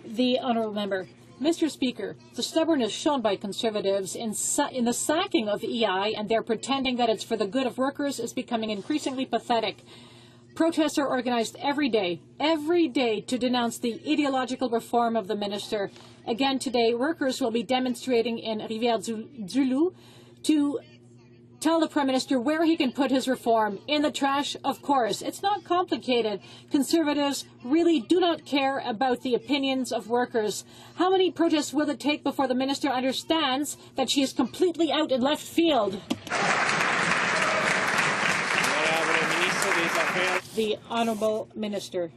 The honourable member. Mr. Speaker, the stubbornness shown by Conservatives in the sacking of EI and their pretending that it's for the good of workers is becoming increasingly pathetic. Protests are organized every day to denounce the ideological reform of the minister. Again today, workers will be demonstrating in Rivière-du-Loup to tell the Prime Minister where he can put his reform. In the trash, of course. It's not complicated. Conservatives really do not care about the opinions of workers. How many protests will it take before the Minister understands that she is completely out in left field? The Honourable Minister.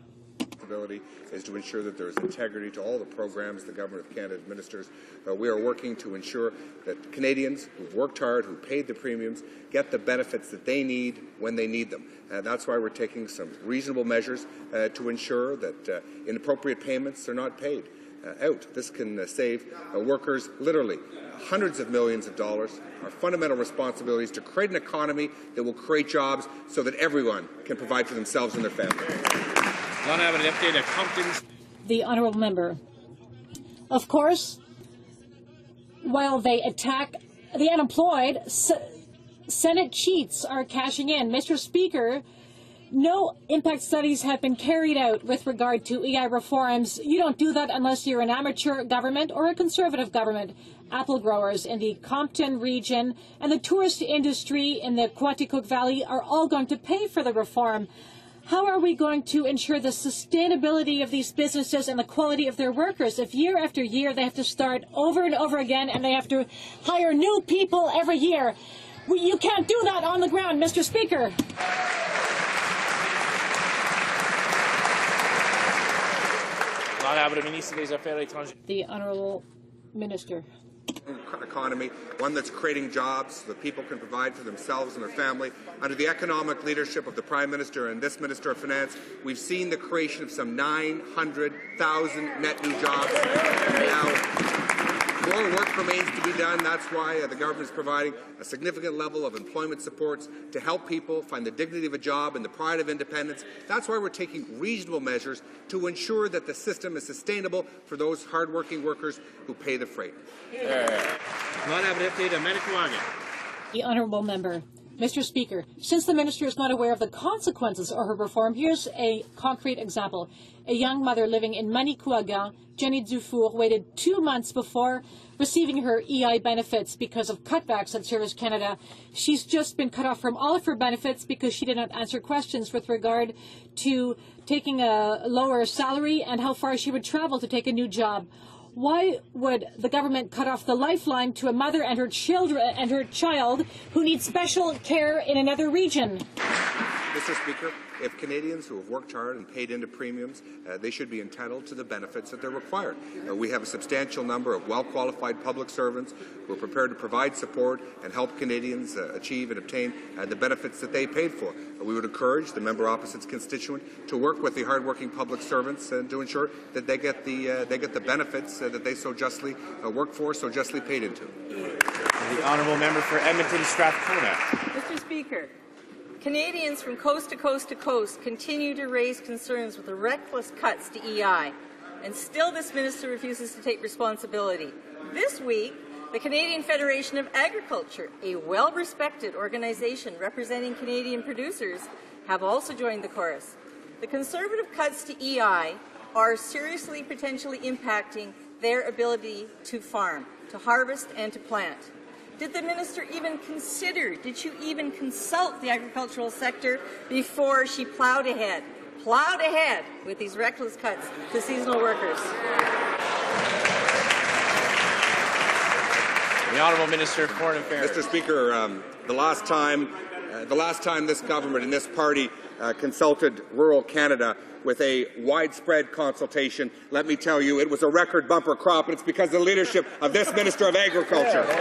Is to ensure that there is integrity to all the programs the Government of Canada administers. We are working to ensure that Canadians who've worked hard, who paid the premiums, get the benefits that they need when they need them. That's why we're taking some reasonable measures to ensure that inappropriate payments are not paid out. This can save workers literally hundreds of millions of dollars. Our fundamental responsibility is to create an economy that will create jobs so that everyone can provide for themselves and their families. The honourable member. Of course, while they attack the unemployed, Senate cheats are cashing in. Mr. Speaker, no impact studies have been carried out with regard to EI reforms. You don't do that unless you're an amateur government or a Conservative government. Apple growers in the Compton region and the tourist industry in the Quaticook Valley are all going to pay for the reform. How are we going to ensure the sustainability of these businesses and the quality of their workers if year after year they have to start over and over again and they have to hire new people every year? You can't do that on the ground, Mr. Speaker. The Honourable Minister. Economy, one that's creating jobs so that people can provide for themselves and their family. Under the economic leadership of the Prime Minister and this Minister of Finance, we've seen the creation of some 900,000 net new jobs. Now, more work remains to be done. That's why the government is providing a significant level of employment supports to help people find the dignity of a job and the pride of independence. That's why we're taking reasonable measures to ensure that the system is sustainable for those hardworking workers who pay the freight. The Honourable Member. Mr. Speaker, since the Minister is not aware of the consequences of her reform, here's a concrete example. A young mother living in Manicouagan, Jenny Dufour, waited 2 months before receiving her EI benefits because of cutbacks at Service Canada. She's just been cut off from all of her benefits because she did not answer questions with regard to taking a lower salary and how far she would travel to take a new job. Why would the government cut off the lifeline to a mother and her child who needs special care in another region? Mr. Speaker, if Canadians who have worked hard and paid into premiums, they should be entitled to the benefits that they're required. We have a substantial number of well-qualified public servants who are prepared to provide support and help Canadians achieve and obtain the benefits that they paid for. We would encourage the member opposite's constituent to work with the hardworking public servants and to ensure that they get the benefits that they so justly work for, so justly paid into. The honourable member for Edmonton Strathcona. Mr. Speaker, Canadians from coast to coast to coast continue to raise concerns with the reckless cuts to EI, and still this minister refuses to take responsibility. This week, the Canadian Federation of Agriculture, a well-respected organization representing Canadian producers, have also joined the chorus. The Conservative cuts to EI are seriously potentially impacting their ability to farm, to harvest and to plant. Did the minister even consider, did you even consult the agricultural sector before she plowed ahead with these reckless cuts to seasonal workers? The Honourable Minister of Foreign Affairs. Mr. Speaker, the last time this government and this party consulted rural Canada with a widespread consultation, let me tell you, it was a record bumper crop, and it's because of the leadership of this Minister of Agriculture. The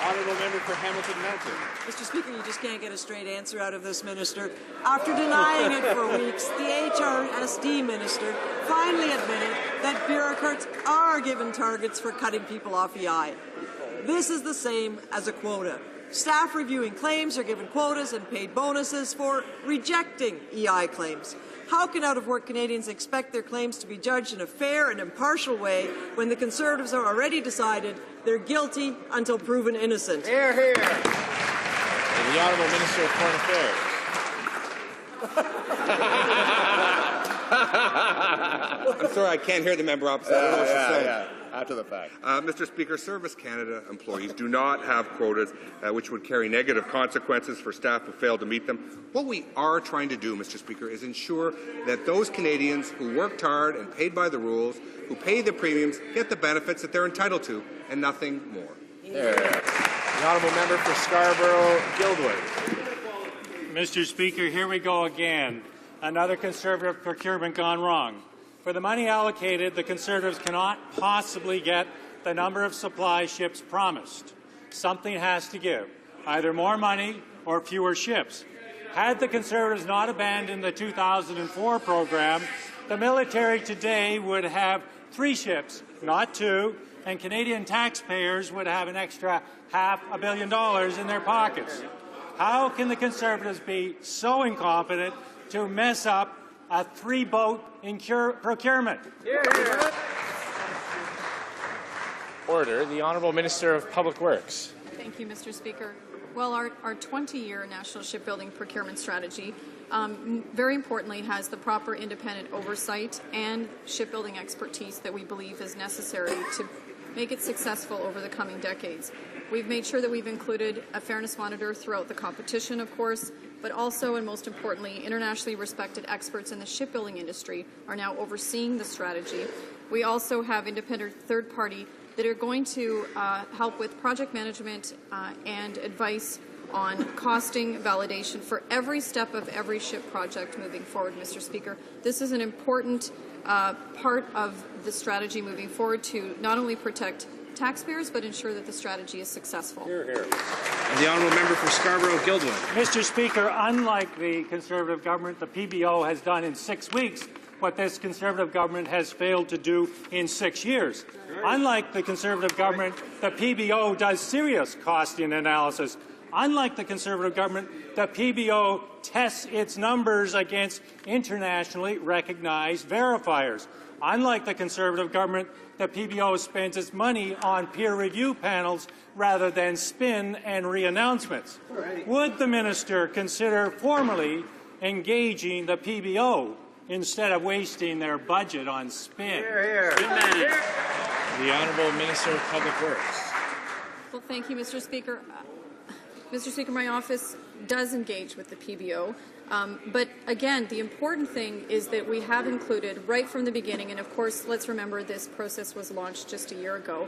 Honourable Member for Hamilton Mountain. Mr. Speaker, you just can't get a straight answer out of this minister. After denying it for weeks, the HRSD minister finally admitted that bureaucrats are given targets for cutting people off EI. This is the same as a quota. Staff reviewing claims are given quotas and paid bonuses for rejecting EI claims. How can out-of-work Canadians expect their claims to be judged in a fair and impartial way when the Conservatives are already decided they're guilty until proven innocent? Hear, hear. And the Honourable Minister of Foreign Affairs. I'm sorry, I can't hear the member opposite. I don't know what she's saying. After the fact. Mr. Speaker, Service Canada employees do not have quotas which would carry negative consequences for staff who fail to meet them. What we are trying to do, Mr. Speaker, is ensure that those Canadians who worked hard and paid by the rules, who pay the premiums, get the benefits that they're entitled to, and nothing more. There. The Honourable Member for Scarborough-Guildwood. Mr. Speaker, here we go again. Another Conservative procurement gone wrong. For the money allocated, the Conservatives cannot possibly get the number of supply ships promised. Something has to give, either more money or fewer ships. Had the Conservatives not abandoned the 2004 program, the military today would have 3 ships, not 2, and Canadian taxpayers would have an extra $500 million in their pockets. How can the Conservatives be so incompetent to mess up a 3-boat procurement? Order. The Honourable Minister of Public Works. Thank you, Mr. Speaker. Well, our 20-year national shipbuilding procurement strategy, very importantly, has the proper independent oversight and shipbuilding expertise that we believe is necessary to make it successful over the coming decades. We've made sure that we've included a fairness monitor throughout the competition, of course, but also, and most importantly, internationally respected experts in the shipbuilding industry are now overseeing the strategy. We also have independent third-party that are going to help with project management and advice on costing validation for every step of every ship project moving forward, Mr. Speaker. This is an important part of the strategy moving forward to not only protect taxpayers, but ensure that the strategy is successful. Hear, hear. And the Honourable Member for Scarborough-Guildwood. Mr. Speaker, unlike the Conservative government, the PBO has done in 6 weeks what this Conservative government has failed to do in 6 years. Unlike the Conservative government, the PBO does serious costing analysis. Unlike the Conservative government, the PBO tests its numbers against internationally recognized verifiers. Unlike the Conservative government, the PBO spends its money on peer review panels rather than spin and re-announcements. Would the minister consider formally engaging the PBO instead of wasting their budget on spin? The Honourable Minister of Public Works. Well, thank you, Mr. Speaker. Mr. Speaker, my office does engage with the PBO. But again, the important thing is that we have included right from the beginning, and of course, let's remember this process was launched just a year ago,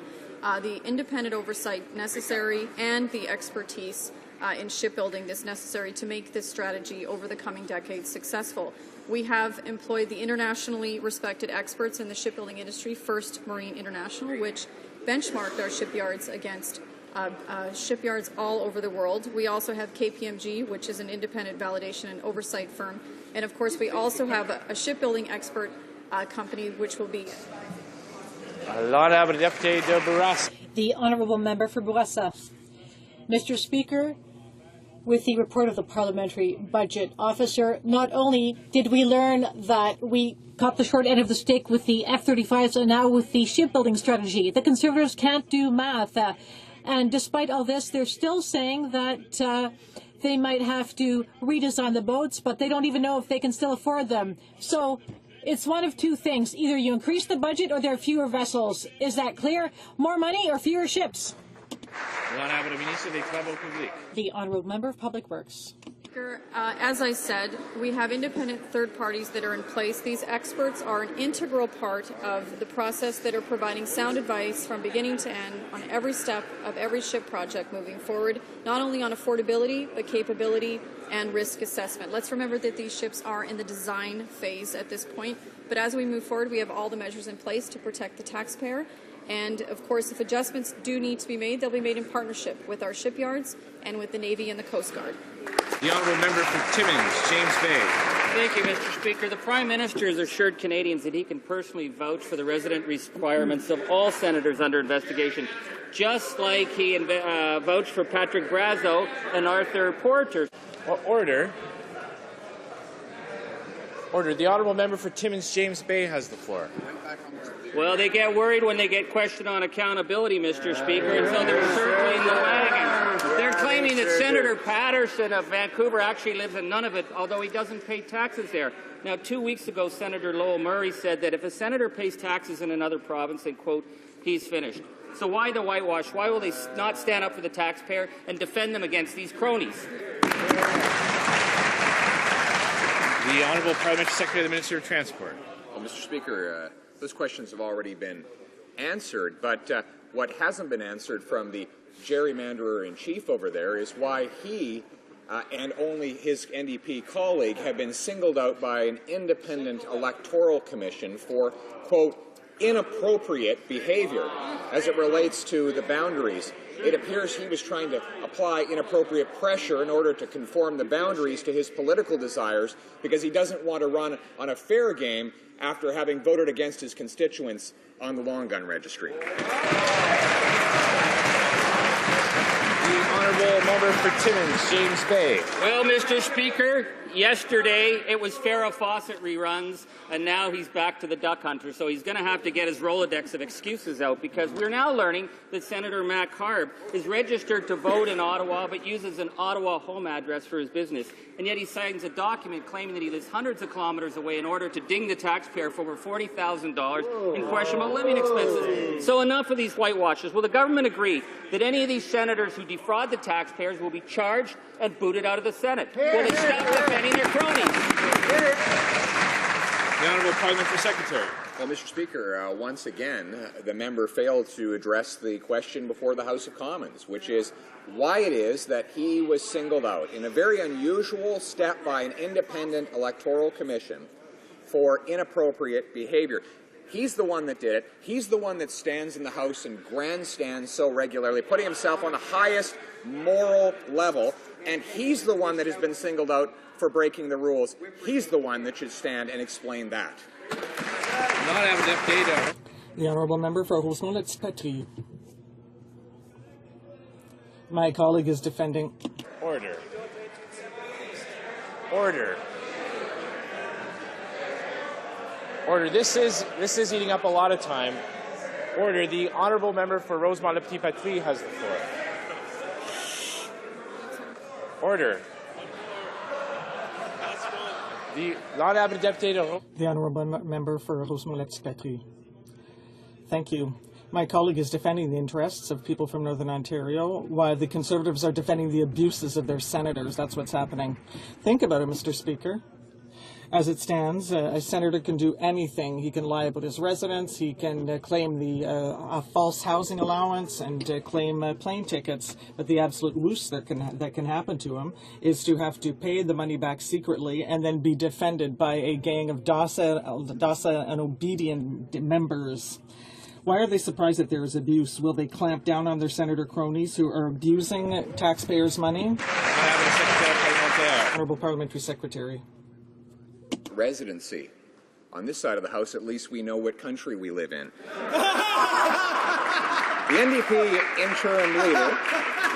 the independent oversight necessary and the expertise in shipbuilding that's necessary to make this strategy over the coming decades successful. We have employed the internationally respected experts in the shipbuilding industry, First Marine International, which benchmarked our shipyards against shipyards all over the world. We also have KPMG, which is an independent validation and oversight firm. And of course, we also have a shipbuilding expert company, which will be... The Honourable Member for Bourassa. Mr. Speaker, with the report of the Parliamentary Budget Officer, not only did we learn that we got the short end of the stick with the F-35s and now with the shipbuilding strategy. The Conservatives can't do math. And despite all this, they're still saying that they might have to redesign the boats, but they don't even know if they can still afford them. So it's one of two things. Either you increase the budget or there are fewer vessels. Is that clear? More money or fewer ships? The Honourable Member of Public Works. As I said, we have independent third parties that are in place. These experts are an integral part of the process that are providing sound advice from beginning to end on every step of every ship project moving forward, not only on affordability, but capability and risk assessment. Let's remember that these ships are in the design phase at this point, but as we move forward, we have all the measures in place to protect the taxpayer. And of course, if adjustments do need to be made, they'll be made in partnership with our shipyards and with the Navy and the Coast Guard. The honourable member for Timmins, James Bay. Thank you, Mr. Speaker. The Prime Minister has assured Canadians that he can personally vouch for the resident requirements of all senators under investigation, just like he vouched for Patrick Brazo and Arthur Porter. Order. Order. The honourable member for Timmins, James Bay, has the floor. Well, they get worried when they get questioned on accountability, Mr. Speaker, and so they're circling the wagons. They're claiming that Senator Patterson of Vancouver actually lives in Nunavut, although he doesn't pay taxes there. Now, 2 weeks ago, Senator Lowell Murray said that if a senator pays taxes in another province, then, quote, he's finished. So why the whitewash? Why will they not stand up for the taxpayer and defend them against these cronies? The Honourable Parliamentary Secretary, the Minister of Transport. Well, Mr. Speaker, those questions have already been answered, but what hasn't been answered from the gerrymanderer-in-chief over there is why he and only his NDP colleague have been singled out by an independent electoral commission for, quote, inappropriate behavior as it relates to the boundaries. It appears he was trying to apply inappropriate pressure in order to conform the boundaries to his political desires because he doesn't want to run on a fair game after having voted against his constituents on the long gun registry. The honourable member for Timmins, James Bay. Well, Mr. Speaker, yesterday it was Farrah Fawcett reruns, and now he's back to the duck hunter, so he's going to have to get his Rolodex of excuses out because we're now learning that Senator Mac Harb is registered to vote in Ottawa but uses an Ottawa home address for his business, and yet he signs a document claiming that he lives hundreds of kilometres away in order to ding the taxpayer for over $40,000 in questionable living expenses. So enough of these whitewashes. Will the government agree that any of these senators who defraud the taxpayers will be charged and booted out of the Senate? Will they stop defending their cronies? The Honourable Parliamentary Secretary. Well, Mr. Speaker, once again, the member failed to address the question before the House of Commons, which is why it is that he was singled out in a very unusual step by an independent electoral commission for inappropriate behavior. He's the one that did it. He's the one that stands in the House and grandstands so regularly, putting himself on the highest moral level, and he's the one that has been singled out for breaking the rules. He's the one that should stand and explain that. Not have enough data. The honourable member for Rosemont-Petrie. My colleague is defending. Order. Order. Order. This is eating up a lot of time. Order. The honourable member for Rosemont-le-Petit-Patrie has the floor. Order. The honourable deputy. The honourable member for Rosemont-le-Petit-Patrie. Thank you. My colleague is defending the interests of people from Northern Ontario, while the Conservatives are defending the abuses of their senators. That's what's happening. Think about it, Mr. Speaker. As it stands, a senator can do anything. He can lie about his residence, he can claim the false housing allowance and claim plane tickets. But the absolute worst that can happen to him is to have to pay the money back secretly and then be defended by a gang of docile and obedient members. Why are they surprised that there is abuse? Will they clamp down on their senator cronies who are abusing taxpayers' money? Honourable Parliamentary Secretary. Residency. On this side of the House, at least we know what country we live in. The NDP interim leader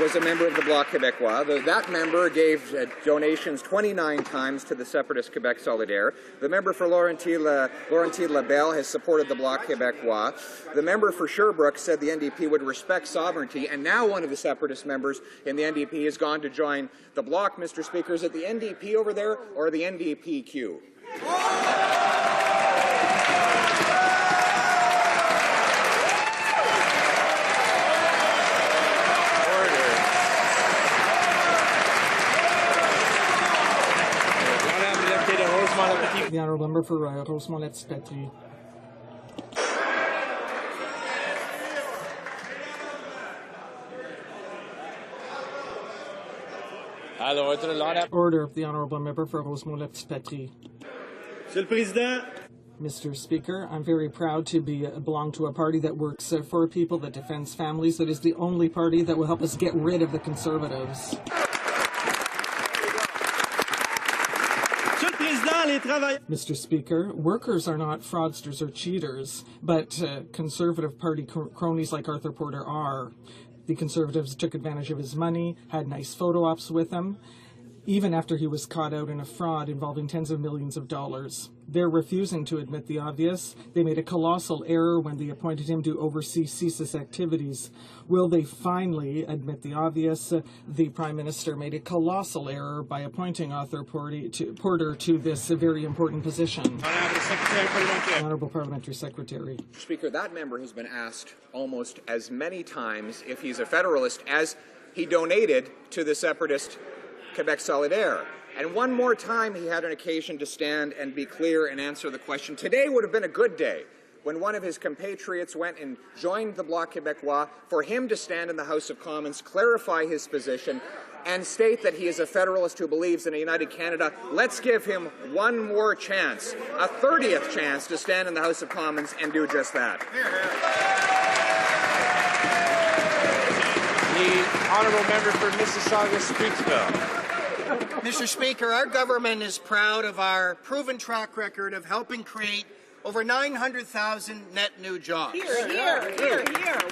was a member of the Bloc Québécois. That member gave donations 29 times to the separatist Quebec Solidaire. The member for Laurentides-Labelle has supported the Bloc Québécois. The member for Sherbrooke said the NDP would respect sovereignty, and now one of the separatist members in the NDP has gone to join the Bloc. Mr. Speaker, is it the NDP over there or the NDPQ? The honourable member for Rosemont-le-Petit. Order of the honourable member for Rosemont-le-Petit. Monsieur le Président. Mr. Speaker, I'm very proud to belong to a party that works for people, that defends families. That is the only party that will help us get rid of the Conservatives. Mr. Speaker, workers are not fraudsters or cheaters, but Conservative Party cronies like Arthur Porter are. The Conservatives took advantage of his money, had nice photo ops with him, even after he was caught out in a fraud involving tens of millions of dollars. They're refusing to admit the obvious. They made a colossal error when they appointed him to oversee CSIS activities. Will they finally admit the obvious? The Prime Minister made a colossal error by appointing Arthur Porter to this very important position. Honourable Parliamentary Secretary. Speaker, that member has been asked almost as many times if he's a Federalist as he donated to the separatist Quebec Solidaire. And one more time he had an occasion to stand and be clear and answer the question. Today would have been a good day when one of his compatriots went and joined the Bloc Québécois for him to stand in the House of Commons, clarify his position, and state that he is a Federalist who believes in a united Canada. Let's give him one more chance, a 30th chance to stand in the House of Commons and do just that. The honourable member for Mississauga-Streetsville. Mr. Speaker, our government is proud of our proven track record of helping create over 900,000 net new jobs. Here.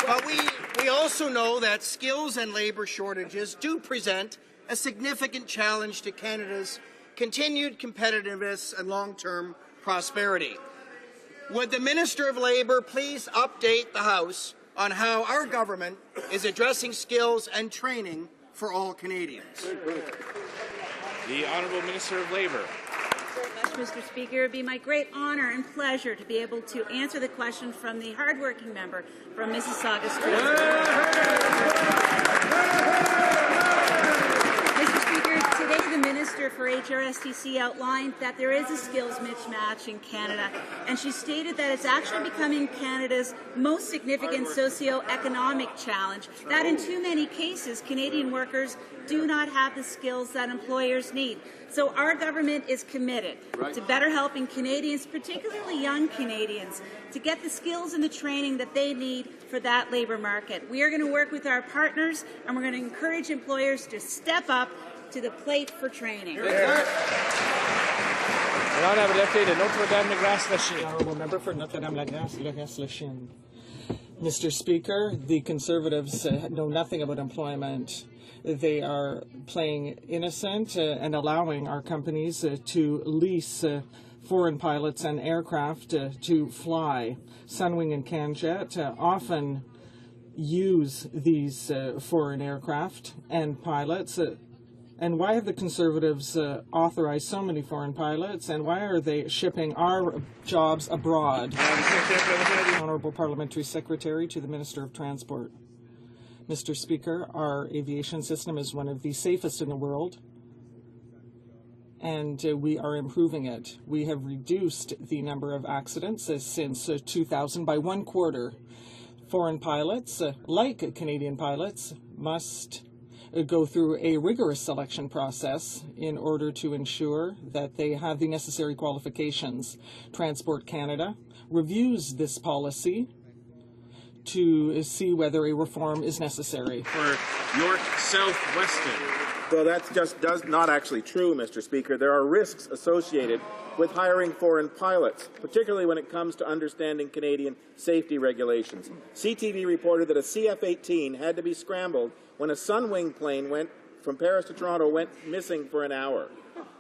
But we also know that skills and labour shortages do present a significant challenge to Canada's continued competitiveness and long-term prosperity. Would the Minister of Labour please update the House on how our government is addressing skills and training for all Canadians? The Honourable Minister of Labour. Mr. Speaker, it would be my great honour and pleasure to be able to answer the question from the hardworking member from Mississauga-Streetsville. Mr. Speaker, today the Minister for HRSTC outlined that there is a skills mismatch in Canada, and she stated that it's actually becoming Canada's most significant socio-economic challenge, that in too many cases Canadian workers do not have the skills that employers need. So our government is committed to better helping Canadians, particularly young Canadians, to get the skills and the training that they need for that labour market. We are going to work with our partners, and we're going to encourage employers to step up to the plate for training. Honourable member for Notre-Dame-la-Grace-Le Mr. Speaker, the Conservatives know nothing about employment. They are playing innocent and allowing our companies to lease foreign pilots and aircraft to fly. Sunwing and Canjet often use these foreign aircraft and pilots. And why have the Conservatives authorized so many foreign pilots, and why are they shipping our jobs abroad? Honourable Parliamentary Secretary to the Minister of Transport. Mr. Speaker, our aviation system is one of the safest in the world, and we are improving it. We have reduced the number of accidents since 2000 by 1/4. Foreign pilots, like Canadian pilots, must go through a rigorous selection process in order to ensure that they have the necessary qualifications. Transport Canada reviews this policy to see whether a reform is necessary. For York Southwestern. So that's just not actually true, Mr. Speaker. There are risks associated with hiring foreign pilots, particularly when it comes to understanding Canadian safety regulations. CTV reported that a CF-18 had to be scrambled when a Sunwing plane went from Paris to Toronto went missing for an hour.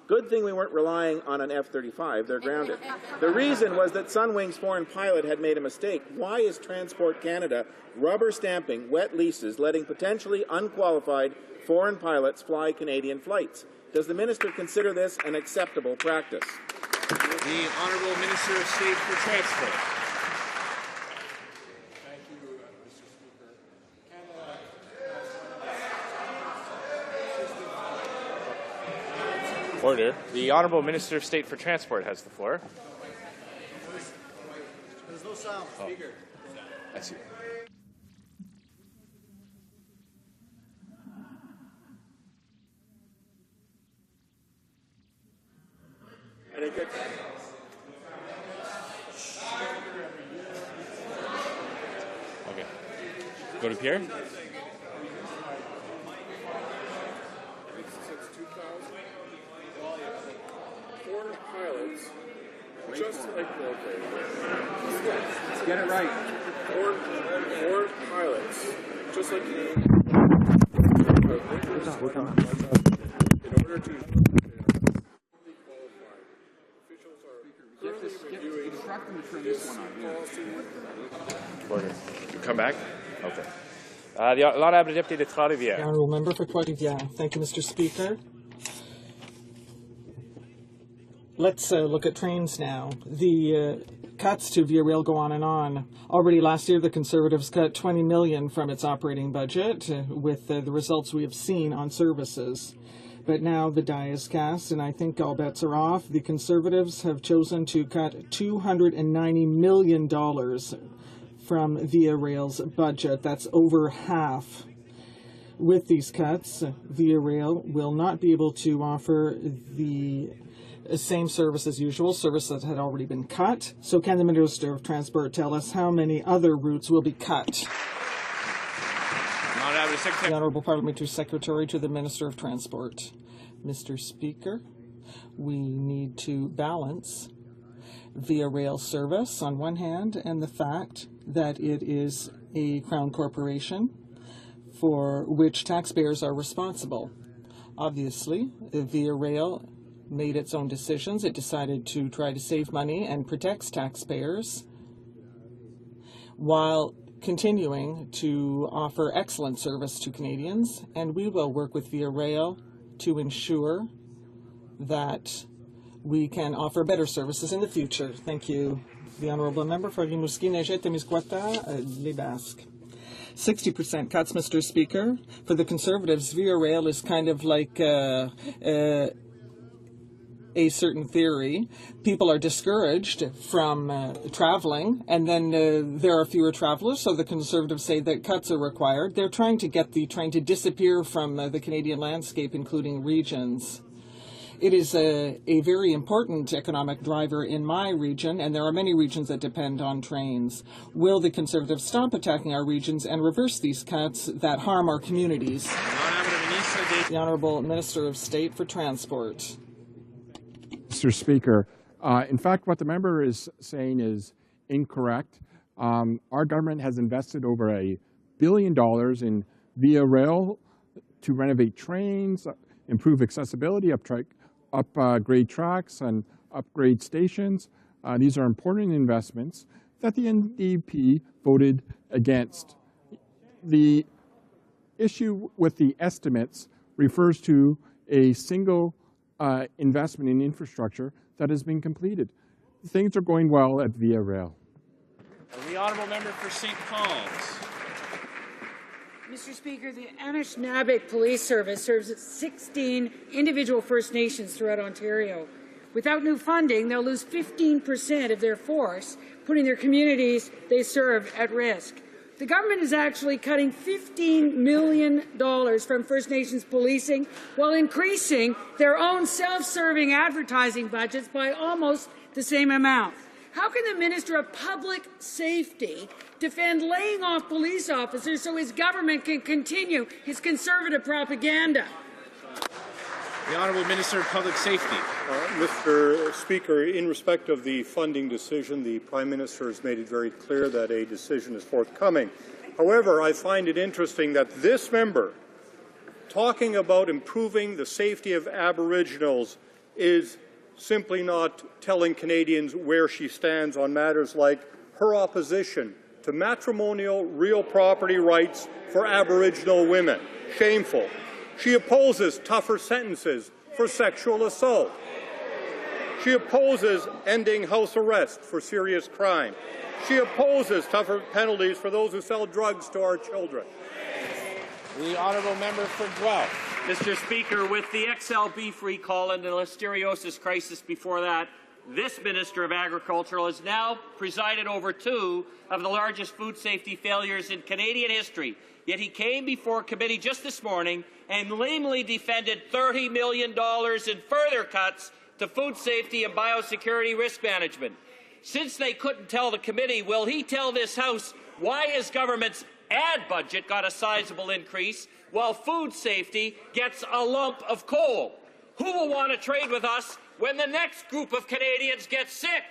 Good thing we weren't relying on an F-35. They're grounded. The reason was that Sunwing's foreign pilot had made a mistake. Why is Transport Canada rubber stamping wet leases, letting potentially unqualified foreign pilots fly Canadian flights? Does the minister consider this an acceptable practice? The Honourable Minister of State for Transport. Order. The Honourable Minister of State for Transport has the floor. There's no sound, Speaker. I see. Go to Pierre. Pilots, just like Get it right. Four pilots, just like in order to officials are reviewing You come back? Okay. L'honorable député de Trois-Rivières. The honourable member for Trois-Rivières. Thank you, Mr. Speaker. Let's look at trains now. The cuts to Via Rail go on and on. Already last year, the Conservatives cut $20 million from its operating budget with the results we have seen on services. But now the die is cast, and I think all bets are off. The Conservatives have chosen to cut $290 million from Via Rail's budget. That's over half. With these cuts, Via Rail will not be able to offer the same service as usual, service that had already been cut. So can the Minister of Transport tell us how many other routes will be cut? The Honourable Parliamentary Secretary to the Minister of Transport. Mr. Speaker, we need to balance Via Rail service on one hand and the fact that it is a Crown corporation for which taxpayers are responsible. Obviously, Via Rail made its own decisions. It decided to try to save money and protects taxpayers while continuing to offer excellent service to Canadians, and we will work with Via Rail to ensure that we can offer better services in the future. Thank you. The Honourable Member for Rimouski, Neigette, Témiscouata, Les Basques. 60% cuts, Mr. Speaker. For the Conservatives, Via Rail is kind of like a certain theory. People are discouraged from traveling, and then there are fewer travelers, so the Conservatives say that cuts are required. They're trying to get the train to disappear from the Canadian landscape, including regions. It is a very important economic driver in my region, and there are many regions that depend on trains. Will the Conservatives stop attacking our regions and reverse these cuts that harm our communities? The Honourable Minister of State for Transport. Mr. Speaker, in fact, what the member is saying is incorrect. Our government has invested over $1 billion in Via Rail to renovate trains, improve accessibility, upgrade tracks, and upgrade stations. These are important investments that the NDP voted against. The issue with the estimates refers to a single investment in infrastructure that has been completed. Things are going well at Via Rail. The Honourable Member for St. Paul's. Mr. Speaker, the Anishinaabeg Police Service serves 16 individual First Nations throughout Ontario. Without new funding, they'll lose 15% of their force, putting their communities they serve at risk. The government is actually cutting $15 million from First Nations policing while increasing their own self-serving advertising budgets by almost the same amount. How can the Minister of Public Safety defend laying off police officers so his government can continue his Conservative propaganda? The Honourable Minister of Public Safety. Mr. Speaker, in respect of the funding decision, the Prime Minister has made it very clear that a decision is forthcoming. However, I find it interesting that this member, talking about improving the safety of Aboriginals, is simply not telling Canadians where she stands on matters like her opposition to matrimonial real property rights for Aboriginal women. Shameful. She opposes tougher sentences for sexual assault. She opposes ending house arrest for serious crime. She opposes tougher penalties for those who sell drugs to our children. The Honourable Member for Guelph. Mr. Speaker, with the XL beef recall and the listeriosis crisis before that, this Minister of Agriculture has now presided over two of the largest food safety failures in Canadian history. Yet he came before committee just this morning and lamely defended $30 million in further cuts to food safety and biosecurity risk management. Since they couldn't tell the committee, will he tell this House why his government's ad budget got a sizable increase, while food safety gets a lump of coal. Who will want to trade with us when the next group of Canadians gets sick?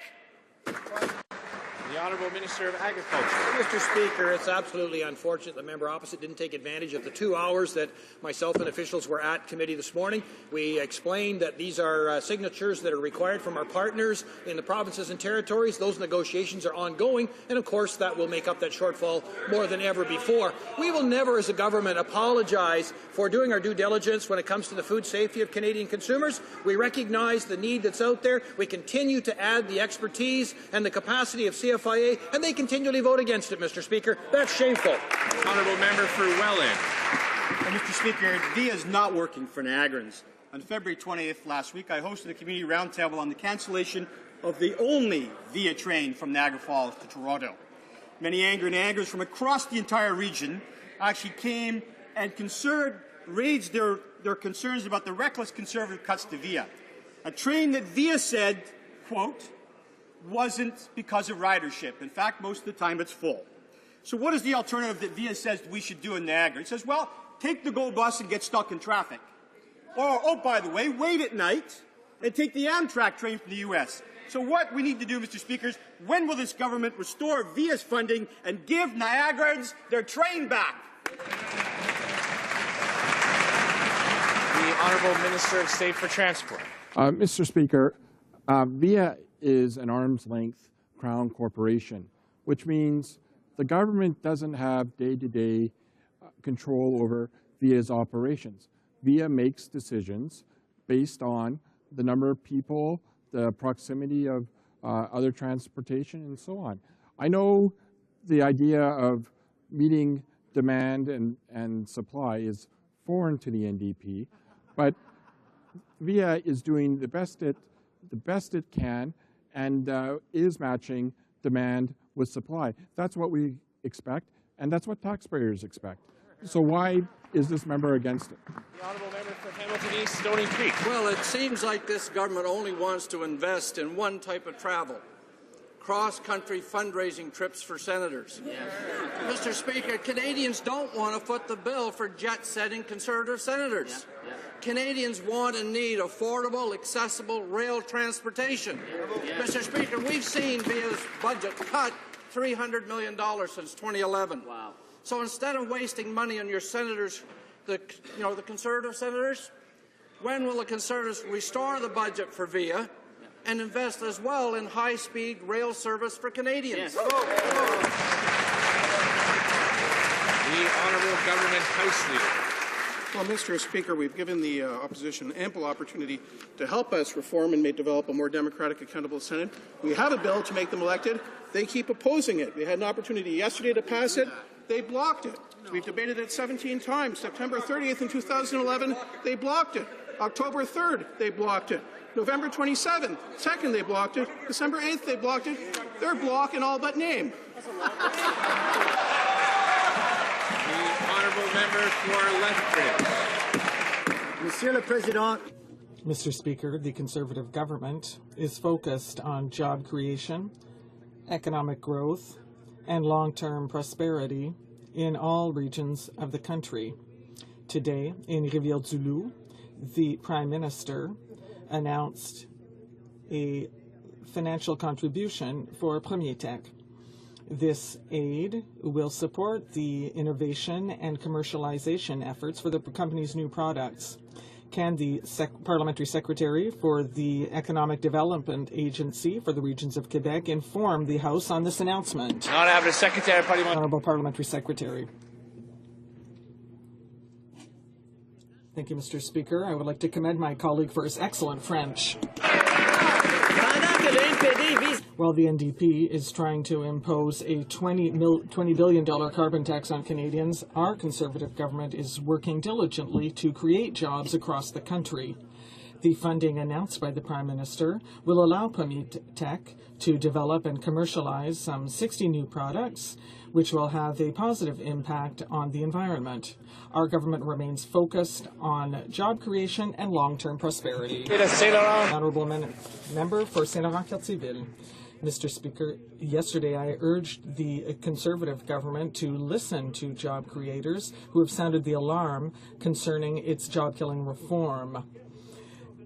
The Honourable Minister of Agriculture. Mr. Speaker, it's absolutely unfortunate the member opposite didn't take advantage of the 2 hours that myself and officials were at committee this morning. We explained that these are signatures that are required from our partners in the provinces and territories. Those negotiations are ongoing, and of course that will make up that shortfall more than ever before. We will never, as a government, apologize for doing our due diligence when it comes to the food safety of Canadian consumers. We recognize the need that's out there. We continue to add the expertise and the capacity of CFIA, and they continually vote against it, Mr. Speaker. That's shameful. Honourable Member for Welland. Mr. Speaker, VIA is not working for Niagarans. On February 20th last week, I hosted a community roundtable on the cancellation of the only VIA train from Niagara Falls to Toronto. Many angry Niagarans from across the entire region actually came and raised their concerns about the reckless Conservative cuts to VIA. A train that VIA said, quote, wasn't because of ridership. In fact, most of the time it's full. So what is the alternative that VIA says we should do in Niagara? It says, well, take the GO bus and get stuck in traffic. Or, oh, by the way, wait at night and take the Amtrak train from the U.S. So what we need to do, Mr. Speaker, is when will this government restore VIA's funding and give Niagarans their train back? The Honourable Minister of State for Transport. Mr. Speaker, VIA is an arm's-length Crown corporation, which means the government doesn't have day-to-day control over VIA's operations. VIA makes decisions based on the number of people, the proximity of other transportation, and so on. I know the idea of meeting demand and supply is foreign to the NDP, but VIA is doing the best it can and is matching demand with supply. That's what we expect, and that's what taxpayers expect. So why is this member against it? The Honourable Member for Hamilton East, Stony Creek. Well, it seems like this government only wants to invest in one type of travel: cross-country fundraising trips for senators. Yes. Mr. Speaker, Canadians don't want to foot the bill for jet-setting Conservative senators. Yeah. Yeah. Canadians want and need affordable, accessible rail transportation. Yeah. Mr. Speaker, we've seen VIA's budget cut $300 million since 2011. Wow. So instead of wasting money on your senators, the Conservative senators, when will the Conservatives restore the budget for VIA and invest as well in high-speed rail service for Canadians? Yes. The Honourable Government House Leader. Well, Mr. Speaker, we've given the opposition ample opportunity to help us reform and develop a more democratic, accountable Senate. We have a bill to make them elected. They keep opposing it. We had an opportunity yesterday to pass it. They blocked it. We've debated it 17 times. September 30th in 2011, they blocked it. October 3rd, they blocked it. November 27th, 2nd, they blocked it. December 8th, they blocked it. They're blocking all but name. The Honourable Member for Lethbridge. Monsieur le Président. Mr. Speaker, the Conservative government is focused on job creation, economic growth, and long-term prosperity in all regions of the country. Today, in Rivière-du-Loup, the Prime Minister announced a financial contribution for Premier Tech. This aid will support the innovation and commercialization efforts for the company's new products. Can the Parliamentary Secretary for the Economic Development Agency for the regions of Quebec inform the House on this announcement? Honourable Secretary, Honourable Parliamentary Secretary. Thank you, Mr. Speaker. I would like to commend my colleague for his excellent French. While the NDP is trying to impose a $20 billion carbon tax on Canadians, our Conservative government is working diligently to create jobs across the country. The funding announced by the Prime Minister will allow Premier Tech to develop and commercialize some 60 new products, which will have a positive impact on the environment. Our government remains focused on job creation and long-term prosperity. Honourable Member for Saint-Laurent-Cartierville. Mr. Speaker, yesterday I urged the Conservative government to listen to job creators who have sounded the alarm concerning its job-killing reform.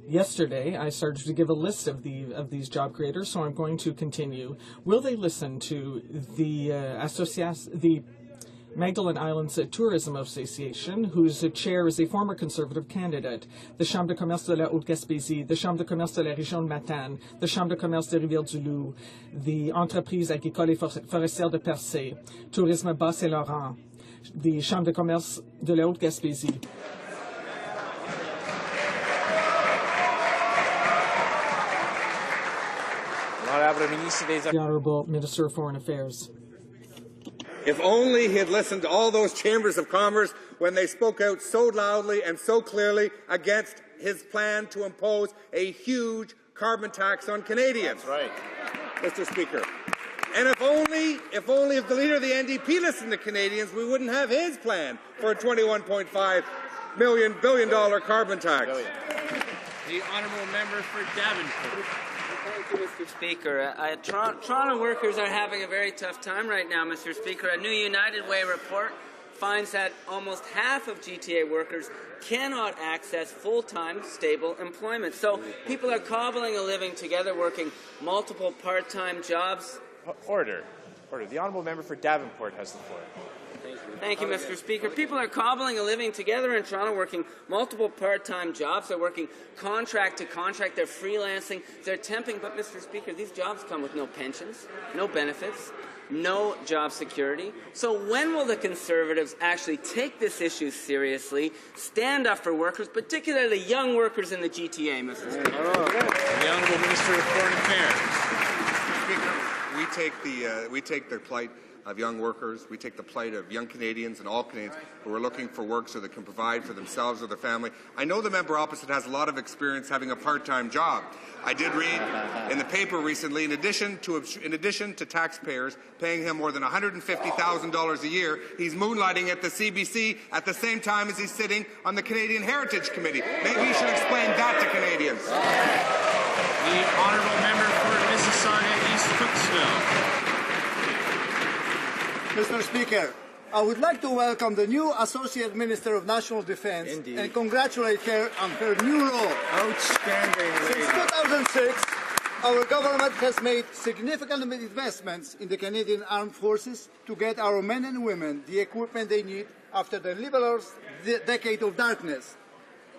Yesterday, I started to give a list of these job creators, so I'm going to continue. Will they listen to the Magdalen Islands Tourism Association, whose chair is a former Conservative candidate, the Chambre de commerce de la Haute-Gaspésie, the Chambre de commerce de la Région de Matane, the Chambre de commerce de Rivière-du-Loup, the Entreprise agricole et forestière de Percé, Tourisme Bas-Saint-Laurent, the Chambre de commerce de la Haute-Gaspésie. The Honourable Minister of Foreign Affairs. If only he had listened to all those chambers of commerce when they spoke out so loudly and so clearly against his plan to impose a huge carbon tax on Canadians. That's right. Mr. Speaker. And if the leader of the NDP listened to Canadians, we wouldn't have his plan for a $21.5 billion carbon tax. The honourable member for Davenport. Thank you, Mr. Speaker. Toronto workers are having a very tough time right now, Mr. Speaker. A new United Way report finds that almost half of GTA workers cannot access full-time, stable employment. So people are cobbling a living together, working multiple part-time jobs. Order. The honourable member for Davenport has the floor. Thank you, Mr. Speaker. People are cobbling a living together in Toronto, working multiple part-time jobs. They're working contract to contract. They're freelancing. They're temping. But, Mr. Speaker, these jobs come with no pensions, no benefits, no job security. So when will the Conservatives actually take this issue seriously, stand up for workers, particularly young workers in the GTA, Mr. Speaker? The honourable Minister of Foreign Affairs. Speaker, we take the plight of young workers. We take the plight of young Canadians and all Canadians who are looking for work so they can provide for themselves or their family. I know the member opposite has a lot of experience having a part-time job. I did read in the paper recently, in addition to taxpayers paying him more than $150,000 a year, he's moonlighting at the CBC at the same time as he's sitting on the Canadian Heritage Committee. Maybe he should explain that to Canadians. The honourable member for Mississauga East Cooksville. Mr. Speaker, I would like to welcome the new Associate Minister of National Defence and congratulate her on her new role. Outstanding lady. Since 2006, our government has made significant investments in the Canadian Armed Forces to get our men and women the equipment they need after the Liberals' decade of darkness.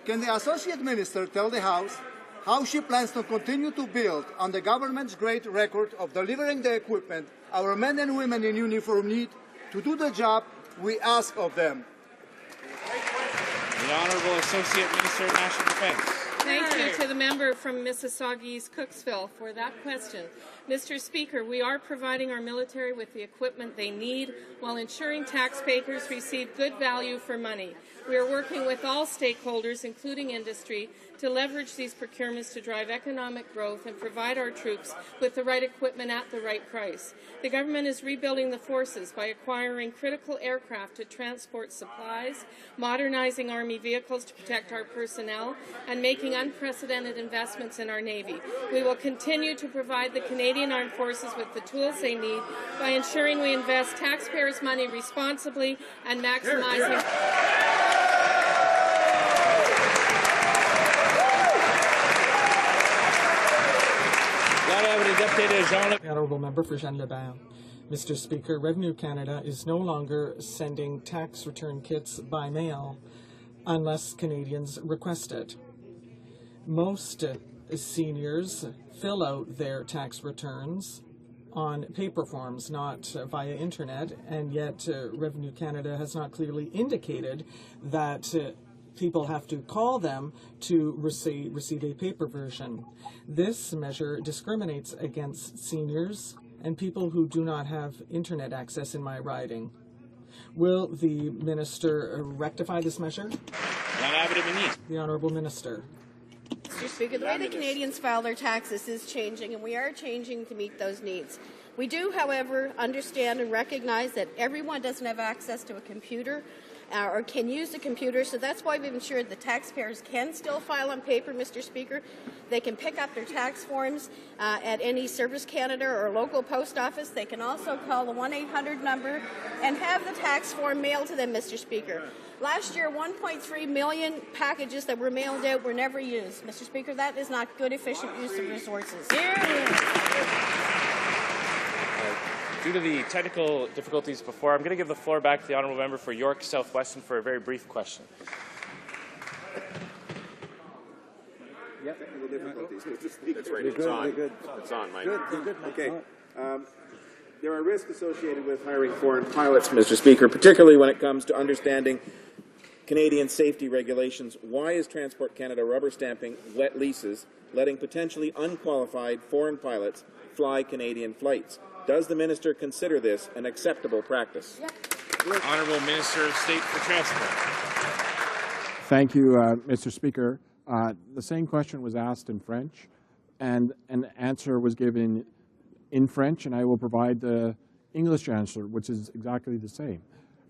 Can the Associate Minister tell the House how she plans to continue to build on the government's great record of delivering the equipment our men and women in uniform need to do the job we ask of them? The Honourable Associate Minister of National Defence. Thank you to the member from Mississauga East Cooksville for that question. Mr. Speaker, we are providing our military with the equipment they need while ensuring taxpayers receive good value for money. We are working with all stakeholders, including industry, to leverage these procurements to drive economic growth and provide our troops with the right equipment at the right price. The government is rebuilding the forces by acquiring critical aircraft to transport supplies, modernizing Army vehicles to protect our personnel, and making unprecedented investments in our Navy. We will continue to provide the Canadian Armed Forces with the tools they need by ensuring we invest taxpayers' money responsibly and maximizing... The Honourable Member for Jean-Lebert. Mr. Speaker, Revenue Canada is no longer sending tax return kits by mail unless Canadians request it. Most seniors fill out their tax returns on paper forms, not via internet, and yet Revenue Canada has not clearly indicated that people have to call them to receive a paper version. This measure discriminates against seniors and people who do not have internet access in my riding. Will the minister rectify this measure? The Honourable Minister. Mr. Speaker, the way that Canadians file their taxes is changing, and we are changing to meet those needs. We do, however, understand and recognize that everyone doesn't have access to a computer, or can use the computer. So that's why we've ensured the taxpayers can still file on paper, Mr. Speaker. They can pick up their tax forms at any Service Canada or local post office. They can also call the 1-800 number and have the tax form mailed to them, Mr. Speaker. Last year, 1.3 million packages that were mailed out were never used. Mr. Speaker, that is not good, efficient use of resources. Due to the technical difficulties before, I'm going to give the floor back to the honourable member for York South-Weston for a very brief question. Yep, technical difficulties. That's right. It's on. It's on, Mike. Good. Okay. There are risks associated with hiring foreign pilots, Mr. Speaker, particularly when it comes to understanding Canadian safety regulations. Why is Transport Canada rubber stamping wet leases, letting potentially unqualified foreign pilots fly Canadian flights? Does the minister consider this an acceptable practice? Honourable Minister of State for Transport. Thank you, Mr. Speaker. The same question was asked in French, and an answer was given in French, and I will provide the English answer, which is exactly the same.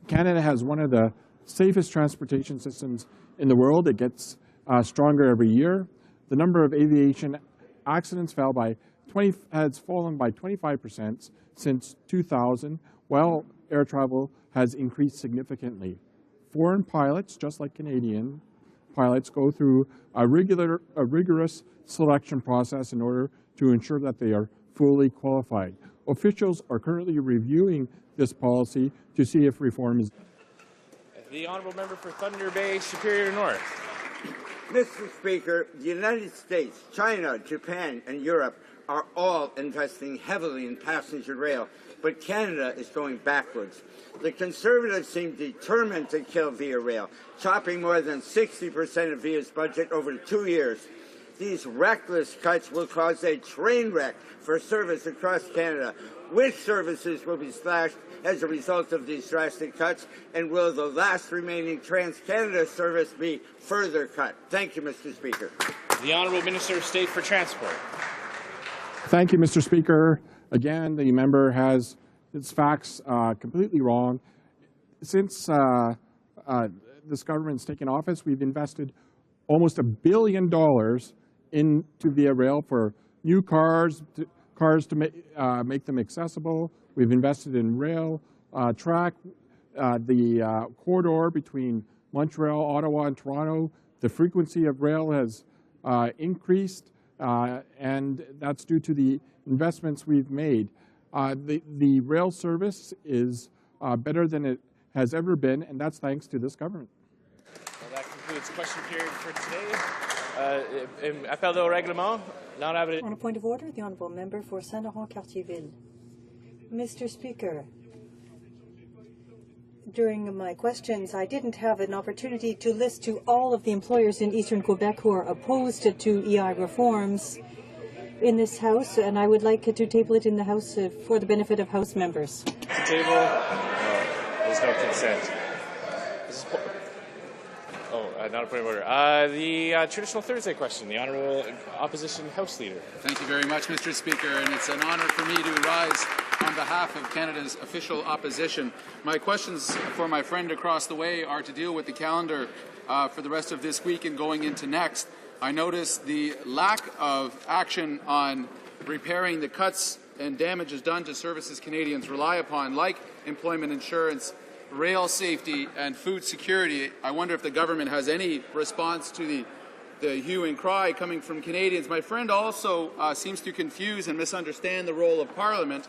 Canada has one of the safest transportation systems in the world. It gets stronger every year. The number of aviation accidents has fallen by 25% since 2000, while air travel has increased significantly. Foreign pilots, just like Canadian pilots, go through a rigorous selection process in order to ensure that they are fully qualified. Officials are currently reviewing this policy to see if reform is. The honourable member for Thunder Bay, Superior North. Mr. Speaker, the United States, China, Japan, and Europe are all investing heavily in passenger rail, but Canada is going backwards. The Conservatives seem determined to kill Via Rail, chopping more than 60% of Via's budget over 2 years. These reckless cuts will cause a train wreck for service across Canada. Which services will be slashed as a result of these drastic cuts, and will the last remaining Trans-Canada service be further cut? Thank you, Mr. Speaker. The Honourable Minister of State for Transport. Thank you, Mr. Speaker. Again, the member has its facts completely wrong. Since this government's taken office, we've invested almost $1 billion into Via Rail for new cars to make them accessible. We've invested in rail track, the corridor between Montreal, Ottawa, and Toronto. The frequency of rail has increased, and that's due to the investments we've made. The rail service is better than it has ever been, and that's thanks to this government. Well, that concludes question period for today. Appel au règlement. On a point of order, the honourable member for Saint-Laurent-Cartierville. Mr. Speaker, during my questions, I didn't have an opportunity to list to all of the employers in Eastern Quebec who are opposed to EI reforms in this House, and I would like to table it in the House for the benefit of House members. Table. No, there's no consent. Not a point of order. The traditional Thursday question, the Honourable Opposition House Leader. Thank you very much, Mr. Speaker, and it's an honour for me to rise on behalf of Canada's official opposition. My questions for my friend across the way are to deal with the calendar for the rest of this week and going into next. I notice the lack of action on repairing the cuts and damages done to services Canadians rely upon, like employment insurance, rail safety, and food security. I wonder if the government has any response to the hue and cry coming from Canadians. My friend also seems to confuse and misunderstand the role of Parliament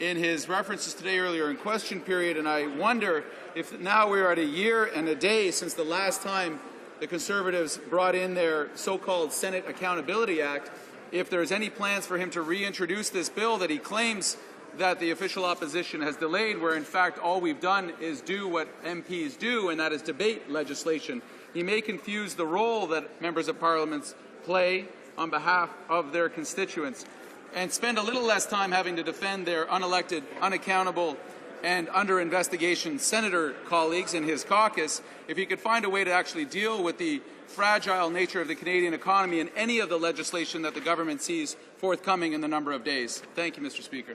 in his references today earlier in question period, and I wonder if now we're at a year and a day since the last time the Conservatives brought in their so-called Senate Accountability Act, if there's any plans for him to reintroduce this bill that he claims that the official opposition has delayed, where in fact all we've done is do what MPs do, and that is debate legislation. He may confuse the role that members of Parliament play on behalf of their constituents and spend a little less time having to defend their unelected, unaccountable, and under investigation senator colleagues in his caucus, if he could find a way to actually deal with the fragile nature of the Canadian economy and any of the legislation that the government sees forthcoming in the number of days. Thank you, Mr. Speaker.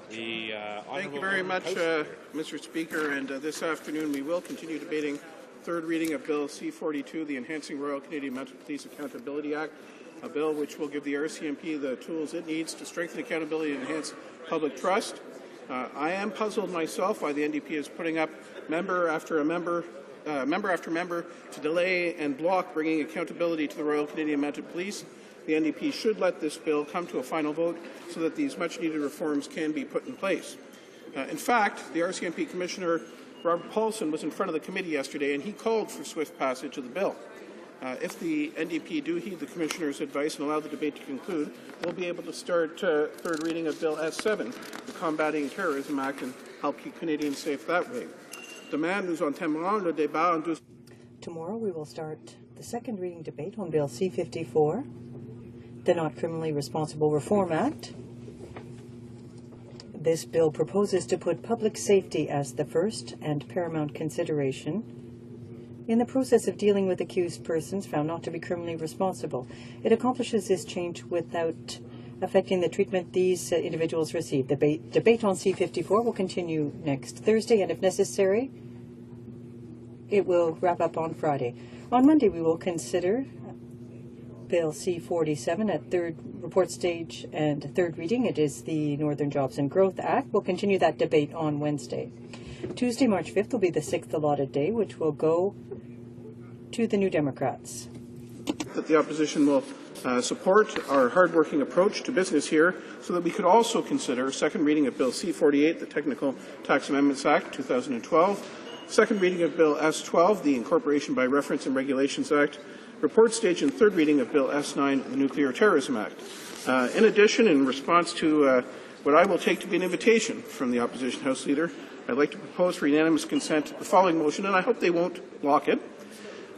The Thank you very much, Mr. Speaker. And this afternoon we will continue debating third reading of Bill C-42, the Enhancing Royal Canadian Mounted Police Accountability Act, a bill which will give the RCMP the tools it needs to strengthen accountability and enhance public trust. I am puzzled myself why the NDP is putting up member after member to delay and block bringing accountability to the Royal Canadian Mounted Police. The NDP should let this bill come to a final vote so that these much-needed reforms can be put in place. In fact, the RCMP Commissioner, Robert Paulson, was in front of the committee yesterday, and he called for swift passage of the bill. If the NDP do heed the Commissioner's advice and allow the debate to conclude, we'll be able to start third reading of Bill S7, the Combating Terrorism Act, and help keep Canadians safe that way. Tomorrow we will start the second reading debate on Bill C-54, the Not Criminally Responsible Reform Act. This bill proposes to put public safety as the first and paramount consideration in the process of dealing with accused persons found not to be criminally responsible. It accomplishes this change without affecting the treatment these individuals receive. The debate on C-54 will continue next Thursday, and if necessary, it will wrap up on Friday. On Monday, we will consider Bill C-47 at third report stage and third reading. It is the Northern Jobs and Growth Act. We'll continue that debate on Wednesday. Tuesday, March 5th, will be the 6th allotted day, which will go to the New Democrats. That the opposition will support our hard-working approach to business here so that we could also consider second reading of Bill C-48, the Technical Tax Amendments Act 2012, second reading of Bill S-12, the Incorporation by Reference and Regulations Act, report stage and third reading of Bill S-9, the Nuclear Terrorism Act. In addition, in response to what I will take to be an invitation from the Opposition House Leader, I'd like to propose for unanimous consent the following motion, and I hope they won't block it,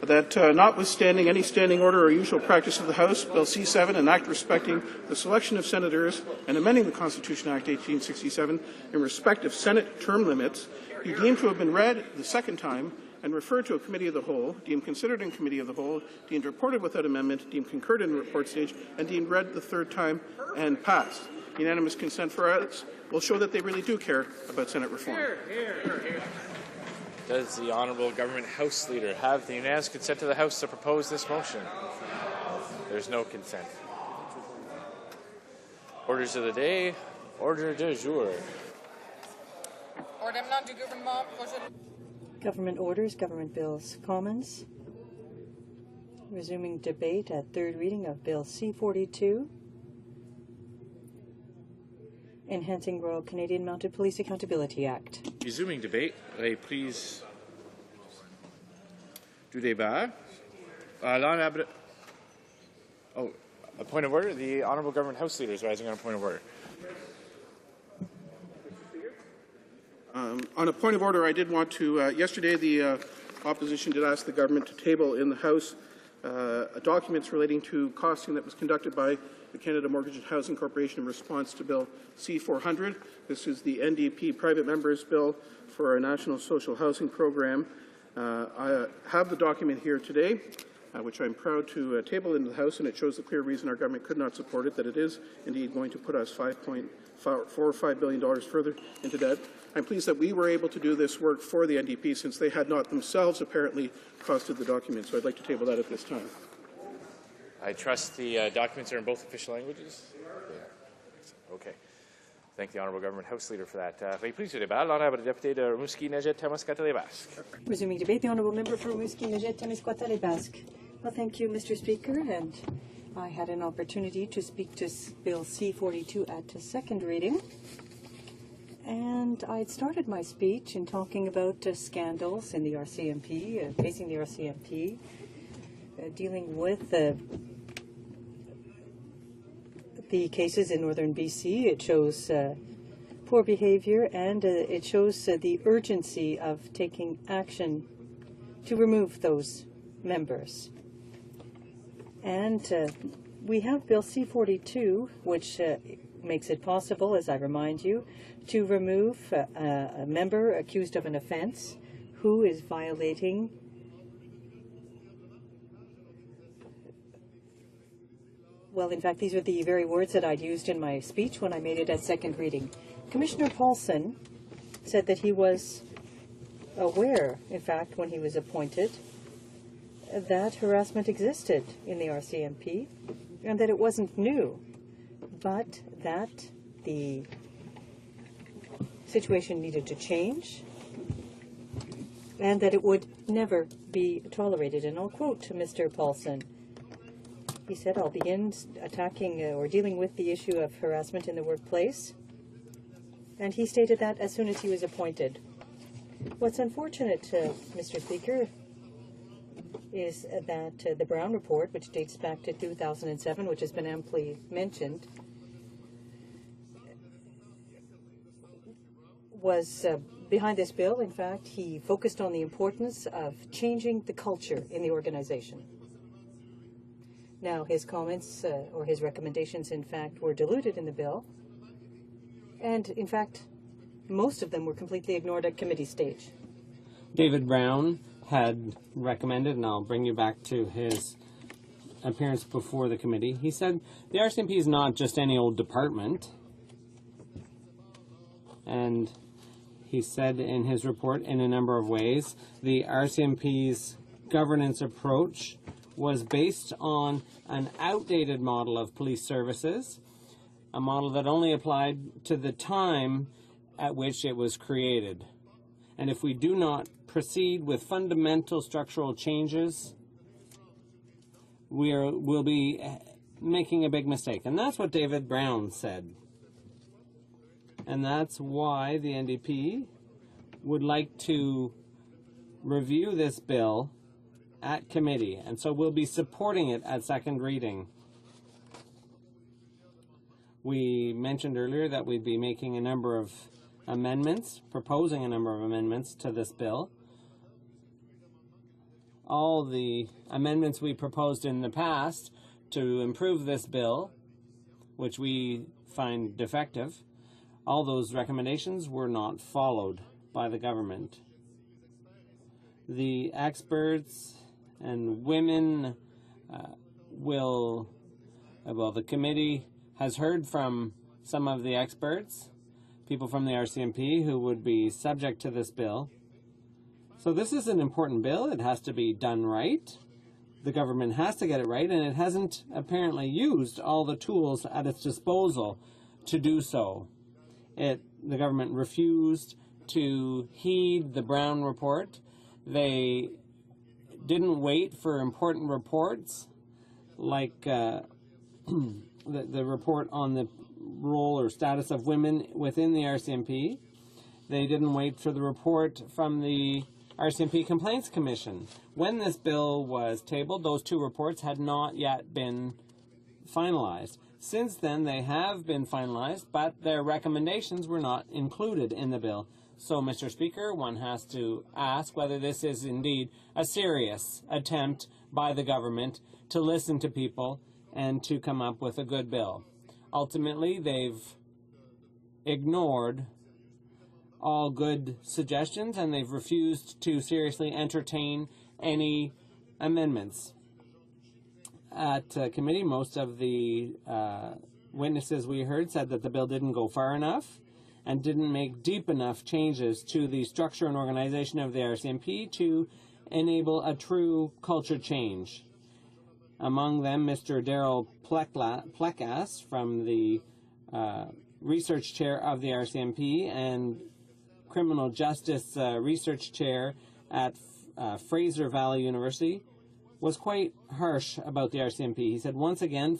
that notwithstanding any standing order or usual practice of the House, Bill C-7, an act respecting the selection of senators and amending the Constitution Act 1867 in respect of Senate term limits, be deemed to have been read the second time and referred to a committee of the whole, deemed considered in committee of the whole, deemed reported without amendment, deemed concurred in the report stage, and deemed read the third time and passed. Unanimous consent for us will show that they really do care about Senate reform. Does the Honourable Government House Leader have the unanimous consent of the House to propose this motion? There's no consent. Orders of the day. Order du jour. Government orders, government bills, Commons. Resuming debate at third reading of Bill C-42, Enhancing Royal Canadian Mounted Police Accountability Act. Resuming debate, reprise du débat. A point of order. The Honourable Government House Leader is rising on a point of order. On a point of order, I did want to, yesterday the opposition did ask the government to table in the House documents relating to costing that was conducted by the Canada Mortgage and Housing Corporation in response to Bill C-400. This is the NDP private members' bill for our National Social Housing Program. I have the document here today, which I'm proud to table in the House, and it shows the clear reason our government could not support it, that it is indeed going to put us $5 billion further into debt. I'm pleased that we were able to do this work for the NDP since they had not themselves apparently costed the document, so I'd like to table that at this time. I trust the documents are in both official languages? Yeah. Okay. Thank the Honourable Government House Leader for that. Reprise du débat. L'Honourable député de Rimouski-Nejet-Témiscouata-les-Basques. Resuming debate, the Honourable Member for Rimouski-Nejet-Témiscouata-les-Basques. Well, thank you, Mr. Speaker, and I had an opportunity to speak to Bill C-42 at second reading. And I'd started my speech in talking about scandals in the RCMP, facing the RCMP, dealing with the cases in northern BC. It shows poor behavior, and it shows the urgency of taking action to remove those members. And we have Bill C-42, which makes it possible, as I remind you, to remove a member accused of an offense who is violating well, in fact, these are the very words that I'd used in my speech when I made it at second reading. Commissioner Paulson said that he was aware, in fact, when he was appointed, that harassment existed in the RCMP and that it wasn't new, but that the situation needed to change and that it would never be tolerated. And I'll quote Mr. Paulson. He said, "I'll begin attacking or dealing with the issue of harassment in the workplace." And he stated that as soon as he was appointed. What's unfortunate, Mr. Speaker, is that the Brown Report, which dates back to 2007, which has been amply mentioned, was behind this bill. In fact, he focused on the importance of changing the culture in the organization. Now, his comments or his recommendations, in fact, were diluted in the bill. And, in fact, most of them were completely ignored at committee stage. David Brown had recommended, and I'll bring you back to his appearance before the committee, he said the RCMP is not just any old department. And he said in his report, in a number of ways, the RCMP's governance approach was based on an outdated model of police services, a model that only applied to the time at which it was created. And if we do not proceed with fundamental structural changes, we'll be making a big mistake. And that's what David Brown said. And that's why the NDP would like to review this bill at committee. And so we'll be supporting it at second reading. We mentioned earlier that we'd be making a number of amendments, proposing a number of amendments to this bill. All the amendments we proposed in the past to improve this bill, which we find defective, all those recommendations were not followed by the government. The experts and women the committee has heard from some of the experts, people from the RCMP who would be subject to this bill. So this is an important bill. It has to be done right. The government has to get it right, and it hasn't apparently used all the tools at its disposal to do so. The government refused to heed the Brown Report. They didn't wait for important reports like the report on the role or status of women within the RCMP. They didn't wait for the report from the RCMP Complaints Commission. When this bill was tabled, those two reports had not yet been finalized. Since then, they have been finalized, but their recommendations were not included in the bill. So, Mr. Speaker, one has to ask whether this is indeed a serious attempt by the government to listen to people and to come up with a good bill. Ultimately, they've ignored all good suggestions and they've refused to seriously entertain any amendments. At committee, most of the witnesses we heard said that the bill didn't go far enough and didn't make deep enough changes to the structure and organization of the RCMP to enable a true culture change. Among them, Mr. Darrell Plecas from the research chair of the RCMP and criminal justice research chair at Fraser Valley University was quite harsh about the RCMP. He said, once again,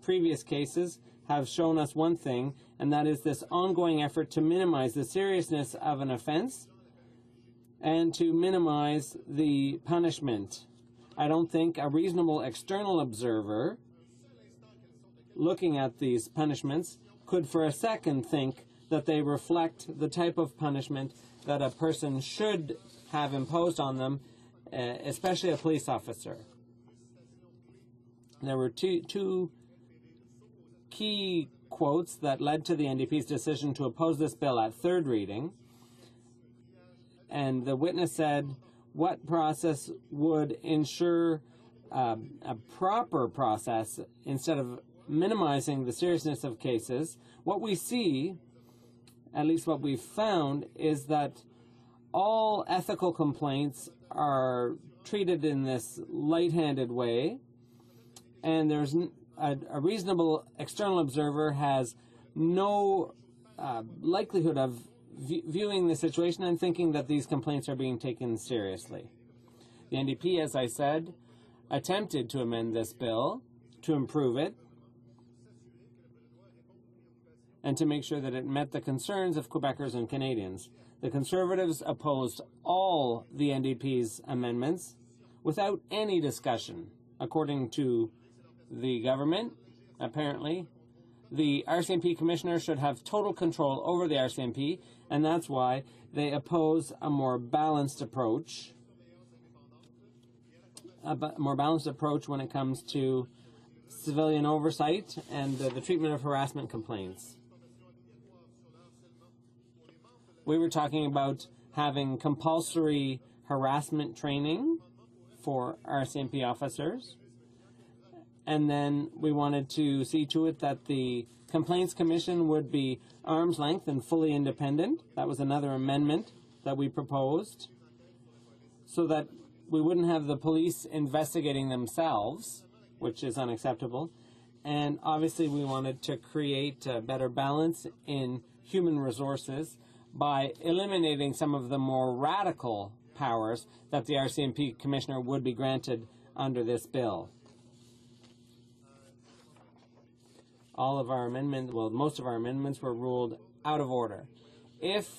previous cases have shown us one thing, and that is this ongoing effort to minimize the seriousness of an offense and to minimize the punishment. I don't think a reasonable external observer looking at these punishments could for a second think that they reflect the type of punishment that a person should have imposed on them, especially a police officer. There were two key quotes that led to the NDP's decision to oppose this bill at third reading. And the witness said, what process would ensure a proper process instead of minimizing the seriousness of cases? What we see at least what we've found, is that all ethical complaints are treated in this light-handed way, and there's a reasonable external observer has no likelihood of viewing the situation and thinking that these complaints are being taken seriously. The NDP, as I said, attempted to amend this bill to improve it and to make sure that it met the concerns of Quebecers and Canadians. The Conservatives opposed all the NDP's amendments without any discussion. According to the government, apparently, the RCMP commissioner should have total control over the RCMP, and that's why they oppose a more balanced approach, when it comes to civilian oversight and the treatment of harassment complaints. We were talking about having compulsory harassment training for RCMP officers. And then we wanted to see to it that the Complaints Commission would be arm's length and fully independent. That was another amendment that we proposed, so that we wouldn't have the police investigating themselves, which is unacceptable. And obviously we wanted to create a better balance in human resources by eliminating some of the more radical powers that the RCMP Commissioner would be granted under this bill. All of our amendments, well, most of our amendments were ruled out of order. If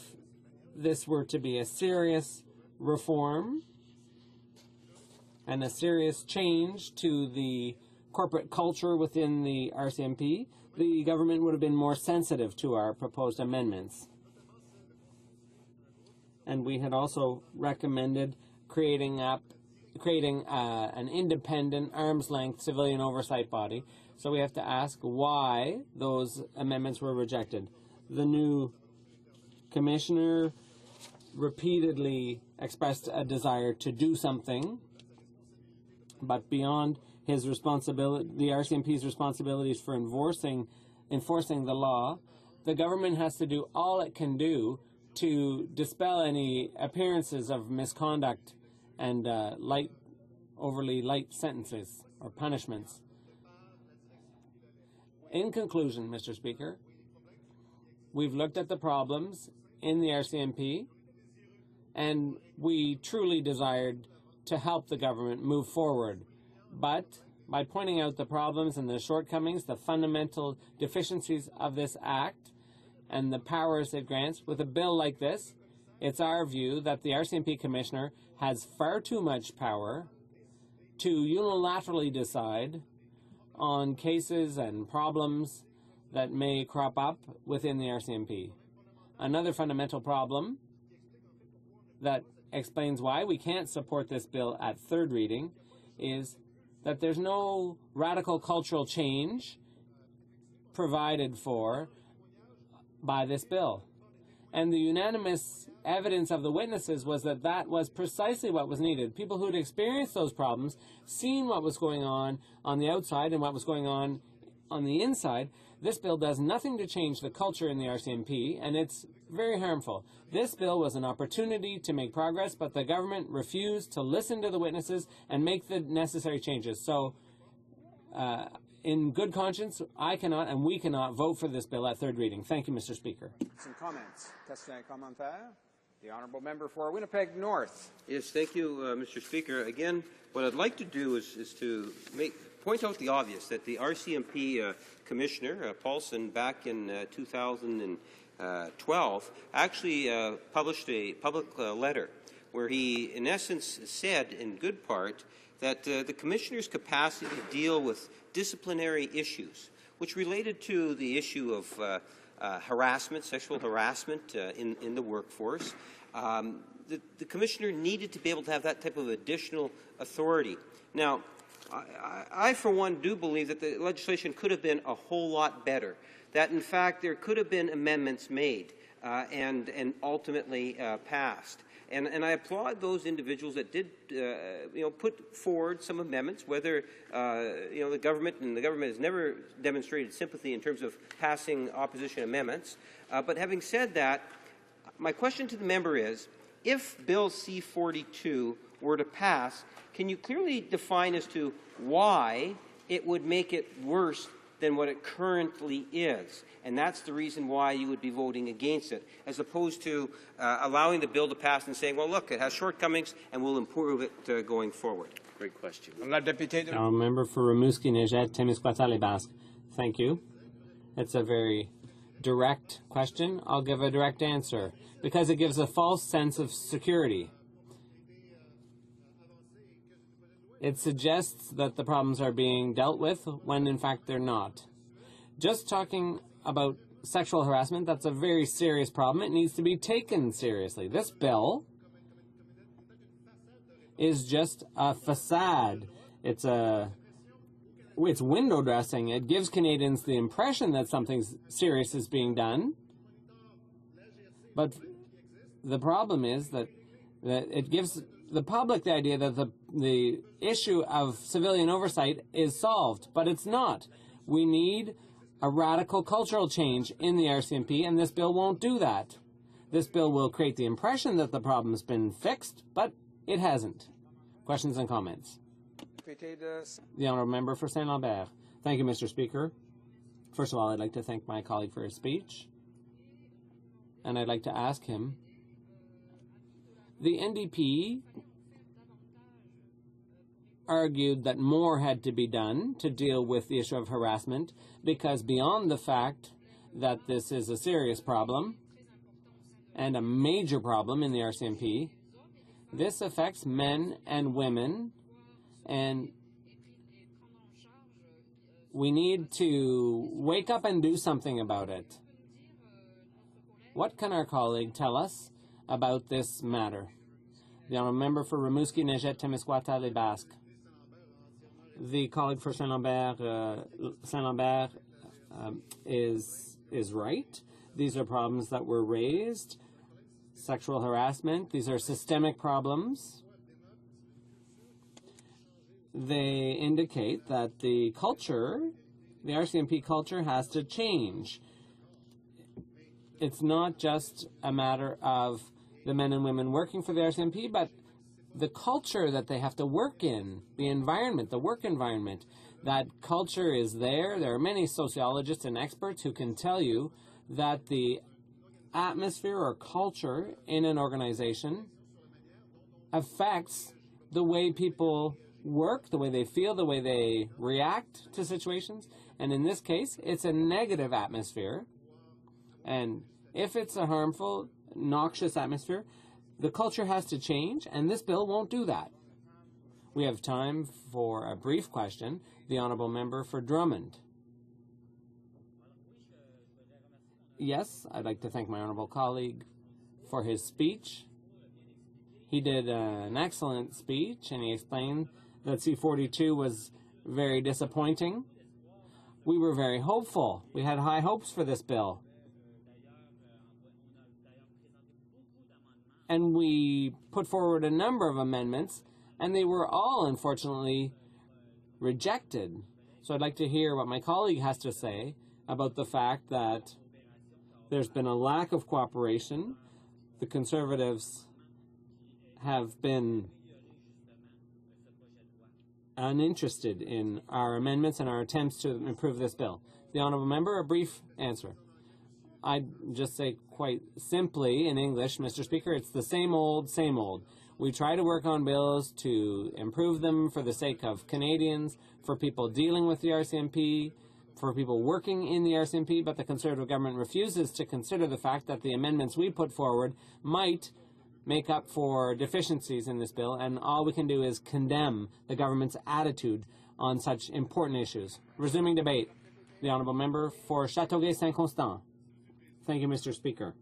this were to be a serious reform and a serious change to the corporate culture within the RCMP, the government would have been more sensitive to our proposed amendments. And we had also recommended creating an independent, arm's-length civilian oversight body. So we have to ask why those amendments were rejected. The new commissioner repeatedly expressed a desire to do something, but beyond his responsibility, the RCMP's responsibilities for enforcing the law, the government has to do all it can do to dispel any appearances of misconduct and overly light sentences or punishments. In conclusion, Mr. Speaker, we've looked at the problems in the RCMP, and we truly desired to help the government move forward. But by pointing out the problems and the shortcomings, the fundamental deficiencies of this act, and the powers it grants, with a bill like this, it's our view that the RCMP Commissioner has far too much power to unilaterally decide on cases and problems that may crop up within the RCMP. Another fundamental problem that explains why we can't support this bill at third reading is that there's no radical cultural change provided for by this bill. And the unanimous evidence of the witnesses was that that was precisely what was needed. People who'd experienced those problems, seen what was going on the outside and what was going on the inside. This bill does nothing to change the culture in the RCMP, and it's very harmful. This bill was an opportunity to make progress, but the government refused to listen to the witnesses and make the necessary changes. So, in good conscience, I cannot and we cannot vote for this bill at third reading. Thank you, Mr. Speaker. Some comments. Question and commentaire. The honourable member for Winnipeg North. Yes, thank you, Mr. Speaker. Again, what I'd like to do is to point out the obvious, that the RCMP Commissioner, Paulson, back in 2012, actually published a public letter where he, in essence, said, in good part, that the Commissioner's capacity to deal with disciplinary issues, which related to the issue of harassment, sexual harassment in the workforce, the Commissioner needed to be able to have that type of additional authority. Now, I, for one, do believe that the legislation could have been a whole lot better, that, in fact, there could have been amendments made and ultimately passed. And I applaud those individuals that did, put forward some amendments, whether, the government has never demonstrated sympathy in terms of passing opposition amendments. But having said that, my question to the member is, if Bill C-42 were to pass, can you clearly define as to why it would make it worse than what it currently is? And that's the reason why you would be voting against it, as opposed to allowing the bill to pass and saying, well, look, it has shortcomings and we'll improve it going forward. Great question. Member for Rimouski Nejet, Témiscouata-les-Basques. Thank you. It's a very direct question. I'll give a direct answer because it gives a false sense of security. It suggests that the problems are being dealt with when in fact they're not. Just talking about sexual harassment, that's a very serious problem. It needs to be taken seriously. This bill is just a facade. It's window dressing. It gives Canadians the impression that something serious is being done. But the problem is that it gives the public the idea that the issue of civilian oversight is solved, but it's not. We need a radical cultural change in the RCMP, and this bill won't do that. This bill will create the impression that the problem's been fixed, but it hasn't. Questions and comments? The Honourable Member for Saint-Lambert. Thank you, Mr. Speaker. First of all, I'd like to thank my colleague for his speech, and I'd like to ask him, the NDP argued that more had to be done to deal with the issue of harassment because beyond the fact that this is a serious problem and a major problem in the RCMP, this affects men and women, and we need to wake up and do something about it. What can our colleague tell us about this matter? The Honourable Member for Rimouski Nejet, Témiscouata-les-Basques. The colleague for Saint-Lambert is right. These are problems that were raised. Sexual harassment, these are systemic problems. They indicate that the culture, the RCMP culture, has to change. It's not just a matter of the men and women working for the RCMP, but the culture that they have to work in, the environment, the work environment. That culture is there. There are many sociologists and experts who can tell you that the atmosphere or culture in an organization affects the way people work, the way they feel, the way they react to situations. And in this case, it's a negative atmosphere. And if it's a harmful, noxious atmosphere, the culture has to change, and this bill won't do that. We have time for a brief question. The Honourable Member for Drummond. Yes, I'd like to thank my honourable colleague for his speech. He did an excellent speech, and he explained that C-42 was very disappointing. We were very hopeful. We had high hopes for this bill. And we put forward a number of amendments, and they were all, unfortunately, rejected. So I'd like to hear what my colleague has to say about the fact that there's been a lack of cooperation. The Conservatives have been uninterested in our amendments and our attempts to improve this bill. The Honourable Member, a brief answer. I'd just say quite simply in English, Mr. Speaker, it's the same old, same old. We try to work on bills to improve them for the sake of Canadians, for people dealing with the RCMP, for people working in the RCMP, but the Conservative government refuses to consider the fact that the amendments we put forward might make up for deficiencies in this bill, and all we can do is condemn the government's attitude on such important issues. Resuming debate, the Honourable Member for Châteauguay-Saint-Constant. Thank you, Mr. Speaker.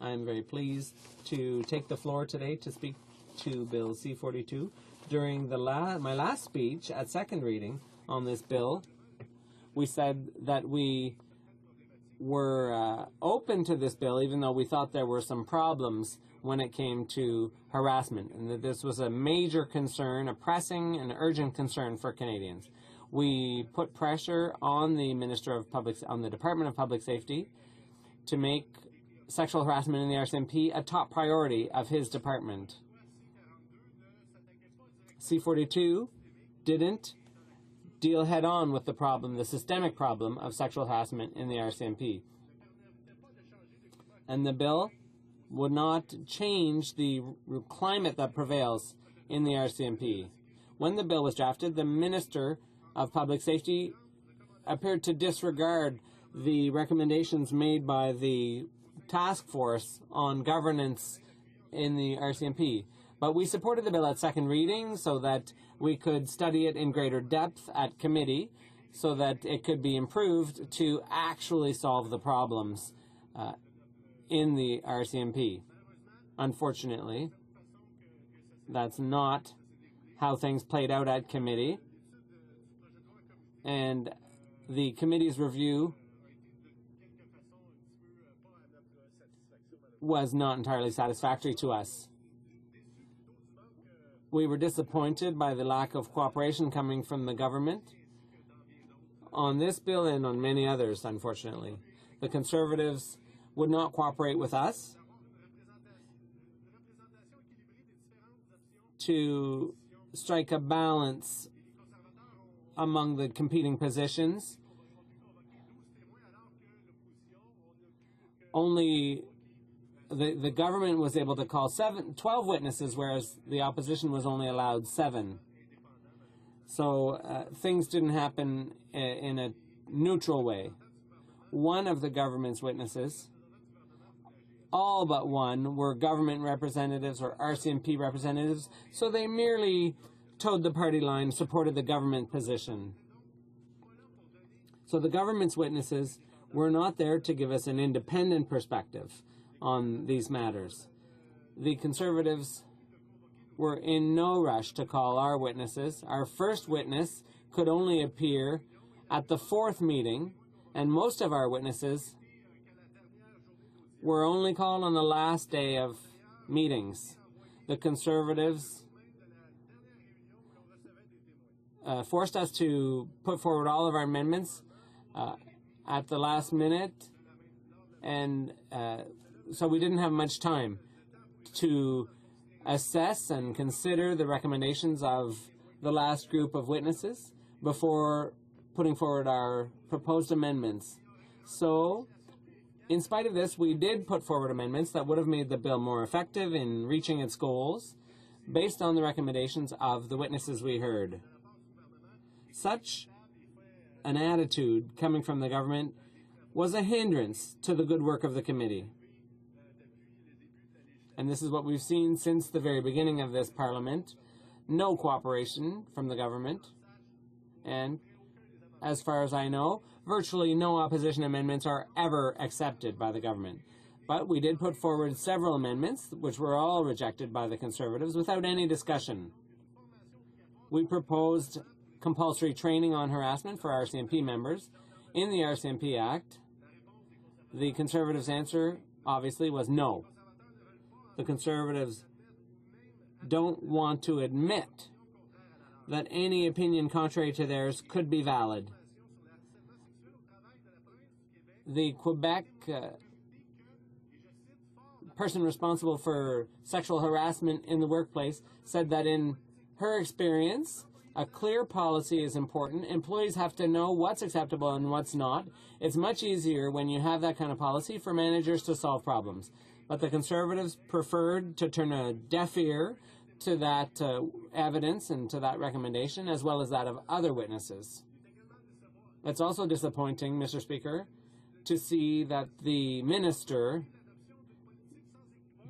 I am very pleased to take the floor today to speak to Bill C-42. During my last speech at second reading on this bill, we said that we were open to this bill, even though we thought there were some problems when it came to harassment, and that this was a major concern, a pressing and urgent concern for Canadians. We put pressure on the on the Department of Public Safety to make sexual harassment in the RCMP a top priority of his department. C-42 didn't deal head-on with the problem, the systemic problem of sexual harassment in the RCMP. And the bill would not change the climate that prevails in the RCMP. When the bill was drafted, the Minister of Public Safety appeared to disregard the recommendations made by the task force on governance in the RCMP. But we supported the bill at second reading so that we could study it in greater depth at committee so that it could be improved to actually solve the problems in the RCMP. Unfortunately, that's not how things played out at committee. And the committee's review was not entirely satisfactory to us. We were disappointed by the lack of cooperation coming from the government on this bill and on many others, unfortunately. The Conservatives would not cooperate with us to strike a balance among the competing positions. Only the government was able to call 12 witnesses, whereas the opposition was only allowed 7. So things didn't happen in a neutral way. One of the government's witnesses, all but one, were government representatives or RCMP representatives, so they merely towed the party line, supported the government position. So the government's witnesses were not there to give us an independent perspective on these matters. The Conservatives were in no rush to call our witnesses. Our first witness could only appear at the 4th meeting, and most of our witnesses were only called on the last day of meetings. The Conservatives forced us to put forward all of our amendments at the last minute, and so we didn't have much time to assess and consider the recommendations of the last group of witnesses before putting forward our proposed amendments. So, in spite of this, we did put forward amendments that would have made the bill more effective in reaching its goals based on the recommendations of the witnesses we heard. Such an attitude coming from the government was a hindrance to the good work of the committee. And this is what we've seen since the very beginning of this Parliament. No cooperation from the government. And as far as I know, virtually no opposition amendments are ever accepted by the government. But we did put forward several amendments, which were all rejected by the Conservatives without any discussion. We proposed compulsory training on harassment for RCMP members in the RCMP Act. The Conservatives' answer, obviously, was no. The Conservatives don't want to admit that any opinion contrary to theirs could be valid. The Quebec person responsible for sexual harassment in the workplace said that in her experience, a clear policy is important. Employees have to know what's acceptable and what's not. It's much easier when you have that kind of policy for managers to solve problems. But the Conservatives preferred to turn a deaf ear to that evidence and to that recommendation, as well as that of other witnesses. It's also disappointing, Mr. Speaker, to see that the minister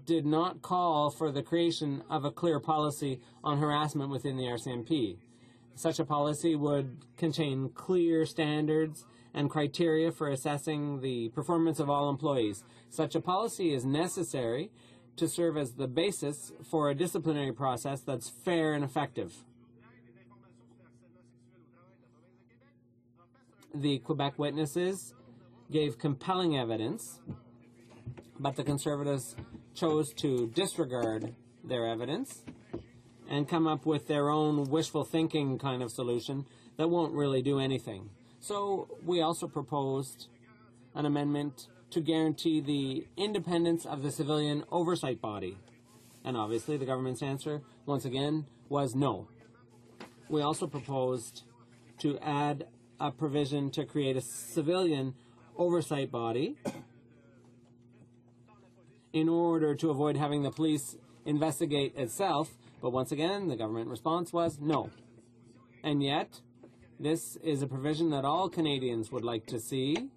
did not call for the creation of a clear policy on harassment within the RCMP. Such a policy would contain clear standards and criteria for assessing the performance of all employees. Such a policy is necessary to serve as the basis for a disciplinary process that's fair and effective. The Quebec witnesses gave compelling evidence, but the Conservatives chose to disregard their evidence and come up with their own wishful thinking kind of solution that won't really do anything. So we also proposed an amendment to guarantee the independence of the civilian oversight body. And obviously the government's answer, once again, was no. We also proposed to add a provision to create a civilian oversight body in order to avoid having the police investigate itself. But once again, the government response was no. And yet, this is a provision that all Canadians would like to see.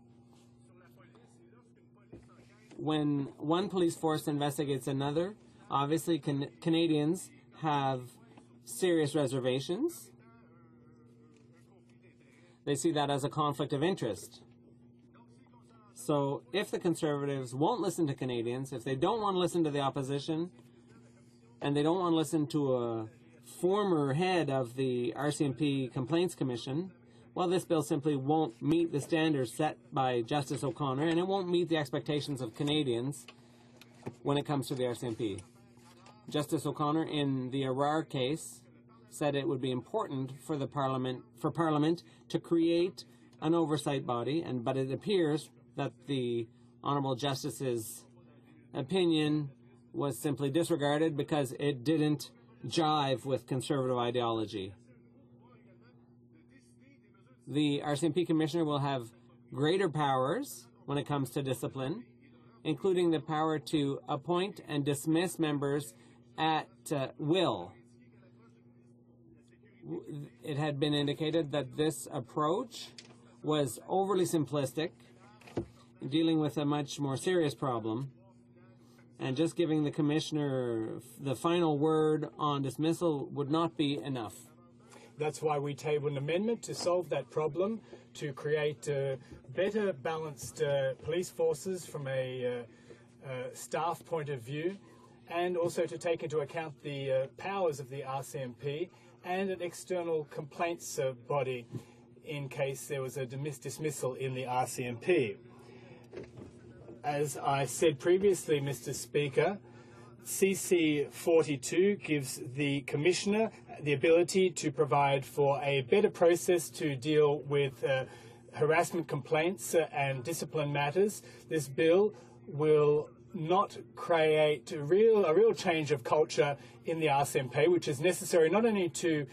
When one police force investigates another, obviously Canadians have serious reservations. They see that as a conflict of interest. So if the Conservatives won't listen to Canadians, if they don't want to listen to the opposition, and they don't want to listen to a former head of the RCMP Complaints Commission, well, this bill simply won't meet the standards set by Justice O'Connor, and it won't meet the expectations of Canadians when it comes to the RCMP. Justice O'Connor, in the Arar case, said it would be important for Parliament to create an oversight body, but it appears that the Honourable Justice's opinion was simply disregarded because it didn't jive with Conservative ideology. The RCMP Commissioner will have greater powers when it comes to discipline, including the power to appoint and dismiss members at will. It had been indicated that this approach was overly simplistic, dealing with a much more serious problem, and just giving the Commissioner the final word on dismissal would not be enough. That's why we tabled an amendment to solve that problem, to create better balanced police forces from a staff point of view, and also to take into account the powers of the RCMP and an external complaints body in case there was a dismissal in the RCMP. As I said previously, Mr. Speaker, CC 42 gives the Commissioner the ability to provide for a better process to deal with harassment complaints and discipline matters. This bill will not create a real change of culture in the RCMP, which is necessary not only to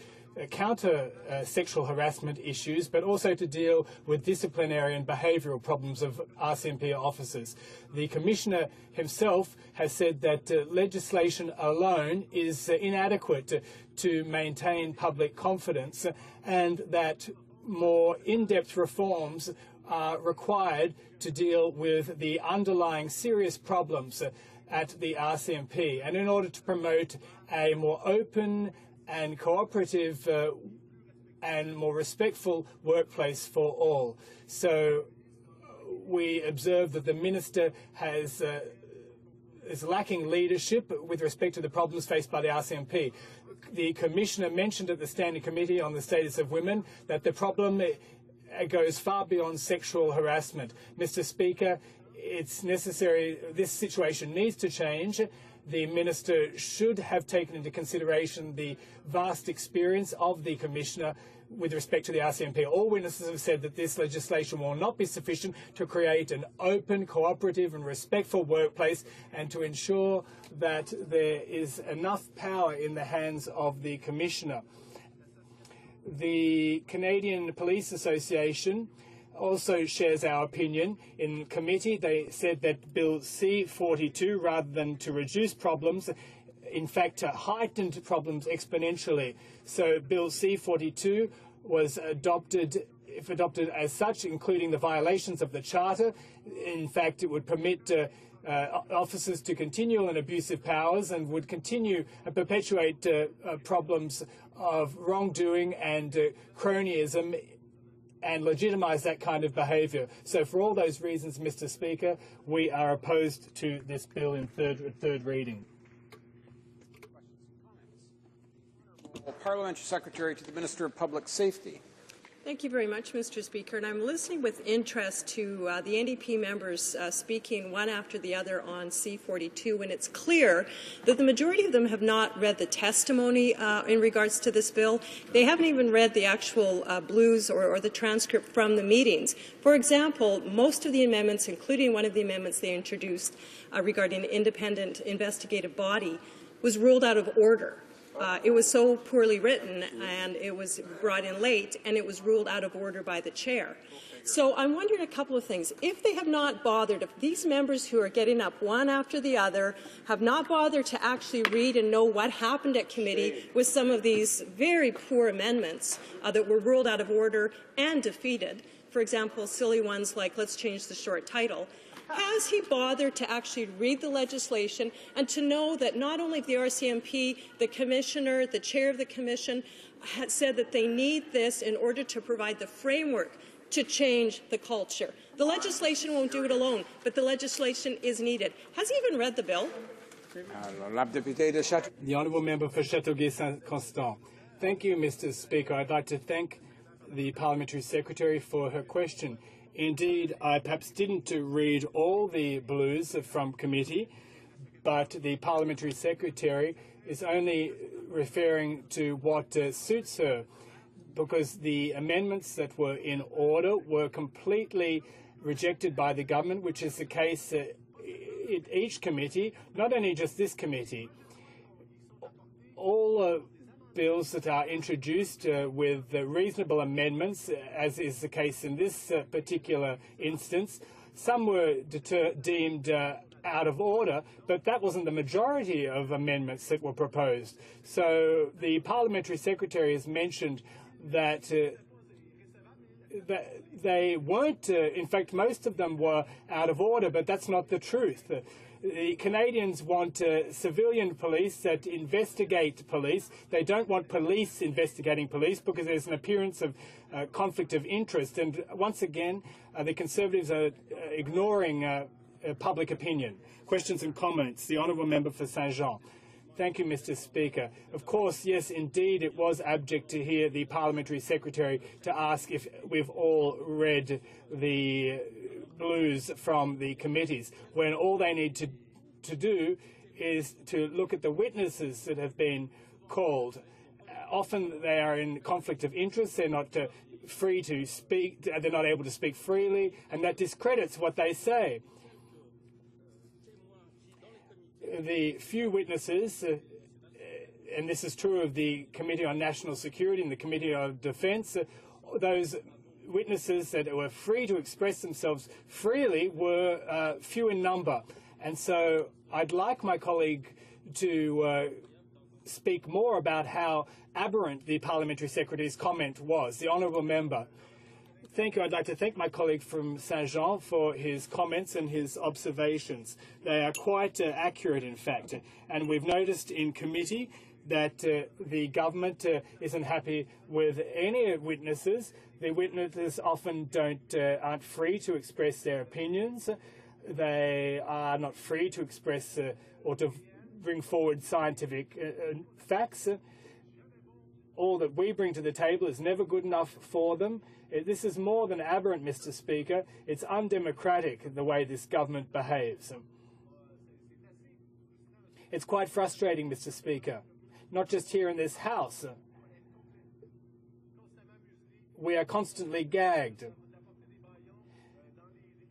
counter sexual harassment issues, but also to deal with disciplinary and behavioural problems of RCMP officers. The Commissioner himself has said that legislation alone is inadequate to maintain public confidence, and that more in-depth reforms are required to deal with the underlying serious problems at the RCMP, and in order to promote a more open and cooperative and more respectful workplace for all. So we observe that the Minister is lacking leadership with respect to the problems faced by the RCMP. The Commissioner mentioned at the Standing Committee on the Status of Women that the problem goes far beyond sexual harassment. Mr. Speaker, it's necessary, this situation needs to change. The Minister should have taken into consideration the vast experience of the Commissioner with respect to the RCMP. All witnesses have said that this legislation will not be sufficient to create an open, cooperative and respectful workplace, and to ensure that there is enough power in the hands of the Commissioner. The Canadian Police Association also shares our opinion. In committee, they said that Bill C-42, rather than to reduce problems, in fact heightened problems exponentially. So Bill C-42 was adopted, if adopted as such, including the violations of the Charter. In fact, it would permit officers to continue in abusive powers and would continue and perpetuate problems of wrongdoing and cronyism and legitimise that kind of behaviour. So for all those reasons, Mr. Speaker, we are opposed to this bill in third reading. Parliamentary Secretary to the Minister of Public Safety. Thank you very much, Mr. Speaker. And I'm listening with interest to the NDP members speaking one after the other on C-42, and it's clear that the majority of them have not read the testimony in regards to this bill. They haven't even read the actual blues or the transcript from the meetings. For example, most of the amendments, including one of the amendments they introduced regarding an independent investigative body, was ruled out of order. It was so poorly written, and it was brought in late, and it was ruled out of order by the chair. So I'm wondering a couple of things. If they have not bothered, if these members who are getting up one after the other have not bothered to actually read and know what happened at committee with some of these very poor amendments that were ruled out of order and defeated, for example, silly ones like let's change the short title, has he bothered to actually read the legislation and to know that not only the RCMP, the Commissioner, the Chair of the Commission, had said that they need this in order to provide the framework to change the culture? The legislation won't do it alone, but the legislation is needed. Has he even read the bill? The Honourable Member for Châteauguay-Saint-Constant. Thank you, Mr. Speaker. I'd like to thank the Parliamentary Secretary for her question. Indeed, I perhaps didn't read all the blues from committee, but the Parliamentary Secretary is only referring to what suits her, because the amendments that were in order were completely rejected by the government, which is the case in each committee, not only just this committee. All bills that are introduced with reasonable amendments, as is the case in this particular instance. Some were deemed out of order, but that wasn't the majority of amendments that were proposed. So the Parliamentary Secretary has mentioned that they weren't, in fact, most of them were out of order, but that's not the truth. The Canadians want civilian police that investigate police. They don't want police investigating police because there's an appearance of conflict of interest. And once again, the Conservatives are ignoring public opinion. Questions and comments. The Honourable Member for Saint-Jean. Thank you, Mr. Speaker. Of course, yes, indeed, it was abject to hear the Parliamentary Secretary to ask if we've all read the blues from the committees, when all they need to do is to look at the witnesses that have been called. Often they are in conflict of interest. They're not free to speak. They're not able to speak freely, and that discredits what they say. The few witnesses, and this is true of the Committee on National Security and the Committee on Defence, those witnesses that were free to express themselves freely were few in number. And so I'd like my colleague to speak more about how aberrant the Parliamentary Secretary's comment was. The Honourable Member. Thank you. I'd like to thank my colleague from Saint-Jean for his comments and his observations. They are quite accurate, in fact. And we've noticed in committee that the government isn't happy with any witnesses. The witnesses often aren't free to express their opinions. They are not free to express or to bring forward scientific facts. All that we bring to the table is never good enough for them. This is more than aberrant, Mr. Speaker. It's undemocratic, the way this government behaves. It's quite frustrating, Mr. Speaker, not just here in this House. We are constantly gagged.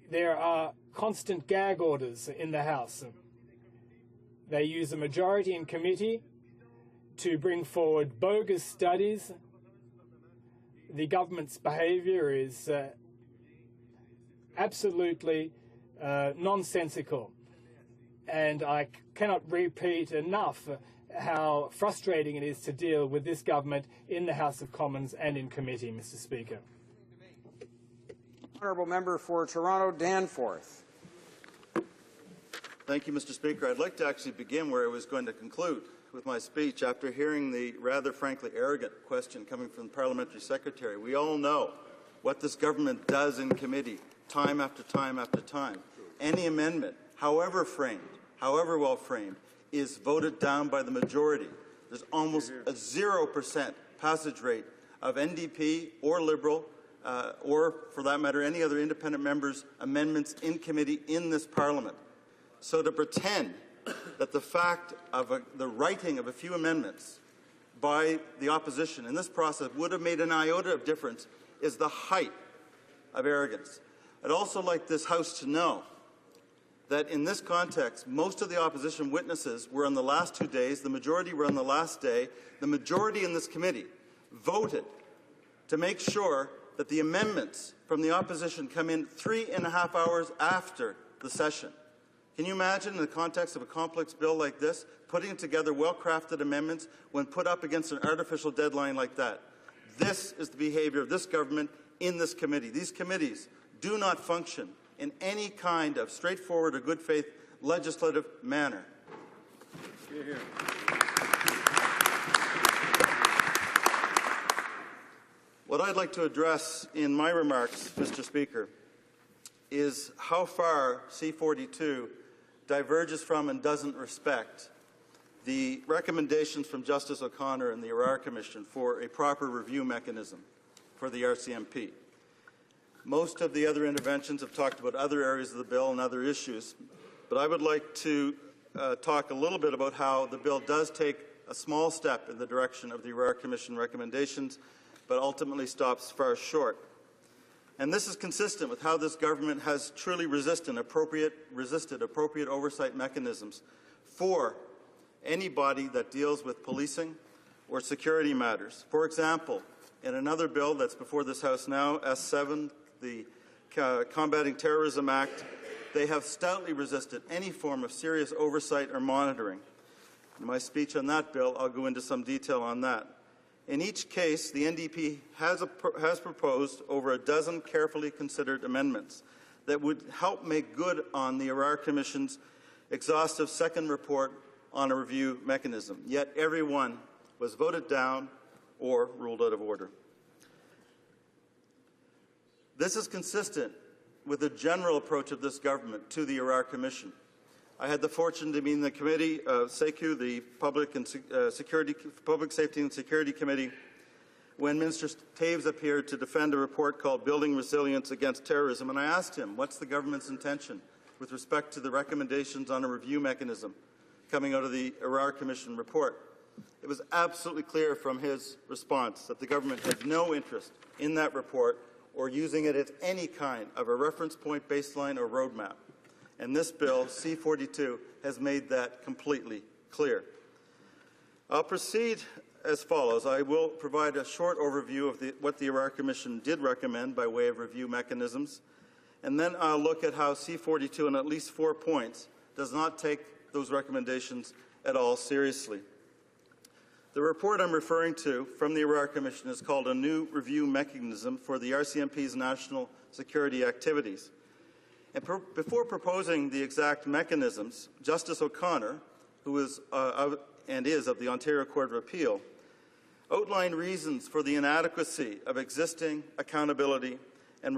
There are constant gag orders in the House. They use a majority in committee to bring forward bogus studies. The government's behaviour is absolutely nonsensical. And I cannot repeat enough how frustrating it is to deal with this government in the House of Commons and in committee, Mr. Speaker. Honourable Member for Toronto Danforth. Thank you, Mr. Speaker. I'd like to actually begin where I was going to conclude with my speech after hearing the rather frankly arrogant question coming from the Parliamentary Secretary. We all know what this government does in committee time after time after time. Any amendment, however framed, however well framed, is voted down by the majority. There's almost a 0% passage rate of NDP or Liberal, or for that matter, any other independent members' amendments in committee in this Parliament. So to pretend that the fact of the writing of a few amendments by the opposition in this process would have made an iota of difference is the height of arrogance. I'd also like this House to know that in this context, most of the opposition witnesses were on the last 2 days, the majority were on the last day. The majority in this committee voted to make sure that the amendments from the opposition come in 3.5 hours after the session. Can you imagine, in the context of a complex bill like this, putting together well-crafted amendments when put up against an artificial deadline like that? This is the behavior of this government in this committee. These committees do not function in any kind of straightforward or good faith legislative manner. Hear, hear. What I'd like to address in my remarks, Mr. Speaker, is how far C-42 diverges from and doesn't respect the recommendations from Justice O'Connor and the Arar Commission for a proper review mechanism for the RCMP. Most of the other interventions have talked about other areas of the bill and other issues, but I would like to talk a little bit about how the bill does take a small step in the direction of the Arar Commission recommendations, but ultimately stops far short. And this is consistent with how this government has truly resisted appropriate oversight mechanisms for any body that deals with policing or security matters. For example, in another bill that's before this House now, S7, the Combating Terrorism Act, they have stoutly resisted any form of serious oversight or monitoring. In my speech on that bill, I'll go into some detail on that. In each case, the NDP has proposed over a dozen carefully considered amendments that would help make good on the Arar Commission's exhaustive second report on a review mechanism. Yet every one was voted down or ruled out of order. This is consistent with the general approach of this government to the Arar Commission. I had the fortune to be in the committee, SECU, the Public Safety and Security Committee, when Minister Taves appeared to defend a report called Building Resilience Against Terrorism, and I asked him, what's the government's intention with respect to the recommendations on a review mechanism coming out of the Arar Commission report? It was absolutely clear from his response that the government had no interest in that report or using it as any kind of a reference point, baseline, or roadmap. And this bill, C-42, has made that completely clear. I'll proceed as follows. I will provide a short overview of what the Arar Commission did recommend by way of review mechanisms, and then I'll look at how C-42, in at least 4 points, does not take those recommendations at all seriously. The report I'm referring to from the Arar Commission is called A New Review Mechanism for the RCMP's National Security Activities. And before proposing the exact mechanisms, Justice O'Connor, who is and is of the Ontario Court of Appeal, outlined reasons for the inadequacy of existing accountability and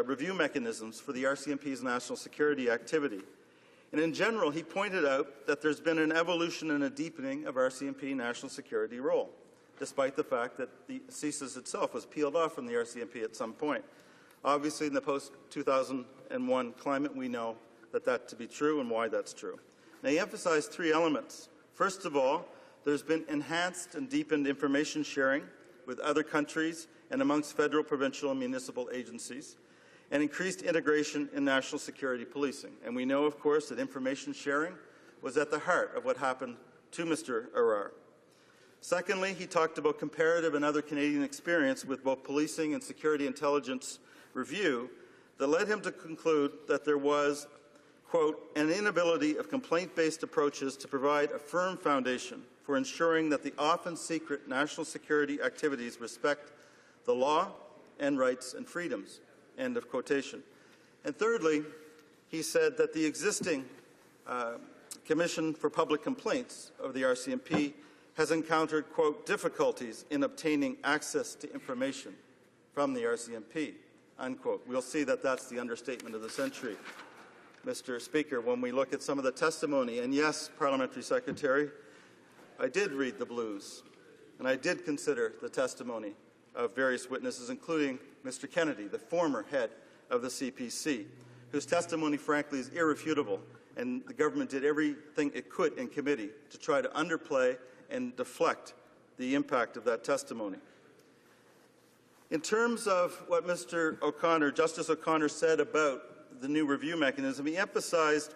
review mechanisms for the RCMP's national security activity. And in general, he pointed out that there's been an evolution and a deepening of RCMP national security role, despite the fact that the CSIS itself was peeled off from the RCMP at some point. Obviously, in the post-2001 climate, we know that to be true and why that's true. Now, he emphasized 3 elements. First of all, there's been enhanced and deepened information sharing with other countries and amongst federal, provincial, and municipal agencies, and increased integration in national security policing. And we know, of course, that information sharing was at the heart of what happened to Mr. Arar. Secondly, he talked about comparative and other Canadian experience with both policing and security intelligence review that led him to conclude that there was, quote, an inability of complaint-based approaches to provide a firm foundation for ensuring that the often secret national security activities respect the law and rights and freedoms, end of quotation. And thirdly, he said that the existing Commission for Public Complaints of the RCMP has encountered, quote, difficulties in obtaining access to information from the RCMP, unquote. We'll see that that's the understatement of the century, Mr. Speaker, when we look at some of the testimony. And yes, Parliamentary Secretary, I did read the blues, and I did consider the testimony of various witnesses, including Mr. Kennedy, the former head of the CPC, whose testimony, frankly, is irrefutable, and the government did everything it could in committee to try to underplay and deflect the impact of that testimony. In terms of what Mr. O'Connor, Justice O'Connor, said about the new review mechanism, he emphasized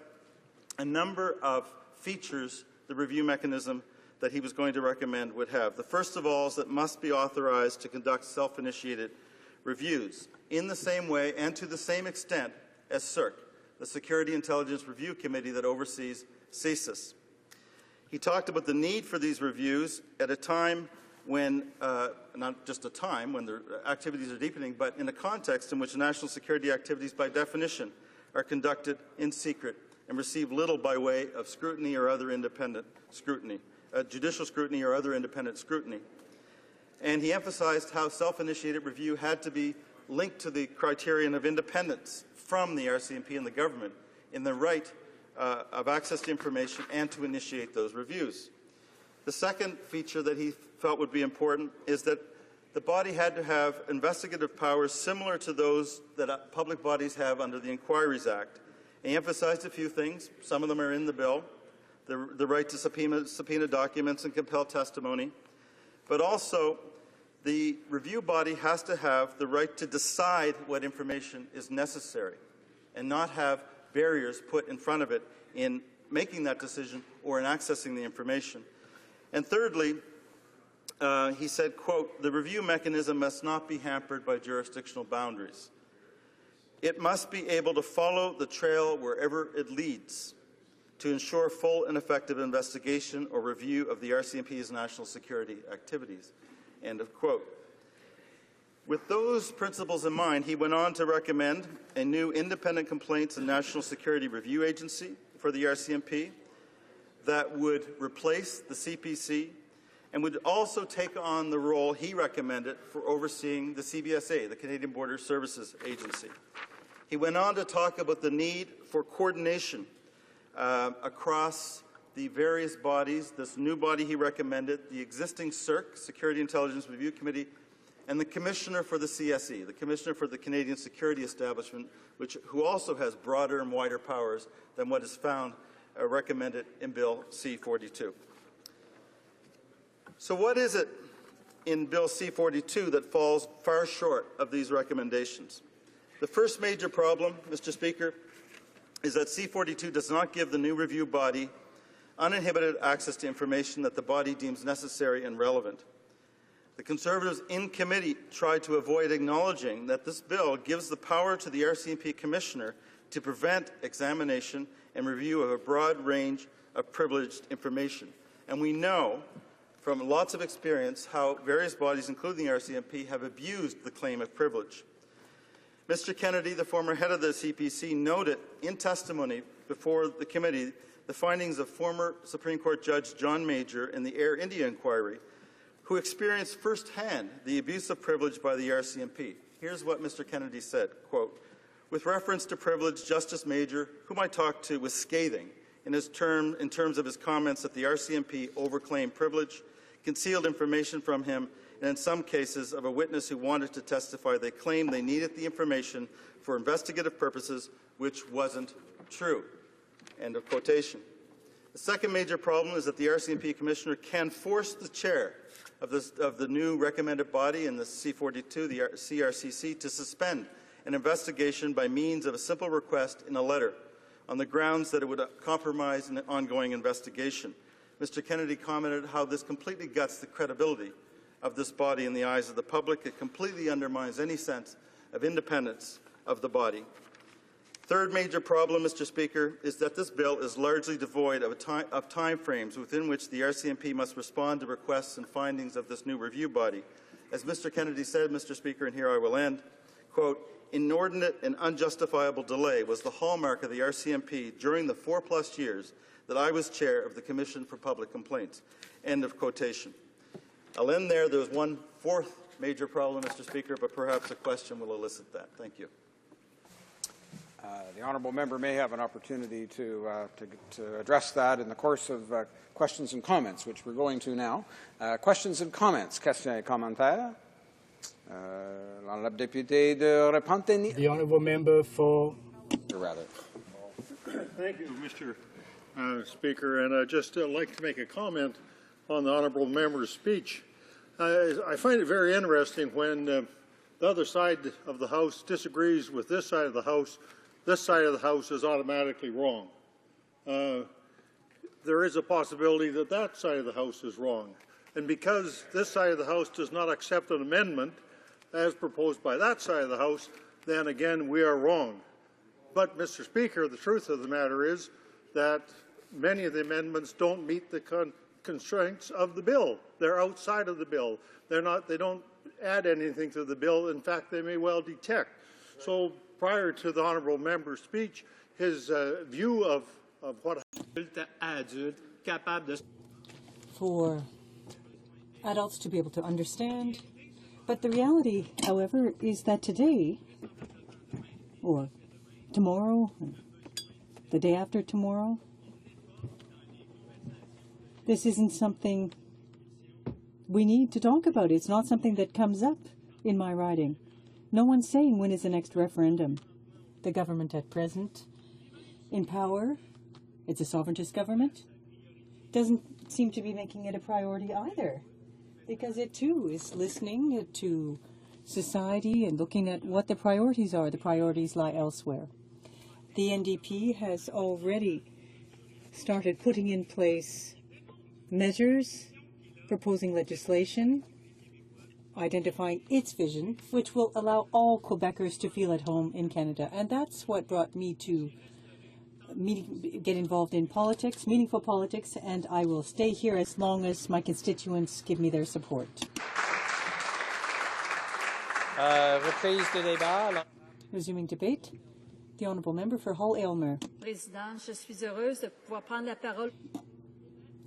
a number of features the review mechanism that he was going to recommend would have. The first of all is that it must be authorized to conduct self-initiated reviews in the same way and to the same extent as CIRC, the Security Intelligence Review Committee that oversees CSIS. He talked about the need for these reviews at a time when, not just a time when the activities are deepening, but in a context in which national security activities by definition are conducted in secret and receive little by way of scrutiny or other independent scrutiny, judicial scrutiny or other independent scrutiny. And he emphasized how self-initiated review had to be linked to the criterion of independence from the RCMP and the government in the right of access to information and to initiate those reviews. The second feature that he felt would be important is that the body had to have investigative powers similar to those that public bodies have under the Inquiries Act. He emphasized a few things. Some of them are in the bill. The right to subpoena documents and compel testimony. But also, the review body has to have the right to decide what information is necessary and not have barriers put in front of it in making that decision or in accessing the information. And thirdly, he said, quote, the review mechanism must not be hampered by jurisdictional boundaries. It must be able to follow the trail wherever it leads to ensure full and effective investigation or review of the RCMP's national security activities. End of quote. With those principles in mind, he went on to recommend a new independent complaints and national security review agency for the RCMP that would replace the CPC and would also take on the role he recommended for overseeing the CBSA, the Canadian Border Services Agency. He went on to talk about the need for coordination across the various bodies, this new body he recommended, the existing CIRC, Security Intelligence Review Committee, and the Commissioner for the CSE, the Commissioner for the Canadian Security Establishment, who also has broader and wider powers than what is found recommended in Bill C-42. So what is it in Bill C-42 that falls far short of these recommendations? The first major problem, Mr. Speaker, is that C-42 does not give the new review body uninhibited access to information that the body deems necessary and relevant. The Conservatives in committee tried to avoid acknowledging that this bill gives the power to the RCMP Commissioner to prevent examination and review of a broad range of privileged information. And we know from lots of experience how various bodies, including the RCMP, have abused the claim of privilege. Mr. Kennedy, the former head of the CPC, noted in testimony before the committee the findings of former Supreme Court Judge John Major in the Air India inquiry, who experienced firsthand the abuse of privilege by the RCMP. Here's what Mr. Kennedy said, quote, with reference to privilege, Justice Major, whom I talked to, was scathing in terms of his comments that the RCMP overclaimed privilege, concealed information from him, and in some cases of a witness who wanted to testify, they claimed they needed the information for investigative purposes, which wasn't true. End of quotation. The second major problem is that the RCMP Commissioner can force the chair of the new recommended body in the C-42, the CRCC, to suspend an investigation by means of a simple request in a letter on the grounds that it would compromise an ongoing investigation. Mr. Kennedy commented how this completely guts the credibility of this body in the eyes of the public. It completely undermines any sense of independence of the body. Third major problem, Mr. Speaker, is that this bill is largely devoid of time frames within which the RCMP must respond to requests and findings of this new review body. As Mr. Kennedy said, Mr. Speaker, and here I will end, quote, inordinate and unjustifiable delay was the hallmark of the RCMP during the 4+ years that I was chair of the Commission for Public Complaints. End of quotation. I'll end there. There's one fourth major problem, Mr. Speaker, but perhaps a question will elicit that. Thank you. The honourable member may have an opportunity to address that in the course of questions and comments, which we're going to now. Questions and comments. Questions et commentaires. L'honorable député de Repentigny. The honourable member for... Thank you, Mr. Speaker, and I'd just like to make a comment on the honourable member's speech. I find it very interesting when the other side of the House disagrees with this side of the House is automatically wrong. There is a possibility that that side of the House is wrong. And because this side of the House does not accept an amendment as proposed by that side of the House, then again we are wrong. But, Mr. Speaker, the truth of the matter is that many of the amendments don't meet the constraints of the bill. They're outside of the bill. They don't add anything to the bill. In fact, they may well detect. So prior to the honourable member's speech, his view of what for adults to be able to understand. But the reality, however, is that today, or tomorrow, the day after tomorrow, this isn't something we need to talk about. It's not something that comes up in my riding. No one's saying when is the next referendum. The government at present, in power, it's a sovereigntist government, doesn't seem to be making it a priority either, because it too is listening to society and looking at what the priorities are. The priorities lie elsewhere. The NDP has already started putting in place measures, proposing legislation, identifying its vision, which will allow all Quebecers to feel at home in Canada. And that's what brought me to get involved in politics, meaningful politics, and I will stay here as long as my constituents give me their support. Resuming debate. The Honourable Member for Hull-Aylmer.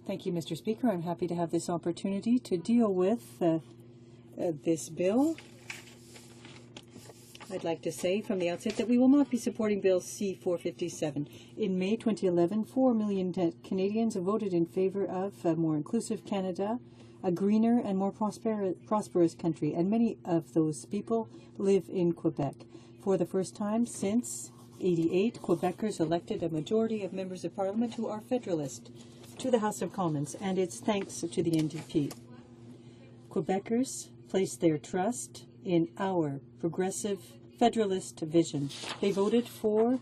Thank you, Mr. Speaker. I'm happy to have this opportunity to deal with this bill. I'd like to say from the outset that we will not be supporting Bill C-457. In May 2011, 4 million Canadians voted in favor of a more inclusive Canada, a greener and more prosperous country, and many of those people live in Quebec. For the first time since 1988, Quebecers elected a majority of members of Parliament who are Federalist to the House of Commons, and it's thanks to the NDP. Quebecers place their trust in our progressive Federalist vision. They voted for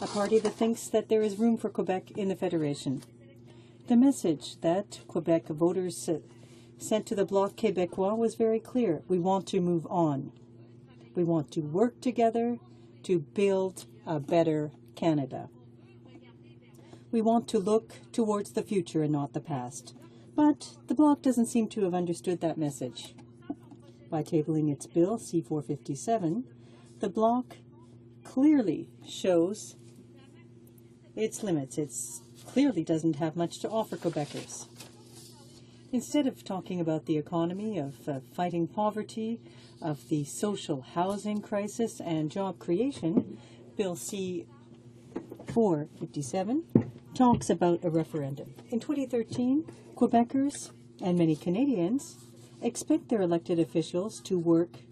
a party that thinks that there is room for Quebec in the Federation. The message that Quebec voters sent to the Bloc Québécois was very clear. We want to move on. We want to work together to build a better Canada. We want to look towards the future and not the past. But the Bloc doesn't seem to have understood that message. By tabling its bill, C-457, the Bloc clearly shows its limits. It clearly doesn't have much to offer Quebecers. Instead of talking about the economy, of fighting poverty, of the social housing crisis and job creation, Bill C-457 talks about a referendum. In 2013, Quebecers and many Canadians expect their elected officials to work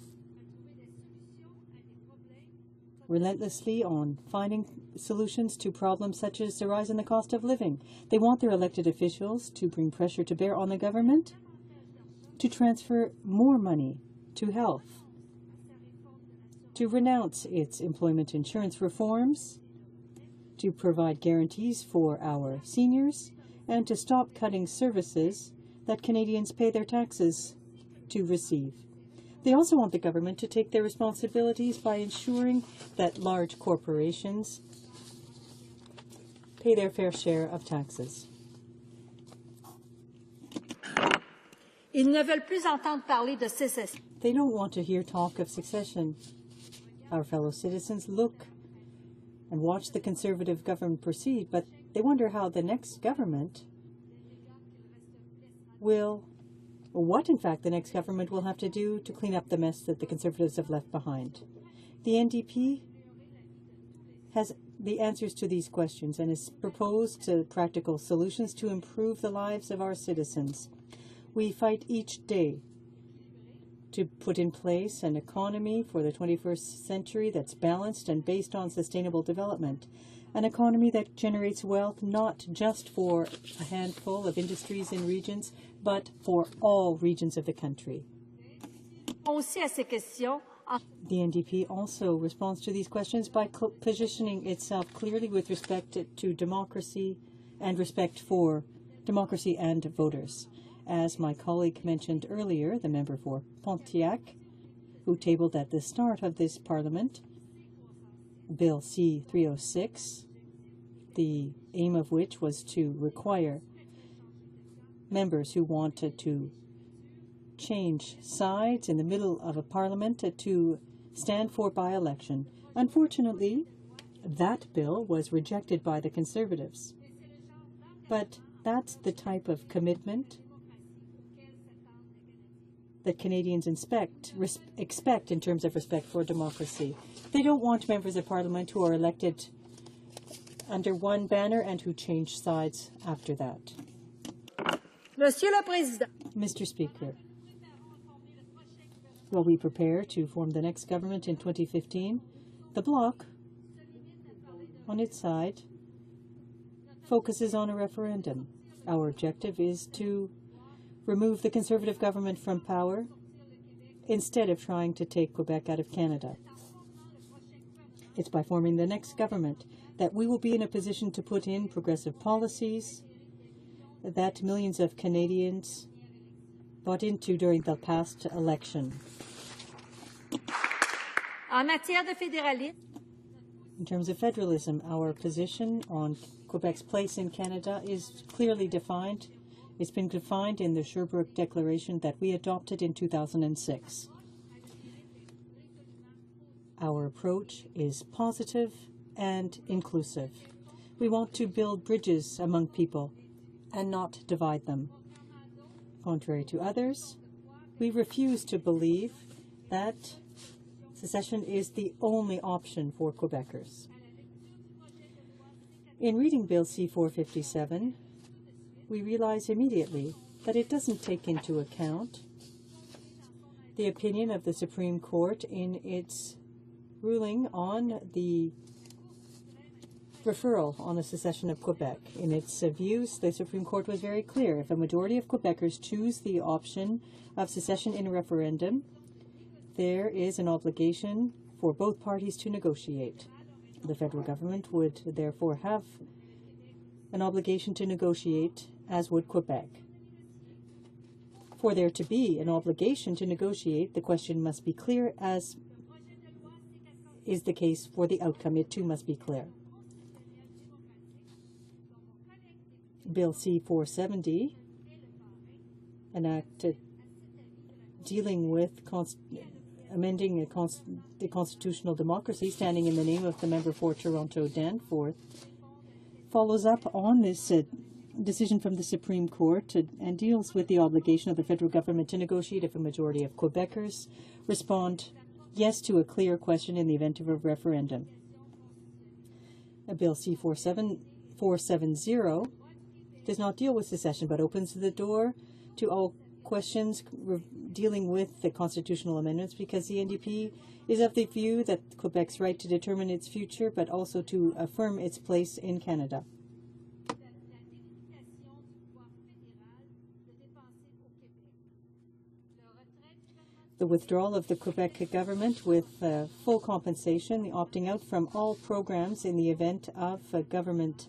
relentlessly on finding solutions to problems such as the rise in the cost of living. They want their elected officials to bring pressure to bear on the government to transfer more money to health, to renounce its employment insurance reforms, to provide guarantees for our seniors, and to stop cutting services that Canadians pay their taxes to receive. They also want the government to take their responsibilities by ensuring that large corporations pay their fair share of taxes. Ils ne veulent plus entendre parler de sécession. They don't want to hear talk of succession. Our fellow citizens look and watch the Conservative government proceed, but they wonder how the next government will, or what in fact the next government will have to do to clean up the mess that the Conservatives have left behind. The NDP has the answers to these questions and has proposed practical solutions to improve the lives of our citizens. We fight each day to put in place an economy for the 21st century that's balanced and based on sustainable development, an economy that generates wealth not just for a handful of industries and regions, but for all regions of the country. The NDP also responds to these questions by positioning itself clearly with respect to democracy and respect for democracy and voters. As my colleague mentioned earlier, the member for Pontiac, who tabled at the start of this Parliament, Bill C-306, the aim of which was to require members who wanted to change sides in the middle of a parliament to stand for by-election. Unfortunately, that bill was rejected by the Conservatives. But that's the type of commitment that Canadians expect in terms of respect for democracy. They don't want members of Parliament who are elected under one banner and who change sides after that. Mr. Speaker, while we prepare to form the next government in 2015, the Bloc, on its side, focuses on a referendum. Our objective is to remove the Conservative government from power instead of trying to take Quebec out of Canada. It's by forming the next government that we will be in a position to put in progressive policies that millions of Canadians bought into during the past election. In terms of federalism, our position on Quebec's place in Canada is clearly defined. It's been defined in the Sherbrooke Declaration that we adopted in 2006. Our approach is positive and inclusive. We want to build bridges among people and not divide them. Contrary to others, we refuse to believe that secession is the only option for Quebecers. In reading Bill C-457, we realize immediately that it doesn't take into account the opinion of the Supreme Court in its ruling on the referral on the secession of Quebec. In its views, the Supreme Court was very clear. If a majority of Quebecers choose the option of secession in a referendum, there is an obligation for both parties to negotiate. The federal government would therefore have an obligation to negotiate, as would Quebec. For there to be an obligation to negotiate, the question must be clear, as is the case for the outcome. It too must be clear. Bill C-470, an act dealing with amending the constitutional democracy, standing in the name of the member for Toronto Danforth, follows up on this decision from the Supreme Court and deals with the obligation of the federal government to negotiate if a majority of Quebecers respond yes to a clear question in the event of a referendum. Bill C-470 does not deal with secession, but opens the door to all questions dealing with the constitutional amendments, because the NDP is of the view that Quebec's right to determine its future, but also to affirm its place in Canada. The withdrawal of the Quebec government with full compensation, the opting out from all programs in the event of government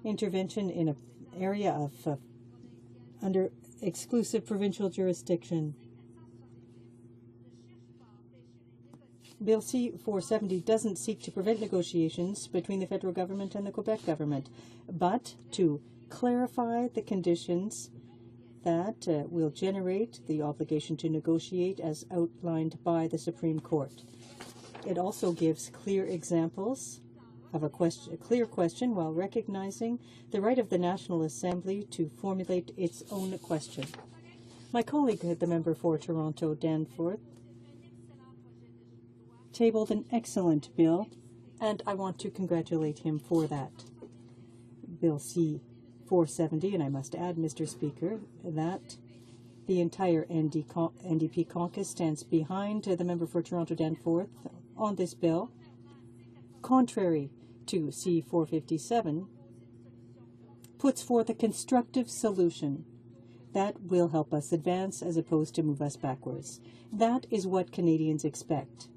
intervention in an area of under exclusive provincial jurisdiction. Bill C-470 doesn't seek to prevent negotiations between the federal government and the Quebec government, but to clarify the conditions that will generate the obligation to negotiate as outlined by the Supreme Court. It also gives clear examples of a clear question while recognizing the right of the National Assembly to formulate its own question. My colleague, the member for Toronto Danforth, tabled an excellent bill, and I want to congratulate him for that. Bill C-470, and I must add, Mr. Speaker, that The entire NDP caucus stands behind the member for Toronto Danforth on this bill. Contrary to C-457, puts forth a constructive solution that will help us advance as opposed to move us backwards. That is what Canadians expect.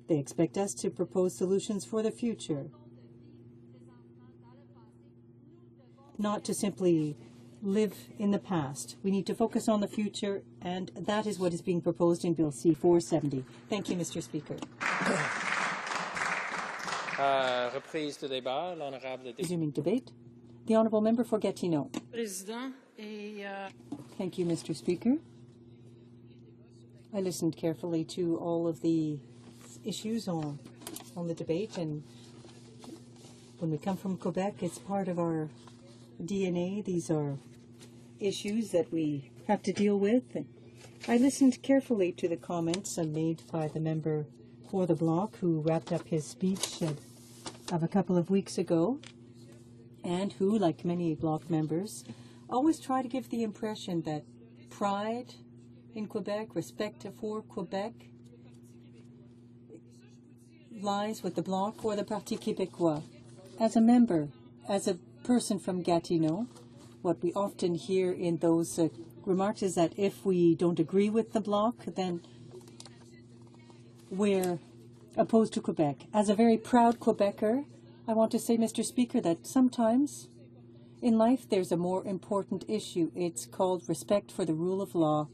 They expect us to propose solutions for the future, not to simply live in the past. We need to focus on the future, and that is what is being proposed in Bill C-470. Thank you, Mr. Speaker. Resuming debate. The Honourable Member for Gatineau. Thank you, Mr. Speaker. I listened carefully to all of the issues on the debate, and when we come from Quebec, it's part of our DNA. These are issues that we have to deal with. I listened carefully to the comments made by the member for the Bloc who wrapped up his speech of a couple of weeks ago, and who, like many Bloc members, always try to give the impression that pride in Quebec, respect for Quebec, lies with the Bloc or the Parti Québécois. As a member, as a person from Gatineau, what we often hear in those remarks is that if we don't agree with the Bloc, then we're opposed to Quebec. As a very proud Quebecer, I want to say, Mr. Speaker, that sometimes in life there's a more important issue. It's called respect for the rule of law.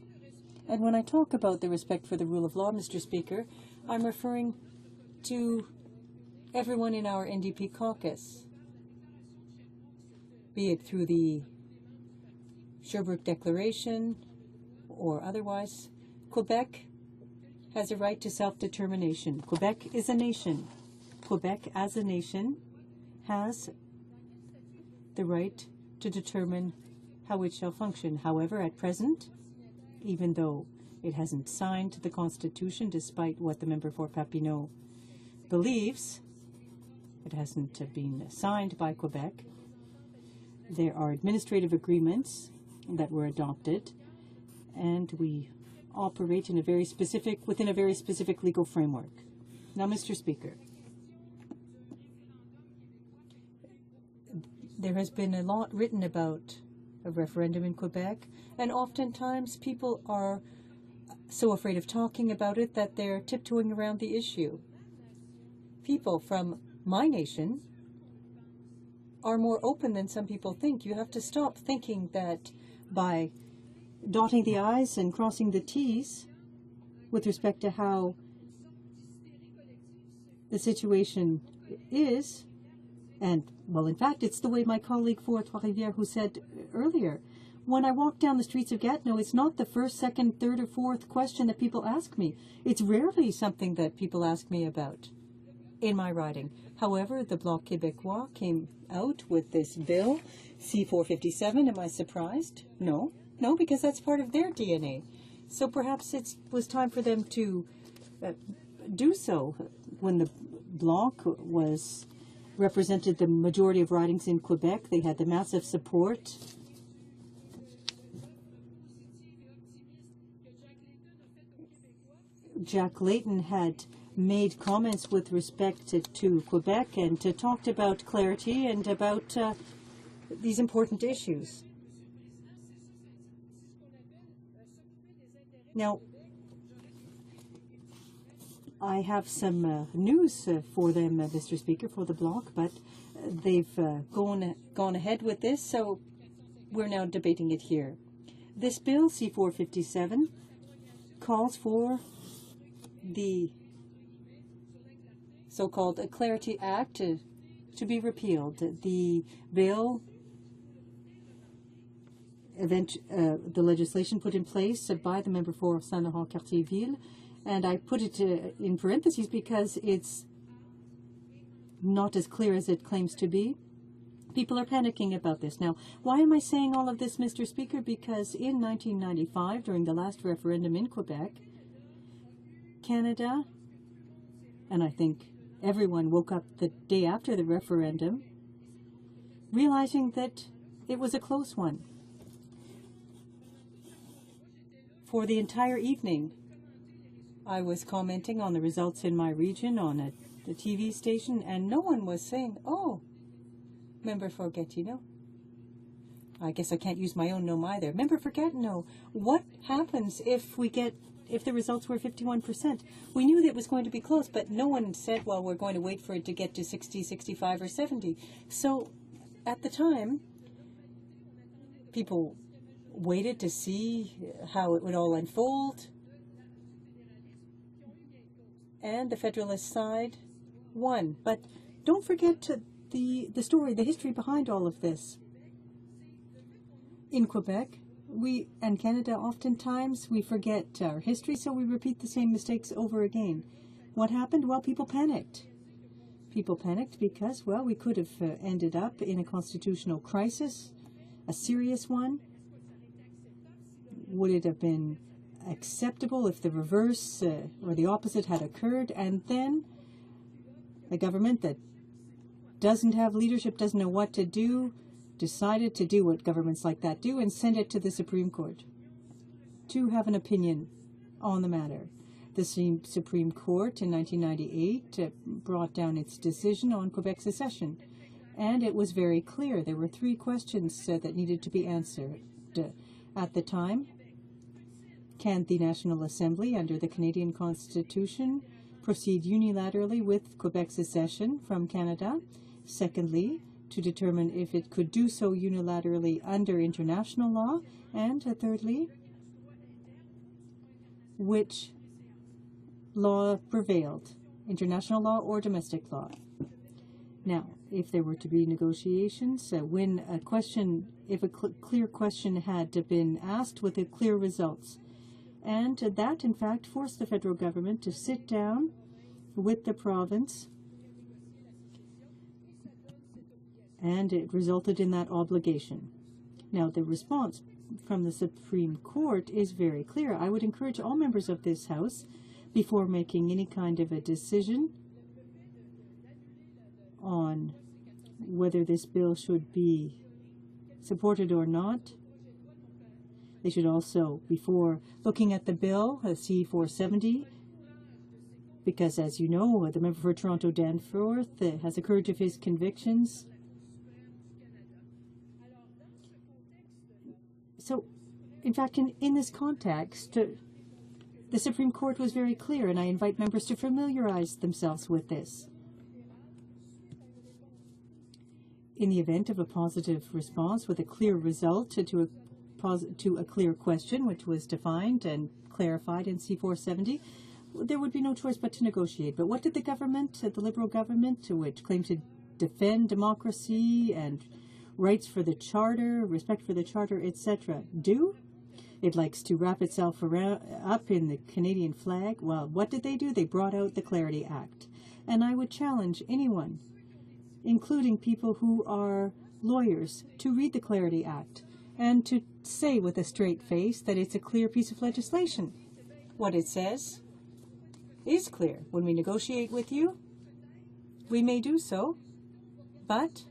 And when I talk about the respect for the rule of law, Mr. Speaker, I'm referring to everyone in our NDP caucus, be it through the Sherbrooke Declaration or otherwise. Quebec has a right to self-determination. Quebec is a nation. Quebec as a nation has the right to determine how it shall function. However, at present, even though it hasn't signed the Constitution, despite what the member for Papineau believes, it hasn't been signed by Quebec. There are administrative agreements that were adopted, and we operate in within a very specific legal framework. Now, Mr. Speaker, there has been a lot written about a referendum in Quebec, and oftentimes people are so afraid of talking about it that they're tiptoeing around the issue. People from my nation are more open than some people think. You have to stop thinking that by dotting the I's and crossing the T's with respect to how the situation is, and, well, in fact, it's the way my colleague for Trois-Rivières who said earlier, when I walk down the streets of Gatineau, it's not the first, second, third, or fourth question that people ask me. It's rarely something that people ask me about in my riding. However, the Bloc Québécois came out with this bill, C-457. Am I surprised? No. No, because that's part of their DNA. So perhaps it was time for them to do so. When the Bloc represented the majority of ridings in Quebec, they had the massive support. Jack Layton had made comments with respect to Quebec and talked about clarity and about these important issues. Now, I have some news for them, Mr. Speaker, for the Bloc, but they've gone ahead with this, so we're now debating it here. This bill, C-457, calls for the so-called Clarity Act to be repealed. The bill, the legislation put in place by the member for Saint-Laurent-Cartierville, and I put it in parentheses because it's not as clear as it claims to be. People are panicking about this. Now, why am I saying all of this, Mr. Speaker? Because in 1995, during the last referendum in Quebec, Canada, and I think everyone woke up the day after the referendum, realizing that it was a close one. For the entire evening, I was commenting on the results in my region on the TV station, and no one was saying, oh, member for Gatineau. I guess I can't use my own nom either. Member for Gatineau, what happens if the results were 51%? We knew that it was going to be close, but no one said, well, we're going to wait for it to get to 60, 65, or 70. So at the time, people waited to see how it would all unfold. And the Federalist side won. But don't forget the story, the history behind all of this. In Quebec, we and Canada, oftentimes we forget our history, so we repeat the same mistakes over again. What happened? Well, people panicked. People panicked because, well, we could have ended up in a constitutional crisis, a serious one. Would it have been acceptable if the reverse or the opposite had occurred? And then a government that doesn't have leadership, doesn't know what to do, decided to do what governments like that do and send it to the Supreme Court to have an opinion on the matter. The Supreme Court in 1998 brought down its decision on Quebec secession, and it was very clear. There were 3 questions that needed to be answered. At the time, can the National Assembly, under the Canadian Constitution, proceed unilaterally with Quebec secession from Canada? Secondly, to determine if it could do so unilaterally under international law, and thirdly, which law prevailed, international law or domestic law. Now, if there were to be negotiations, when a question, if a clear question had been asked with clear results, and that in fact forced the federal government to sit down with the province, and it resulted in that obligation. Now, the response from the Supreme Court is very clear. I would encourage all members of this House, before making any kind of a decision on whether this bill should be supported or not, they should also, before looking at the bill, C-470, because as you know, the member for Toronto Danforth has the courage of his convictions. So, in fact, in this context, the Supreme Court was very clear, and I invite members to familiarize themselves with this. In the event of a positive response with a clear result to a clear question, which was defined and clarified in C-470, there would be no choice but to negotiate. But what did the government, the Liberal government, which claimed to defend democracy and rights for the Charter, respect for the Charter, etc., do? It likes to wrap itself up in the Canadian flag. Well, what did they do? They brought out the Clarity Act. And I would challenge anyone, including people who are lawyers, to read the Clarity Act and to say with a straight face that it's a clear piece of legislation. What it says is clear. When we negotiate with you, we may do so, but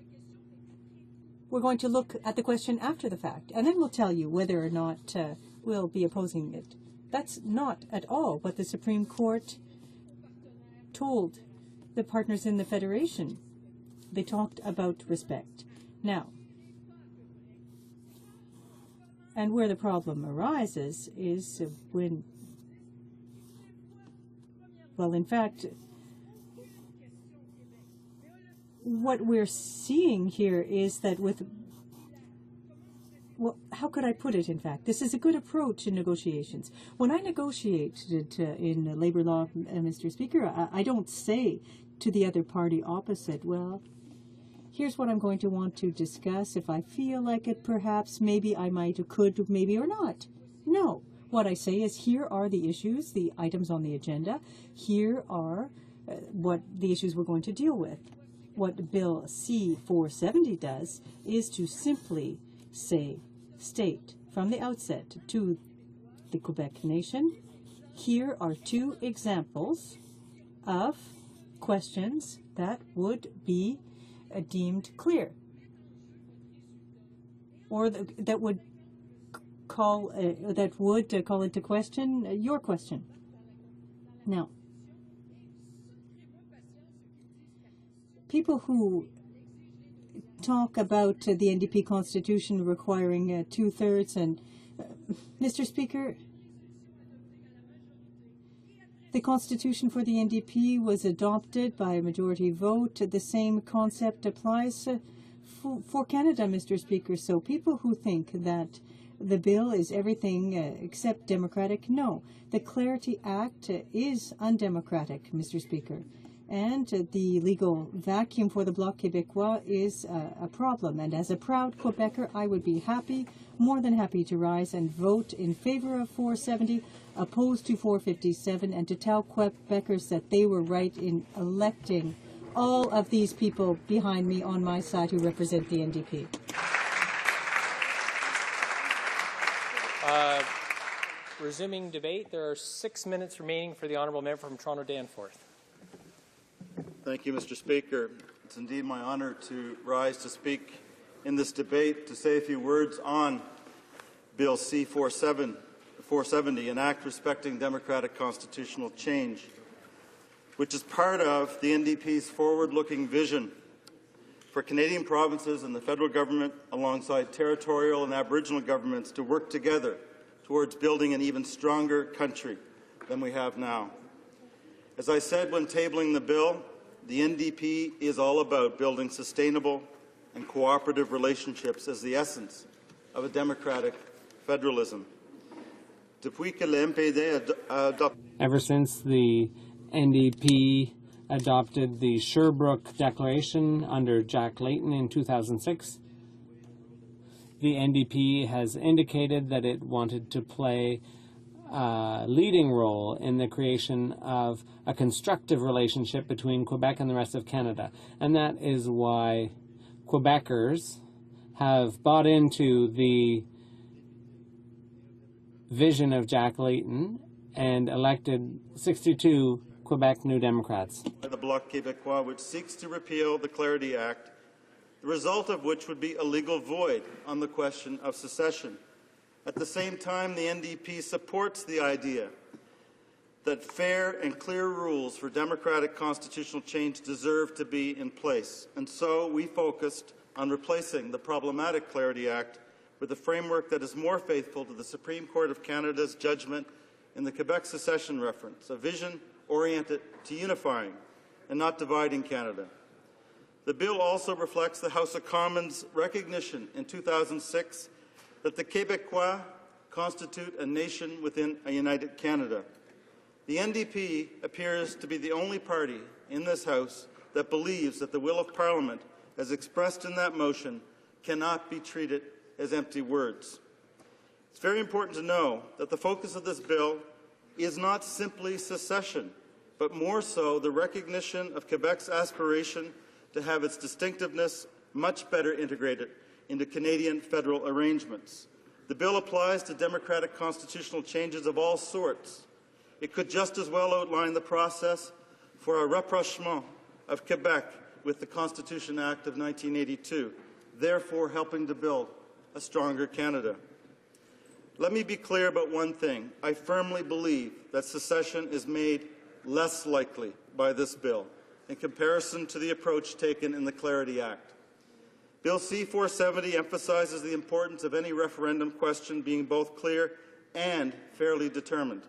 we're going to look at the question after the fact, and then we'll tell you whether or not we'll be opposing it. That's not at all what the Supreme Court told the partners in the Federation. They talked about respect. Now, and where the problem arises is when, well, in fact, what we're seeing here is that well, how could I put it, in fact? This is a good approach in negotiations. When I negotiated in labor law, Mr. Speaker, I don't say to the other party opposite, well, here's what I'm going to want to discuss. If I feel like it, perhaps, maybe I might, or could, maybe, or not. No. What I say is, here are the issues, the items on the agenda. Here are what the issues we're going to deal with. What Bill C-470 does is to simply state from the outset to the Quebec nation, here are 2 examples of questions that would be deemed clear, or that would call call into question your question. Now, people who talk about the NDP constitution requiring 2/3, and Mr. Speaker, the constitution for the NDP was adopted by a majority vote. The same concept applies for Canada, Mr. Speaker. So people who think that the bill is everything except democratic, no. The Clarity Act is undemocratic, Mr. Speaker. And the legal vacuum for the Bloc Québécois is a problem. And as a proud Quebecer, I would be happy, more than happy, to rise and vote in favor of 470, opposed to 457, and to tell Quebecers that they were right in electing all of these people behind me on my side who represent the NDP. Resuming debate, there are 6 minutes remaining for the honourable member from Toronto Danforth. Thank you, Mr. Speaker. It's indeed my honour to rise to speak in this debate to say a few words on Bill C-470, an act respecting democratic constitutional change, which is part of the NDP's forward-looking vision for Canadian provinces and the federal government, alongside territorial and Aboriginal governments, to work together towards building an even stronger country than we have now. As I said when tabling the bill, the NDP is all about building sustainable and cooperative relationships as the essence of a democratic federalism. Ever since the NDP adopted the Sherbrooke Declaration under Jack Layton in 2006, the NDP has indicated that it wanted to play a leading role in the creation of a constructive relationship between Quebec and the rest of Canada. And that is why Quebecers have bought into the vision of Jack Layton and elected 62 Quebec New Democrats. The Bloc Québécois, which seeks to repeal the Clarity Act, the result of which would be a legal void on the question of secession. At the same time, the NDP supports the idea that fair and clear rules for democratic constitutional change deserve to be in place. And so we focused on replacing the problematic Clarity Act with a framework that is more faithful to the Supreme Court of Canada's judgment in the Quebec secession reference, a vision oriented to unifying and not dividing Canada. The bill also reflects the House of Commons' recognition in 2006 that the Québécois constitute a nation within a united Canada. The NDP appears to be the only party in this House that believes that the will of Parliament, as expressed in that motion, cannot be treated as empty words. It's very important to know that the focus of this bill is not simply secession, but more so the recognition of Quebec's aspiration to have its distinctiveness much better integrated into Canadian federal arrangements. The bill applies to democratic constitutional changes of all sorts. It could just as well outline the process for a rapprochement of Quebec with the Constitution Act of 1982, therefore helping to build a stronger Canada. Let me be clear about one thing. I firmly believe that secession is made less likely by this bill in comparison to the approach taken in the Clarity Act. Bill C-470 emphasizes the importance of any referendum question being both clear and fairly determined.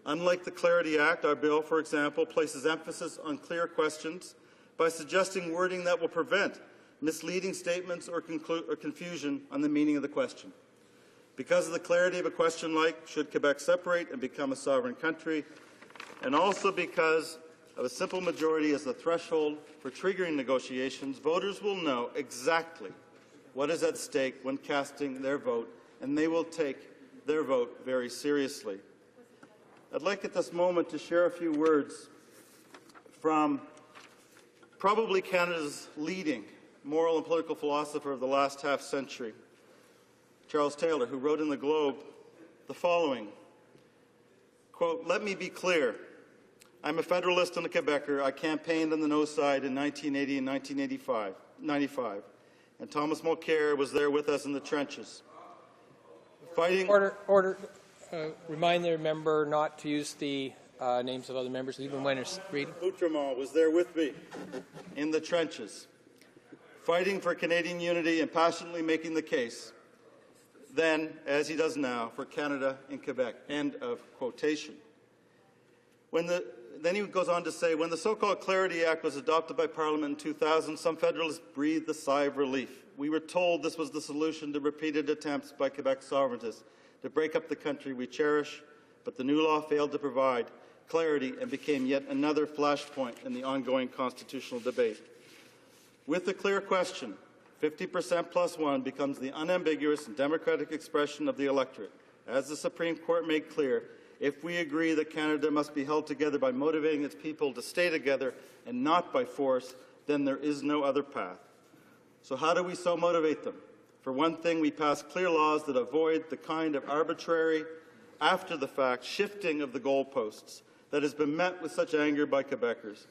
Unlike the Clarity Act, our bill, for example, places emphasis on clear questions by suggesting wording that will prevent misleading statements or confusion on the meaning of the question. Because of the clarity of a question like, should Quebec separate and become a sovereign country, and also because of a simple majority as the threshold for triggering negotiations, voters will know exactly what is at stake when casting their vote, and they will take their vote very seriously. I'd like at this moment to share a few words from probably Canada's leading moral and political philosopher of the last half-century, Charles Taylor, who wrote in the Globe the following, quote, "Let me be clear. I'm a Federalist and a Quebecer. I campaigned on the no side in 1980 and 1995, and Thomas Mulcair was there with us in the trenches. Fighting. Order. Remind the member not to use the names of other members, even when it's reading. Outremont was there with me in the trenches, fighting for Canadian unity and passionately making the case, then, as he does now, for Canada and Quebec. End of quotation. Then he goes on to say, when the so-called Clarity Act was adopted by Parliament in 2000, some Federalists breathed a sigh of relief. We were told this was the solution to repeated attempts by Quebec sovereigntists to break up the country we cherish, but the new law failed to provide clarity and became yet another flashpoint in the ongoing constitutional debate. With the clear question, 50% plus one becomes the unambiguous and democratic expression of the electorate. As the Supreme Court made clear, if we agree that Canada must be held together by motivating its people to stay together and not by force, then there is no other path. So how do we so motivate them? For one thing, we pass clear laws that avoid the kind of arbitrary, after-the-fact shifting of the goalposts that has been met with such anger by Quebecers.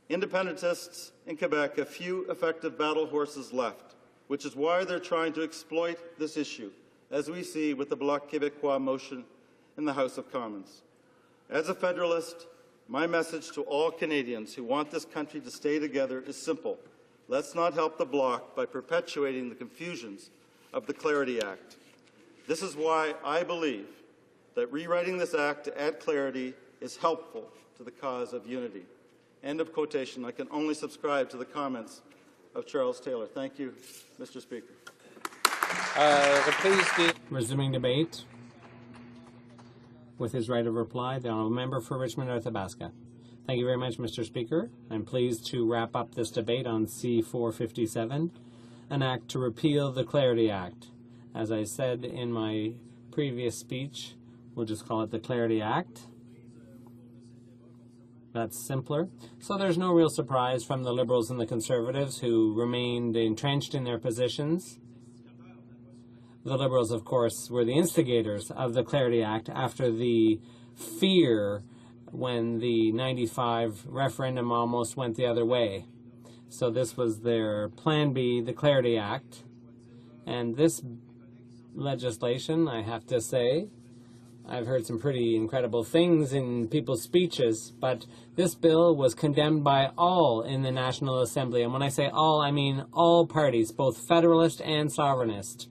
Independentists in Quebec have few effective battle horses left, which is why they're trying to exploit this issue, as we see with the Bloc Québécois motion in the House of Commons. As a Federalist, my message to all Canadians who want this country to stay together is simple. Let's not help the Bloc by perpetuating the confusions of the Clarity Act. This is why I believe that rewriting this act to add clarity is helpful to the cause of unity. End of quotation. I can only subscribe to the comments of Charles Taylor. Thank you, Mr. Speaker. Resuming debate. With his right of reply, the honourable member for Richmond North Athabasca. Thank you very much, Mr. Speaker. I'm pleased to wrap up this debate on C-457, an act to repeal the Clarity Act. As I said in my previous speech, we'll just call it the Clarity Act. That's simpler. So there's no real surprise from the Liberals and the Conservatives who remained entrenched in their positions. The Liberals, of course, were the instigators of the Clarity Act after the fear when the 95 referendum almost went the other way. So this was their Plan B, the Clarity Act. And this legislation, I have to say, I've heard some pretty incredible things in people's speeches, but this bill was condemned by all in the National Assembly. And when I say all, I mean all parties, both Federalist and Sovereignist.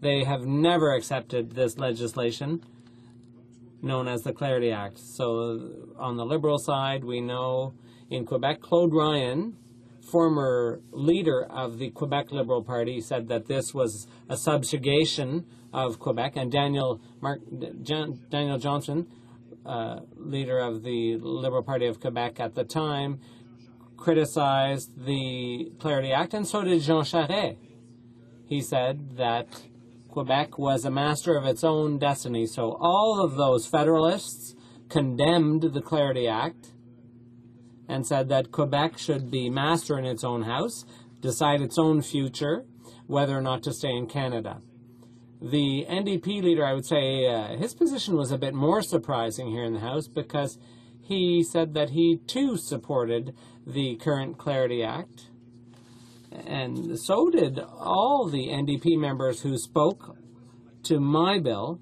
They have never accepted this legislation known as the Clarity Act. So on the Liberal side, we know in Quebec, Claude Ryan, former leader of the Quebec Liberal Party, said that this was a subjugation of Quebec, and Daniel Johnson, leader of the Liberal Party of Quebec at the time, criticized the Clarity Act, and so did Jean Charest. He said that Quebec was a master of its own destiny. So all of those Federalists condemned the Clarity Act and said that Quebec should be master in its own house, decide its own future, whether or not to stay in Canada. The NDP leader, I would say, his position was a bit more surprising here in the House because he said that he too supported the current Clarity Act. And so did all the NDP members who spoke to my bill.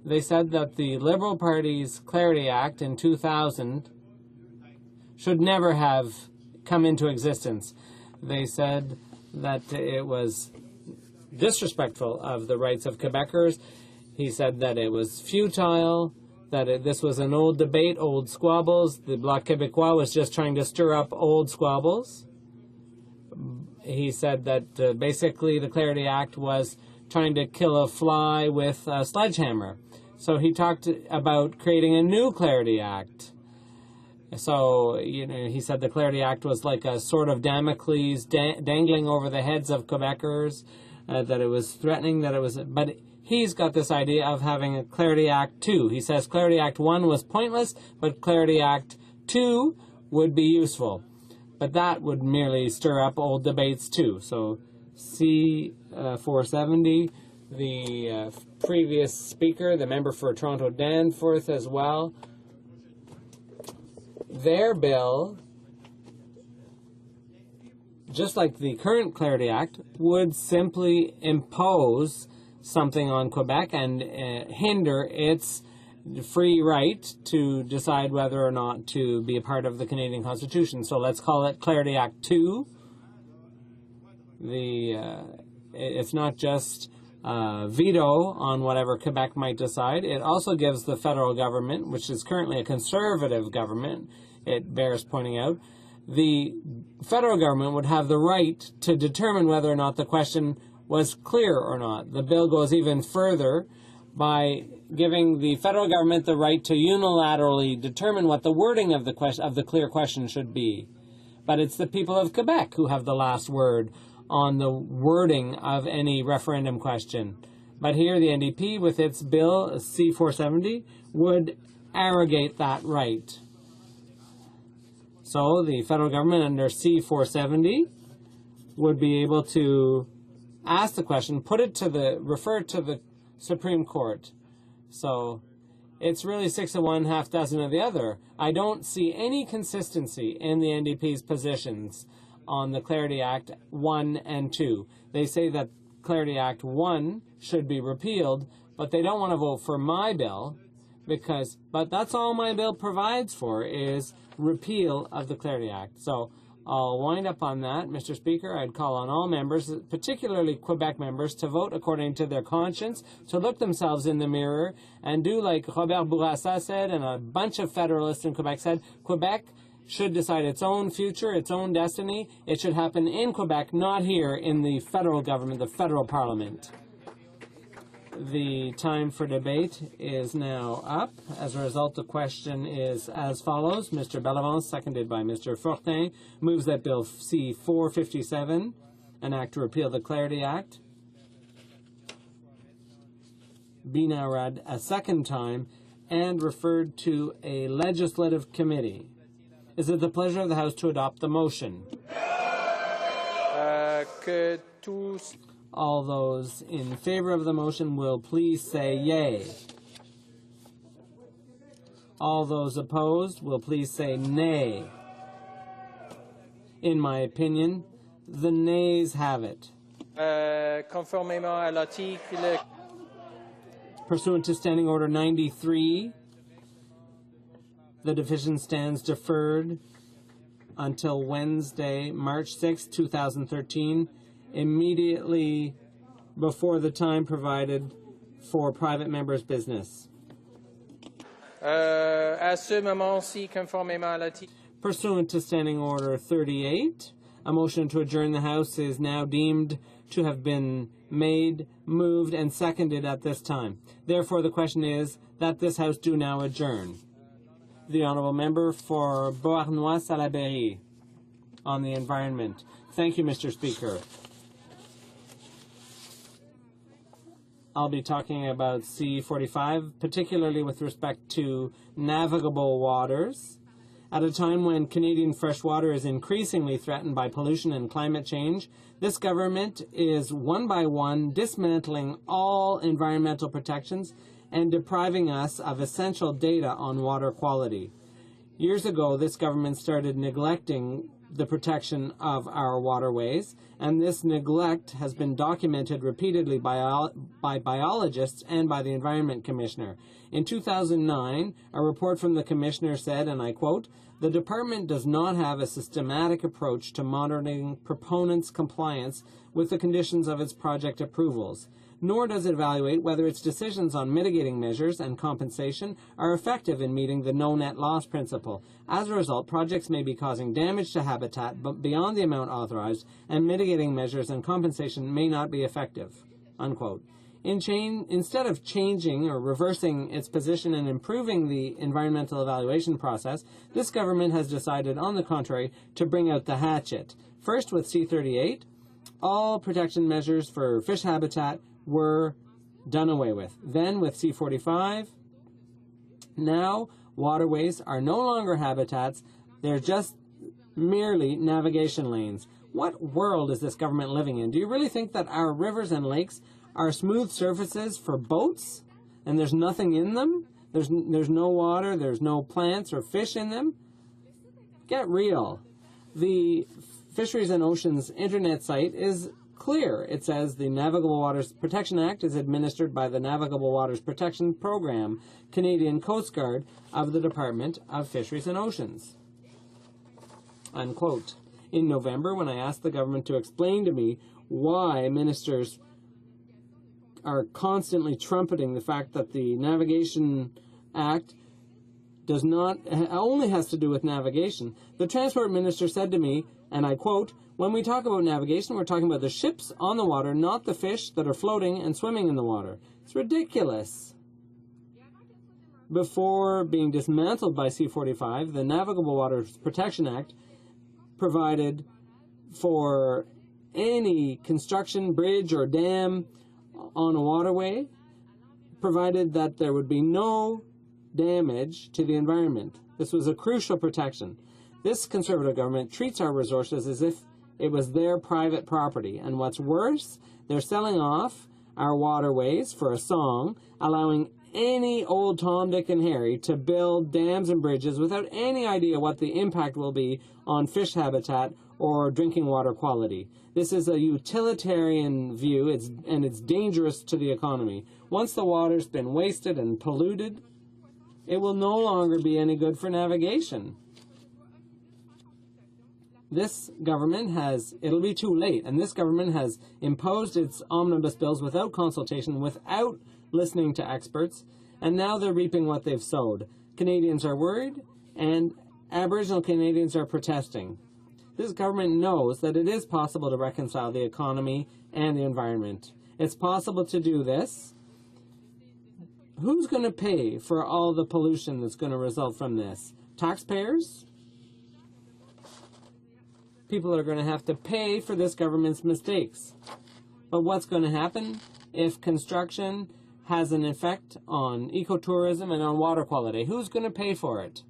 They said that the Liberal Party's Clarity Act in 2000 should never have come into existence. They said that it was disrespectful of the rights of Quebecers. He said that it was futile, that this was an old debate, old squabbles. The Bloc Québécois was just trying to stir up old squabbles. He said that basically the Clarity Act was trying to kill a fly with a sledgehammer. So he talked about creating a new Clarity Act. So, he said the Clarity Act was like a sword of Damocles dangling over the heads of Quebecers, that it was threatening, but he's got this idea of having a Clarity Act 2. He says Clarity Act 1 was pointless, but Clarity Act 2 would be useful. But that would merely stir up old debates too. So C-470, the previous speaker, the member for Toronto Danforth as well, their bill, just like the current Clarity Act, would simply impose something on Quebec and hinder its free right to decide whether or not to be a part of the Canadian Constitution. So let's call it Clarity Act 2. It's not just veto on whatever Quebec might decide. It also gives the federal government, which is currently a conservative government, it bears pointing out, the federal government would have the right to determine whether or not the question was clear or not. The bill goes even further by giving the federal government the right to unilaterally determine what the wording of the clear question should be. But it's the people of Quebec who have the last word on the wording of any referendum question. But here the NDP, with its bill C-470, would arrogate that right. So the federal government under C-470 would be able to ask the question, refer it to the Supreme Court. So it's really 6 of one, half dozen of the other. I don't see any consistency in the NDP's positions on the Clarity Act 1 and 2. They say that Clarity Act 1 should be repealed, but they don't want to vote for my bill but that's all my bill provides for is repeal of the Clarity Act. So I'll wind up on that, Mr. Speaker. I'd call on all members, particularly Quebec members, to vote according to their conscience, to look themselves in the mirror, and do like Robert Bourassa said and a bunch of Federalists in Quebec said, Quebec should decide its own future, its own destiny. It should happen in Quebec, not here in the federal government, the federal parliament. The time for debate is now up. As a result, the question is as follows. Mr. Bellevance, seconded by Mr. Fortin, moves that Bill C-457, an act to repeal the Clarity Act, be now read a second time and referred to a legislative committee. Is it the pleasure of the House to adopt the motion? All those in favor of the motion will please say yay. All those opposed will please say nay. In my opinion, the nays have it. Conformément à l'article... Pursuant to Standing Order 93, the division stands deferred until Wednesday, March 6, 2013, immediately before the time provided for private members' business. À ce moment-ci, conformément à l'article... Pursuant to Standing Order 38, a motion to adjourn the House is now deemed to have been made, moved, and seconded at this time. Therefore, the question is that this House do now adjourn. The Honourable Member for Beauharnois-Salaberry on the environment. Thank you, Mr. Speaker. I'll be talking about C-45, particularly with respect to navigable waters. At a time when Canadian fresh water is increasingly threatened by pollution and climate change, this government is one by one dismantling all environmental protections and depriving us of essential data on water quality. Years ago, this government started neglecting the protection of our waterways, and this neglect has been documented repeatedly by biologists and by the Environment Commissioner. In 2009, a report from the Commissioner said, and I quote, "The Department does not have a systematic approach to monitoring proponents' compliance with the conditions of its project approvals, nor does it evaluate whether its decisions on mitigating measures and compensation are effective in meeting the no net loss principle. As a result, projects may be causing damage to habitat but beyond the amount authorized, and mitigating measures and compensation may not be effective." Unquote. Instead of changing or reversing its position and improving the environmental evaluation process, this government has decided, on the contrary, to bring out the hatchet. First, with C-38, all protection measures for fish habitat were done away with. Then with C-45, now waterways are no longer habitats, they're just merely navigation lanes. What world is this government living in? Do you really think that our rivers and lakes are smooth surfaces for boats and there's nothing in them? There's no water, there's no plants or fish in them? Get real. The Fisheries and Oceans internet site is clear. It says the Navigable Waters Protection Act is administered by the Navigable Waters Protection Program, Canadian Coast Guard of the Department of Fisheries and Oceans. Unquote. In November, when I asked the government to explain to me why ministers are constantly trumpeting the fact that the Navigation Act does not only has to do with navigation, the transport minister said to me, and I quote, "When we talk about navigation, we're talking about the ships on the water, not the fish that are floating and swimming in the water." It's ridiculous. Before being dismantled by C-45, the Navigable Waters Protection Act provided for any construction, bridge, or dam on a waterway, provided that there would be no damage to the environment. This was a crucial protection. This Conservative government treats our resources as if it was their private property. And what's worse, they're selling off our waterways for a song, allowing any old Tom, Dick, and Harry to build dams and bridges without any idea what the impact will be on fish habitat or drinking water quality. This is a utilitarian view, and it's dangerous to the economy. Once the water's been wasted and polluted, it will no longer be any good for navigation. This government it'll be too late, and this government has imposed its omnibus bills without consultation, without listening to experts, and now they're reaping what they've sowed. Canadians are worried, and Aboriginal Canadians are protesting. This government knows that it is possible to reconcile the economy and the environment. It's possible to do this. Who's going to pay for all the pollution that's going to result from this? Taxpayers? People are going to have to pay for this government's mistakes. But what's going to happen if construction has an effect on ecotourism and on water quality? Who's going to pay for it?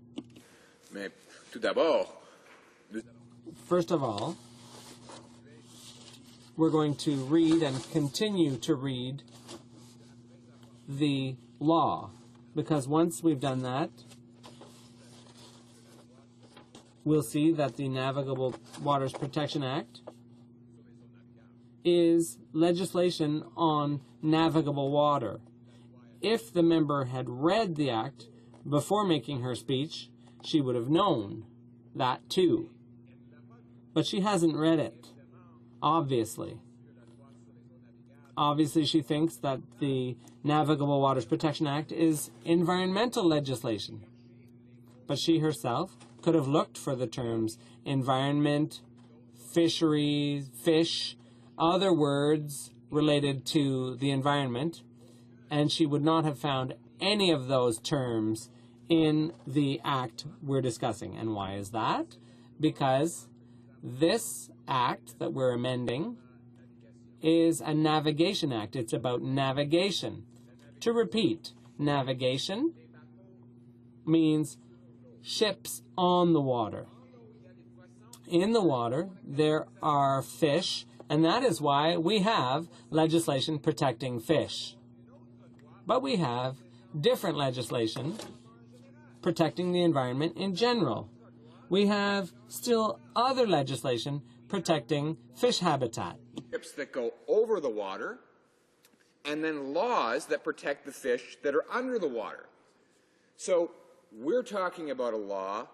Mais tout d'abord, First of all, we're going to read and continue to read the law, because once we've done that, we'll see that the Navigable Waters Protection Act is legislation on navigable water. If the member had read the act before making her speech, she would have known that too. But she hasn't read it, obviously. Obviously, she thinks that the Navigable Waters Protection Act is environmental legislation. But she herself could have looked for the terms environment, fisheries, fish, other words related to the environment, and she would not have found any of those terms in the act we're discussing. And why is that? Because this act that we're amending is a navigation act. It's about navigation. To repeat, navigation means ships on the water. In the water, there are fish, and that is why we have legislation protecting fish. But we have different legislation protecting the environment in general. We have still other legislation protecting fish habitat. Ships that go over the water, and then laws that protect the fish that are under the water. So we're talking about a law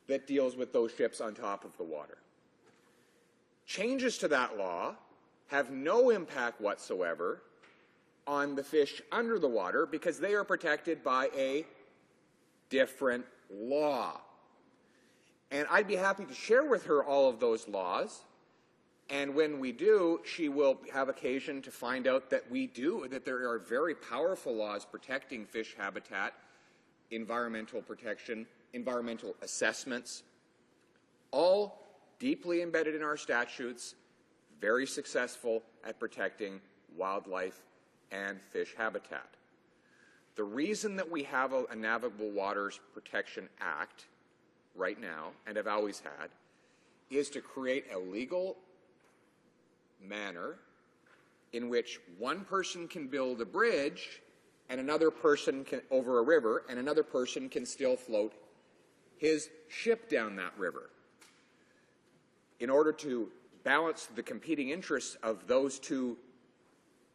that deals with those ships on top of the water. Changes to that law have no impact whatsoever on the fish under the water because they are protected by a different law. And I'd be happy to share with her all of those laws. And when we do, she will have occasion to find out that that there are very powerful laws protecting fish habitat, environmental protection, environmental assessments, all deeply embedded in our statutes, very successful at protecting wildlife and fish habitat. The reason that we have a Navigable Waters Protection Act right now, and have always had, is to create a legal manner in which one person can build a bridge and another person can over a river, and another person can still float his ship down that river. In order to balance the competing interests of those two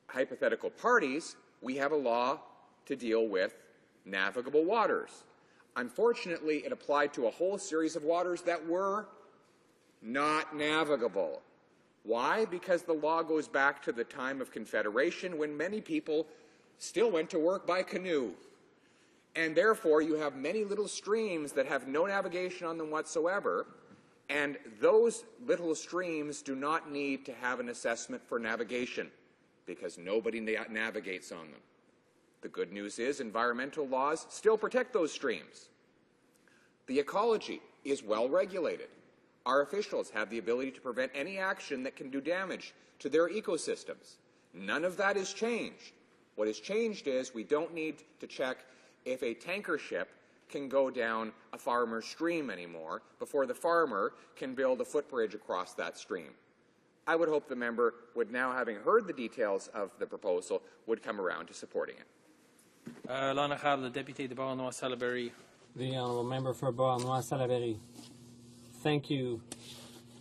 hypothetical parties, we have a law to deal with navigable waters. Unfortunately, it applied to a whole series of waters that were not navigable. Why? Because the law goes back to the time of Confederation when many people still went to work by canoe. And therefore, you have many little streams that have no navigation on them whatsoever, and those little streams do not need to have an assessment for navigation because nobody navigates on them. The good news is environmental laws still protect those streams. The ecology is well regulated. Our officials have the ability to prevent any action that can do damage to their ecosystems. None of that has changed. What has changed is we don't need to check if a tanker ship can go down a farmer's stream anymore before the farmer can build a footbridge across that stream. I would hope the member would, now having heard the details of the proposal, would come around to supporting it. L'honorable député de Beauharnois-Salaberry. The honourable member for Beauharnois-Salaberry. Thank you,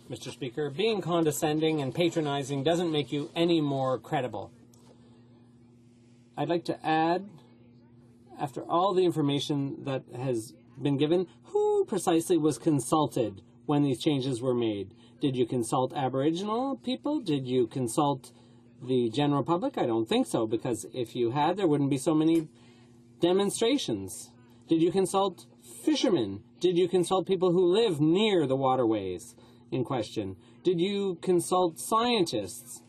Mr. Speaker. Being condescending and patronizing doesn't make you any more credible. I'd like to add, after all the information that has been given, who precisely was consulted when these changes were made? Did you consult Aboriginal people? Did you consult the general public? I don't think so, because if you had, there wouldn't be so many demonstrations. Did you consult fishermen? Did you consult people who live near the waterways in question? Did you consult scientists?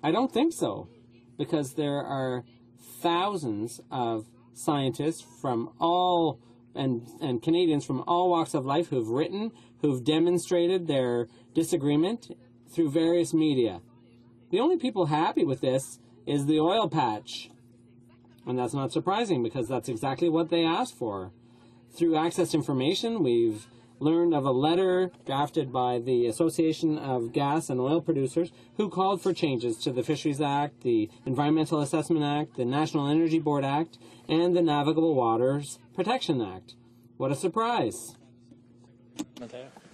I don't think so, because there are thousands of scientists from all and Canadians from all walks of life who've written, who've demonstrated their disagreement through various media. The only people happy with this is the oil patch. And that's not surprising, because that's exactly what they asked for. Through Access to Information, we've learned of a letter drafted by the Association of Gas and Oil Producers who called for changes to the Fisheries Act, the Environmental Assessment Act, the National Energy Board Act, and the Navigable Waters Protection Act. What a surprise.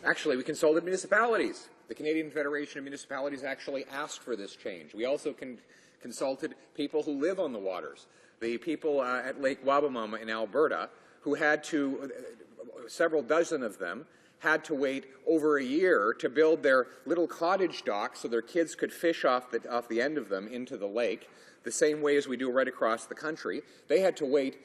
Actually, we consulted municipalities. The Canadian Federation of Municipalities actually asked for this change. We also consulted people who live on the waters. The people at Lake Wabanuma in Alberta, who had to, several dozen of them, had to wait over a year to build their little cottage docks so their kids could fish off the end of them into the lake, the same way as we do right across the country. They had to wait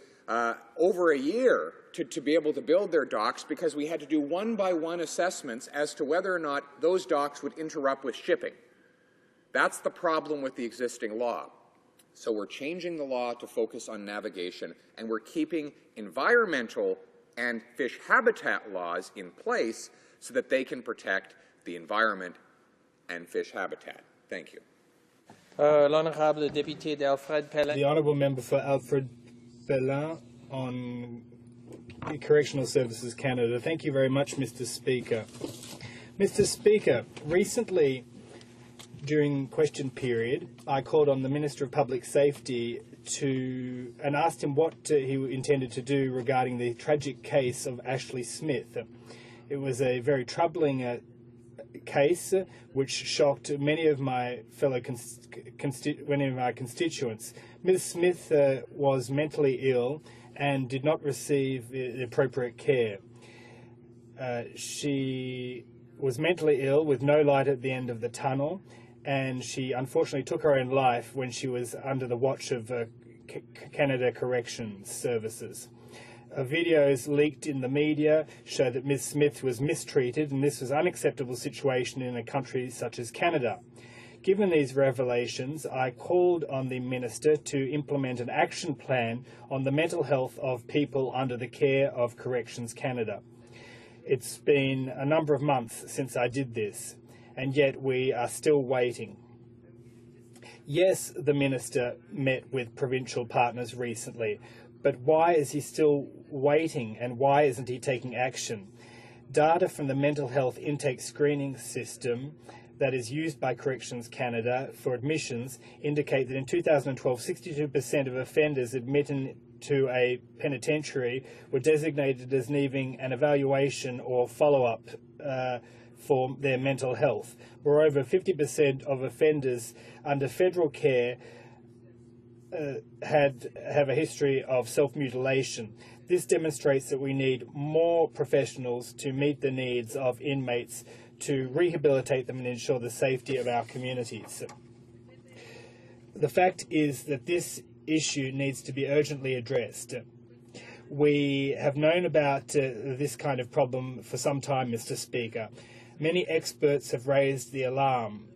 over a year to be able to build their docks because we had to do one-by-one assessments as to whether or not those docks would interrupt with shipping. That's the problem with the existing law. So we're changing the law to focus on navigation, and we're keeping environmental and fish habitat laws in place so that they can protect the environment and fish habitat. Thank you. L'honorable député d'Alfred Pellin. The honourable member for Alfred Pellin on Correctional Services Canada. Thank you very much, Mr. Speaker. Mr. Speaker, recently, during question period, I called on the Minister of Public Safety and asked him what he intended to do regarding the tragic case of Ashley Smith. It was a very troubling case which shocked many of my fellow constituents. Ms. Smith was mentally ill and did not receive the appropriate care. She was mentally ill with no light at the end of the tunnel, and she unfortunately took her own life when she was under the watch of Canada Corrections Services. Videos leaked in the media show that Ms. Smith was mistreated, and this was an unacceptable situation in a country such as Canada. Given these revelations, I called on the Minister to implement an action plan on the mental health of people under the care of Corrections Canada. It's been a number of months since I did this, and yet we are still waiting. Yes, the Minister met with provincial partners recently, but why is he still waiting, and why isn't he taking action? Data from the mental health intake screening system that is used by Corrections Canada for admissions indicate that in 2012, 62% of offenders admitted to a penitentiary were designated as needing an evaluation or follow-up for their mental health. Moreover, 50% of offenders under federal care have a history of self-mutilation. This demonstrates that we need more professionals to meet the needs of inmates, to rehabilitate them and ensure the safety of our communities. The fact is that this issue needs to be urgently addressed. We have known about this kind of problem for some time, Mr. Speaker. Many experts have raised the alarm,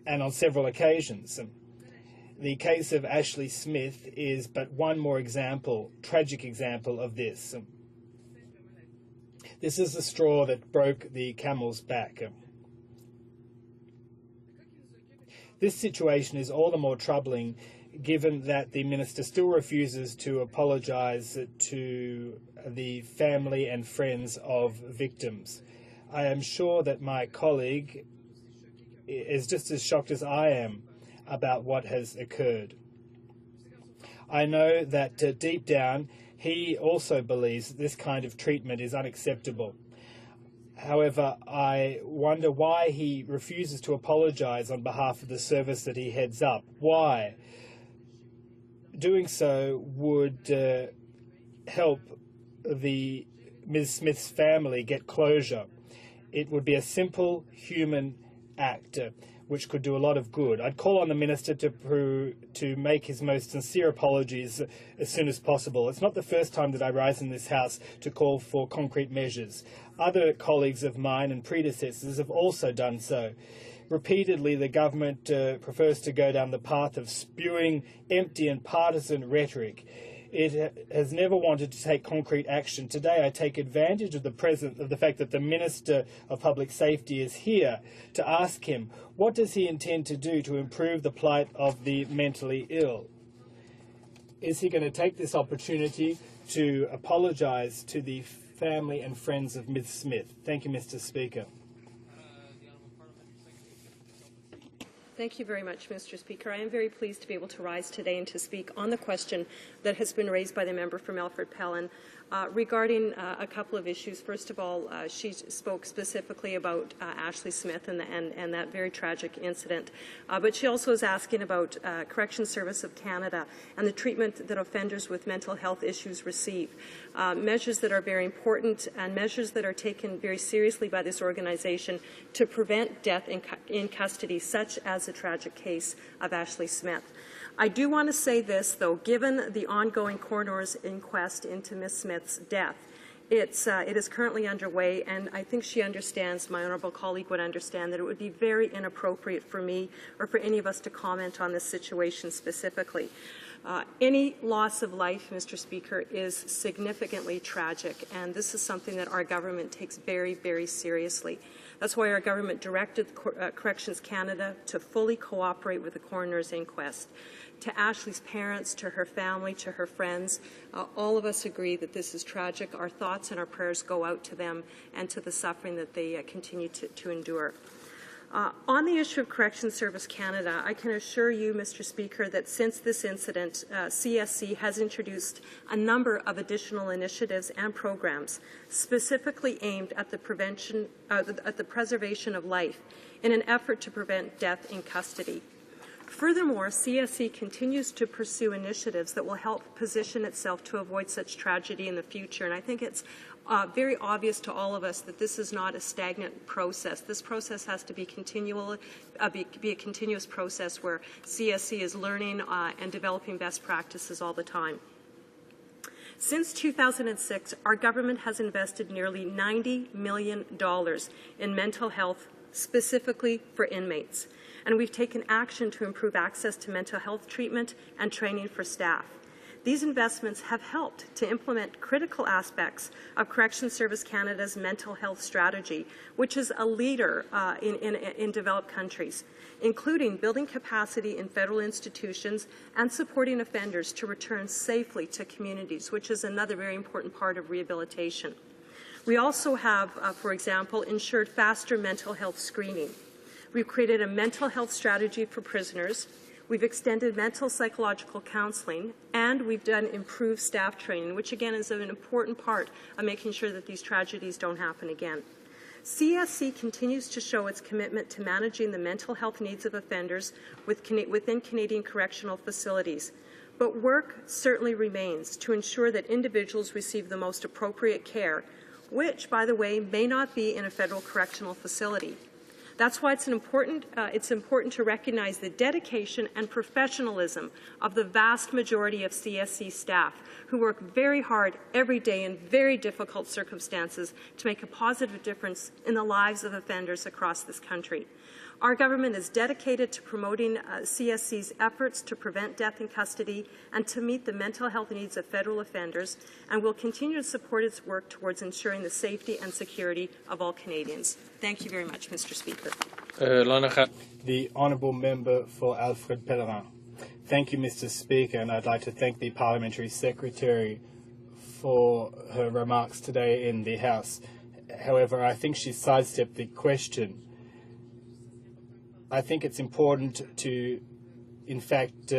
and on several occasions. The case of Ashley Smith is but one more example, tragic example of this. This is the straw that broke the camel's back. This situation is all the more troubling given that the Minister still refuses to apologise to the family and friends of victims. I am sure that my colleague is just as shocked as I am about what has occurred. I know that deep down he also believes that this kind of treatment is unacceptable. However, I wonder why he refuses to apologise on behalf of the service that he heads up. Why? Doing so would help the Ms. Smith's family get closure. It would be a simple human act which could do a lot of good. I'd call on the Minister to make his most sincere apologies as soon as possible. It's not the first time that I rise in this House to call for concrete measures. Other colleagues of mine and predecessors have also done so. Repeatedly, the government prefers to go down the path of spewing empty and partisan rhetoric. It has never wanted to take concrete action. Today, I take advantage of the fact that the Minister of Public Safety is here to ask him, what does he intend to do to improve the plight of the mentally ill? Is he going to take this opportunity to apologise to the family and friends of Ms. Smith? Thank you, Mr. Speaker. Thank you very much, Mr. Speaker. I am very pleased to be able to rise today and to speak on the question that has been raised by the member from Alfred Pellin regarding a couple of issues. First of all, she spoke specifically about Ashley Smith and that very tragic incident. But she also is asking about Corrections Service of Canada and the treatment that offenders with mental health issues receive. Measures that are very important and measures that are taken very seriously by this organization to prevent death in custody, such as the tragic case of Ashley Smith. I do want to say this, though, given the ongoing coroner's inquest into Ms. Smith's death, it is currently underway, and I think she understands, my honourable colleague would understand, that it would be very inappropriate for me or for any of us to comment on this situation specifically. Any loss of life, Mr. Speaker, is significantly tragic, and this is something that our government takes very, very seriously. That's why our government directed Corrections Canada to fully cooperate with the coroner's inquest. To Ashley's parents, to her family, to her friends, all of us agree that this is tragic. Our thoughts and our prayers go out to them and to the suffering that they continue to endure. On the issue of Corrections Service Canada, I can assure you, Mr. Speaker, that since this incident, CSC has introduced a number of additional initiatives and programs specifically aimed at the preservation of life in an effort to prevent death in custody. Furthermore, CSC continues to pursue initiatives that will help position itself to avoid such tragedy in the future, and I think it's very obvious to all of us that this is not a stagnant process. This process has to be be a continuous process where CSC is learning and developing best practices all the time. Since 2006, our government has invested nearly $90 million in mental health, specifically for inmates, and we've taken action to improve access to mental health treatment and training for staff. These investments have helped to implement critical aspects of Corrections Service Canada's mental health strategy, which is a leader in developed countries, including building capacity in federal institutions and supporting offenders to return safely to communities, which is another very important part of rehabilitation. We also have, for example, ensured faster mental health screening. We've created a mental health strategy for prisoners. We've extended mental psychological counselling, and we've done improved staff training, which again is an important part of making sure that these tragedies don't happen again. CSC continues to show its commitment to managing the mental health needs of offenders within Canadian correctional facilities. But work certainly remains to ensure that individuals receive the most appropriate care, which, by the way, may not be in a federal correctional facility. That's why it's important to recognize the dedication and professionalism of the vast majority of CSC staff who work very hard every day in very difficult circumstances to make a positive difference in the lives of offenders across this country. Our government is dedicated to promoting CSC's efforts to prevent death in custody and to meet the mental health needs of federal offenders, and will continue to support its work towards ensuring the safety and security of all Canadians. Thank you very much, Mr. Speaker. The Honourable Member for Alfred Pellerin. Thank you, Mr. Speaker, and I'd like to thank the Parliamentary Secretary for her remarks today in the House. However, I think she sidestepped the question. I think it's important to, in fact,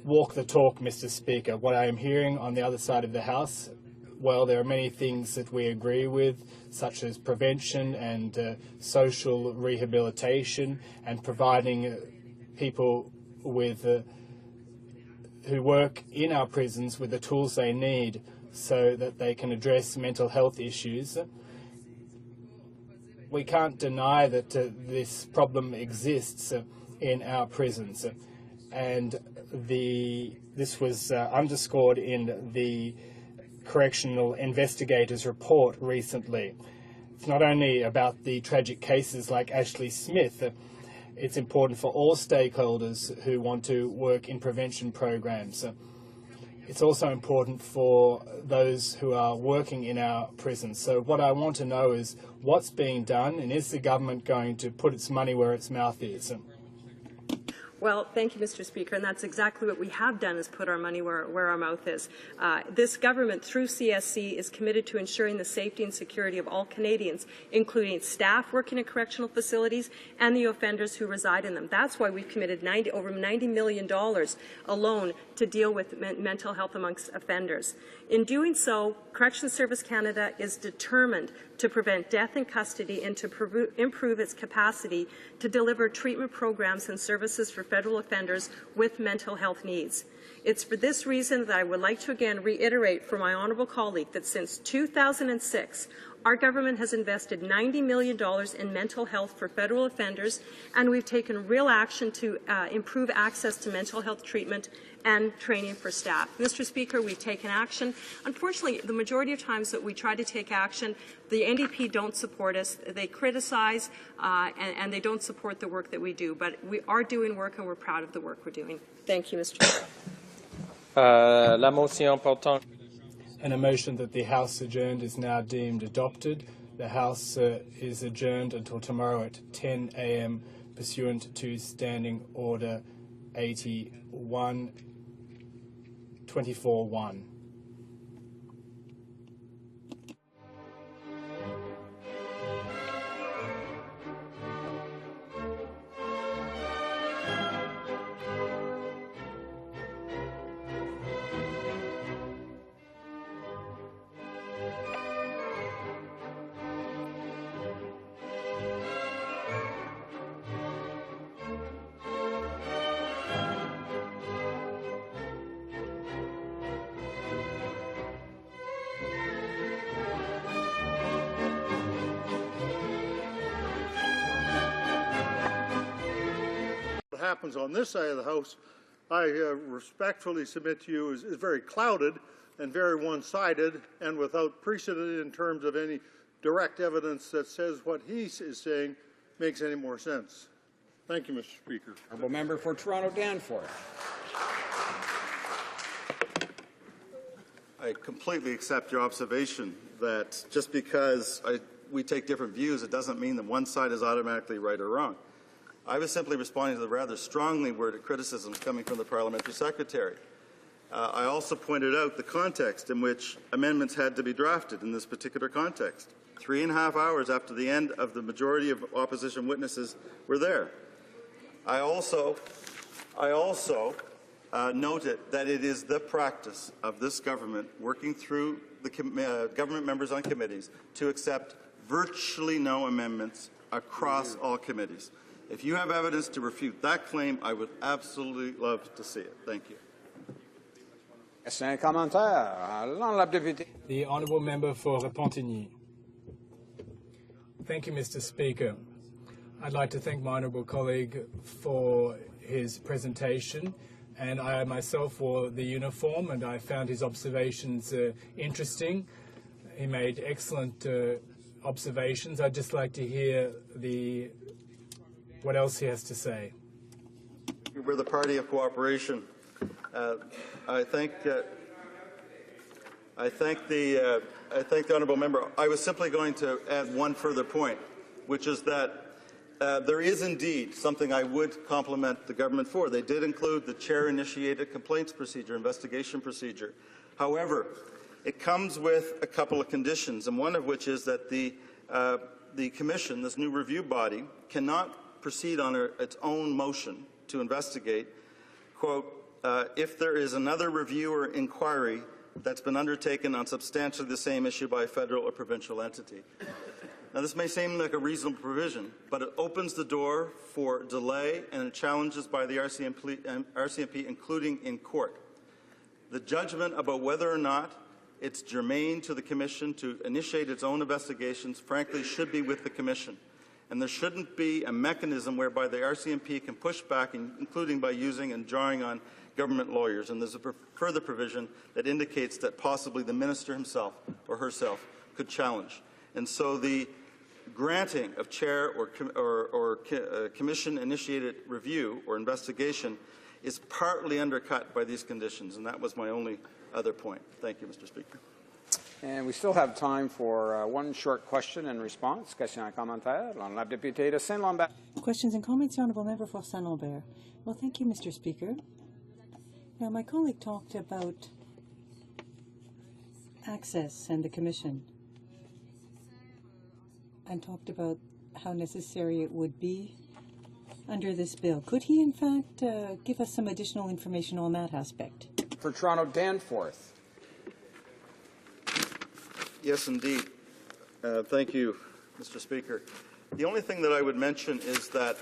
walk the talk, Mr. Speaker. What I am hearing on the other side of the House, well, there are many things that we agree with, such as prevention and social rehabilitation and providing people with who work in our prisons with the tools they need so that they can address mental health issues. We can't deny that this problem exists in our prisons, and this was underscored in the Correctional Investigators Report recently. It's not only about the tragic cases like Ashley Smith. It's important for all stakeholders who want to work in prevention programs. It's also important for those who are working in our prisons. So what I want to know is what's being done, and is the government going to put its money where its mouth is? Well, thank you, Mr. Speaker, and that's exactly what we have done, is put our money where our mouth is. This government, through CSC, is committed to ensuring the safety and security of all Canadians, including staff working in correctional facilities and the offenders who reside in them. That's why we've committed over $90 million alone to deal with mental health amongst offenders. In doing so, Corrections Service Canada is determined to prevent death in custody and to improve its capacity to deliver treatment programs and services for federal offenders with mental health needs. It's for this reason that I would like to again reiterate for my honourable colleague that since 2006, our government has invested $90 million in mental health for federal offenders, and we've taken real action to improve access to mental health treatment and training for staff. Mr. Speaker, we've taken action. Unfortunately, the majority of times that we try to take action, the NDP don't support us. They criticize and they don't support the work that we do. But we are doing work, and we're proud of the work we're doing. Thank you, Mr. Speaker. La motion portant. And a motion that the House adjourned is now deemed adopted. The House is adjourned until tomorrow at 10 a.m. pursuant to Standing Order 81-24-1. Happens on this side of the House, I respectfully submit to you is very clouded and very one-sided and without precedent in terms of any direct evidence that says what he is saying makes any more sense. Thank you, Mr. Speaker. Honourable Member for Toronto Danforth. I completely accept your observation that just because we take different views, it doesn't mean that one side is automatically right or wrong. I was simply responding to the rather strongly worded criticisms coming from the Parliamentary Secretary. I also pointed out the context in which amendments had to be drafted in this particular context. 3.5 hours after the end of the majority of opposition witnesses were there. I also noted that it is the practice of this government, working through the government members on committees, to accept virtually no amendments across all committees. If you have evidence to refute that claim, I would absolutely love to see it. Thank you. The Honourable Member for Repentigny. Thank you, Mr. Speaker. I'd like to thank my honourable colleague for his presentation, and I myself wore the uniform and I found his observations interesting. He made excellent observations. I'd just like to hear what else he has to say. We're the party of cooperation. I thank the honourable member. I was simply going to add one further point, which is that there is indeed something I would compliment the government for. They did include the chair-initiated complaints procedure, investigation procedure. However, it comes with a couple of conditions, and one of which is that the commission, this new review body, cannot proceed on its own motion to investigate, quote, if there is another review or inquiry that's been undertaken on substantially the same issue by a federal or provincial entity. Now, this may seem like a reasonable provision, but it opens the door for delay and challenges by the RCMP, including in court. The judgment about whether or not it's germane to the Commission to initiate its own investigations, frankly, should be with the Commission. And there shouldn't be a mechanism whereby the RCMP can push back, including by using and drawing on government lawyers. And there's a further provision that indicates that possibly the minister himself or herself could challenge. And so the granting of chair or commission-initiated review or investigation is partly undercut by these conditions, and that was my only other point. Thank you, Mr. Speaker. And we still have time for one short question and response. Question et commentaire. L'honorable député de Saint-Lambert. Questions and comments, the Honourable Member for Saint-Lambert. Well, thank you, Mr. Speaker. Now, my colleague talked about access and the Commission and talked about how necessary it would be under this bill. Could he, in fact, give us some additional information on that aspect? For Toronto Danforth. Yes, indeed. Thank you, Mr. Speaker. The only thing that I would mention is that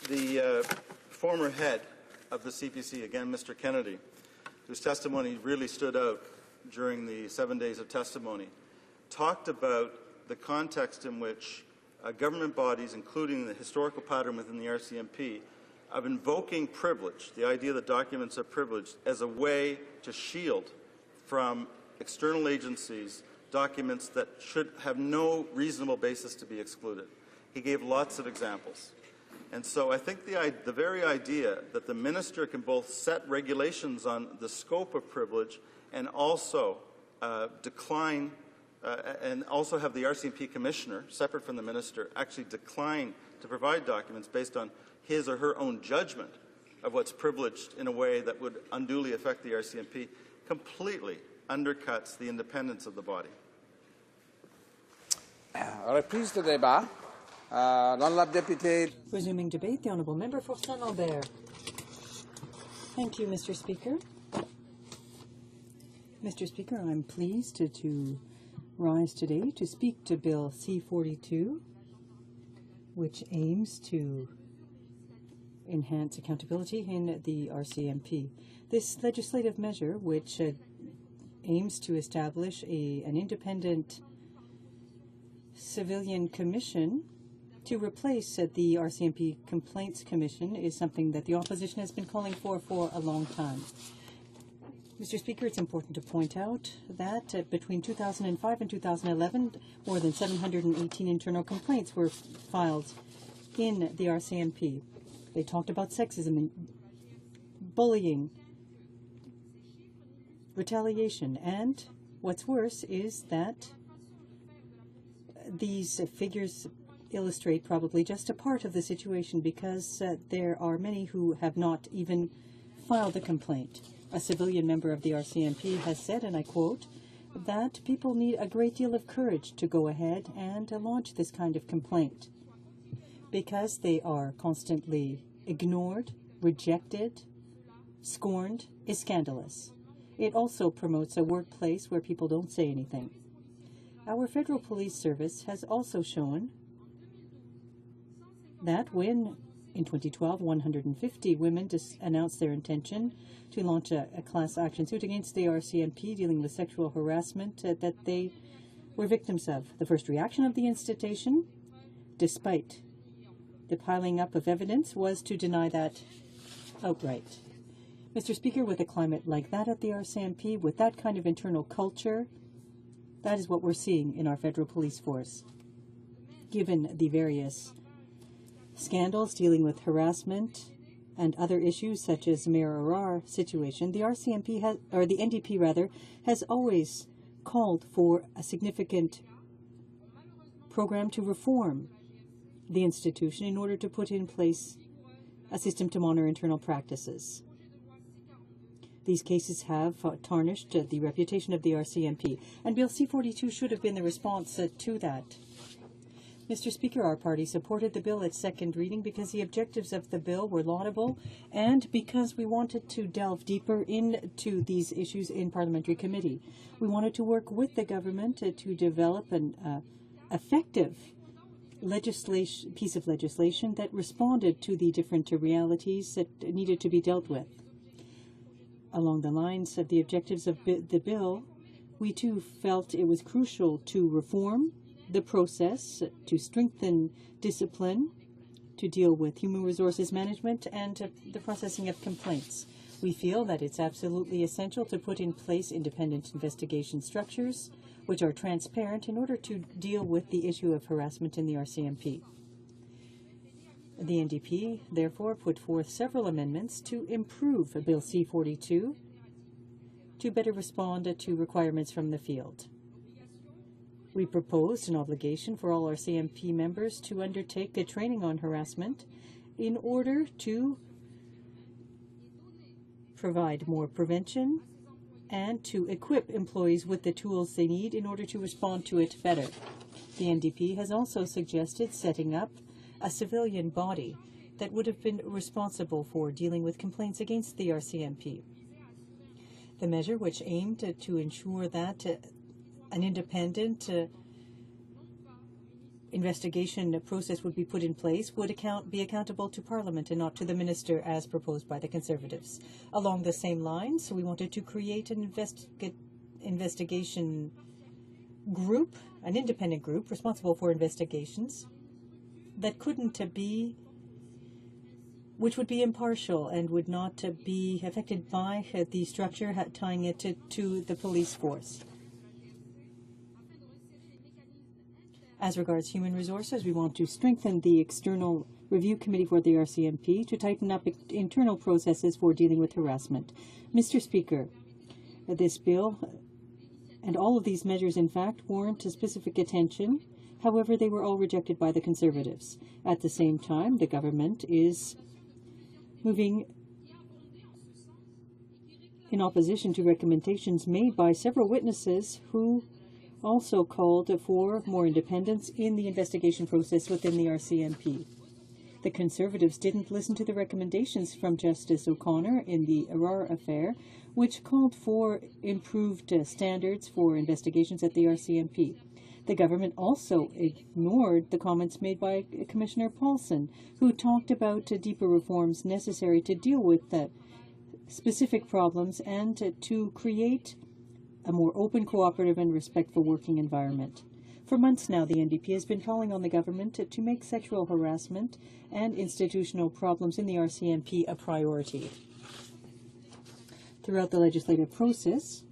the former head of the CPC, again, Mr. Kennedy, whose testimony really stood out during the 7 days of testimony, talked about the context in which government bodies, including the historical pattern within the RCMP, of invoking privilege, the idea that documents are privileged, as a way to shield from external agencies documents that should have no reasonable basis to be excluded. He gave lots of examples. And so I think the very idea that the minister can both set regulations on the scope of privilege and also decline and also have the RCMP commissioner, separate from the minister, actually decline to provide documents based on his or her own judgment of what's privileged in a way that would unduly affect the RCMP, completely undercuts the independence of the body. Reprise de débat. L'honorable député. Resuming debate, the Honourable Member for Saint-Lambert. Thank you, Mr. Speaker. Mr. Speaker, I'm pleased to rise today to speak to Bill C-42, which aims to enhance accountability in the RCMP. This legislative measure, which aims to establish an independent civilian commission to replace the RCMP Complaints Commission, is something that the opposition has been calling for a long time. Mr. Speaker, it's important to point out that between 2005 and 2011, more than 718 internal complaints were filed in the RCMP. They talked about sexism and bullying, retaliation, and what's worse is that these figures illustrate probably just a part of the situation, because there are many who have not even filed a complaint. A civilian member of the RCMP has said, and I quote, that people need a great deal of courage to go ahead and launch this kind of complaint, because they are constantly ignored, rejected, scorned, is scandalous. It also promotes a workplace where people don't say anything. Our federal police service has also shown that when, in 2012, 150 women announced their intention to launch a class action suit against the RCMP dealing with sexual harassment that they were victims of. The first reaction of the institution, despite the piling up of evidence, was to deny that outright. Mr. Speaker, with a climate like that at the RCMP, with that kind of internal culture, that is what we're seeing in our federal police force. Given the various scandals dealing with harassment and other issues such as Mayor Arar situation, the RCMP has, or the NDP rather, has always called for a significant program to reform the institution in order to put in place a system to monitor internal practices. These cases have tarnished the reputation of the RCMP, and Bill C-42 should have been the response to that. Mr. Speaker, our party supported the bill at second reading because the objectives of the bill were laudable and because we wanted to delve deeper into these issues in parliamentary committee. We wanted to work with the government to develop an effective piece of legislation that responded to the different realities that needed to be dealt with. Along the lines of the objectives of the bill, we too felt it was crucial to reform the process, to strengthen discipline, to deal with human resources management and the processing of complaints. We feel that it's absolutely essential to put in place independent investigation structures which are transparent in order to deal with the issue of harassment in the RCMP. The NDP, therefore, put forth several amendments to improve Bill C-42 to better respond to requirements from the field. We proposed an obligation for all RCMP members to undertake a training on harassment in order to provide more prevention and to equip employees with the tools they need in order to respond to it better. The NDP has also suggested setting up a civilian body that would have been responsible for dealing with complaints against the RCMP. The measure, which aimed to ensure that an independent investigation process would be put in place, would be accountable to Parliament and not to the Minister as proposed by the Conservatives. Along the same lines, we wanted to create an investigation group, an independent group responsible for investigations that which would be impartial and would not be affected by the structure tying it to the police force. As regards human resources, we want to strengthen the external review committee for the RCMP to tighten up internal processes for dealing with harassment. Mr. Speaker, this bill and all of these measures, in fact, warrant a specific attention. However, they were all rejected by the Conservatives. At the same time, the government is moving in opposition to recommendations made by several witnesses who also called for more independence in the investigation process within the RCMP. The Conservatives didn't listen to the recommendations from Justice O'Connor in the Arar affair, which called for improved standards for investigations at the RCMP. The government also ignored the comments made by Commissioner Paulson, who talked about deeper reforms necessary to deal with specific problems and to create a more open, cooperative and respectful working environment. For months now, the NDP has been calling on the government to make sexual harassment and institutional problems in the RCMP a priority. Throughout the legislative process,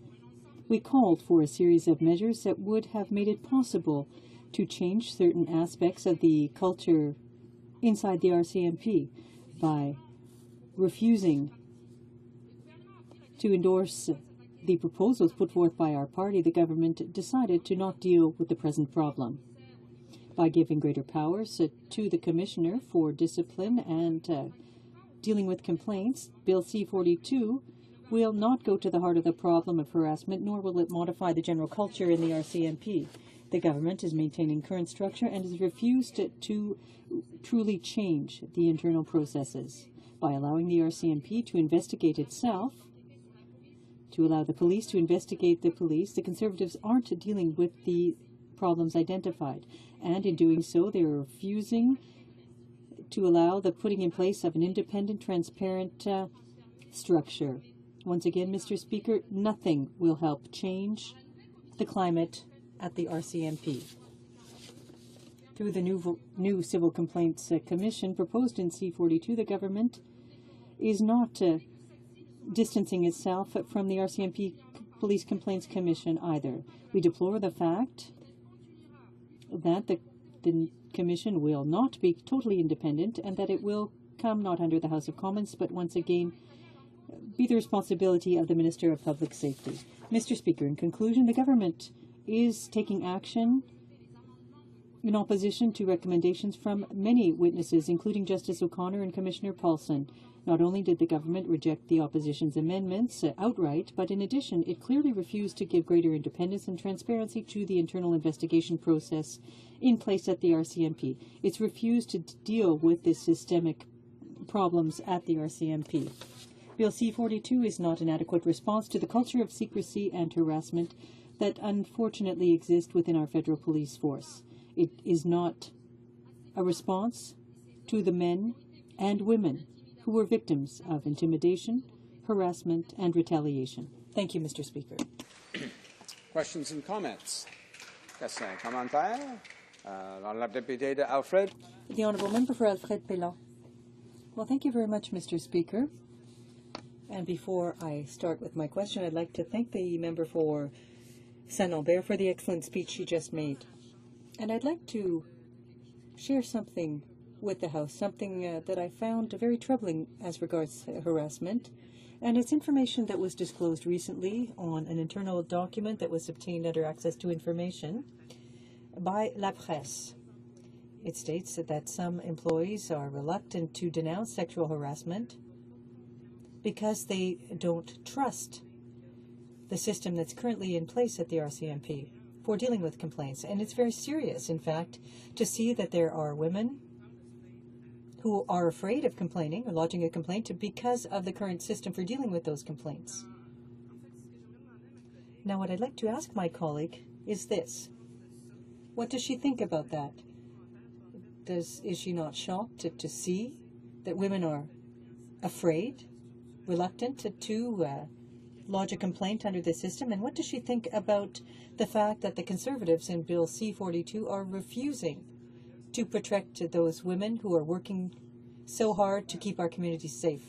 we called for a series of measures that would have made it possible to change certain aspects of the culture inside the RCMP by refusing to endorse the proposals put forth by our party. The government decided to not deal with the present problem. By giving greater powers to the Commissioner for Discipline and dealing with complaints, Bill C-42 will not go to the heart of the problem of harassment, nor will it modify the general culture in the RCMP. The government is maintaining current structure and has refused to truly change the internal processes. By allowing the RCMP to investigate itself, to allow the police to investigate the police, the Conservatives aren't dealing with the problems identified. And in doing so, they are refusing to allow the putting in place of an independent, transparent structure. Once again, Mr. Speaker, nothing will help change the climate at the RCMP. Through the new Civil Complaints Commission proposed in C-42, the government is not distancing itself from the RCMP Police Complaints Commission either. We deplore the fact that the Commission will not be totally independent and that it will come not under the House of Commons, but once again be the responsibility of the Minister of Public Safety. Mr. Speaker, in conclusion, the government is taking action in opposition to recommendations from many witnesses, including Justice O'Connor and Commissioner Paulson. Not only did the government reject the opposition's amendments outright, but in addition, it clearly refused to give greater independence and transparency to the internal investigation process in place at the RCMP. It's refused to deal with the systemic problems at the RCMP. Bill C-42 is not an adequate response to the culture of secrecy and harassment that unfortunately exists within our federal police force. It is not a response to the men and women who were victims of intimidation, harassment, and retaliation. Thank you, Mr. Speaker. Questions and comments? Questions et commentaires? L'honorable député de Alfred. The Honourable Member for Alfred Pellan. Well, thank you very much, Mr. Speaker. And before I start with my question, I'd like to thank the member for Saint-Lambert for the excellent speech she just made. And I'd like to share something with the House, something that I found very troubling as regards harassment. And it's information that was disclosed recently on an internal document that was obtained under access to information by La Presse. It states that some employees are reluctant to denounce sexual harassment because they don't trust the system that's currently in place at the RCMP for dealing with complaints. And it's very serious, in fact, to see that there are women who are afraid of complaining or lodging a complaint because of the current system for dealing with those complaints. Now, what I'd like to ask my colleague is this. What does she think about that? Is she not shocked to see that women are afraid, reluctant to lodge a complaint under the system? And what does she think about the fact that the Conservatives in Bill C-42 are refusing to protect those women who are working so hard to keep our communities safe?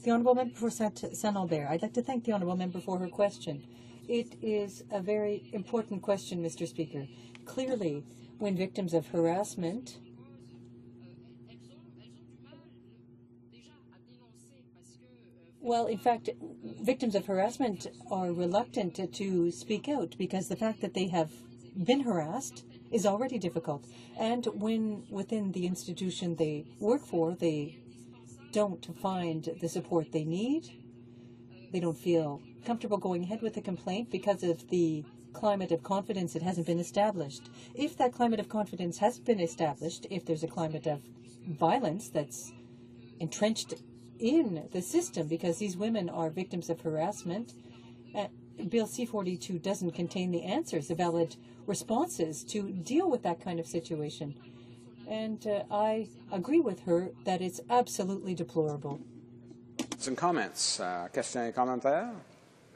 The Honourable Member for Saint-Lambert. I'd like to thank the Honourable Member for her question. It is a very important question, Mr. Speaker. Clearly, when victims of harassment in fact, victims of harassment are reluctant to speak out because the fact that they have been harassed is already difficult. And when within the institution they work for, they don't find the support they need, they don't feel comfortable going ahead with a complaint because of the climate of confidence that hasn't been established. If that climate of confidence has been established, if there's a climate of violence that's entrenched in the system because these women are victims of harassment, Bill C-42 doesn't contain the answers, the valid responses to deal with that kind of situation. And I agree with her that it's absolutely deplorable. Some comments. Questions et commentaires?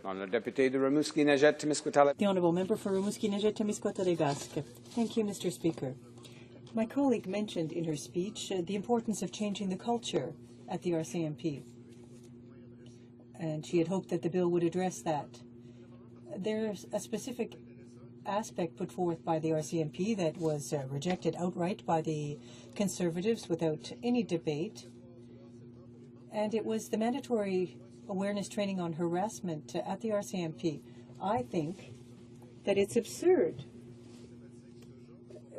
The Deputy de Rimouski-Nejet-Témiscouata. The Honourable Member for Rimouski-Nejet-Témiscouata-Basque. Thank you, Mr. Speaker. My colleague mentioned in her speech the importance of changing the culture at the RCMP, and she had hoped that the bill would address that. There's a specific aspect put forth by the RCMP that was rejected outright by the Conservatives without any debate, and it was the mandatory awareness training on harassment at the RCMP. I think that it's absurd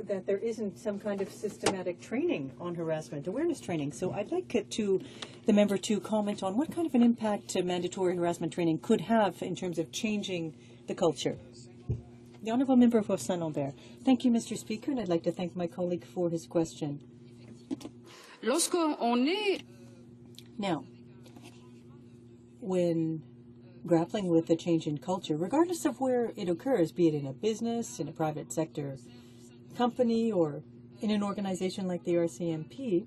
that there isn't some kind of systematic training on harassment, awareness training. So I'd like the member to comment on what kind of an impact mandatory harassment training could have in terms of changing the culture. The Honourable Member for Saint-Lambert. Thank you, Mr. Speaker, and I'd like to thank my colleague for his question. Now, when grappling with the change in culture, regardless of where it occurs, be it in a business, in a private sector company, or in an organization like the RCMP.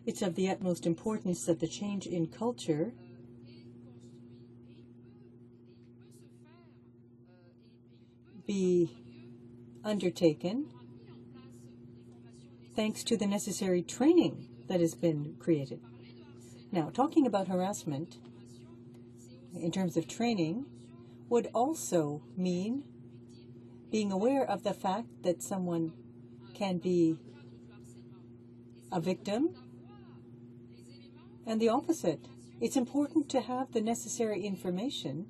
It's of the utmost importance that the change in culture be undertaken thanks to the necessary training that has been created. Now, talking about harassment in terms of training would also mean being aware of the fact that someone can be a victim and the opposite. It's important to have the necessary information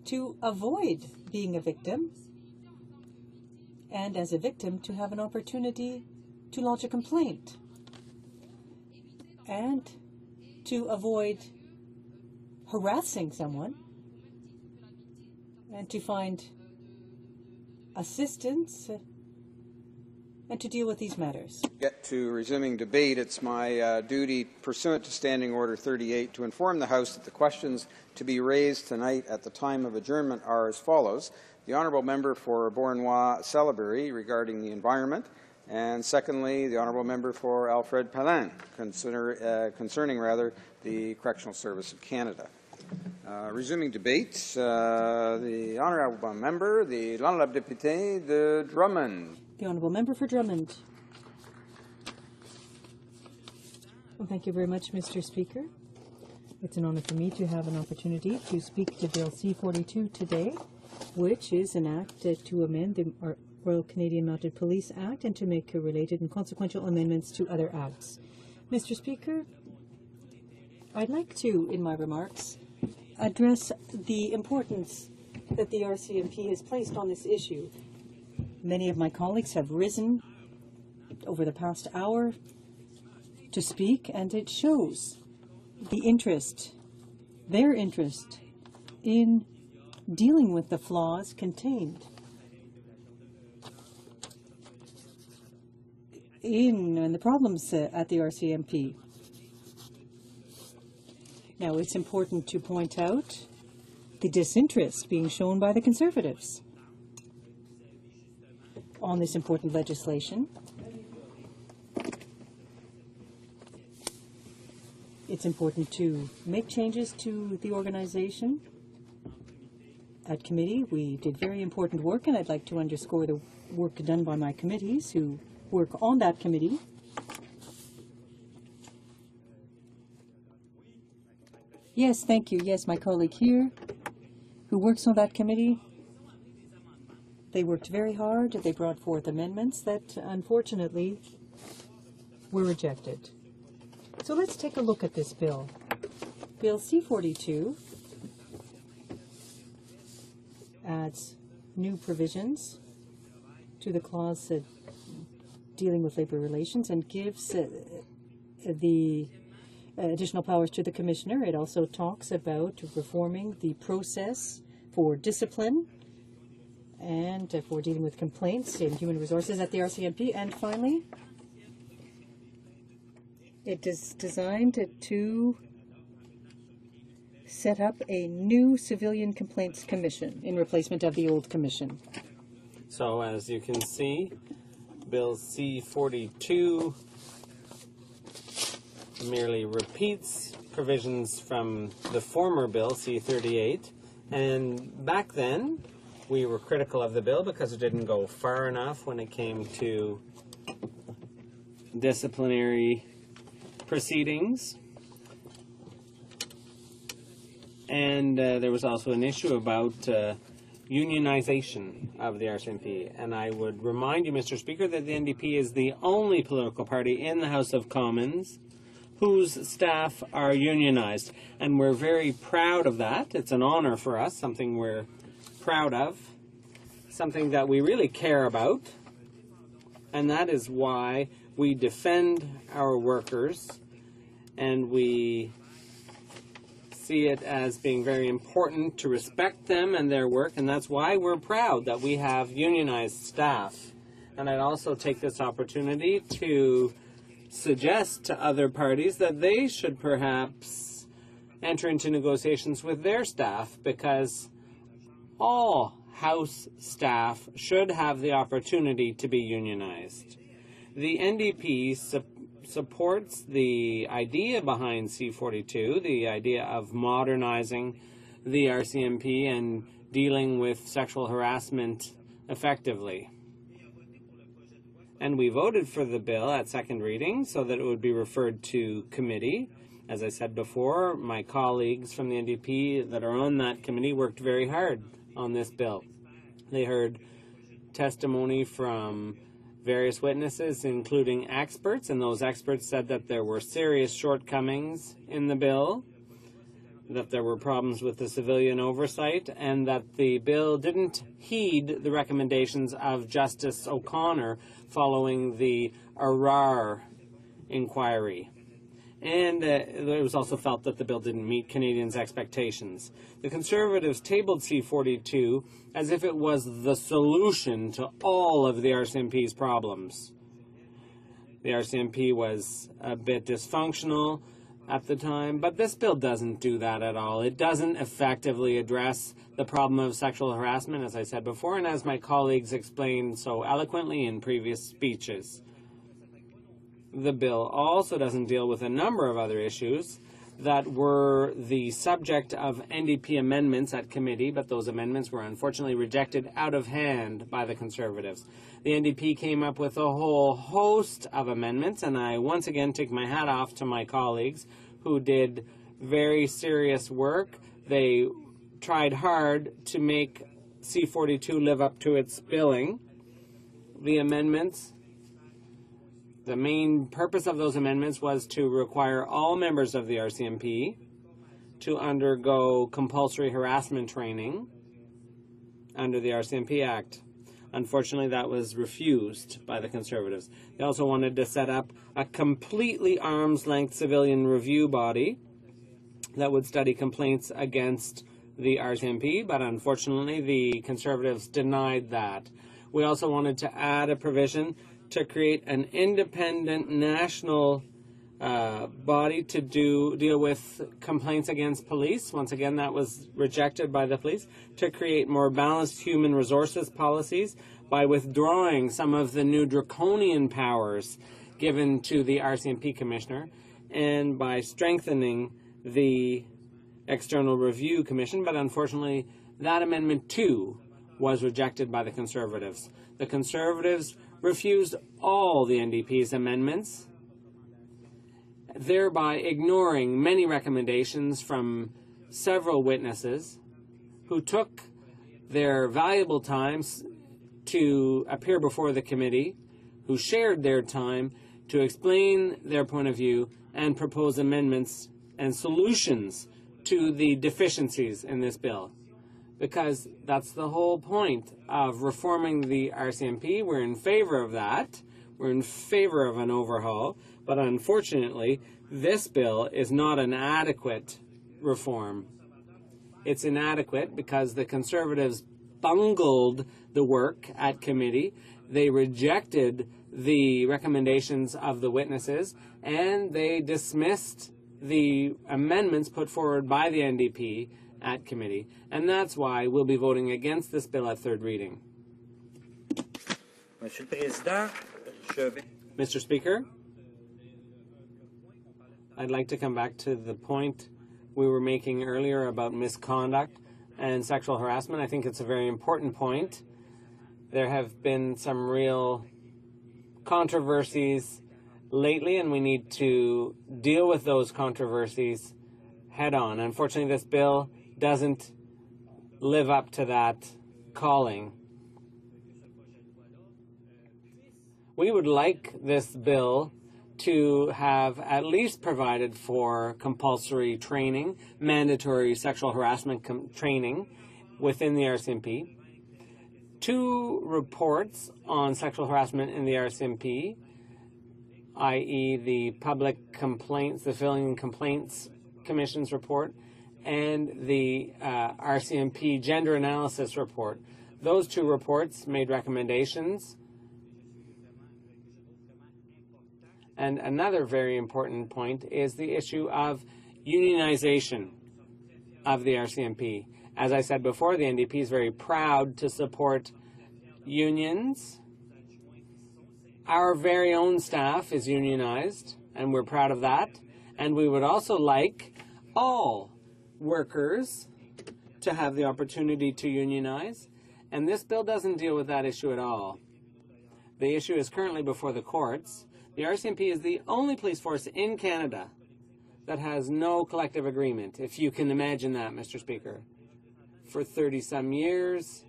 to avoid being a victim, and as a victim to have an opportunity to lodge a complaint and to avoid harassing someone and to find assistance and to deal with these matters. Get to resuming debate. It's my duty, pursuant to Standing Order 38, to inform the House that the questions to be raised tonight at the time of adjournment are as follows. The Honourable Member for Bournois-Celebury regarding the environment, and secondly, the Honourable Member for Alfred Palin concerning the Correctional Service of Canada. Resuming debate, the Honourable Member, the L'Honorable Député de Drummond. The Honourable Member for Drummond. Well, thank you very much, Mr. Speaker. It's an honour for me to have an opportunity to speak to Bill C-42 today, which is an act to amend the Royal Canadian Mounted Police Act and to make related and consequential amendments to other acts. Mr. Speaker, I'd like to, in my remarks, address the importance that the RCMP has placed on this issue. Many of my colleagues have risen over the past hour to speak, and it shows the interest, their interest, in dealing with the flaws contained in the problems at the RCMP. Now, it's important to point out the disinterest being shown by the Conservatives on this important legislation. It's important to make changes to the organization. At committee, we did very important work, and I'd like to underscore the work done by my committees who work on that committee. Yes, thank you. Yes, my colleague here who works on that committee. They worked very hard. They brought forth amendments that, unfortunately, were rejected. So let's take a look at this bill. Bill C-42 adds new provisions to the clause dealing with labor relations and gives the additional powers to the Commissioner. It also talks about reforming the process for discipline and for dealing with complaints in human resources at the RCMP. And finally, it is designed to set up a new Civilian Complaints Commission in replacement of the old commission. So as you can see, Bill C-42 merely repeats provisions from the former bill, C-38, and back then we were critical of the bill because it didn't go far enough when it came to disciplinary proceedings. And there was also an issue about unionization of the RCMP. And I would remind you, Mr. Speaker, that the NDP is the only political party in the House of Commons whose staff are unionized. And we're very proud of that. It's an honor for us, something we're proud of, something that we really care about. And that is why we defend our workers, and we see it as being very important to respect them and their work, and that's why we're proud that we have unionized staff. And I'd also take this opportunity to suggest to other parties that they should perhaps enter into negotiations with their staff, because all House staff should have the opportunity to be unionized. The NDP supports the idea behind C-42, the idea of modernizing the RCMP and dealing with sexual harassment effectively. And we voted for the bill at second reading so that it would be referred to committee. As I said before, my colleagues from the NDP that are on that committee worked very hard on this bill. They heard testimony from various witnesses, including experts, and those experts said that there were serious shortcomings in the bill, that there were problems with the civilian oversight, and that the bill didn't heed the recommendations of Justice O'Connor following the Arar inquiry. And it was also felt that the bill didn't meet Canadians' expectations. The Conservatives tabled C-42 as if it was the solution to all of the RCMP's problems. The RCMP was a bit dysfunctional at the time, but this bill doesn't do that at all. It doesn't effectively address the problem of sexual harassment, as I said before, and as my colleagues explained so eloquently in previous speeches. The bill also doesn't deal with a number of other issues that were the subject of NDP amendments at committee, but those amendments were unfortunately rejected out of hand by the Conservatives. The NDP came up with a whole host of amendments, and I once again take my hat off to my colleagues who did very serious work. They tried hard to make C-42 live up to its billing. The amendments, the main purpose of those amendments was to require all members of the RCMP to undergo compulsory harassment training under the RCMP Act. Unfortunately, that was refused by the Conservatives. They also wanted to set up a completely arm's-length civilian review body that would study complaints against the RCMP, but unfortunately the Conservatives denied that. We also wanted to add a provision to create an independent national body to deal with complaints against police. Once again, that was rejected by the police. To create more balanced human resources policies by withdrawing some of the new draconian powers given to the RCMP Commissioner, and by strengthening the External Review Commission. But unfortunately, that amendment too was rejected by the Conservatives. The Conservatives refused all the NDP's amendments, thereby ignoring many recommendations from several witnesses who took their valuable times to appear before the committee, who shared their time to explain their point of view and propose amendments and solutions to the deficiencies in this bill. Because that's the whole point of reforming the RCMP. We're in favor of that. We're in favor of an overhaul. But unfortunately, this bill is not an adequate reform. It's inadequate because the Conservatives bungled the work at committee. They rejected the recommendations of the witnesses, and they dismissed the amendments put forward by the NDP at committee, and that's why we'll be voting against this bill at third reading. Mr. Speaker, I'd like to come back to the point we were making earlier about misconduct and sexual harassment. I think it's a very important point. There have been some real controversies lately, and we need to deal with those controversies head on. Unfortunately, this bill doesn't live up to that calling. We would like this bill to have at least provided for compulsory training, mandatory sexual harassment training within the RCMP. 2 reports on sexual harassment in the RCMP, i.e. the Public Complaints, the Civilian Complaints Commission's report, and the RCMP Gender Analysis Report. Those 2 reports made recommendations. And another very important point is the issue of unionization of the RCMP. As I said before, the NDP is very proud to support unions. Our very own staff is unionized, and we're proud of that. And we would also like all workers to have the opportunity to unionize. And this bill doesn't deal with that issue at all. The issue is currently before the courts. The RCMP is the only police force in Canada that has no collective agreement, if you can imagine that, Mr. Speaker. For 30-some years,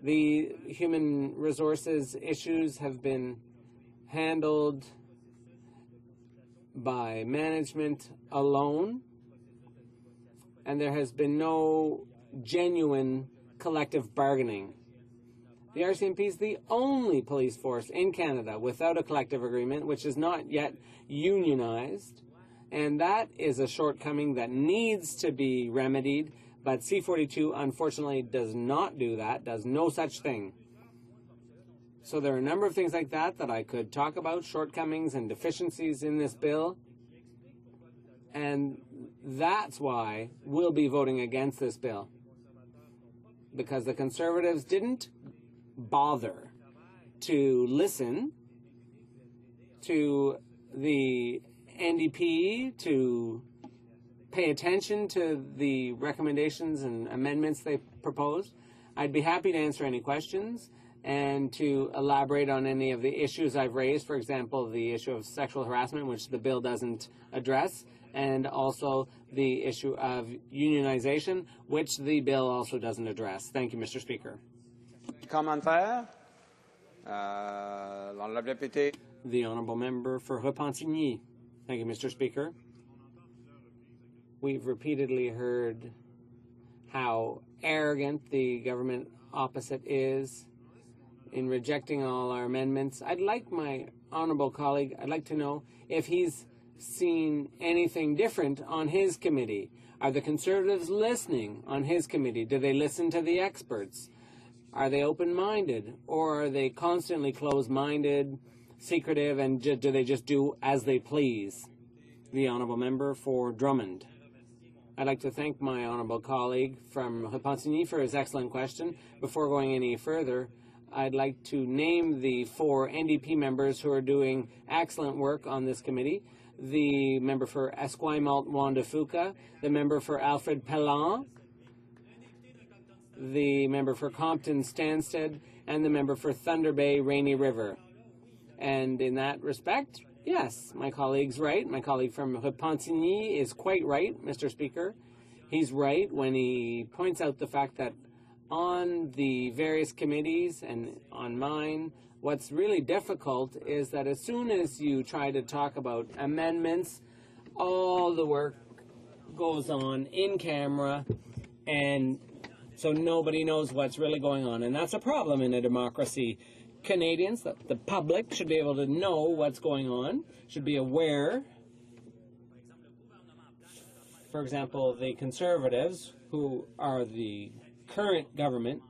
the human resources issues have been handled by management alone, and there has been no genuine collective bargaining. The RCMP is the only police force in Canada without a collective agreement, which is not yet unionized, and that is a shortcoming that needs to be remedied, but C-42 unfortunately does not do that, does no such thing. So there are a number of things like that that I could talk about, shortcomings and deficiencies in this bill, and that's why we'll be voting against this bill, because the Conservatives didn't bother to listen to the NDP, to pay attention to the recommendations and amendments they proposed. I'd be happy to answer any questions and to elaborate on any of the issues I've raised, for example, the issue of sexual harassment, which the bill doesn't address, and also the issue of unionization, which the bill also doesn't address. Thank you, Mr. Speaker. Commentaire? L'honorable député. The honourable member for Repentigny. Thank you, Mr. Speaker. We've repeatedly heard how arrogant the government opposite is in rejecting all our amendments. I'd like my honourable colleague, I'd like to know if he's seen anything different on his committee. Are the Conservatives listening on his committee? Do they listen to the experts? Are they open-minded, or are they constantly closed-minded, secretive, and do they just do as they please? The honourable member for Drummond. I'd like to thank my honourable colleague from Repentigny for his excellent question. Before going any further, I'd like to name the 4 NDP members who are doing excellent work on this committee. The member for Esquimalt-Wanda-Fuca, the member for Alfred Pellan, the member for Compton-Stansted, and the member for Thunder Bay Rainy River. And in that respect, yes, my colleague's right. My colleague from Repentigny is quite right, Mr. Speaker. He's right when he points out the fact that on the various committees and on mine, what's really difficult is that as soon as you try to talk about amendments, all the work goes on in camera, and so nobody knows what's really going on. And that's a problem in a democracy. Canadians, the public, should be able to know what's going on, should be aware. For example, the Conservatives, who are the current government,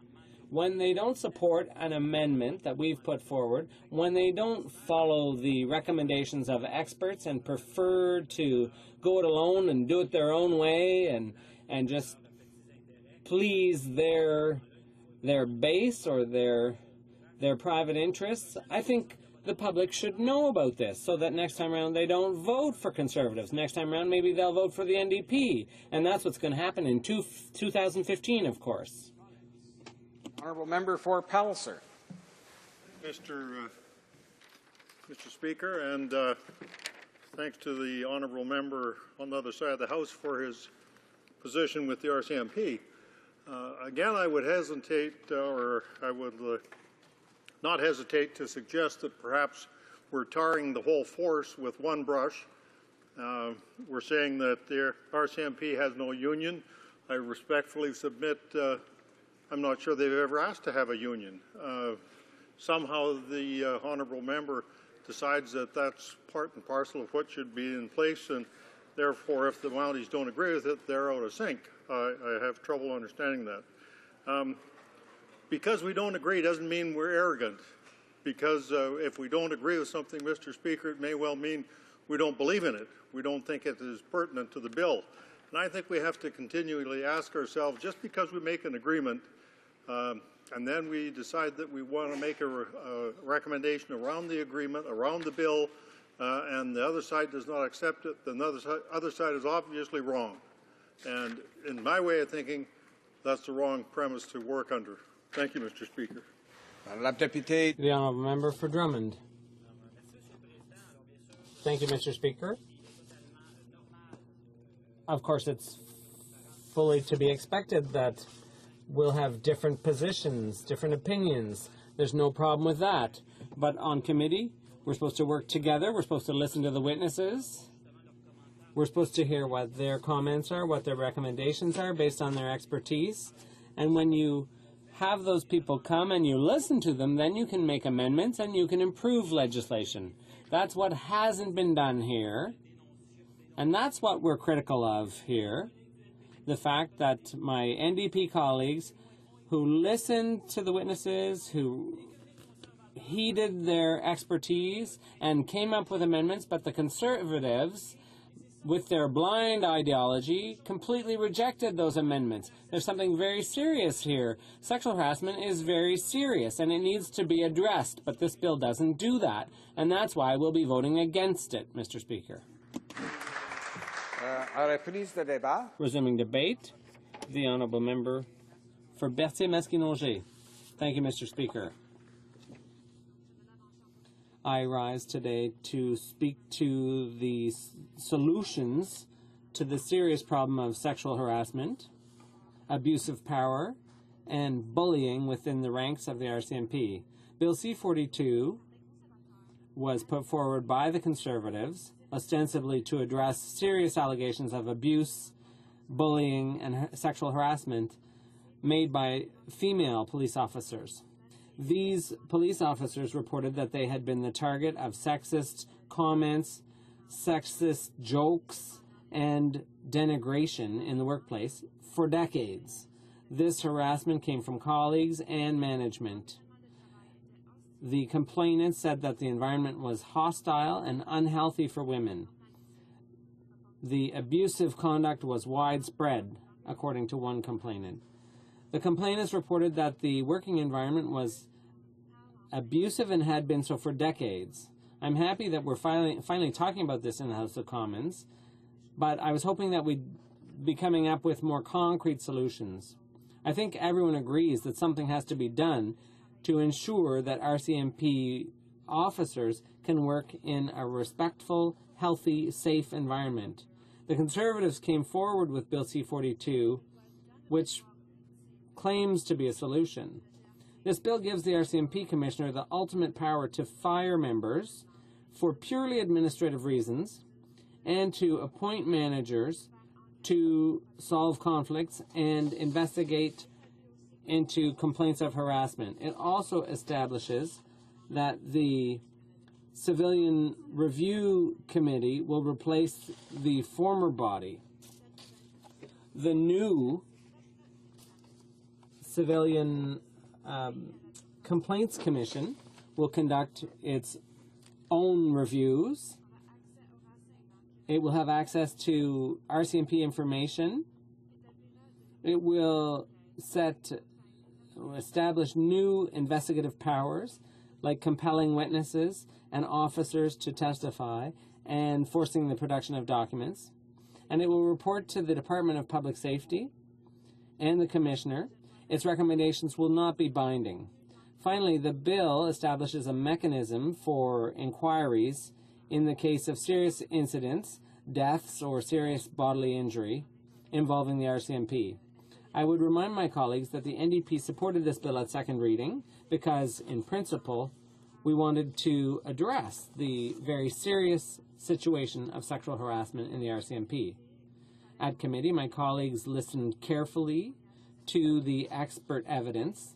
when they don't support an amendment that we've put forward, when they don't follow the recommendations of experts and prefer to go it alone and do it their own way and just please their base or their private interests, I think the public should know about this so that next time around they don't vote for Conservatives. Next time around maybe they'll vote for the NDP. And that's what's going to happen in 2015, of course. Honourable member for Palliser. Mr. Speaker, and thanks to the honourable member on the other side of the House for his position with the RCMP. Again, I would hesitate, or I would not hesitate to suggest that perhaps we're tarring the whole force with one brush. We're saying that the RCMP has no union. I respectfully submit I'm not sure they've ever asked to have a union. Somehow the honourable member decides that that's part and parcel of what should be in place, and therefore if the Mounties don't agree with it, they're out of sync. I have trouble understanding that. Because we don't agree doesn't mean we're arrogant. Because if we don't agree with something, Mr. Speaker, it may well mean we don't believe in it. We don't think it is pertinent to the bill. And I think we have to continually ask ourselves, just because we make an agreement and then we decide that we want to make a recommendation around the agreement, around the bill, and the other side does not accept it, then the other side is obviously wrong. And in my way of thinking, that's the wrong premise to work under. Thank you, Mr. Speaker. The honourable member for Drummond. Thank you, Mr. Speaker. Of course, it's fully to be expected that we'll have different positions, different opinions. There's no problem with that. But on committee, we're supposed to work together. We're supposed to listen to the witnesses. We're supposed to hear what their comments are, what their recommendations are based on their expertise. And when you have those people come and you listen to them, then you can make amendments and you can improve legislation. That's what hasn't been done here. And that's what we're critical of here. The fact that my NDP colleagues who listened to the witnesses, who heeded their expertise and came up with amendments, but the Conservatives, with their blind ideology, completely rejected those amendments. There's something very serious here. Sexual harassment is very serious, and it needs to be addressed, but this bill doesn't do that, and that's why we'll be voting against it, Mr. Speaker. Resuming debate, the honourable member for Berthier-Masquinongé. Thank you, Mr. Speaker. I rise today to speak to the solutions to the serious problem of sexual harassment, abuse of power, and bullying within the ranks of the RCMP. Bill C-42 was put forward by the Conservatives, ostensibly to address serious allegations of abuse, bullying, and sexual harassment made by female police officers. These police officers reported that they had been the target of sexist comments, sexist jokes, and denigration in the workplace for decades. This harassment came from colleagues and management. The complainant said that the environment was hostile and unhealthy for women. The abusive conduct was widespread, according to one complainant. The complainants reported that the working environment was abusive and had been so for decades. I'm happy that we're finally talking about this in the House of Commons, but I was hoping that we'd be coming up with more concrete solutions. I think everyone agrees that something has to be done to ensure that RCMP officers can work in a respectful, healthy, safe environment. The Conservatives came forward with Bill C-42, which claims to be a solution. This bill gives the RCMP Commissioner the ultimate power to fire members for purely administrative reasons and to appoint managers to solve conflicts and investigate into complaints of harassment. It also establishes that the Civilian Review Committee will replace the former body. The new Civilian Complaints Commission will conduct its own reviews. It will have access to RCMP information. It will establish new investigative powers, like compelling witnesses and officers to testify and forcing the production of documents. And it will report to the Department of Public Safety and the Commissioner. Its recommendations will not be binding. Finally, the bill establishes a mechanism for inquiries in the case of serious incidents, deaths, or serious bodily injury involving the RCMP. I would remind my colleagues that the NDP supported this bill at second reading because, in principle, we wanted to address the very serious situation of sexual harassment in the RCMP. At committee, my colleagues listened carefully to the expert evidence.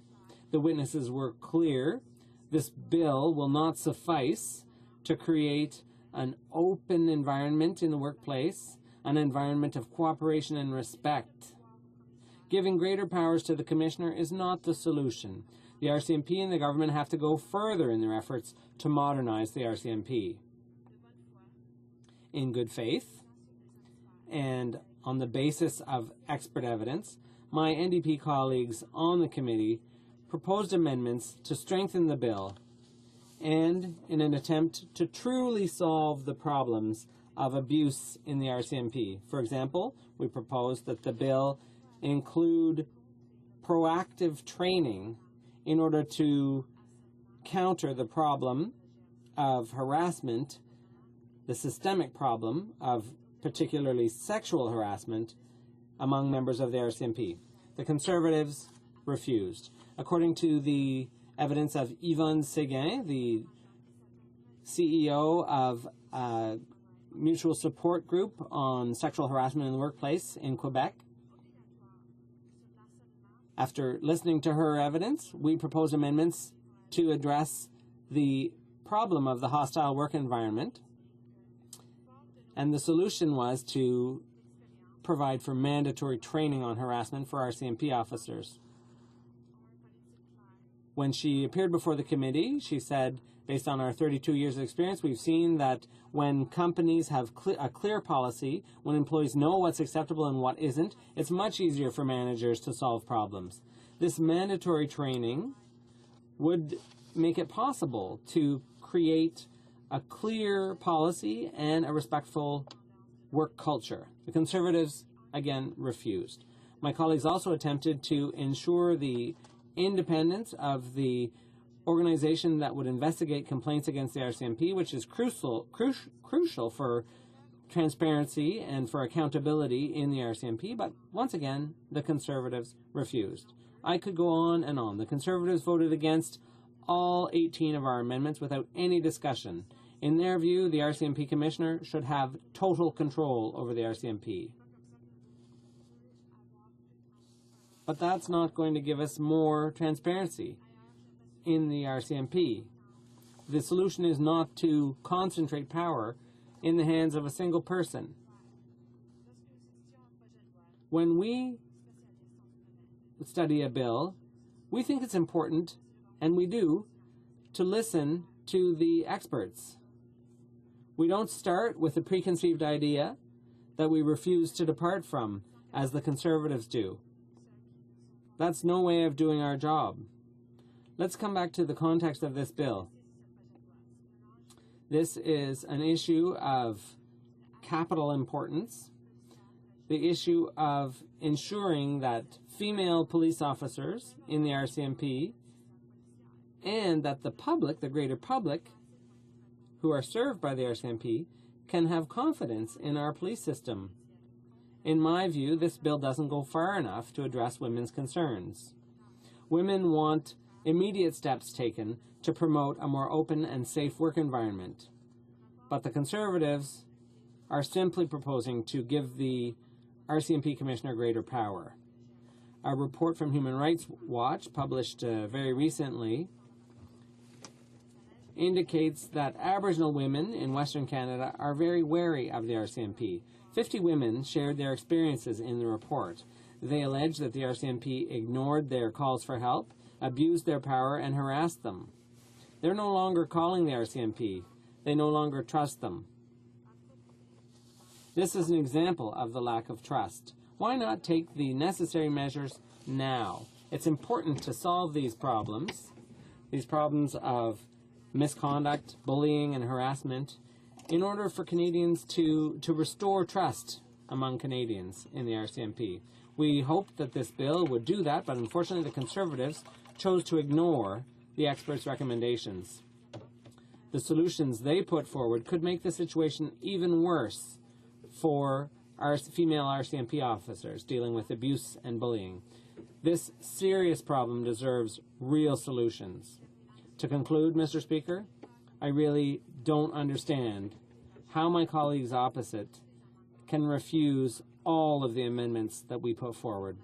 The witnesses were clear. This bill will not suffice to create an open environment in the workplace, an environment of cooperation and respect. Giving greater powers to the Commissioner is not the solution. The RCMP and the government have to go further in their efforts to modernize the RCMP. in good faith and on the basis of expert evidence, my NDP colleagues on the committee proposed amendments to strengthen the bill and in an attempt to truly solve the problems of abuse in the RCMP. For example, we proposed that the bill include proactive training in order to counter the problem of harassment, the systemic problem of particularly sexual harassment among members of the RCMP. The Conservatives refused. According to the evidence of Yvonne Séguin, the CEO of a mutual support group on sexual harassment in the workplace in Quebec, after listening to her evidence, we propose amendments to address the problem of the hostile work environment. And the solution was to provide for mandatory training on harassment for RCMP officers. When she appeared before the committee, she said, based on our 32 years of experience, we've seen that when companies have a clear policy, when employees know what's acceptable and what isn't, it's much easier for managers to solve problems. This mandatory training would make it possible to create a clear policy and a respectful work culture. The Conservatives, again, refused. My colleagues also attempted to ensure the independence of the organization that would investigate complaints against the RCMP, which is crucial for transparency and for accountability in the RCMP. But once again, the Conservatives refused. I could go on and on. The Conservatives voted against all 18 of our amendments without any discussion. In their view, the RCMP Commissioner should have total control over the RCMP. But that's not going to give us more transparency in the RCMP. The solution is not to concentrate power in the hands of a single person. When we study a bill, we think it's important, and we do, to listen to the experts. We don't start with a preconceived idea that we refuse to depart from, as the Conservatives do. That's no way of doing our job. Let's come back to the context of this bill. This is an issue of capital importance, the issue of ensuring that female police officers in the RCMP and that the public, the greater public, who are served by the RCMP, can have confidence in our police system. In my view, this bill doesn't go far enough to address women's concerns. Women want immediate steps taken to promote a more open and safe work environment. But the Conservatives are simply proposing to give the RCMP Commissioner greater power. A report from Human Rights Watch, published very recently, indicates that Aboriginal women in Western Canada are very wary of the RCMP. 50 women shared their experiences in the report. They allege that the RCMP ignored their calls for help, abused their power, and harassed them. They're no longer calling the RCMP. They no longer trust them. This is an example of the lack of trust. Why not take the necessary measures now? It's important to solve these problems of misconduct, bullying, and harassment, in order for Canadians to restore trust among Canadians in the RCMP. We hoped that this bill would do that, but unfortunately the Conservatives chose to ignore the experts' recommendations. The solutions they put forward could make the situation even worse for our female RCMP officers dealing with abuse and bullying. This serious problem deserves real solutions. To conclude, Mr. Speaker, I really don't understand how my colleagues opposite can refuse all of the amendments that we put forward.